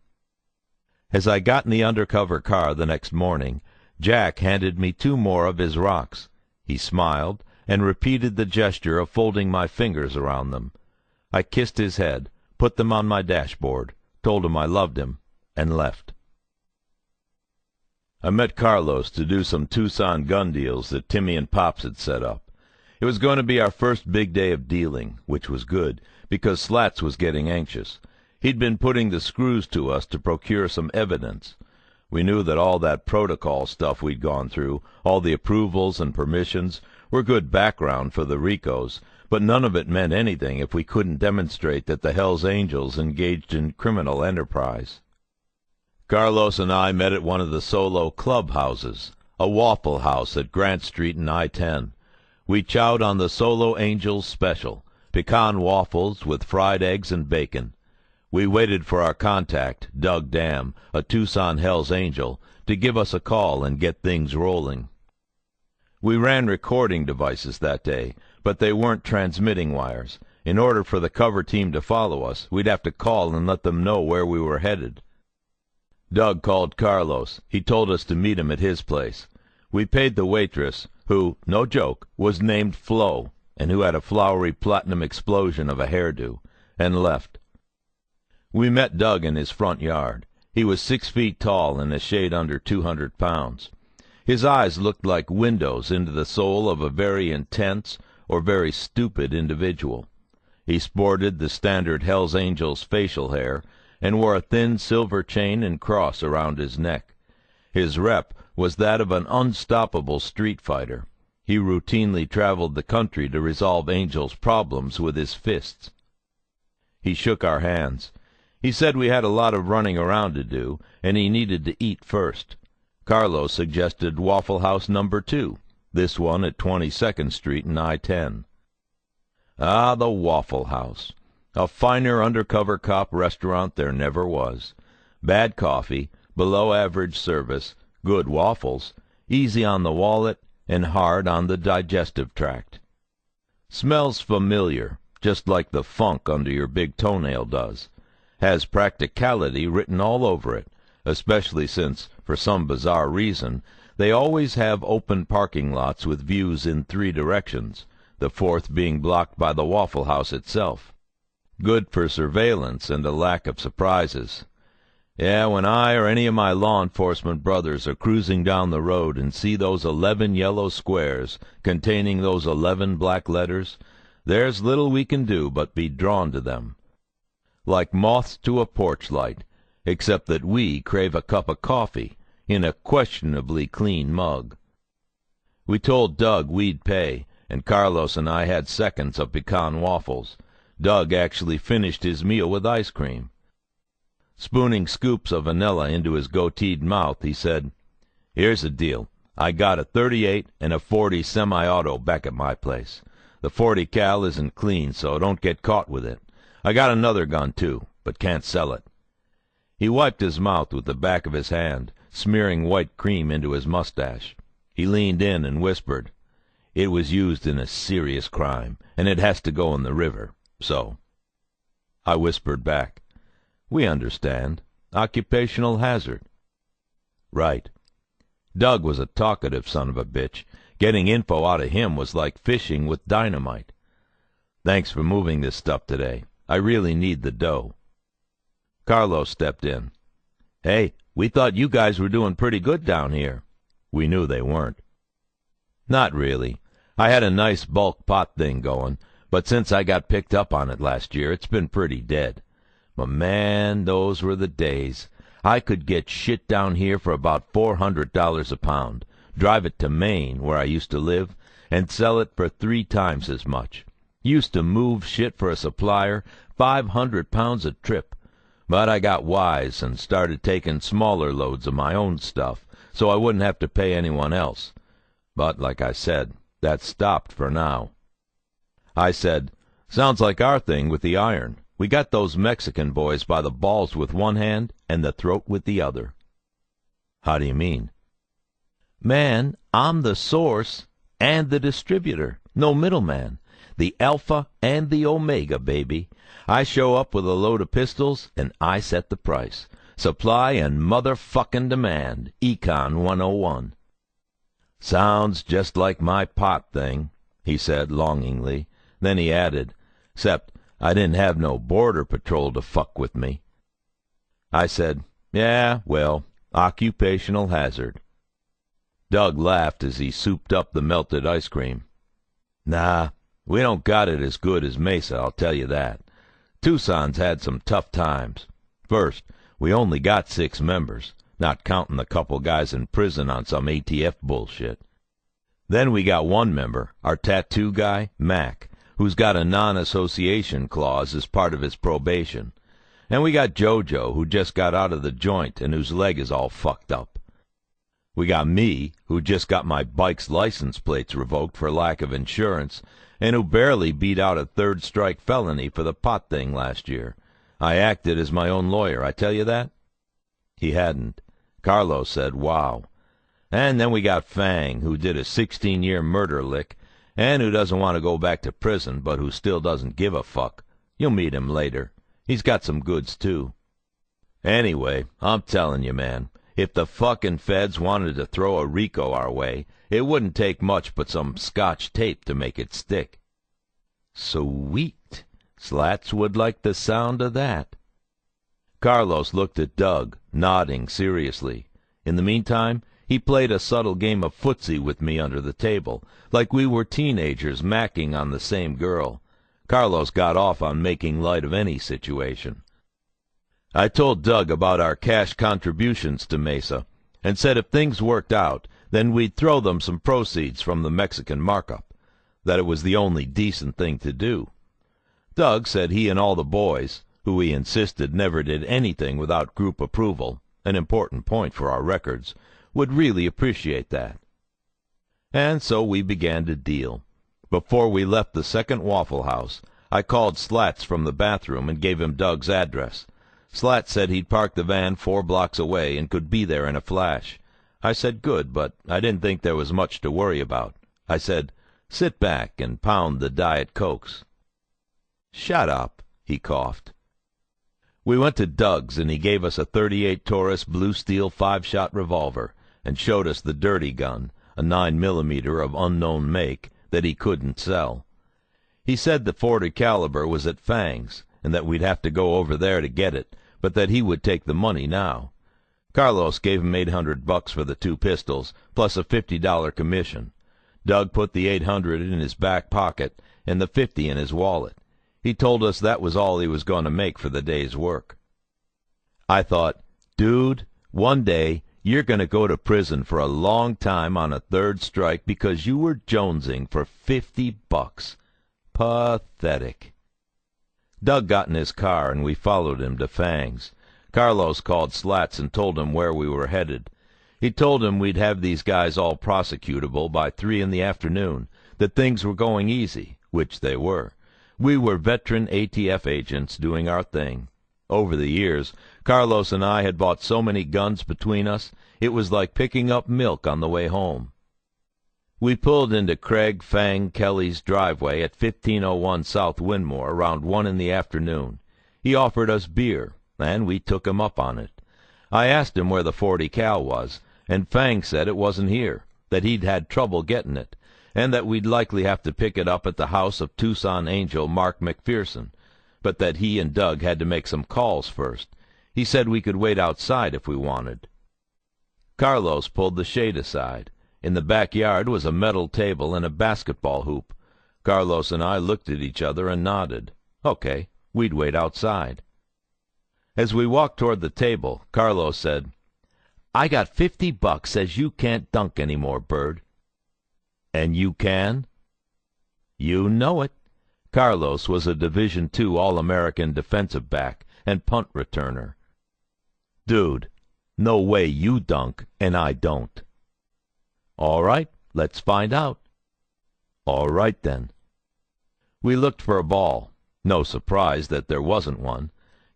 As I got in the Undercover car the next morning, Jack handed me 2 more of his rocks. He smiled and repeated the gesture of folding my fingers around them. I kissed his head, put them on my dashboard, told him I loved him, and left. I met Carlos to do some Tucson gun deals that Timmy and Pops had set up. It was going to be our first big day of dealing, which was good, because Slats was getting anxious. He'd been putting the screws to us to procure some evidence. We knew that all that protocol stuff we'd gone through, all the approvals and permissions, were good background for the ricos, but none of it meant anything if we couldn't demonstrate that the Hells Angels engaged in criminal enterprise. Carlos and I met at one of the solo clubhouses, a Waffle House at Grant Street and I-10. We chowed on the Solo Angels special, pecan waffles with fried eggs and bacon. We waited for our contact, Doug Dam, a Tucson Hells Angel, to give us a call and get things rolling. We ran recording devices that day, but they weren't transmitting wires. In order for the cover team to follow us, we'd have to call and let them know where we were headed. Doug called Carlos. He told us to meet him at his place. We paid the waitress, who, no joke, was named Flo, and who had a flowery platinum explosion of a hairdo, and left. We met Doug in his front yard. He was 6 feet tall and a shade under 200 pounds. His eyes looked like windows into the soul of a very intense or very stupid individual. He sported the standard Hells Angels facial hair, and wore a thin silver chain and cross around his neck. His rep was that of an unstoppable street fighter. He routinely traveled the country to resolve Angels' problems with his fists. He shook our hands. He said we had a lot of running around to do, and he needed to eat first. Carlos suggested Waffle House number 2, this one at 22nd Street and I-10. Ah, the Waffle House. A finer undercover cop restaurant there never was. Bad coffee, below-average service, good waffles, easy on the wallet, and hard on the digestive tract. Smells familiar, just like the funk under your big toenail does. Has practicality written all over it, especially since, for some bizarre reason, they always have open parking lots with views in 3 directions, the 4th being blocked by the Waffle House itself. Good for surveillance and a lack of surprises. Yeah, when I or any of my law enforcement brothers are cruising down the road and see those 11 yellow squares containing those 11 black letters, there's little we can do but be drawn to them. Like moths to a porch light, except that we crave a cup of coffee in a questionably clean mug. We told Doug we'd pay, and Carlos and I had seconds of pecan waffles. Doug actually finished his meal with ice cream. Spooning scoops of vanilla into his goateed mouth, he said, "Here's the deal. I got a .38 and a .40 semi-auto back at my place. The .40 cal isn't clean, so don't get caught with it. I got another gun, too, but can't sell it." He wiped his mouth with the back of his hand, smearing white cream into his mustache. He leaned in and whispered, "It was used in a serious crime, and it has to go in the river. So." I whispered back, "We understand. Occupational hazard." Right. Doug was a talkative son of a bitch. Getting info out of him was like fishing with dynamite. "Thanks for moving this stuff today. I really need the dough." Carlos stepped in. "Hey, we thought you guys were doing pretty good down here." We knew they weren't. "Not really. I had a nice bulk pot thing going, but since I got picked up on it last year, it's been pretty dead. But man, those were the days. I could get shit down here for about $400 a pound, drive it to Maine, where I used to live, and sell it for 3 times as much. Used to move shit for a supplier, 500 pounds a trip. But I got wise and started taking smaller loads of my own stuff, so I wouldn't have to pay anyone else. But like I said, that's stopped for now." I said, "Sounds like our thing with the iron. We got those Mexican boys by the balls with one hand and the throat with the other." "How do you mean?" "Man, I'm the source and the distributor. No middleman. The alpha and the omega, baby. I show up with a load of pistols, and I set the price. Supply and motherfucking demand. Econ 101. "Sounds just like my pot thing," he said longingly. Then he added, "'Cept I didn't have no border patrol to fuck with me." I said, "Yeah, well, occupational hazard." Doug laughed as he souped up the melted ice cream. "Nah, we don't got it as good as Mesa, I'll tell you that. Tucson's had some tough times. First, we only got 6 members, not counting the couple guys in prison on some ATF bullshit. Then we got one member, our tattoo guy, Mac, who's got a non-association clause as part of his probation. And we got Jojo, who just got out of the joint and whose leg is all fucked up. We got me, who just got my bike's license plates revoked for lack of insurance, and who barely beat out a third-strike felony for the pot thing last year. I acted as my own lawyer, I tell you that? He hadn't. Carlos said, wow. And then we got Fang, who did a 16-year murder lick, and who doesn't want to go back to prison, but who still doesn't give a fuck. You'll meet him later. He's got some goods, too. Anyway, I'm telling you, man, if the fucking feds wanted to throw a RICO our way, it wouldn't take much but some scotch tape to make it stick. Sweet. Slats would like the sound of that. Carlos looked at Doug, nodding seriously. In the meantime, he played a subtle game of footsie with me under the table, like we were teenagers macking on the same girl. Carlos got off on making light of any situation. I told Doug about our cash contributions to Mesa, and said if things worked out, then we'd throw them some proceeds from the Mexican markup, that it was the only decent thing to do. Doug said he and all the boys, who he insisted never did anything without group approval, an important point for our records, would really appreciate that. And so we began to deal. Before we left the second Waffle House, I called Slats from the bathroom and gave him Doug's address. Slats said he'd parked the van 4 blocks away and could be there in a flash. I said good, but I didn't think there was much to worry about. I said, sit back and pound the Diet Cokes. Shut up, he coughed. We went to Doug's, and he gave us a .38 Taurus blue steel 5-shot revolver and showed us the dirty gun, a 9mm of unknown make, that he couldn't sell. He said the .40 caliber was at Fang's, and that we'd have to go over there to get it, but that he would take the money now. Carlos gave him $800 for the 2 pistols, plus a $50 commission. Doug put the $800 in his back pocket and the $50 in his wallet. He told us that was all he was going to make for the day's work. I thought, dude, one day you're going to go to prison for a long time on a third strike because you were jonesing for $50. Pathetic. Doug got in his car, and we followed him to Fang's. Carlos called Slats and told him where we were headed. He told him we'd have these guys all prosecutable by 3 in the afternoon, that things were going easy, which they were. We were veteran ATF agents doing our thing. Over the years, Carlos and I had bought so many guns between us, it was like picking up milk on the way home. We pulled into Craig Fang Kelly's driveway at 1501 South Windmore around 1 in the afternoon. He offered us beer, and we took him up on it. I asked him where the .40 cal was, and Fang said it wasn't here, that he'd had trouble getting it, and that we'd likely have to pick it up at the house of Tucson Angel Mark McPherson, but that he and Doug had to make some calls first. He said we could wait outside if we wanted. Carlos pulled the shade aside. In the backyard was a metal table and a basketball hoop. Carlos and I looked at each other and nodded. Okay, we'd wait outside. As we walked toward the table, Carlos said, I got $50 says you can't dunk any more, Bird. And you can? You know it. Carlos was a Division II All-American defensive back and punt returner. Dude, no way you dunk and I don't. All right, let's find out. All right, then. We looked for a ball. No surprise that there wasn't one.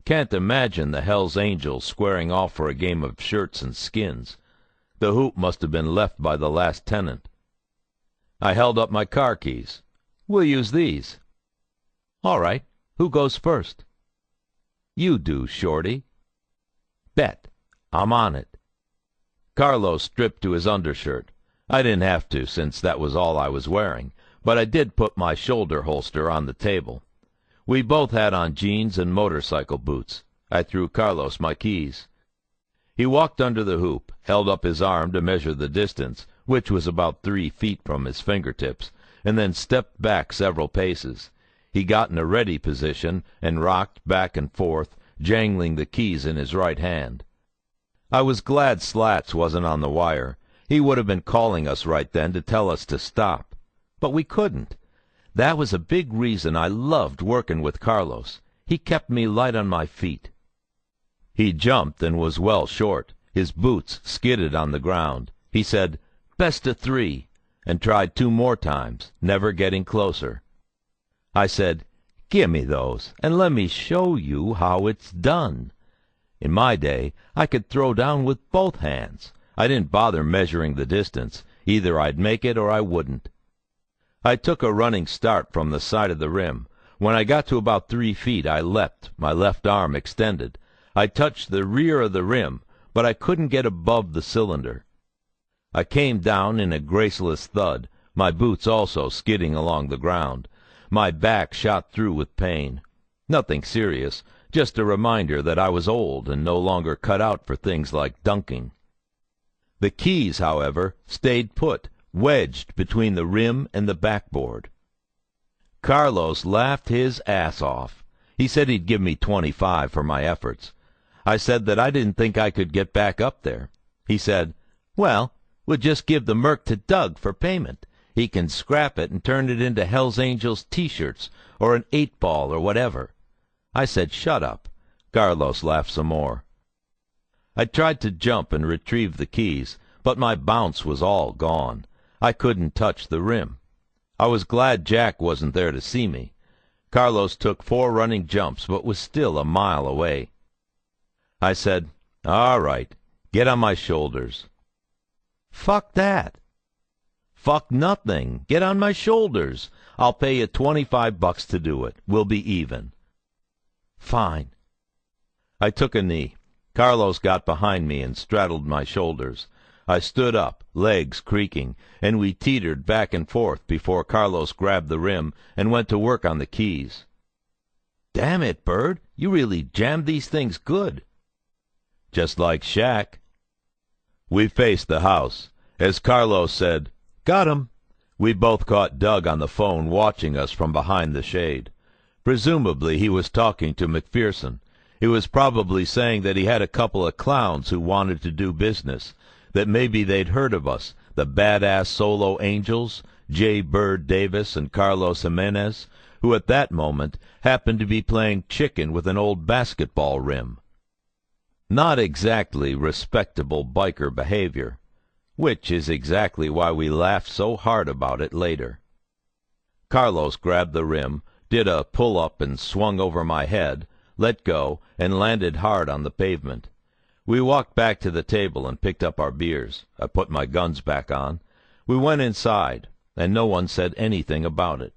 Can't imagine the Hells Angels squaring off for a game of shirts and skins. The hoop must have been left by the last tenant. I held up my car keys. We'll use these. All right, who goes first? You do, Shorty. Bet. I'm on it. Carlos stripped to his undershirt. I didn't have to, since that was all I was wearing, but I did put my shoulder holster on the table. We both had on jeans and motorcycle boots. I threw Carlos my keys. He walked under the hoop, held up his arm to measure the distance, which was about 3 feet from his fingertips, and then stepped back several paces. He got in a ready position and rocked back and forth, jangling the keys in his right hand. I was glad Slats wasn't on the wire. He would have been calling us right then to tell us to stop. But we couldn't. That was a big reason I loved working with Carlos. He kept me light on my feet. He jumped and was well short. His boots skidded on the ground. He said, "Best of 3," and tried 2 more times, never getting closer. I said, "Gimme those, and let me show you how it's done." In my day, I could throw down with both hands. I didn't bother measuring the distance. Either I'd make it or I wouldn't. I took a running start from the side of the rim. When I got to about 3 feet, I leapt, my left arm extended. I touched the rear of the rim, but I couldn't get above the cylinder. I came down in a graceless thud, my boots also skidding along the ground. My back shot through with pain. Nothing serious, just a reminder that I was old and no longer cut out for things like dunking. The keys, however, stayed put, wedged between the rim and the backboard. Carlos laughed his ass off. He said he'd give me 25 for my efforts. I said that I didn't think I could get back up there. He said, "Well, we'll just give the Merc to Doug for payment. He can scrap it and turn it into Hell's Angels T-shirts or an 8-ball or whatever." I said, "Shut up." Carlos laughed some more. I tried to jump and retrieve the keys, but my bounce was all gone. I couldn't touch the rim. I was glad Jack wasn't there to see me. Carlos took 4 running jumps, but was still a mile away. I said, "All right, get on my shoulders." "Fuck that." "Fuck nothing. Get on my shoulders. I'll pay you $25 to do it. We'll be even." "Fine." I took a knee. Carlos got behind me and straddled my shoulders. I stood up, legs creaking, and we teetered back and forth before Carlos grabbed the rim and went to work on the keys. "Damn it, Bird, you really jammed these things good." "Just like Shaq." We faced the house. As Carlos said, "Got him," we both caught Doug on the phone watching us from behind the shade. Presumably he was talking to McPherson. He was probably saying that he had a couple of clowns who wanted to do business, that maybe they'd heard of us, the badass solo angels, J. Bird Davis and Carlos Jimenez, who at that moment happened to be playing chicken with an old basketball rim. Not exactly respectable biker behavior, which is exactly why we laughed so hard about it later. Carlos grabbed the rim, did a pull-up and swung over my head, let go, and landed hard on the pavement. We walked back to the table and picked up our beers. I put my guns back on. We went inside, and no one said anything about it.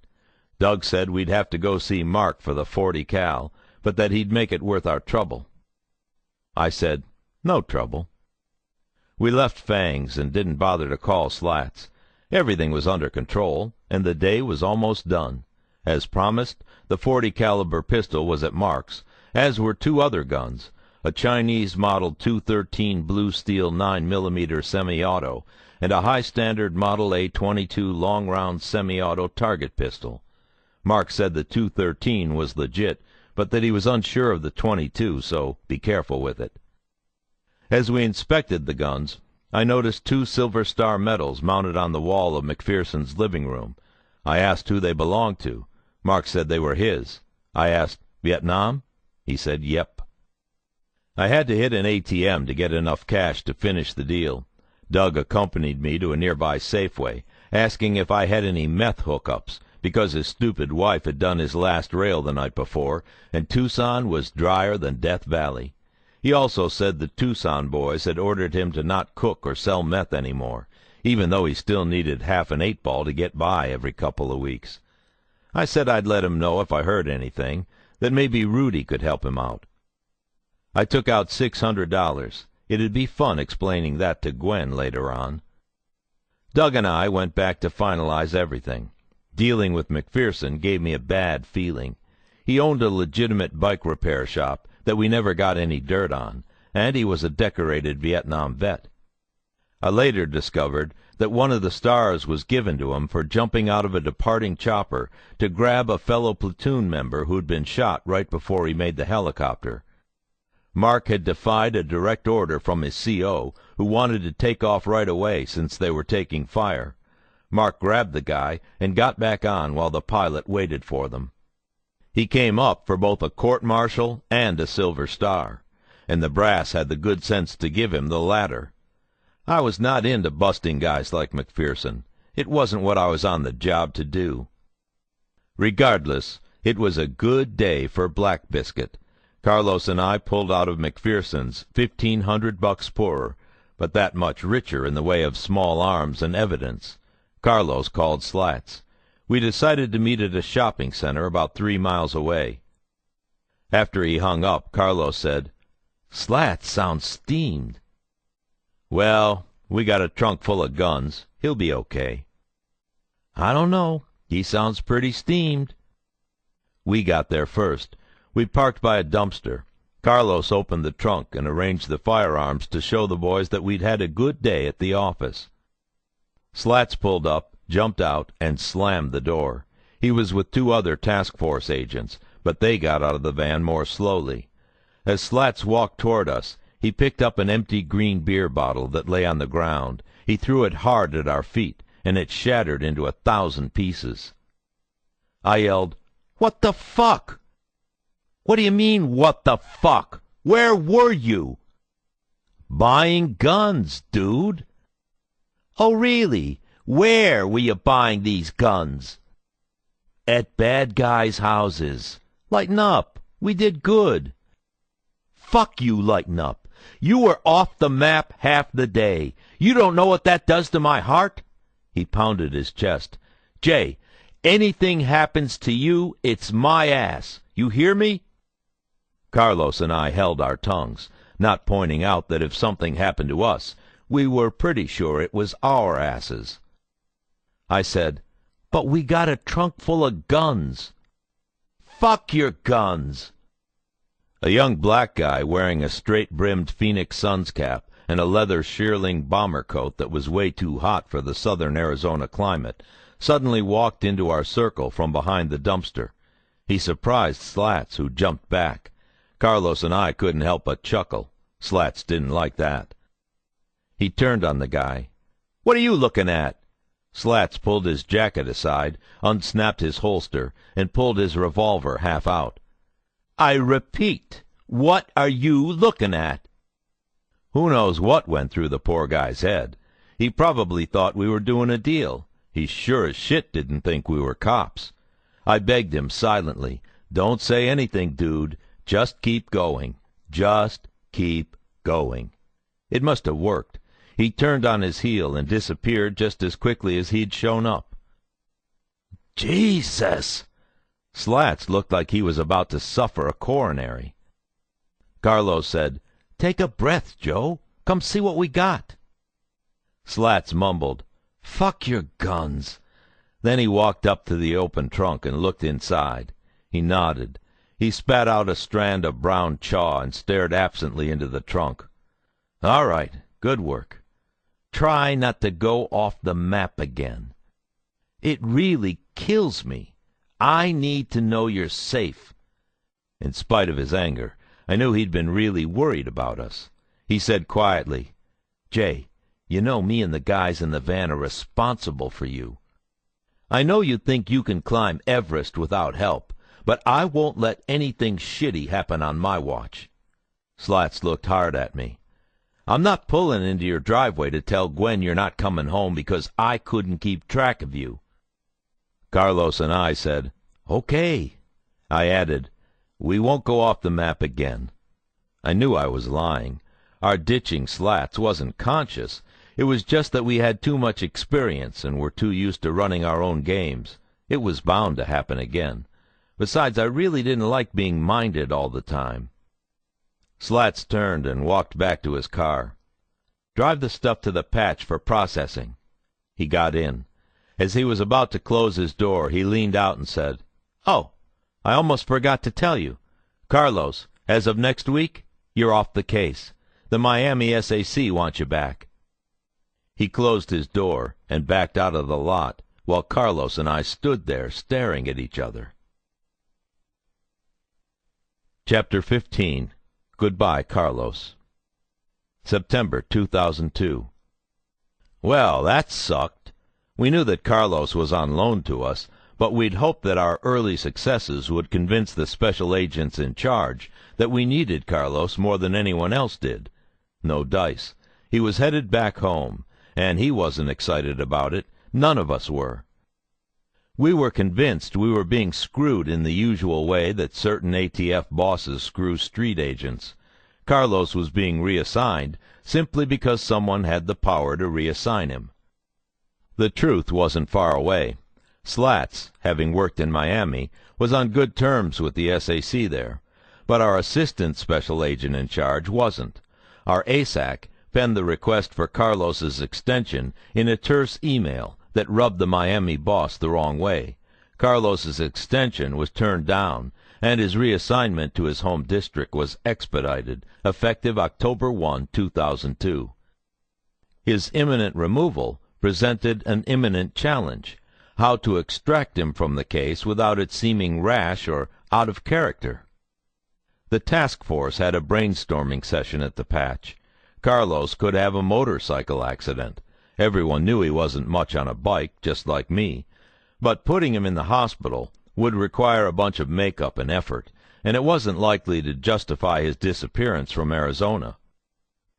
Doug said we'd have to go see Mark for the 40 cal, but that he'd make it worth our trouble. I said, "No trouble." We left Fangs and didn't bother to call Slats. Everything was under control, and the day was almost done. As promised, the 40 caliber pistol was at Mark's, as were 2 other guns, a Chinese Model 213 Blue Steel 9mm semi-auto, and a high-standard Model A22 long-round semi-auto target pistol. Mark said the 213 was legit, but that he was unsure of the 22, so be careful with it. As we inspected the guns, I noticed 2 Silver Star medals mounted on the wall of McPherson's living room. I asked who they belonged to. Mark said they were his. I asked, "Vietnam?" He said, "Yep." I had to hit an ATM to get enough cash to finish the deal. Doug accompanied me to a nearby Safeway, asking if I had any meth hookups, because his stupid wife had done his last rail the night before, and Tucson was drier than Death Valley. He also said the Tucson boys had ordered him to not cook or sell meth anymore, even though he still needed half an 8-ball to get by every couple of weeks. I said I'd let him know if I heard anything, that maybe Rudy could help him out. I took out $600. It'd be fun explaining that to Gwen later on. Doug and I went back to finalize everything. Dealing with McPherson gave me a bad feeling. He owned a legitimate bike repair shop that we never got any dirt on, and he was a decorated Vietnam vet. I later discovered that one of the stars was given to him for jumping out of a departing chopper to grab a fellow platoon member who'd been shot right before he made the helicopter. Mark had defied a direct order from his CO, who wanted to take off right away since they were taking fire. Mark grabbed the guy and got back on while the pilot waited for them. He came up for both a court-martial and a Silver Star, and the brass had the good sense to give him the latter. I was not into busting guys like McPherson. It wasn't what I was on the job to do. Regardless, it was a good day for Black Biscuit. Carlos and I pulled out of McPherson's $1,500 poorer, but that much richer in the way of small arms and evidence. Carlos called Slats. We decided to meet at a shopping center about 3 miles away. After he hung up, Carlos said, "Slats sounds steamed." "Well, we got a trunk full of guns. He'll be okay." "I don't know. He sounds pretty steamed." We got there first. We parked by a dumpster. Carlos opened the trunk and arranged the firearms to show the boys that we'd had a good day at the office. Slats pulled up, jumped out, and slammed the door. He was with 2 other task force agents, but they got out of the van more slowly. As Slats walked toward us, he picked up an empty green beer bottle that lay on the ground. He threw it hard at our feet, and it shattered into 1,000 pieces. I yelled, "What the fuck?" "What do you mean, what the fuck? Where were you?" "Buying guns, dude." "Oh, really? Where were you buying these guns?" "At bad guys' houses. Lighten up. We did good." "Fuck you, lighten up. You were off the map half the day. You don't know what that does to my heart?" He pounded his chest. "Jay, anything happens to you, it's my ass. You hear me?" Carlos and I held our tongues, not pointing out that if something happened to us, we were pretty sure it was our asses. I said, "But we got a trunk full of guns." "Fuck your guns." A young black guy wearing a straight-brimmed Phoenix Suns cap and a leather shearling bomber coat that was way too hot for the southern Arizona climate suddenly walked into our circle from behind the dumpster. He surprised Slats, who jumped back. Carlos and I couldn't help but chuckle. Slats didn't like that. He turned on the guy. "What are you looking at?" Slats pulled his jacket aside, unsnapped his holster, and pulled his revolver half out. "I repeat, what are you looking at?" Who knows what went through the poor guy's head? He probably thought we were doing a deal. He sure as shit didn't think we were cops. I begged him silently, "Don't say anything, dude. Just keep going. Just keep going." It must have worked. He turned on his heel and disappeared just as quickly as he'd shown up. Jesus! Slats looked like he was about to suffer a coronary. Carlos said, "Take a breath, Joe. Come see what we got." Slats mumbled, "Fuck your guns." Then he walked up to the open trunk and looked inside. He nodded. He spat out a strand of brown chaw and stared absently into the trunk. "All right, good work. Try not to go off the map again. It really kills me. I need to know you're safe." In spite of his anger, I knew he'd been really worried about us. He said quietly, "Jay, you know me and the guys in the van are responsible for you. I know you think you can climb Everest without help, but I won't let anything shitty happen on my watch." Slats looked hard at me. "I'm not pulling into your driveway to tell Gwen you're not coming home because I couldn't keep track of you." Carlos and I said, "Okay." I added, "We won't go off the map again." I knew I was lying. Our ditching Slats wasn't conscious. It was just that we had too much experience and were too used to running our own games. It was bound to happen again. Besides, I really didn't like being minded all the time. Slats turned and walked back to his car. "Drive the stuff to the patch for processing." He got in. As he was about to close his door, he leaned out and said, "Oh, I almost forgot to tell you. Carlos, as of next week, you're off the case. The Miami SAC wants you back." He closed his door and backed out of the lot, while Carlos and I stood there staring at each other. Chapter 15. Goodbye, Carlos. September 2002. Well, that sucked. We knew that Carlos was on loan to us, but we'd hoped that our early successes would convince the special agents in charge that we needed Carlos more than anyone else did. No dice. He was headed back home, and he wasn't excited about it. None of us were. We were convinced we were being screwed in the usual way that certain ATF bosses screw street agents. Carlos was being reassigned simply because someone had the power to reassign him. The truth wasn't far away. Slats, having worked in Miami, was on good terms with the SAC there, but our assistant special agent in charge wasn't. Our ASAC penned the request for Carlos's extension in a terse email that rubbed the Miami boss the wrong way. Carlos's extension was turned down, and his reassignment to his home district was expedited, effective October 1, 2002. His imminent removal presented an imminent challenge: how to extract him from the case without it seeming rash or out of character. The task force had a brainstorming session at the patch. Carlos could have a motorcycle accident. Everyone knew he wasn't much on a bike, just like me. But putting him in the hospital would require a bunch of makeup and effort, and it wasn't likely to justify his disappearance from Arizona.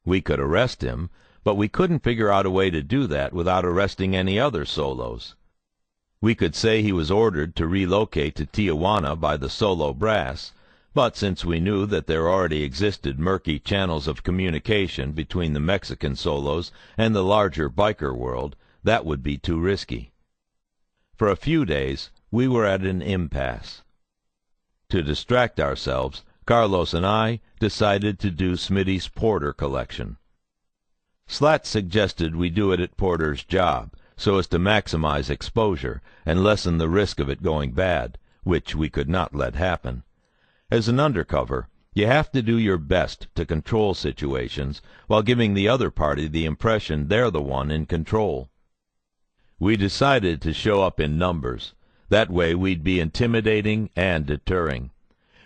We could arrest him, but we couldn't figure out a way to do that without arresting any other solos. We could say he was ordered to relocate to Tijuana by the solo brass, but since we knew that there already existed murky channels of communication between the Mexican solos and the larger biker world, that would be too risky. For a few days, we were at an impasse. To distract ourselves, Carlos and I decided to do Smitty's Porter collection. Slat suggested we do it at Porter's job, so as to maximize exposure and lessen the risk of it going bad, which we could not let happen. As an undercover, you have to do your best to control situations while giving the other party the impression they're the one in control. We decided to show up in numbers. That way we'd be intimidating and deterring.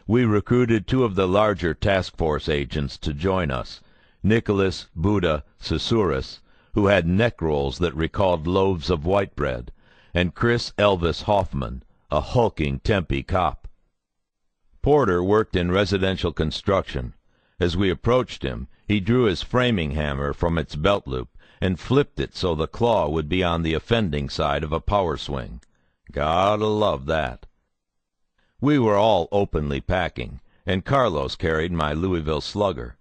We recruited two of the larger task force agents to join us, Nicholas Buddha Susurrus, who had neck rolls that recalled loaves of white bread, and Chris Elvis Hoffman, a hulking Tempe cop. Porter worked in residential construction. As we approached him, he drew his framing hammer from its belt loop and flipped it so the claw would be on the offending side of a power swing. Gotta love that. We were all openly packing, and Carlos carried my Louisville Slugger.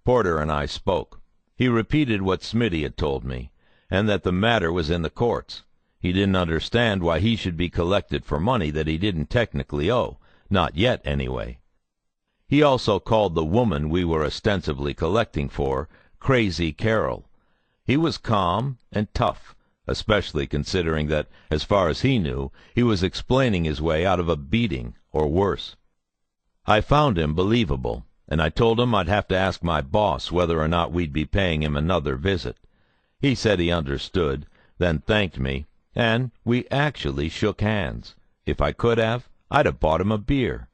Porter and I spoke. He repeated what Smitty had told me, and that the matter was in the courts. He didn't understand why he should be collected for money that he didn't technically owe, not yet anyway. He also called the woman we were ostensibly collecting for Crazy Carol. He was calm and tough, especially considering that, as far as he knew, he was explaining his way out of a beating, or worse. I found him believable, and I told him I'd have to ask my boss whether or not we'd be paying him another visit. He said he understood, then thanked me, and we actually shook hands. If I could have, I'd have bought him a beer.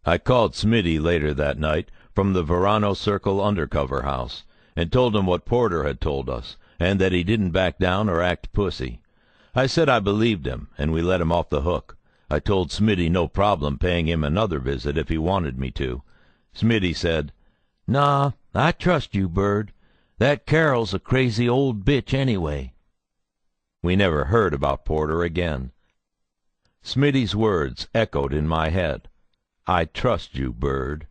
I called Smitty later that night from the Verano Circle Undercover house, and told him what Porter had told us, and that he didn't back down or act pussy. I said I believed him, and we let him off the hook. I told Smitty no problem paying him another visit if he wanted me to. Smitty said, "Nah, I trust you, Bird. That Carol's a crazy old bitch anyway." We never heard about Porter again. Smitty's words echoed in my head. "I trust you, Bird."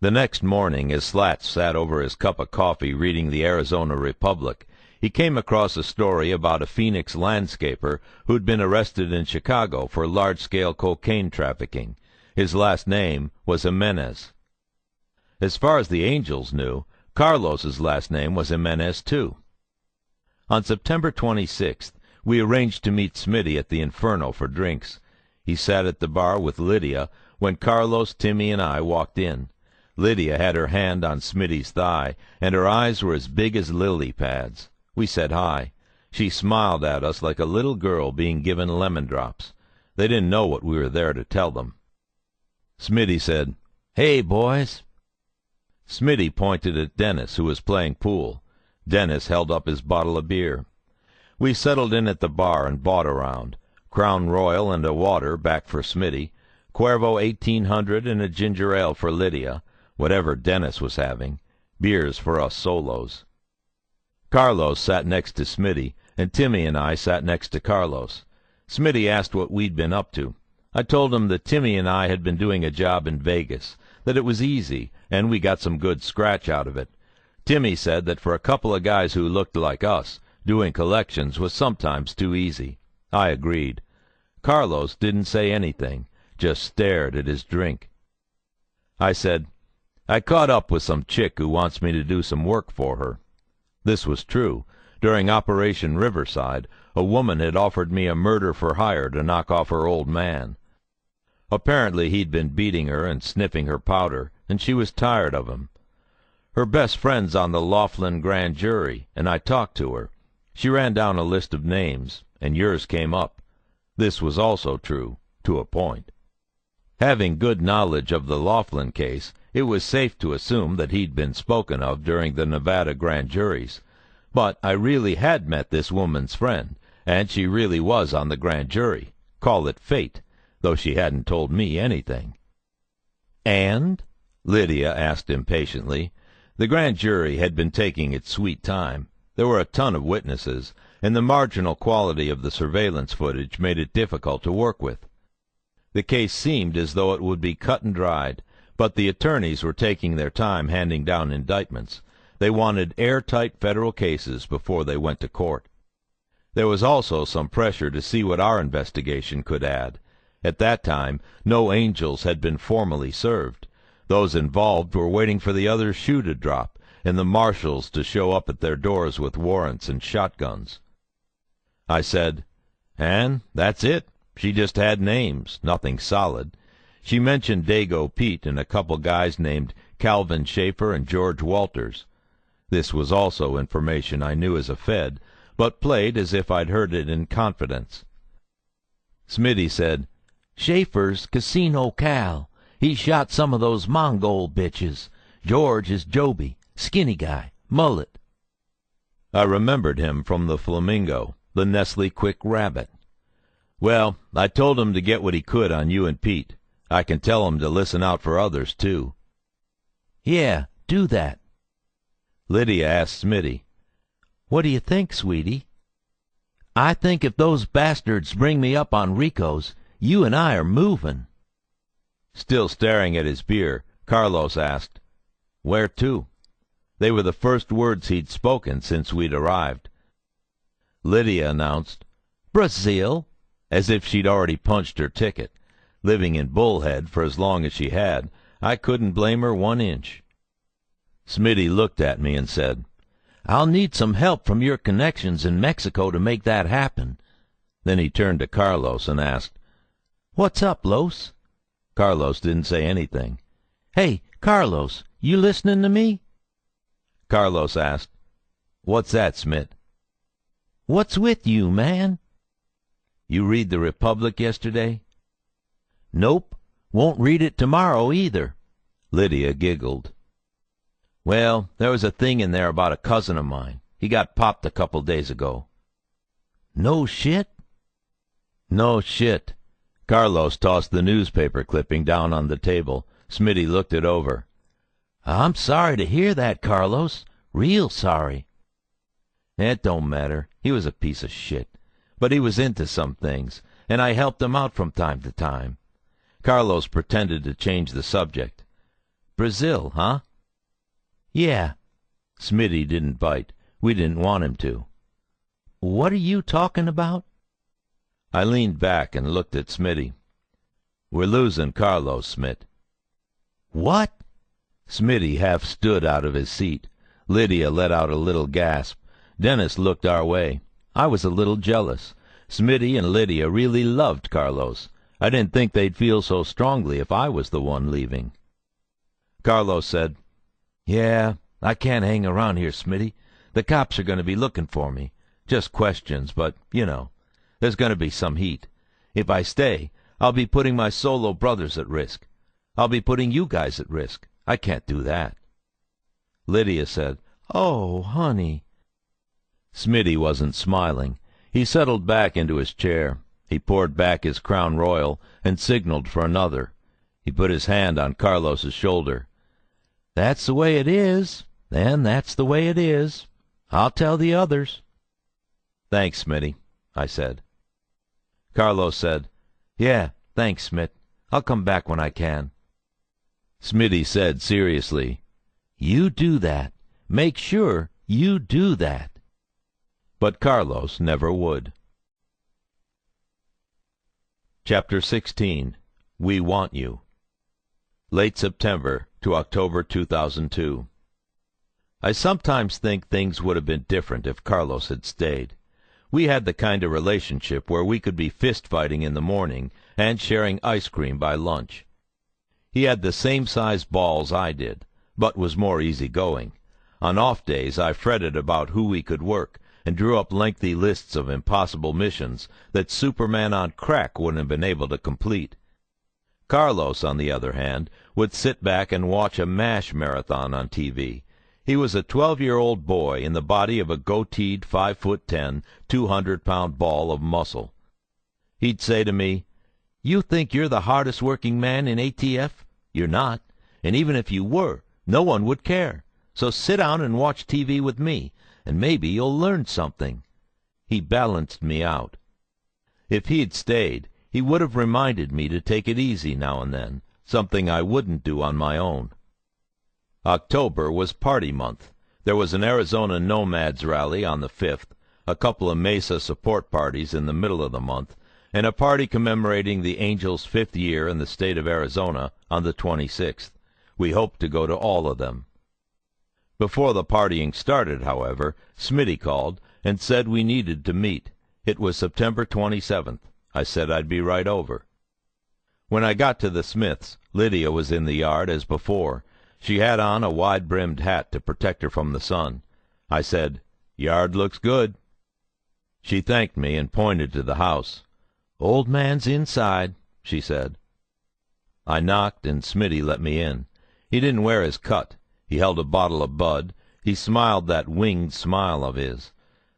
The next morning, as Slats sat over his cup of coffee reading the Arizona Republic, he came across a story about a Phoenix landscaper who'd been arrested in Chicago for large-scale cocaine trafficking. His last name was Jimenez. As far as the Angels knew, Carlos's last name was Jimenez, too. On September 26th, we arranged to meet Smitty at the Inferno for drinks. He sat at the bar with Lydia when Carlos, Timmy, and I walked in. Lydia had her hand on Smitty's thigh, and her eyes were as big as lily pads. We said hi. She smiled at us like a little girl being given lemon drops. They didn't know what we were there to tell them. Smitty said, "Hey, boys." Smitty pointed at Dennis, who was playing pool. Dennis held up his bottle of beer. We settled in at the bar and bought a round. Crown Royal and a water back for Smitty, Cuervo 1800 and a ginger ale for Lydia, whatever Dennis was having, beers for us solos. Carlos sat next to Smitty, and Timmy and I sat next to Carlos. Smitty asked what we'd been up to. I told him that Timmy and I had been doing a job in Vegas, that it was easy, and we got some good scratch out of it. Timmy said that for a couple of guys who looked like us, doing collections was sometimes too easy. I agreed. Carlos didn't say anything, just stared at his drink. I said, "I caught up with some chick who wants me to do some work for her." This was true. During Operation Riverside, a woman had offered me a murder for hire to knock off her old man. Apparently he'd been beating her and sniffing her powder, and she was tired of him. Her best friend's on the Laughlin grand jury, and I talked to her. She ran down a list of names, and yours came up. This was also true, to a point. Having good knowledge of the Laughlin case, it was safe to assume that he'd been spoken of during the Nevada grand juries. But I really had met this woman's friend, and she really was on the grand jury. Call it fate, though she hadn't told me anything. "And?" Lydia asked impatiently. The grand jury had been taking its sweet time. There were a ton of witnesses, and the marginal quality of the surveillance footage made it difficult to work with. The case seemed as though it would be cut and dried, but the attorneys were taking their time handing down indictments. They wanted airtight federal cases before they went to court. There was also some pressure to see what our investigation could add. At that time, no angels had been formally served. Those involved were waiting for the other shoe to drop and the marshals to show up at their doors with warrants and shotguns. I said, "And that's it. She just had names, nothing solid. She mentioned Dago Pete and a couple guys named Calvin Schaefer and George Walters." This was also information I knew as a Fed, but played as if I'd heard it in confidence. Smitty said, "Schaefer's Casino Cal. He shot some of those Mongol bitches. George is Joby, skinny guy, mullet." I remembered him from the Flamingo, the Nestle Quick Rabbit. "Well, I told him to get what he could on you and Pete. I can tell him to listen out for others, too." "Yeah, do that." Lydia asked Smitty, "What do you think, sweetie?" "I think if those bastards bring me up on Ricos, you and I are moving." Still staring at his beer, Carlos asked, "Where to?" They were the first words he'd spoken since we'd arrived. Lydia announced, "Brazil," as if she'd already punched her ticket. Living in Bullhead for as long as she had, I couldn't blame her 1 inch. Smitty looked at me and said, "I'll need some help from your connections in Mexico to make that happen." Then he turned to Carlos and asked, "What's up, Los?" Carlos didn't say anything. "Hey, Carlos, you listening to me?" Carlos asked, "What's that, Smit?" "What's with you, man?" "You read the Republic yesterday?" "Nope. Won't read it tomorrow either." Lydia giggled. "Well, there was a thing in there about a cousin of mine. He got popped a couple days ago." "No shit?" "No shit." Carlos tossed the newspaper clipping down on the table. Smitty looked it over. "I'm sorry to hear that, Carlos. Real sorry." "It don't matter. He was a piece of shit. But he was into some things, and I helped him out from time to time." Carlos pretended to change the subject. "Brazil, huh?" "Yeah." Smitty didn't bite. We didn't want him to. "What are you talking about?" I leaned back and looked at Smitty. "We're losing Carlos, Smit." "What?" Smitty half stood out of his seat. Lydia let out a little gasp. Dennis looked our way. I was a little jealous. Smitty and Lydia really loved Carlos. I didn't think they'd feel so strongly if I was the one leaving. Carlos said, "Yeah, I can't hang around here, Smitty. The cops are going to be looking for me. Just questions, but, you know, there's going to be some heat. If I stay, I'll be putting my solo brothers at risk. I'll be putting you guys at risk. I can't do that." Lydia said, "Oh, honey." Smitty wasn't smiling. He settled back into his chair. He poured back his Crown Royal and signaled for another. He put his hand on Carlos's shoulder. "That's the way it is. Then that's the way it is. I'll tell the others." "Thanks, Smitty," I said. Carlos said, "Yeah, thanks, Smit. I'll come back when I can." Smitty said seriously, "You do that. Make sure you do that." But Carlos never would. Chapter 16. We Want You. Late September to October 2002. I sometimes think things would have been different if Carlos had stayed. We had the kind of relationship where we could be fist-fighting in the morning and sharing ice cream by lunch. He had the same size balls I did, but was more easygoing. On off days I fretted about who we could work, and drew up lengthy lists of impossible missions that Superman on crack wouldn't have been able to complete. Carlos, on the other hand, would sit back and watch a MASH marathon on TV. He was a 12-year-old boy in the body of a goateed 5'10", 200-pound ball of muscle. He'd say to me, "You think you're the hardest working man in ATF? You're not, and even if you were, no one would care. So sit down and watch TV with me, and maybe you'll learn something." He balanced me out. If he'd stayed, he would have reminded me to take it easy now and then, something I wouldn't do on my own. October was party month. There was an Arizona Nomads rally on the 5th, a couple of Mesa support parties in the middle of the month, and a party commemorating the Angels' 5th year in the state of Arizona on the 26th. We hoped to go to all of them. Before the partying started, however, Smitty called and said we needed to meet. It was September 27th. I said I'd be right over. When I got to the Smiths, Lydia was in the yard as before. She had on a wide-brimmed hat to protect her from the sun. I said, "Yard looks good." She thanked me and pointed to the house. "Old man's inside," she said. I knocked, and Smitty let me in. He didn't wear his cut. He held a bottle of Bud. He smiled that winged smile of his.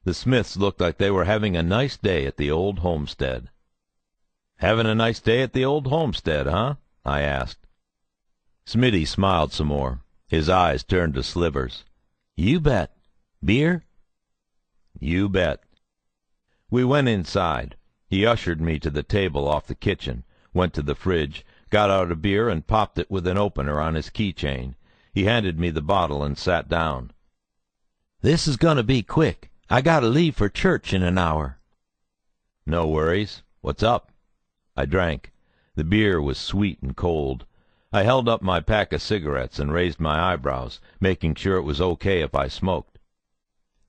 The Smiths looked like they were having a nice day at the old homestead. "Having a nice day at the old homestead, huh?" I asked. Smitty smiled some more. His eyes turned to Slivers. "You bet. Beer?" "You bet." We went inside. He ushered me to the table off the kitchen, went to the fridge, got out a beer and popped it with an opener on his keychain. He handed me the bottle and sat down. "This is going to be quick. I got to leave for church in an hour." "No worries. What's up?" I drank. The beer was sweet and cold. I held up my pack of cigarettes and raised my eyebrows, making sure it was okay if I smoked.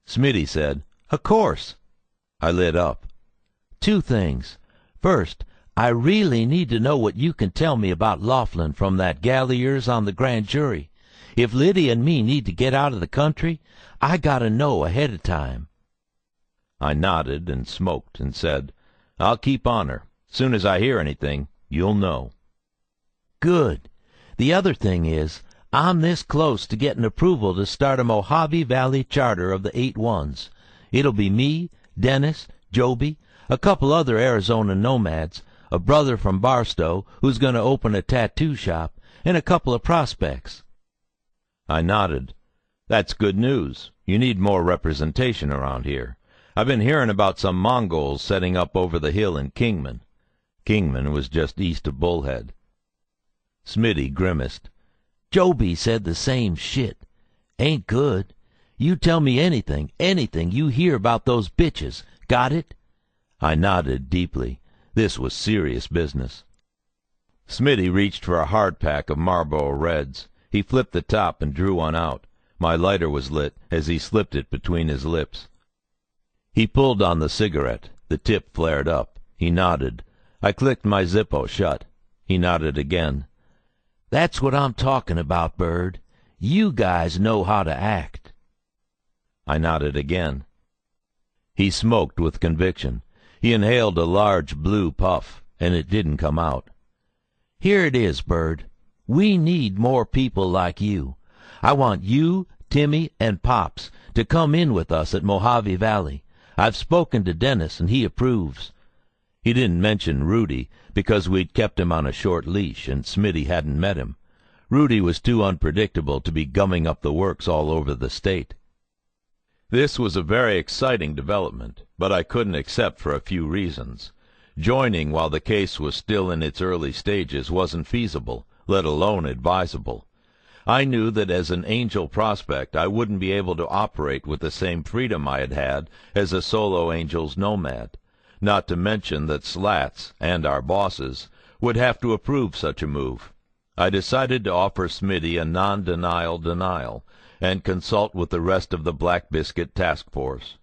Smitty said, "Of course." I lit up. "Two things. First, I really need to know what you can tell me about Laughlin from that gal of yours on the grand jury. If Lydia and me need to get out of the country, I got to know ahead of time." I nodded and smoked and said, "I'll keep on her. Soon as I hear anything, you'll know." "Good. The other thing is, I'm this close to getting approval to start a Mojave Valley charter of the 8-1s. It'll be me, Dennis, Joby, a couple other Arizona nomads, a brother from Barstow who's going to open a tattoo shop, and a couple of prospects." I nodded. "That's good news. You need more representation around here. I've been hearing about some Mongols setting up over the hill in Kingman." Kingman was just east of Bullhead. Smitty grimaced. "Joby said the same shit. Ain't good. You tell me anything you hear about those bitches. Got it?" I nodded deeply. This was serious business. Smitty reached for a hard pack of Marlboro Reds. He flipped the top and drew one out. My lighter was lit as he slipped it between his lips. He pulled on the cigarette. The tip flared up. He nodded. I clicked my Zippo shut. He nodded again. "That's what I'm talking about, Bird. You guys know how to act." I nodded again. He smoked with conviction. He inhaled a large blue puff, and it didn't come out. "Here it is, Bird. We need more people like you. I want you, Timmy, and Pops to come in with us at Mojave Valley. I've spoken to Dennis, and he approves." He didn't mention Rudy, because we'd kept him on a short leash, and Smitty hadn't met him. Rudy was too unpredictable to be gumming up the works all over the state. This was a very exciting development, but I couldn't accept for a few reasons. Joining while the case was still in its early stages wasn't feasible, let alone advisable. I knew that as an angel prospect I wouldn't be able to operate with the same freedom I had had as a solo angels nomad, not to mention that Slats, and our bosses, would have to approve such a move. I decided to offer Smitty a non-denial denial, and consult with the rest of the Black Biscuit task force.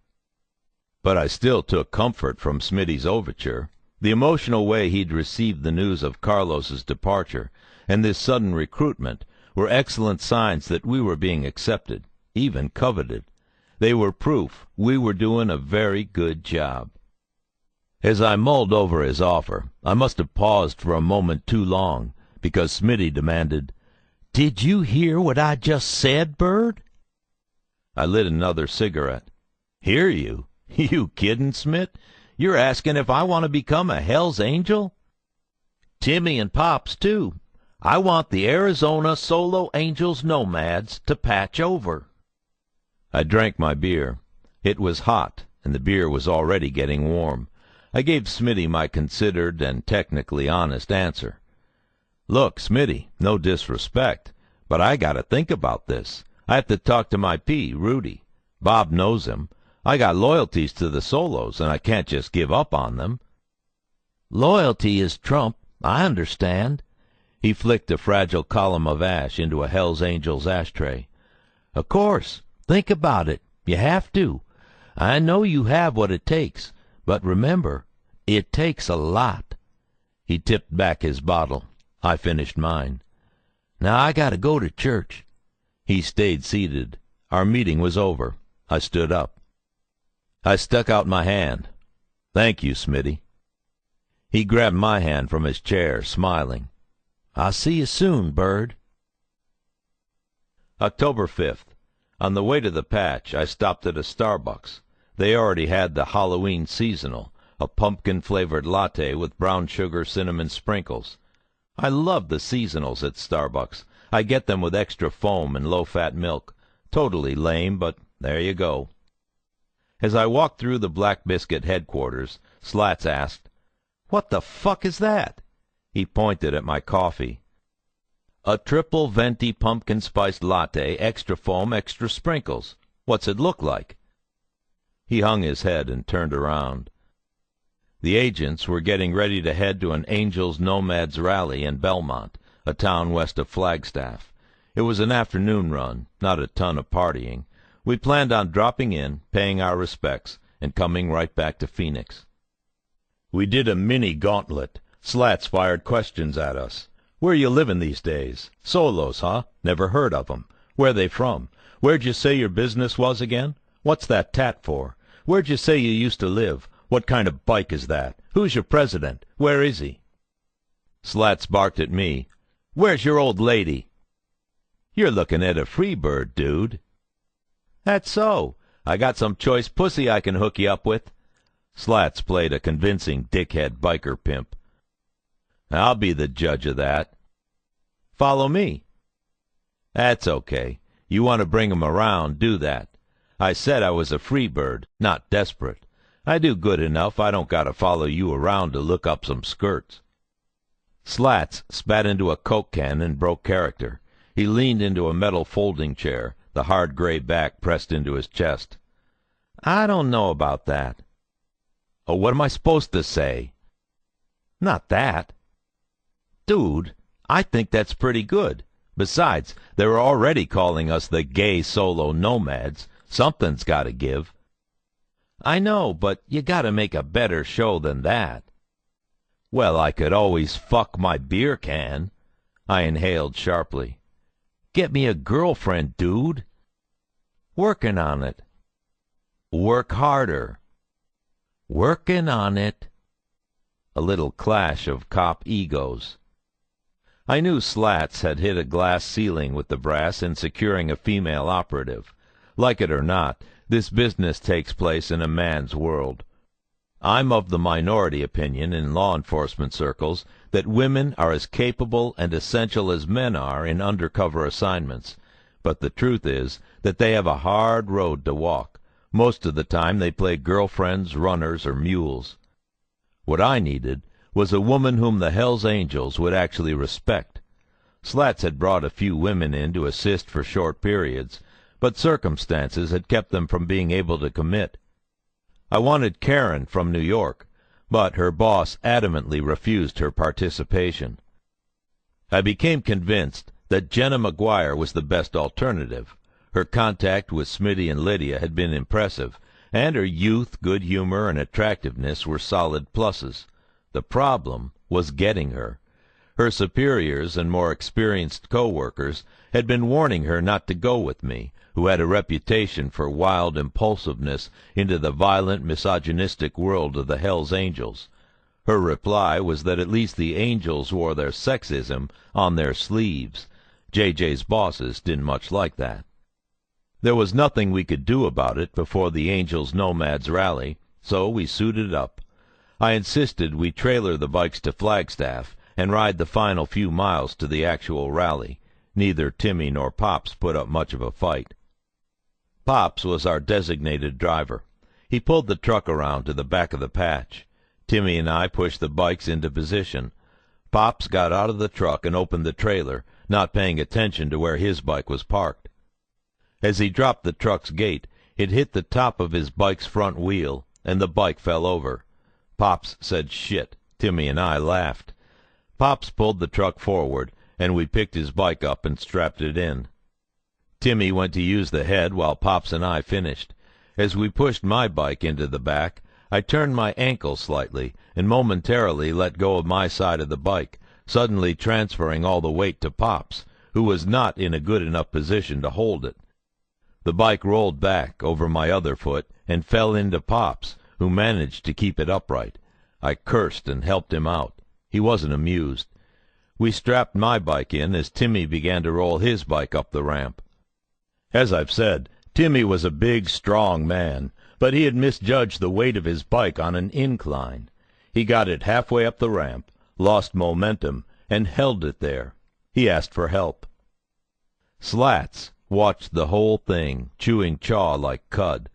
But I still took comfort from Smitty's overture. The emotional way he'd received the news of Carlos's departure and this sudden recruitment were excellent signs that we were being accepted, even coveted. They were proof we were doing a very good job. As I mulled over his offer, I must have paused for a moment too long, because Smitty demanded, "Did you hear what I just said, Bird?" I lit another cigarette. "Hear you? You kiddin', Smit? You're asking if I want to become a Hell's Angel?" "Timmy and Pops, too. I want the Arizona Solo Angels Nomads to patch over." I drank my beer. It was hot, and the beer was already getting warm. I gave Smitty my considered and technically honest answer. "Look, Smitty, no disrespect, but I got to think about this. I have to talk to my P, Rudy. Bob knows him. I got loyalties to the Solos, and I can't just give up on them." "Loyalty is trump, I understand." He flicked a fragile column of ash into a Hell's Angels ashtray. "Of course. Think about it. You have to. I know you have what it takes, but remember, it takes a lot." He tipped back his bottle. I finished mine. "Now I gotta go to church." He stayed seated. Our meeting was over. I stood up. I stuck out my hand. "Thank you, Smitty." He grabbed my hand from his chair, smiling. "I'll see you soon, Bird." October 5th. On the way to the patch, I stopped at a Starbucks. They already had the Halloween seasonal, a pumpkin-flavored latte with brown sugar cinnamon sprinkles. I love the seasonals at Starbucks. I get them with extra foam and low-fat milk. Totally lame, but there you go. As I walked through the Black Biscuit headquarters, Slats asked, "What the fuck is that?" He pointed at my coffee. "A triple venti pumpkin-spiced latte, extra foam, extra sprinkles. What's it look like?" He hung his head and turned around. The agents were getting ready to head to an Angels Nomads rally in Belmont, a town west of Flagstaff. It was an afternoon run, not a ton of partying. We planned on dropping in, paying our respects, and coming right back to Phoenix. We did a mini-gauntlet. Slats fired questions at us. "Where you living these days? Solos, huh? Never heard of 'em. Where they from? Where'd you say your business was again? What's that tat for? Where'd you say you used to live? What kind of bike is that? Who's your president? Where is he?" Slats barked at me. "Where's your old lady?" "You're looking at a free bird, dude." "That's so. I got some choice pussy I can hook you up with." Slats played a convincing dickhead biker pimp. "I'll be the judge of that." "Follow me." "That's okay. You want to bring 'em around, do that. I said I was a free bird, not desperate. I do good enough I don't got to follow you around to look up some skirts." Slats spat into a Coke can and broke character. He leaned into a metal folding chair, the hard gray back pressed into his chest. "I don't know about that." "Oh, what am I supposed to say?" "Not that." "Dude, I think that's pretty good. Besides, they're already calling us the gay solo nomads. Something's got to give." "I know, but you got to make a better show than that." "Well, I could always fuck my beer can." I inhaled sharply. "Get me a girlfriend, dude." "Working on it." "Work harder." "Working on it." A little clash of cop egos. I knew Slats had hit a glass ceiling with the brass in securing a female operative. Like it or not, this business takes place in a man's world. I'm of the minority opinion in law enforcement circles that women are as capable and essential as men are in undercover assignments, but the truth is that they have a hard road to walk. Most of the time they play girlfriends, runners, or mules. What I needed was a woman whom the Hells Angels would actually respect. Slats had brought a few women in to assist for short periods, but circumstances had kept them from being able to commit. I wanted Karen from New York, but her boss adamantly refused her participation. I became convinced that Jenna McGuire was the best alternative. Her contact with Smitty and Lydia had been impressive, and her youth, good humor, and attractiveness were solid pluses. The problem was getting her. Her superiors and more experienced co-workers had been warning her not to go with me, who had a reputation for wild impulsiveness into the violent, misogynistic world of the Hells Angels. Her reply was that at least the Angels wore their sexism on their sleeves. JJ's bosses didn't much like that. There was nothing we could do about it before the Angels Nomads rally, so we suited up. I insisted we trailer the bikes to Flagstaff and ride the final few miles to the actual rally. Neither Timmy nor Pops put up much of a fight. Pops was our designated driver. He pulled the truck around to the back of the patch. Timmy and I pushed the bikes into position. Pops got out of the truck and opened the trailer, not paying attention to where his bike was parked. As he dropped the truck's gate, it hit the top of his bike's front wheel, and the bike fell over. Pops said shit. Timmy and I laughed. Pops pulled the truck forward, and we picked his bike up and strapped it in. Timmy went to use the head while Pops and I finished. As we pushed my bike into the back, I turned my ankle slightly and momentarily let go of my side of the bike, suddenly transferring all the weight to Pops, who was not in a good enough position to hold it. The bike rolled back over my other foot and fell into Pops, who managed to keep it upright. I cursed and helped him out. He wasn't amused. We strapped my bike in as Timmy began to roll his bike up the ramp. As I've said, Timmy was a big, strong man, but he had misjudged the weight of his bike on an incline. He got it halfway up the ramp, lost momentum, and held it there. He asked for help. Slats watched the whole thing, chewing chaw like cud.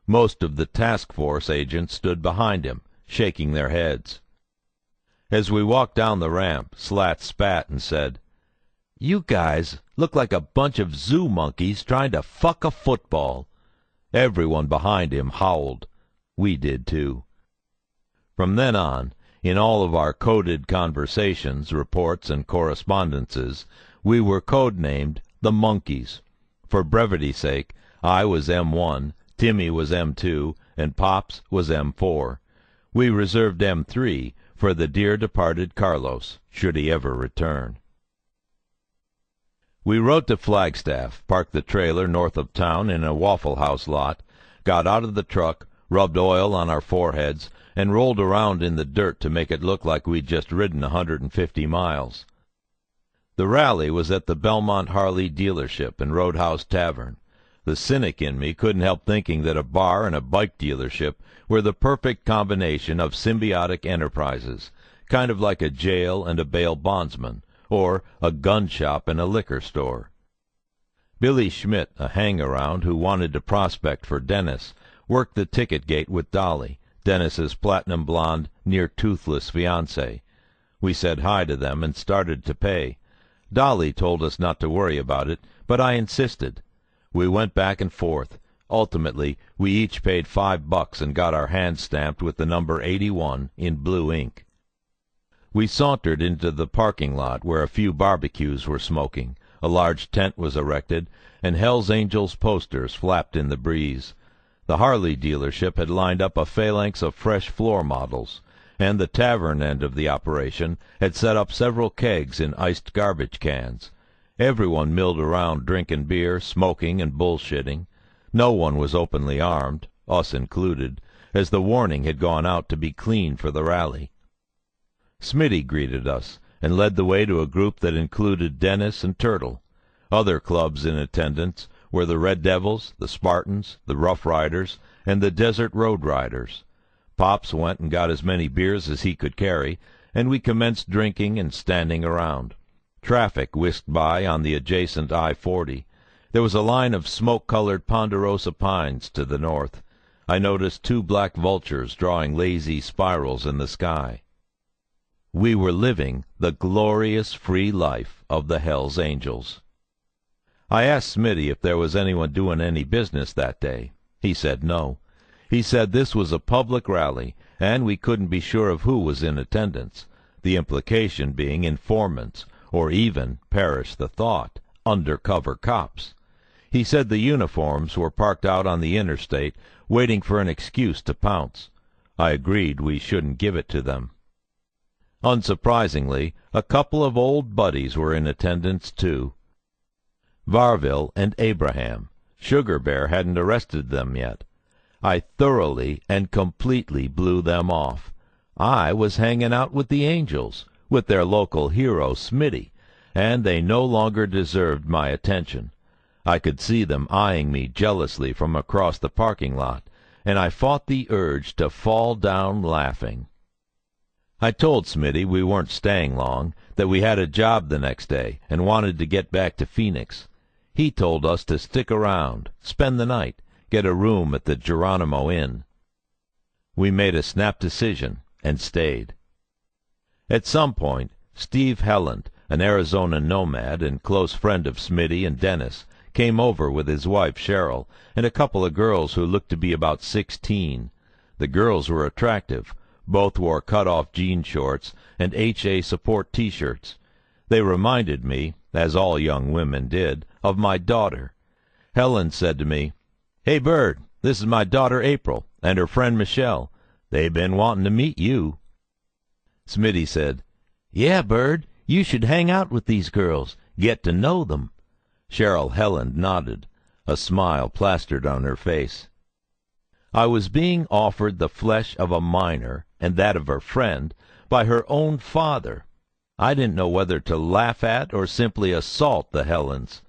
Most of the task force agents stood behind him, shaking their heads. As we walked down the ramp, Slats spat and said, "You guys look like a bunch of zoo monkeys trying to fuck a football." Everyone behind him howled. We did too. From then on, in all of our coded conversations, reports, and correspondences, we were codenamed the Monkeys. For brevity's sake, I was M1, Timmy was M2, and Pops was M4. We reserved M3 for the dear departed Carlos, should he ever return. We rode to Flagstaff, parked the trailer north of town in a Waffle House lot, got out of the truck, rubbed oil on our foreheads, and rolled around in the dirt to make it look like we'd just ridden 150 miles. The rally was at the Belmont Harley dealership and Roadhouse Tavern. The cynic in me couldn't help thinking that a bar and a bike dealership were the perfect combination of symbiotic enterprises, kind of like a jail and a bail bondsman, or a gun shop and a liquor store. Billy Schmidt, a hang-around who wanted to prospect for Dennis, worked the ticket gate with Dolly, Dennis's platinum-blonde, near-toothless fiancée. We said hi to them and started to pay. Dolly told us not to worry about it, but I insisted. We went back and forth. Ultimately, we each paid $5 and got our hands stamped with the number 81 in blue ink. We sauntered into the parking lot where a few barbecues were smoking, a large tent was erected, and Hell's Angels posters flapped in the breeze. The Harley dealership had lined up a phalanx of fresh floor models, and the tavern end of the operation had set up several kegs in iced garbage cans. Everyone milled around drinking beer, smoking, and bullshitting. No one was openly armed, us included, as the warning had gone out to be clean for the rally. Smitty greeted us, and led the way to a group that included Dennis and Turtle. Other clubs in attendance were the Red Devils, the Spartans, the Rough Riders, and the Desert Road Riders. Pops went and got as many beers as he could carry, and we commenced drinking and standing around. Traffic whisked by on the adjacent I-40. There was a line of smoke-colored ponderosa pines to the north. I noticed 2 black vultures drawing lazy spirals in the sky. We were living the glorious free life of the Hells Angels. I asked Smitty if there was anyone doing any business that day. He said no. He said this was a public rally, and we couldn't be sure of who was in attendance, the implication being informants, or even, perish the thought, undercover cops. He said the uniforms were parked out on the interstate, waiting for an excuse to pounce. I agreed we shouldn't give it to them. Unsurprisingly, a couple of old buddies were in attendance, too. Varville and Abraham. Sugar Bear hadn't arrested them yet. I thoroughly and completely blew them off. I was hanging out with the Angels, with their local hero Smitty, and they no longer deserved my attention. I could see them eyeing me jealously from across the parking lot, and I fought the urge to fall down laughing. I told Smitty we weren't staying long, that we had a job the next day and wanted to get back to Phoenix. He told us to stick around, spend the night, get a room at the Geronimo Inn. We made a snap decision and stayed. At some point, Steve Helland, an Arizona nomad and close friend of Smitty and Dennis, came over with his wife Cheryl and a couple of girls who looked to be about 16. The girls were attractive. Both wore cut-off jean shorts and HA support T-shirts. They reminded me, as all young women did, of my daughter. Helen said to me, "Hey, Bird, this is my daughter April and her friend Michelle. They've been wanting to meet you." Smitty said, "Yeah, Bird, you should hang out with these girls, get to know them." Cheryl Helen nodded. A smile plastered on her face. I was being offered the flesh of a minor and that of her friend by her own father. I didn't know whether to laugh at or simply assault the Helens.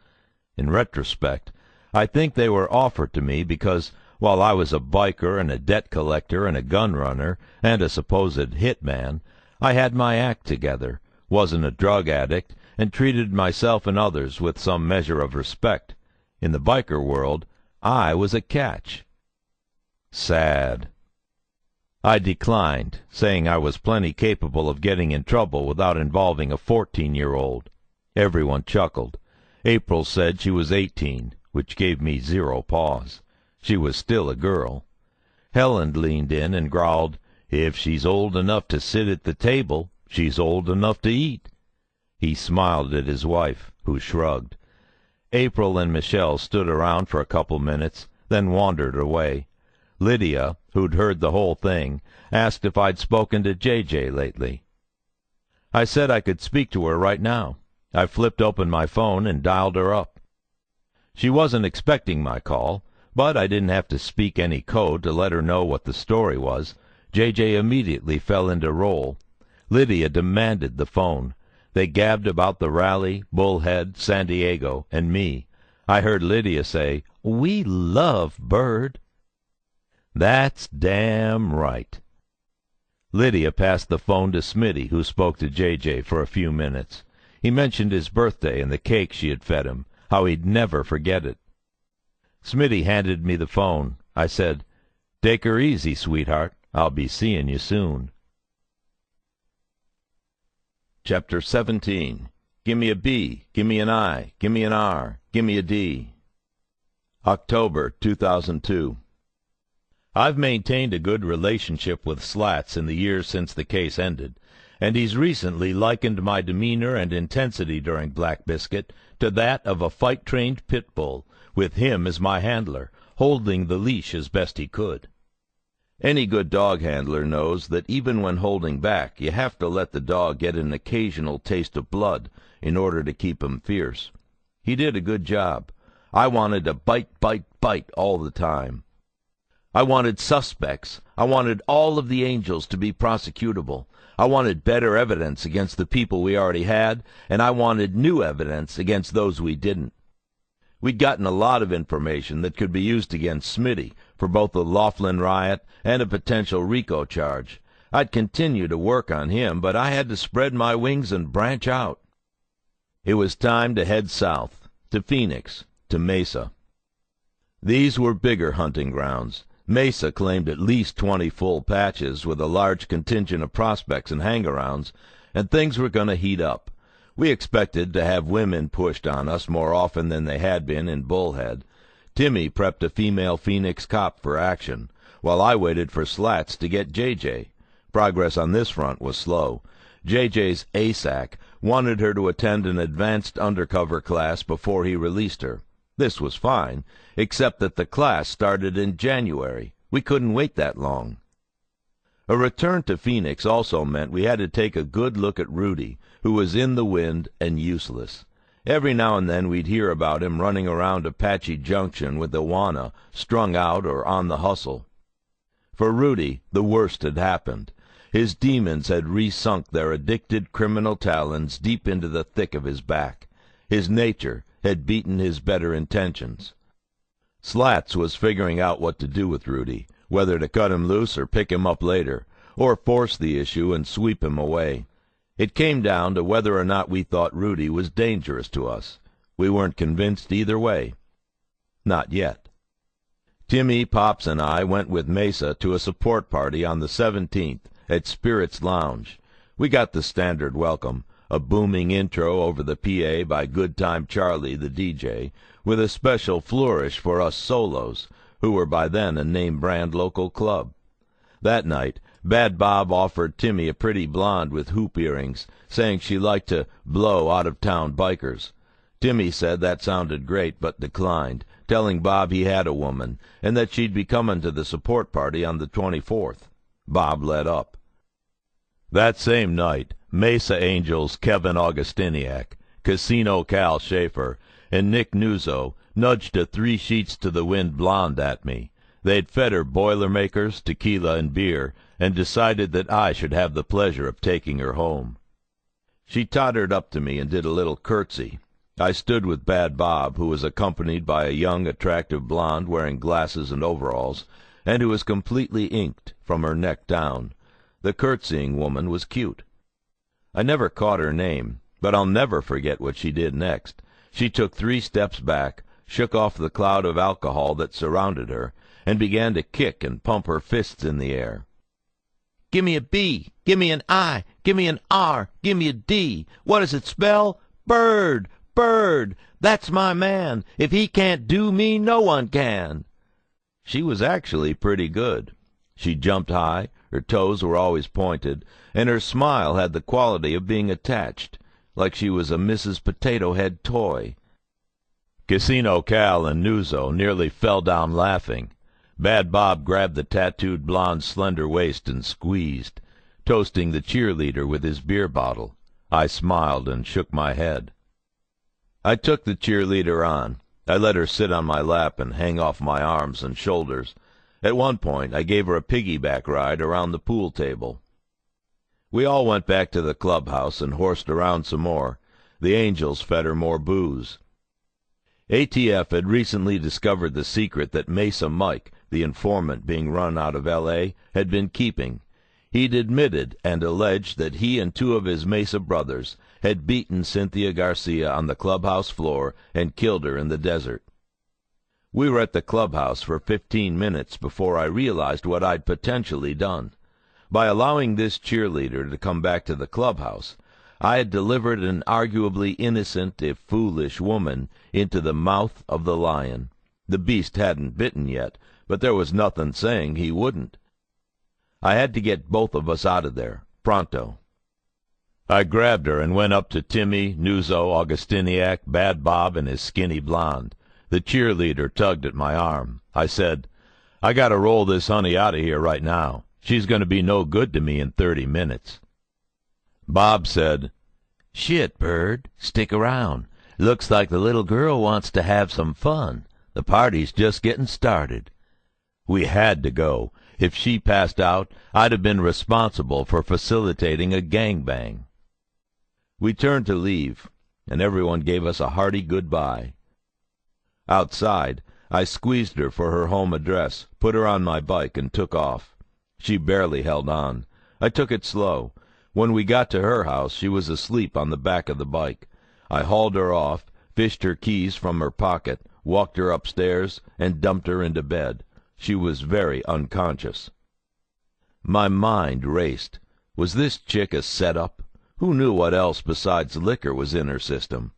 In retrospect, I think they were offered to me because, while I was a biker and a debt collector and a gun runner and a supposed hitman, I had my act together, wasn't a drug addict, and treated myself and others with some measure of respect. In the biker world, I was a catch. Sad. I declined, saying I was plenty capable of getting in trouble without involving a 14-year-old. Everyone chuckled. April said she was 18, which gave me zero pause. She was still a girl. Helen leaned in and growled, "If she's old enough to sit at the table, she's old enough to eat." He smiled at his wife, who shrugged. April and Michelle stood around for a couple minutes, then wandered away. Lydia, who'd heard the whole thing, asked if I'd spoken to JJ lately. I said I could speak to her right now. I flipped open my phone and dialed her up. She wasn't expecting my call, but I didn't have to speak any code to let her know what the story was. JJ immediately fell into role. Lydia demanded the phone. They gabbed about the rally, Bullhead, San Diego, and me. I heard Lydia say, "We love Bird." That's damn right. Lydia passed the phone to Smitty, who spoke to JJ for a few minutes. He mentioned his birthday and the cake she had fed him, how he'd never forget it. Smitty handed me the phone. I said, "Take her easy, sweetheart. I'll be seeing you soon." Chapter 17. Gimme a B, gimme an I, gimme an R, gimme a D. October 2002. I've maintained a good relationship with Slats in the years since the case ended, and he's recently likened my demeanor and intensity during Black Biscuit to that of a fight-trained pit bull, with him as my handler, holding the leash as best he could. Any good dog handler knows that even when holding back, you have to let the dog get an occasional taste of blood in order to keep him fierce. He did a good job. I wanted to bite, bite, bite all the time. I wanted suspects. I wanted all of the Angels to be prosecutable. I wanted better evidence against the people we already had, and I wanted new evidence against those we didn't. We'd gotten a lot of information that could be used against Smitty for both the Laughlin riot and a potential RICO charge. I'd continue to work on him, but I had to spread my wings and branch out. It was time to head south, to Phoenix, to Mesa. These were bigger hunting grounds. Mesa claimed at least 20 full patches with a large contingent of prospects and hang-arounds, and things were going to heat up. We expected to have women pushed on us more often than they had been in Bullhead. Timmy prepped a female Phoenix cop for action, while I waited for Slats to get JJ. Progress on this front was slow. JJ's ASAC wanted her to attend an advanced undercover class before he released her. This was fine, except that the class started in January. We couldn't wait that long. A return to Phoenix also meant we had to take a good look at Rudy, who was in the wind and useless. Every now and then we'd hear about him running around Apache Junction with Iwana, strung out or on the hustle. For Rudy, the worst had happened. His demons had resunk their addicted criminal talons deep into the thick of his back. His nature had beaten his better intentions. Slats was figuring out what to do with Rudy, whether to cut him loose or pick him up later, or force the issue and sweep him away. It came down to whether or not we thought Rudy was dangerous to us. We weren't convinced either way. Not yet. Timmy, Pops, and I went with Mesa to a support party on the 17th at Spirit's Lounge. We got the standard welcome, a booming intro over the PA by Good Time Charlie, the DJ, with a special flourish for us solos, who were by then a name-brand local club. That night, Bad Bob offered Timmy a pretty blonde with hoop earrings, saying she liked to blow out-of-town bikers. Timmy said that sounded great, but declined, telling Bob he had a woman, and that she'd be coming to the support party on the 24th. Bob let up. That same night, Mesa Angels Kevin Augustiniak, Casino Cal Schaefer, and Nick Nuzzo nudged a 3 sheets to the wind blonde at me. They'd fed her Boilermakers, tequila, and beer, and decided that I should have the pleasure of taking her home. She tottered up to me and did a little curtsy. I stood with Bad Bob, who was accompanied by a young, attractive blonde wearing glasses and overalls, and who was completely inked from her neck down. The curtsying woman was cute. I never caught her name, but I'll never forget what she did next. She took 3 steps back, shook off the cloud of alcohol that surrounded her, and began to kick and pump her fists in the air. "Gimme a B, gimme an I, gimme an R, gimme a D. What does it spell? Bird, bird, that's my man. If he can't do me, no one can." She was actually pretty good. She jumped high, her toes were always pointed, and her smile had the quality of being attached, like she was a Mrs. Potato Head toy. Casino Cal and Nuzzo nearly fell down laughing. Bad Bob grabbed the tattooed blonde's slender waist and squeezed, toasting the cheerleader with his beer bottle. I smiled and shook my head. I took the cheerleader on. I let her sit on my lap and hang off my arms and shoulders. At one point, I gave her a piggyback ride around the pool table. We all went back to the clubhouse and horsed around some more. The Angels fed her more booze. ATF had recently discovered the secret that Mesa Mike, the informant being run out of L.A., had been keeping. He'd admitted and alleged that he and 2 of his Mesa brothers had beaten Cynthia Garcia on the clubhouse floor and killed her in the desert. We were at the clubhouse for 15 minutes before I realized what I'd potentially done. By allowing this cheerleader to come back to the clubhouse, I had delivered an arguably innocent, if foolish, woman into the mouth of the lion. The beast hadn't bitten yet, but there was nothing saying he wouldn't. I had to get both of us out of there, pronto. I grabbed her and went up to Timmy, Nuzzo, Augustiniak, Bad Bob, and his skinny blonde. The cheerleader tugged at my arm. I said, "I gotta roll this honey out of here right now. She's going to be no good to me in 30 minutes. Bob said, "Shit, Bird, stick around. Looks like the little girl wants to have some fun. The party's just getting started." We had to go. If she passed out, I'd have been responsible for facilitating a gangbang. We turned to leave, and everyone gave us a hearty goodbye. Outside, I squeezed her for her home address, put her on my bike, and took off. She barely held on. I took it slow. When we got to her house, she was asleep on the back of the bike. I hauled her off, fished her keys from her pocket, walked her upstairs, and dumped her into bed. She was very unconscious. My mind raced. Was this chick a set-up? Who knew what else besides liquor was in her system?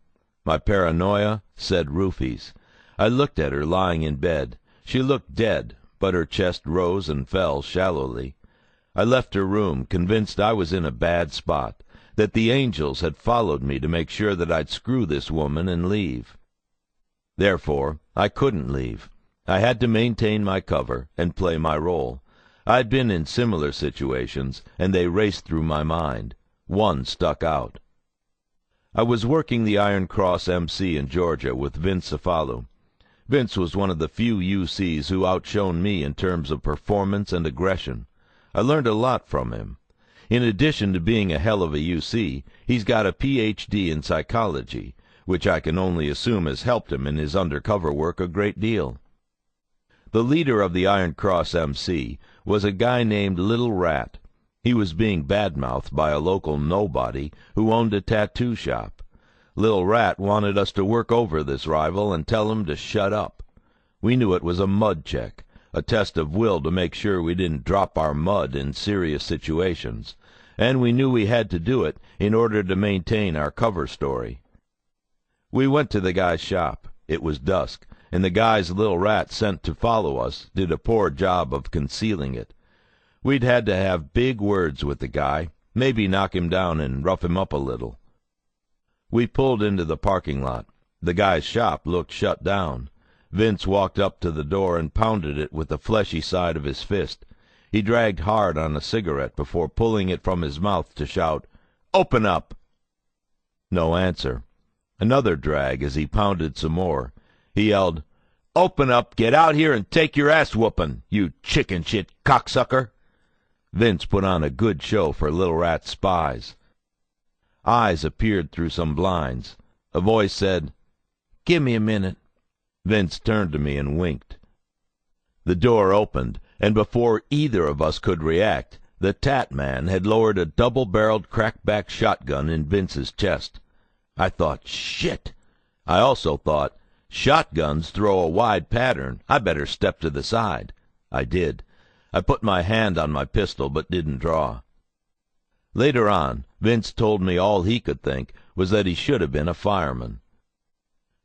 My paranoia said roofies. I looked at her lying in bed. She looked dead, but her chest rose and fell shallowly. I left her room, convinced I was in a bad spot, that the angels had followed me to make sure that I'd screw this woman and leave. Therefore, I couldn't leave. I had to maintain my cover and play my role. I'd been in similar situations, and they raced through my mind. One stuck out. I was working the Iron Cross MC in Georgia with Vince Cefalu. Vince was one of the few UCs who outshone me in terms of performance and aggression. I learned a lot from him. In addition to being a hell of a UC, he's got a Ph.D. in psychology, which I can only assume has helped him in his undercover work a great deal. The leader of the Iron Cross MC was a guy named Little Rat. He was being badmouthed by a local nobody who owned a tattoo shop. Little Rat wanted us to work over this rival and tell him to shut up. We knew it was a mud check, a test of will to make sure we didn't drop our mud in serious situations, and we knew we had to do it in order to maintain our cover story. We went to the guy's shop. It was dusk, and the guys Little Rat sent to follow us did a poor job of concealing it. We'd had to have big words with the guy, maybe knock him down and rough him up a little. We pulled into the parking lot. The guy's shop looked shut down. Vince walked up to the door and pounded it with the fleshy side of his fist. He dragged hard on a cigarette before pulling it from his mouth to shout, "Open up!" No answer. Another drag as he pounded some more. He yelled, "Open up, get out here and take your ass-whoopin', you chicken-shit cocksucker!" Vince put on a good show for Little Rat's spies. Eyes appeared through some blinds. A voice said, "Give me a minute." Vince turned to me and winked. The door opened, and before either of us could react, the Tat Man had lowered a double-barreled crackback shotgun in Vince's chest. I thought, shit. I also thought, shotguns throw a wide pattern. I better step to the side. I did. I put my hand on my pistol but didn't draw. Later on, Vince told me all he could think was that he should have been a fireman.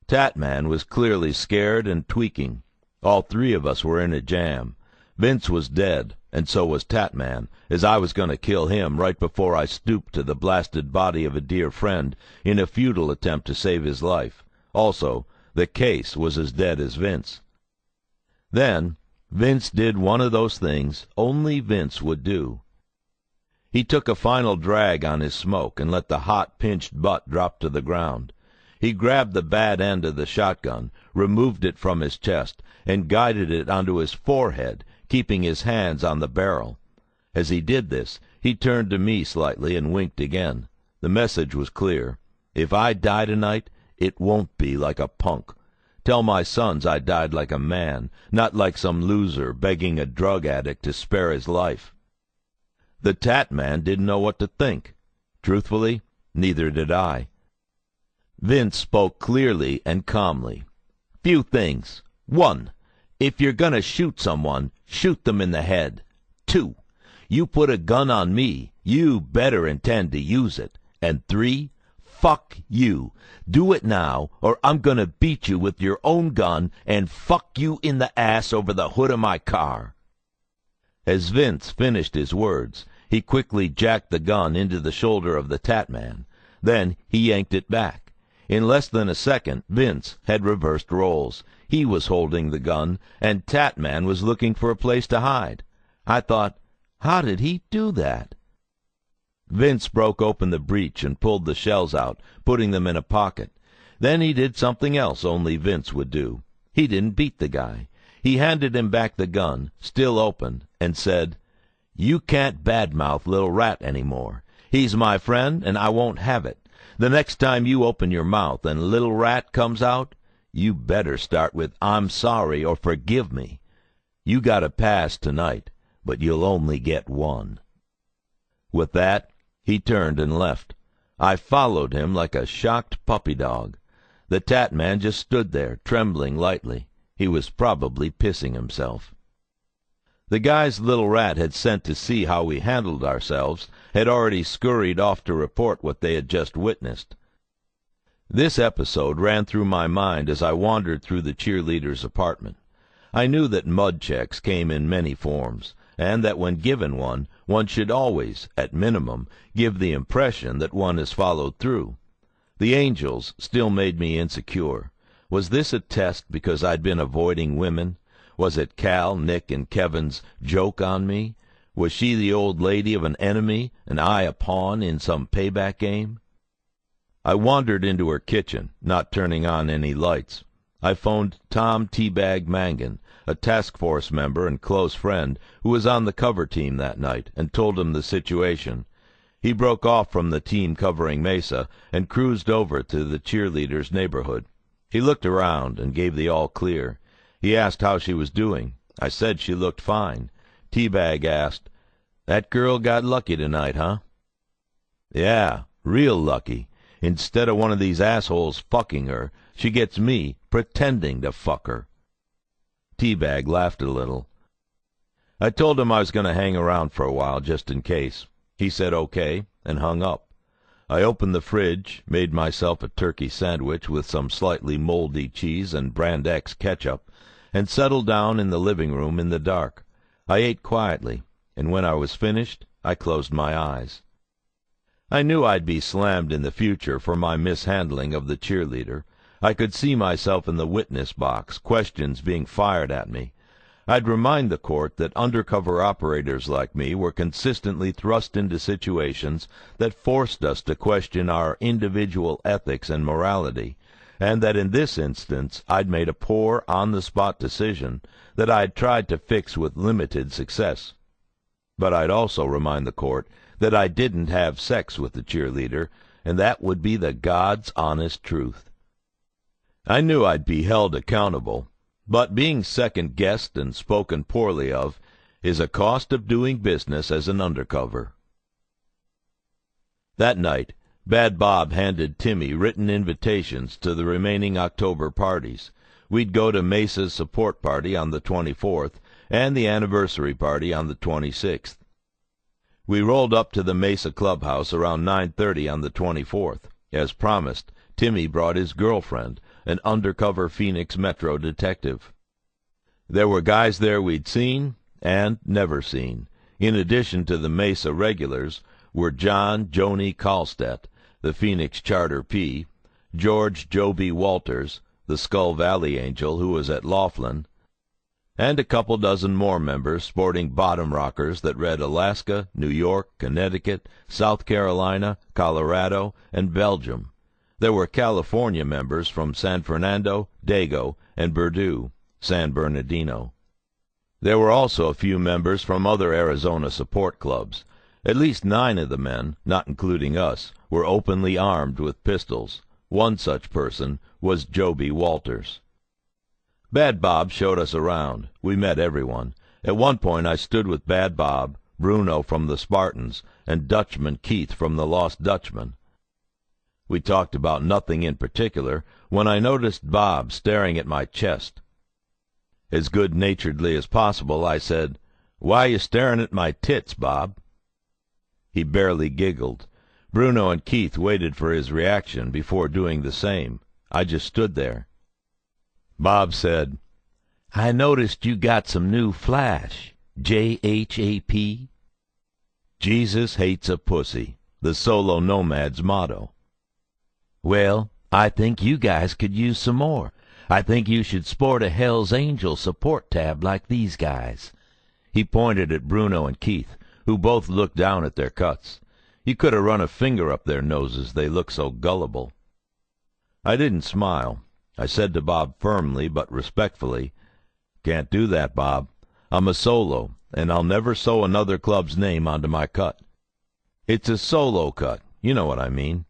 Tatman was clearly scared and tweaking. All three of us were in a jam. Vince was dead, and so was Tatman, as I was going to kill him right before I stooped to the blasted body of a dear friend in a futile attempt to save his life. Also, the case was as dead as Vince. Then, Vince did one of those things only Vince would do. He took a final drag on his smoke and let the hot, pinched butt drop to the ground. He grabbed the bad end of the shotgun, removed it from his chest, and guided it onto his forehead, keeping his hands on the barrel. As he did this, he turned to me slightly and winked again. The message was clear. If I die tonight, it won't be like a punk. Tell my sons I died like a man, not like some loser begging a drug addict to spare his life. The Tat Man didn't know what to think. Truthfully, neither did I. Vince spoke clearly and calmly. Few things. 1. If you're gonna shoot someone, shoot them in the head. 2. You put a gun on me, you better intend to use it. And 3. Fuck you. Do it now, or I'm gonna beat you with your own gun and fuck you in the ass over the hood of my car. As Vince finished his words, he quickly jacked the gun into the shoulder of the Tat Man. Then he yanked it back. In less than a second, Vince had reversed roles. He was holding the gun, and Tat Man was looking for a place to hide. I thought, how did he do that? Vince broke open the breech and pulled the shells out, putting them in a pocket. Then he did something else only Vince would do. He didn't beat the guy. He handed him back the gun, still open, and said, "You can't badmouth Little Rat any more. He's my friend, and I won't have it. The next time you open your mouth and Little Rat comes out, you better start with 'I'm sorry' or 'forgive me.' You got a pass tonight, but you'll only get one." With that, he turned and left. I followed him like a shocked puppy dog. The Tat Man just stood there, trembling lightly. He was probably pissing himself. The guys Little Rat had sent to see how we handled ourselves had already scurried off to report what they had just witnessed. This episode ran through my mind as I wandered through the cheerleader's apartment. I knew that mud checks came in many forms, and that when given one should always, at minimum, give the impression that one has followed through. The angels still made me insecure. Was this a test because I'd been avoiding women? Was it Cal, Nick, and Kevin's joke on me? Was she the old lady of an enemy, and I a pawn in some payback game? I wandered into her kitchen, not turning on any lights. I phoned Tom Teabag Mangan, a task force member and close friend who was on the cover team that night, and told him the situation. He broke off from the team covering Mesa and cruised over to the cheerleaders' neighborhood. He looked around and gave the all-clear. He asked how she was doing. I said she looked fine. Teabag asked, "That girl got lucky tonight, huh?" "Yeah, real lucky. Instead of one of these assholes fucking her, she gets me pretending to fuck her." Teabag laughed a little. I told him I was going to hang around for a while just in case. He said okay, and hung up. I opened the fridge, made myself a turkey sandwich with some slightly moldy cheese and Brand X ketchup, and settled down in the living room in the dark. I ate quietly, and when I was finished, I closed my eyes. I knew I'd be slammed in the future for my mishandling of the cheerleader. I could see myself in the witness box, questions being fired at me. I'd remind the court that undercover operators like me were consistently thrust into situations that forced us to question our individual ethics and morality, and that in this instance I'd made a poor, on-the-spot decision that I'd tried to fix with limited success. But I'd also remind the court that I didn't have sex with the cheerleader, and that would be the God's honest truth. I knew I'd be held accountable, but being second-guessed and spoken poorly of is a cost of doing business as an undercover. That night, Bad Bob handed Timmy written invitations to the remaining October parties. We'd go to Mesa's support party on the 24th and the anniversary party on the 26th. We rolled up to the Mesa clubhouse around 9:30 on the 24th. As promised, Timmy brought his girlfriend, an undercover Phoenix Metro detective. There were guys there we'd seen and never seen. In addition to the Mesa regulars were John Joni Kalstedt, the Phoenix Charter P, George Joby Walters, the Skull Valley Angel who was at Laughlin, and a couple dozen more members sporting bottom rockers that read Alaska, New York, Connecticut, South Carolina, Colorado, and Belgium. There were California members from San Fernando, Dago, and Purdue, San Bernardino. There were also a few members from other Arizona support clubs. At least 9 of the men, not including us, were openly armed with pistols. One such person was Joby Walters. Bad Bob showed us around. We met everyone. At one point I stood with Bad Bob, Bruno from the Spartans, and Dutchman Keith from the Lost Dutchman. We talked about nothing in particular when I noticed Bob staring at my chest. As good-naturedly as possible, I said, "Why you staring at my tits, Bob?" He barely giggled. Bruno and Keith waited for his reaction before doing the same. I just stood there. Bob said, "I noticed you got some new flash. JHAP? Jesus hates a pussy, the solo nomad's motto." "Well, I think you guys could use some more. I think you should sport a Hell's Angel support tab like these guys." He pointed at Bruno and Keith, who both looked down at their cuts. You could have run a finger up their noses, they looked so gullible. I didn't smile. I said to Bob firmly but respectfully, "Can't do that, Bob. I'm a solo, and I'll never sew another club's name onto my cut. It's a solo cut, you know what I mean.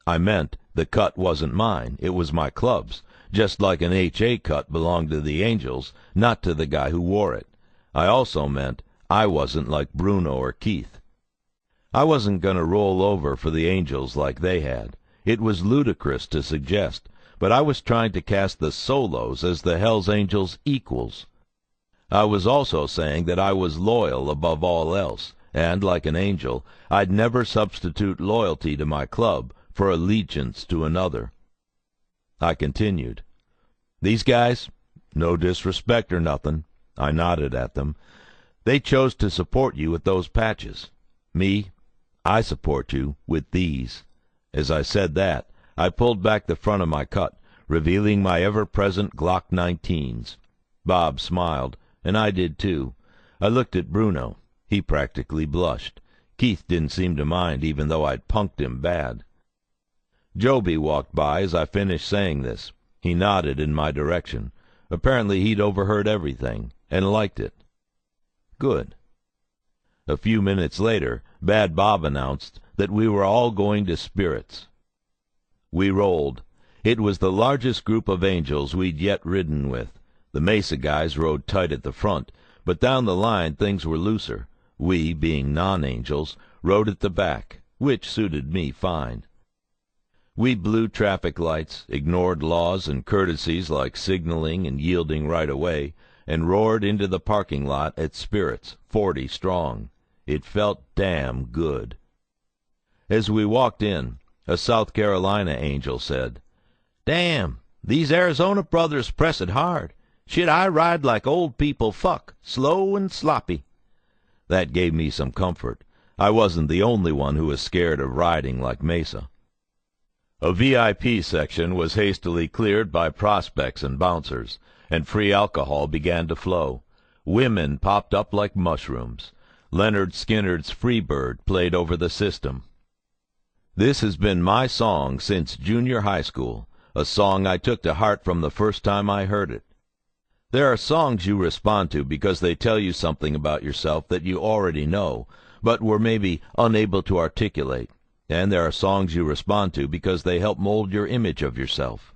I meant the cut wasn't mine, it was my club's, just like an H.A. cut belonged to the Angels, not to the guy who wore it. I also meant I wasn't like Bruno or Keith. I wasn't going to roll over for the Angels like they had. It was ludicrous to suggest, but I was trying to cast the solos as the Hells Angels' equals. I was also saying that I was loyal above all else, and, like an angel, I'd never substitute loyalty to my club for allegiance to another. I continued. These guys, no disrespect or nothing, I nodded at them, they chose to support you with those patches. Me, I support you with these. As I said that, I pulled back the front of my cut, revealing my ever-present Glock 19s. Bob smiled, and I did too. I looked at Bruno. He practically blushed. Keith didn't seem to mind, even though I'd punked him bad. Joby walked by as I finished saying this. He nodded in my direction. Apparently he'd overheard everything, and liked it. Good. A few minutes later, Bad Bob announced that we were all going to Spirits. We rolled. It was the largest group of Angels we'd yet ridden with. The Mesa guys rode tight at the front, but down the line things were looser. We, being non-Angels, rode at the back, which suited me fine. We blew traffic lights, ignored laws and courtesies like signaling and yielding right away, and roared into the parking lot at Spirits, 40 strong. It felt damn good. As we walked in, a South Carolina Angel said, "Damn, these Arizona brothers press it hard. Shit, I ride like old people fuck, slow and sloppy." That gave me some comfort. I wasn't the only one who was scared of riding like Mesa. A VIP section was hastily cleared by prospects and bouncers, and free alcohol began to flow. Women popped up like mushrooms. Leonard Skinner's Freebird played over the system. This has been my song since junior high school, a song I took to heart from the first time I heard it. There are songs you respond to because they tell you something about yourself that you already know, but were maybe unable to articulate. And there are songs you respond to because they help mold your image of yourself.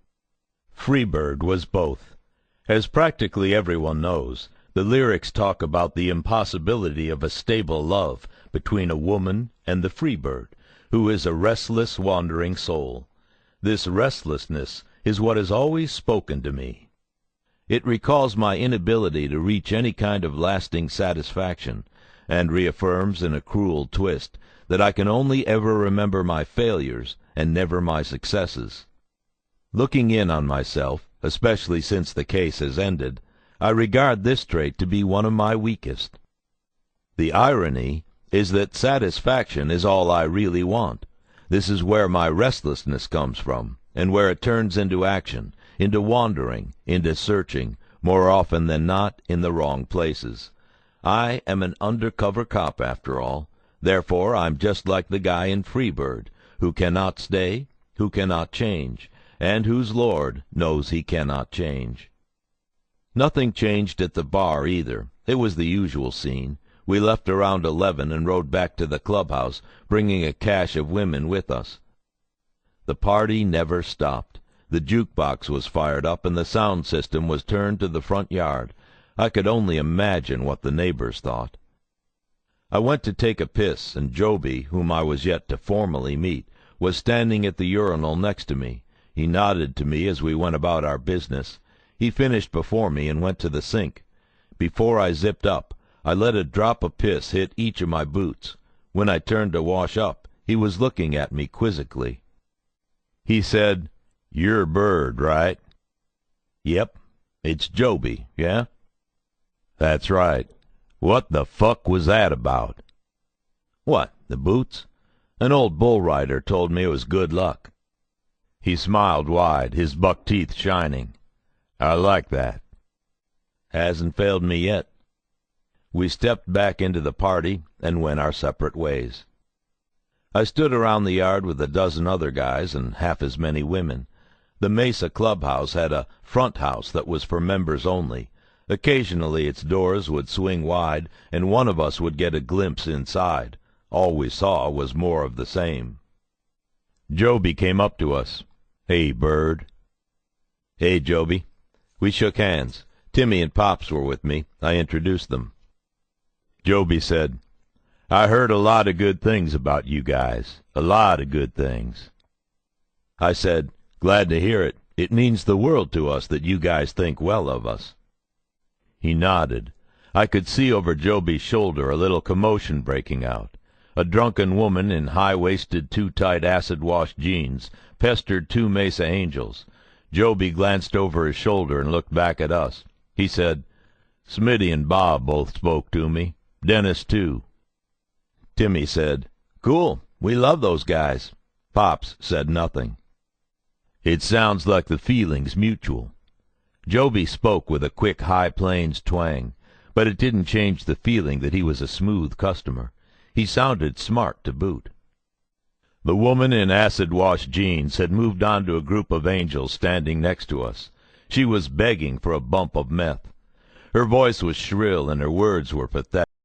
Freebird was both. As practically everyone knows, the lyrics talk about the impossibility of a stable love between a woman and the freebird, who is a restless, wandering soul. This restlessness is what has always spoken to me. It recalls my inability to reach any kind of lasting satisfaction, and reaffirms in a cruel twist that I can only ever remember my failures and never my successes. Looking in on myself, especially since the case has ended, I regard this trait to be one of my weakest. The irony is that satisfaction is all I really want. This is where my restlessness comes from, and where it turns into action, into wandering, into searching, more often than not in the wrong places. I am an undercover cop, after all. Therefore I'm just like the guy in Freebird, who cannot stay, who cannot change, and whose Lord knows he cannot change. Nothing changed at the bar either. It was the usual scene. We left around 11 and rode back to the clubhouse, bringing a cache of women with us. The party never stopped. The jukebox was fired up and the sound system was turned to the front yard. I could only imagine what the neighbors thought. I went to take a piss, and Joby, whom I was yet to formally meet, was standing at the urinal next to me. He nodded to me as we went about our business. He finished before me and went to the sink. Before I zipped up, I let a drop of piss hit each of my boots. When I turned to wash up, he was looking at me quizzically. He said, "You're Bird, right?" "Yep. It's Joby, yeah?" "That's right. What the fuck was that about?" "What, the boots? An old bull rider told me it was good luck." He smiled wide, his buck teeth shining. "I like that." "Hasn't failed me yet." We stepped back into the party and went our separate ways. I stood around the yard with a dozen other guys and half as many women. The Mesa clubhouse had a front house that was for members only. Occasionally its doors would swing wide, and one of us would get a glimpse inside. All we saw was more of the same. Joby came up to us. "Hey, Bird." "Hey, Joby." We shook hands. Timmy and Pops were with me. I introduced them. Joby said, "I heard a lot of good things about you guys. A lot of good things." I said, "Glad to hear it. It means the world to us that you guys think well of us." He nodded. I could see over Joby's shoulder a little commotion breaking out. A drunken woman in high-waisted, too-tight acid-washed jeans pestered two Mesa Angels. Joby glanced over his shoulder and looked back at us. He said, "Smitty and Bob both spoke to me. Dennis, too." Timmy said, "Cool. We love those guys." Pops said nothing. "It sounds like the feeling's mutual." Joby spoke with a quick High Plains twang, but it didn't change the feeling that he was a smooth customer. He sounded smart to boot. The woman in acid-washed jeans had moved on to a group of angels standing next to us. She was begging for a bump of meth. Her voice was shrill and her words were pathetic.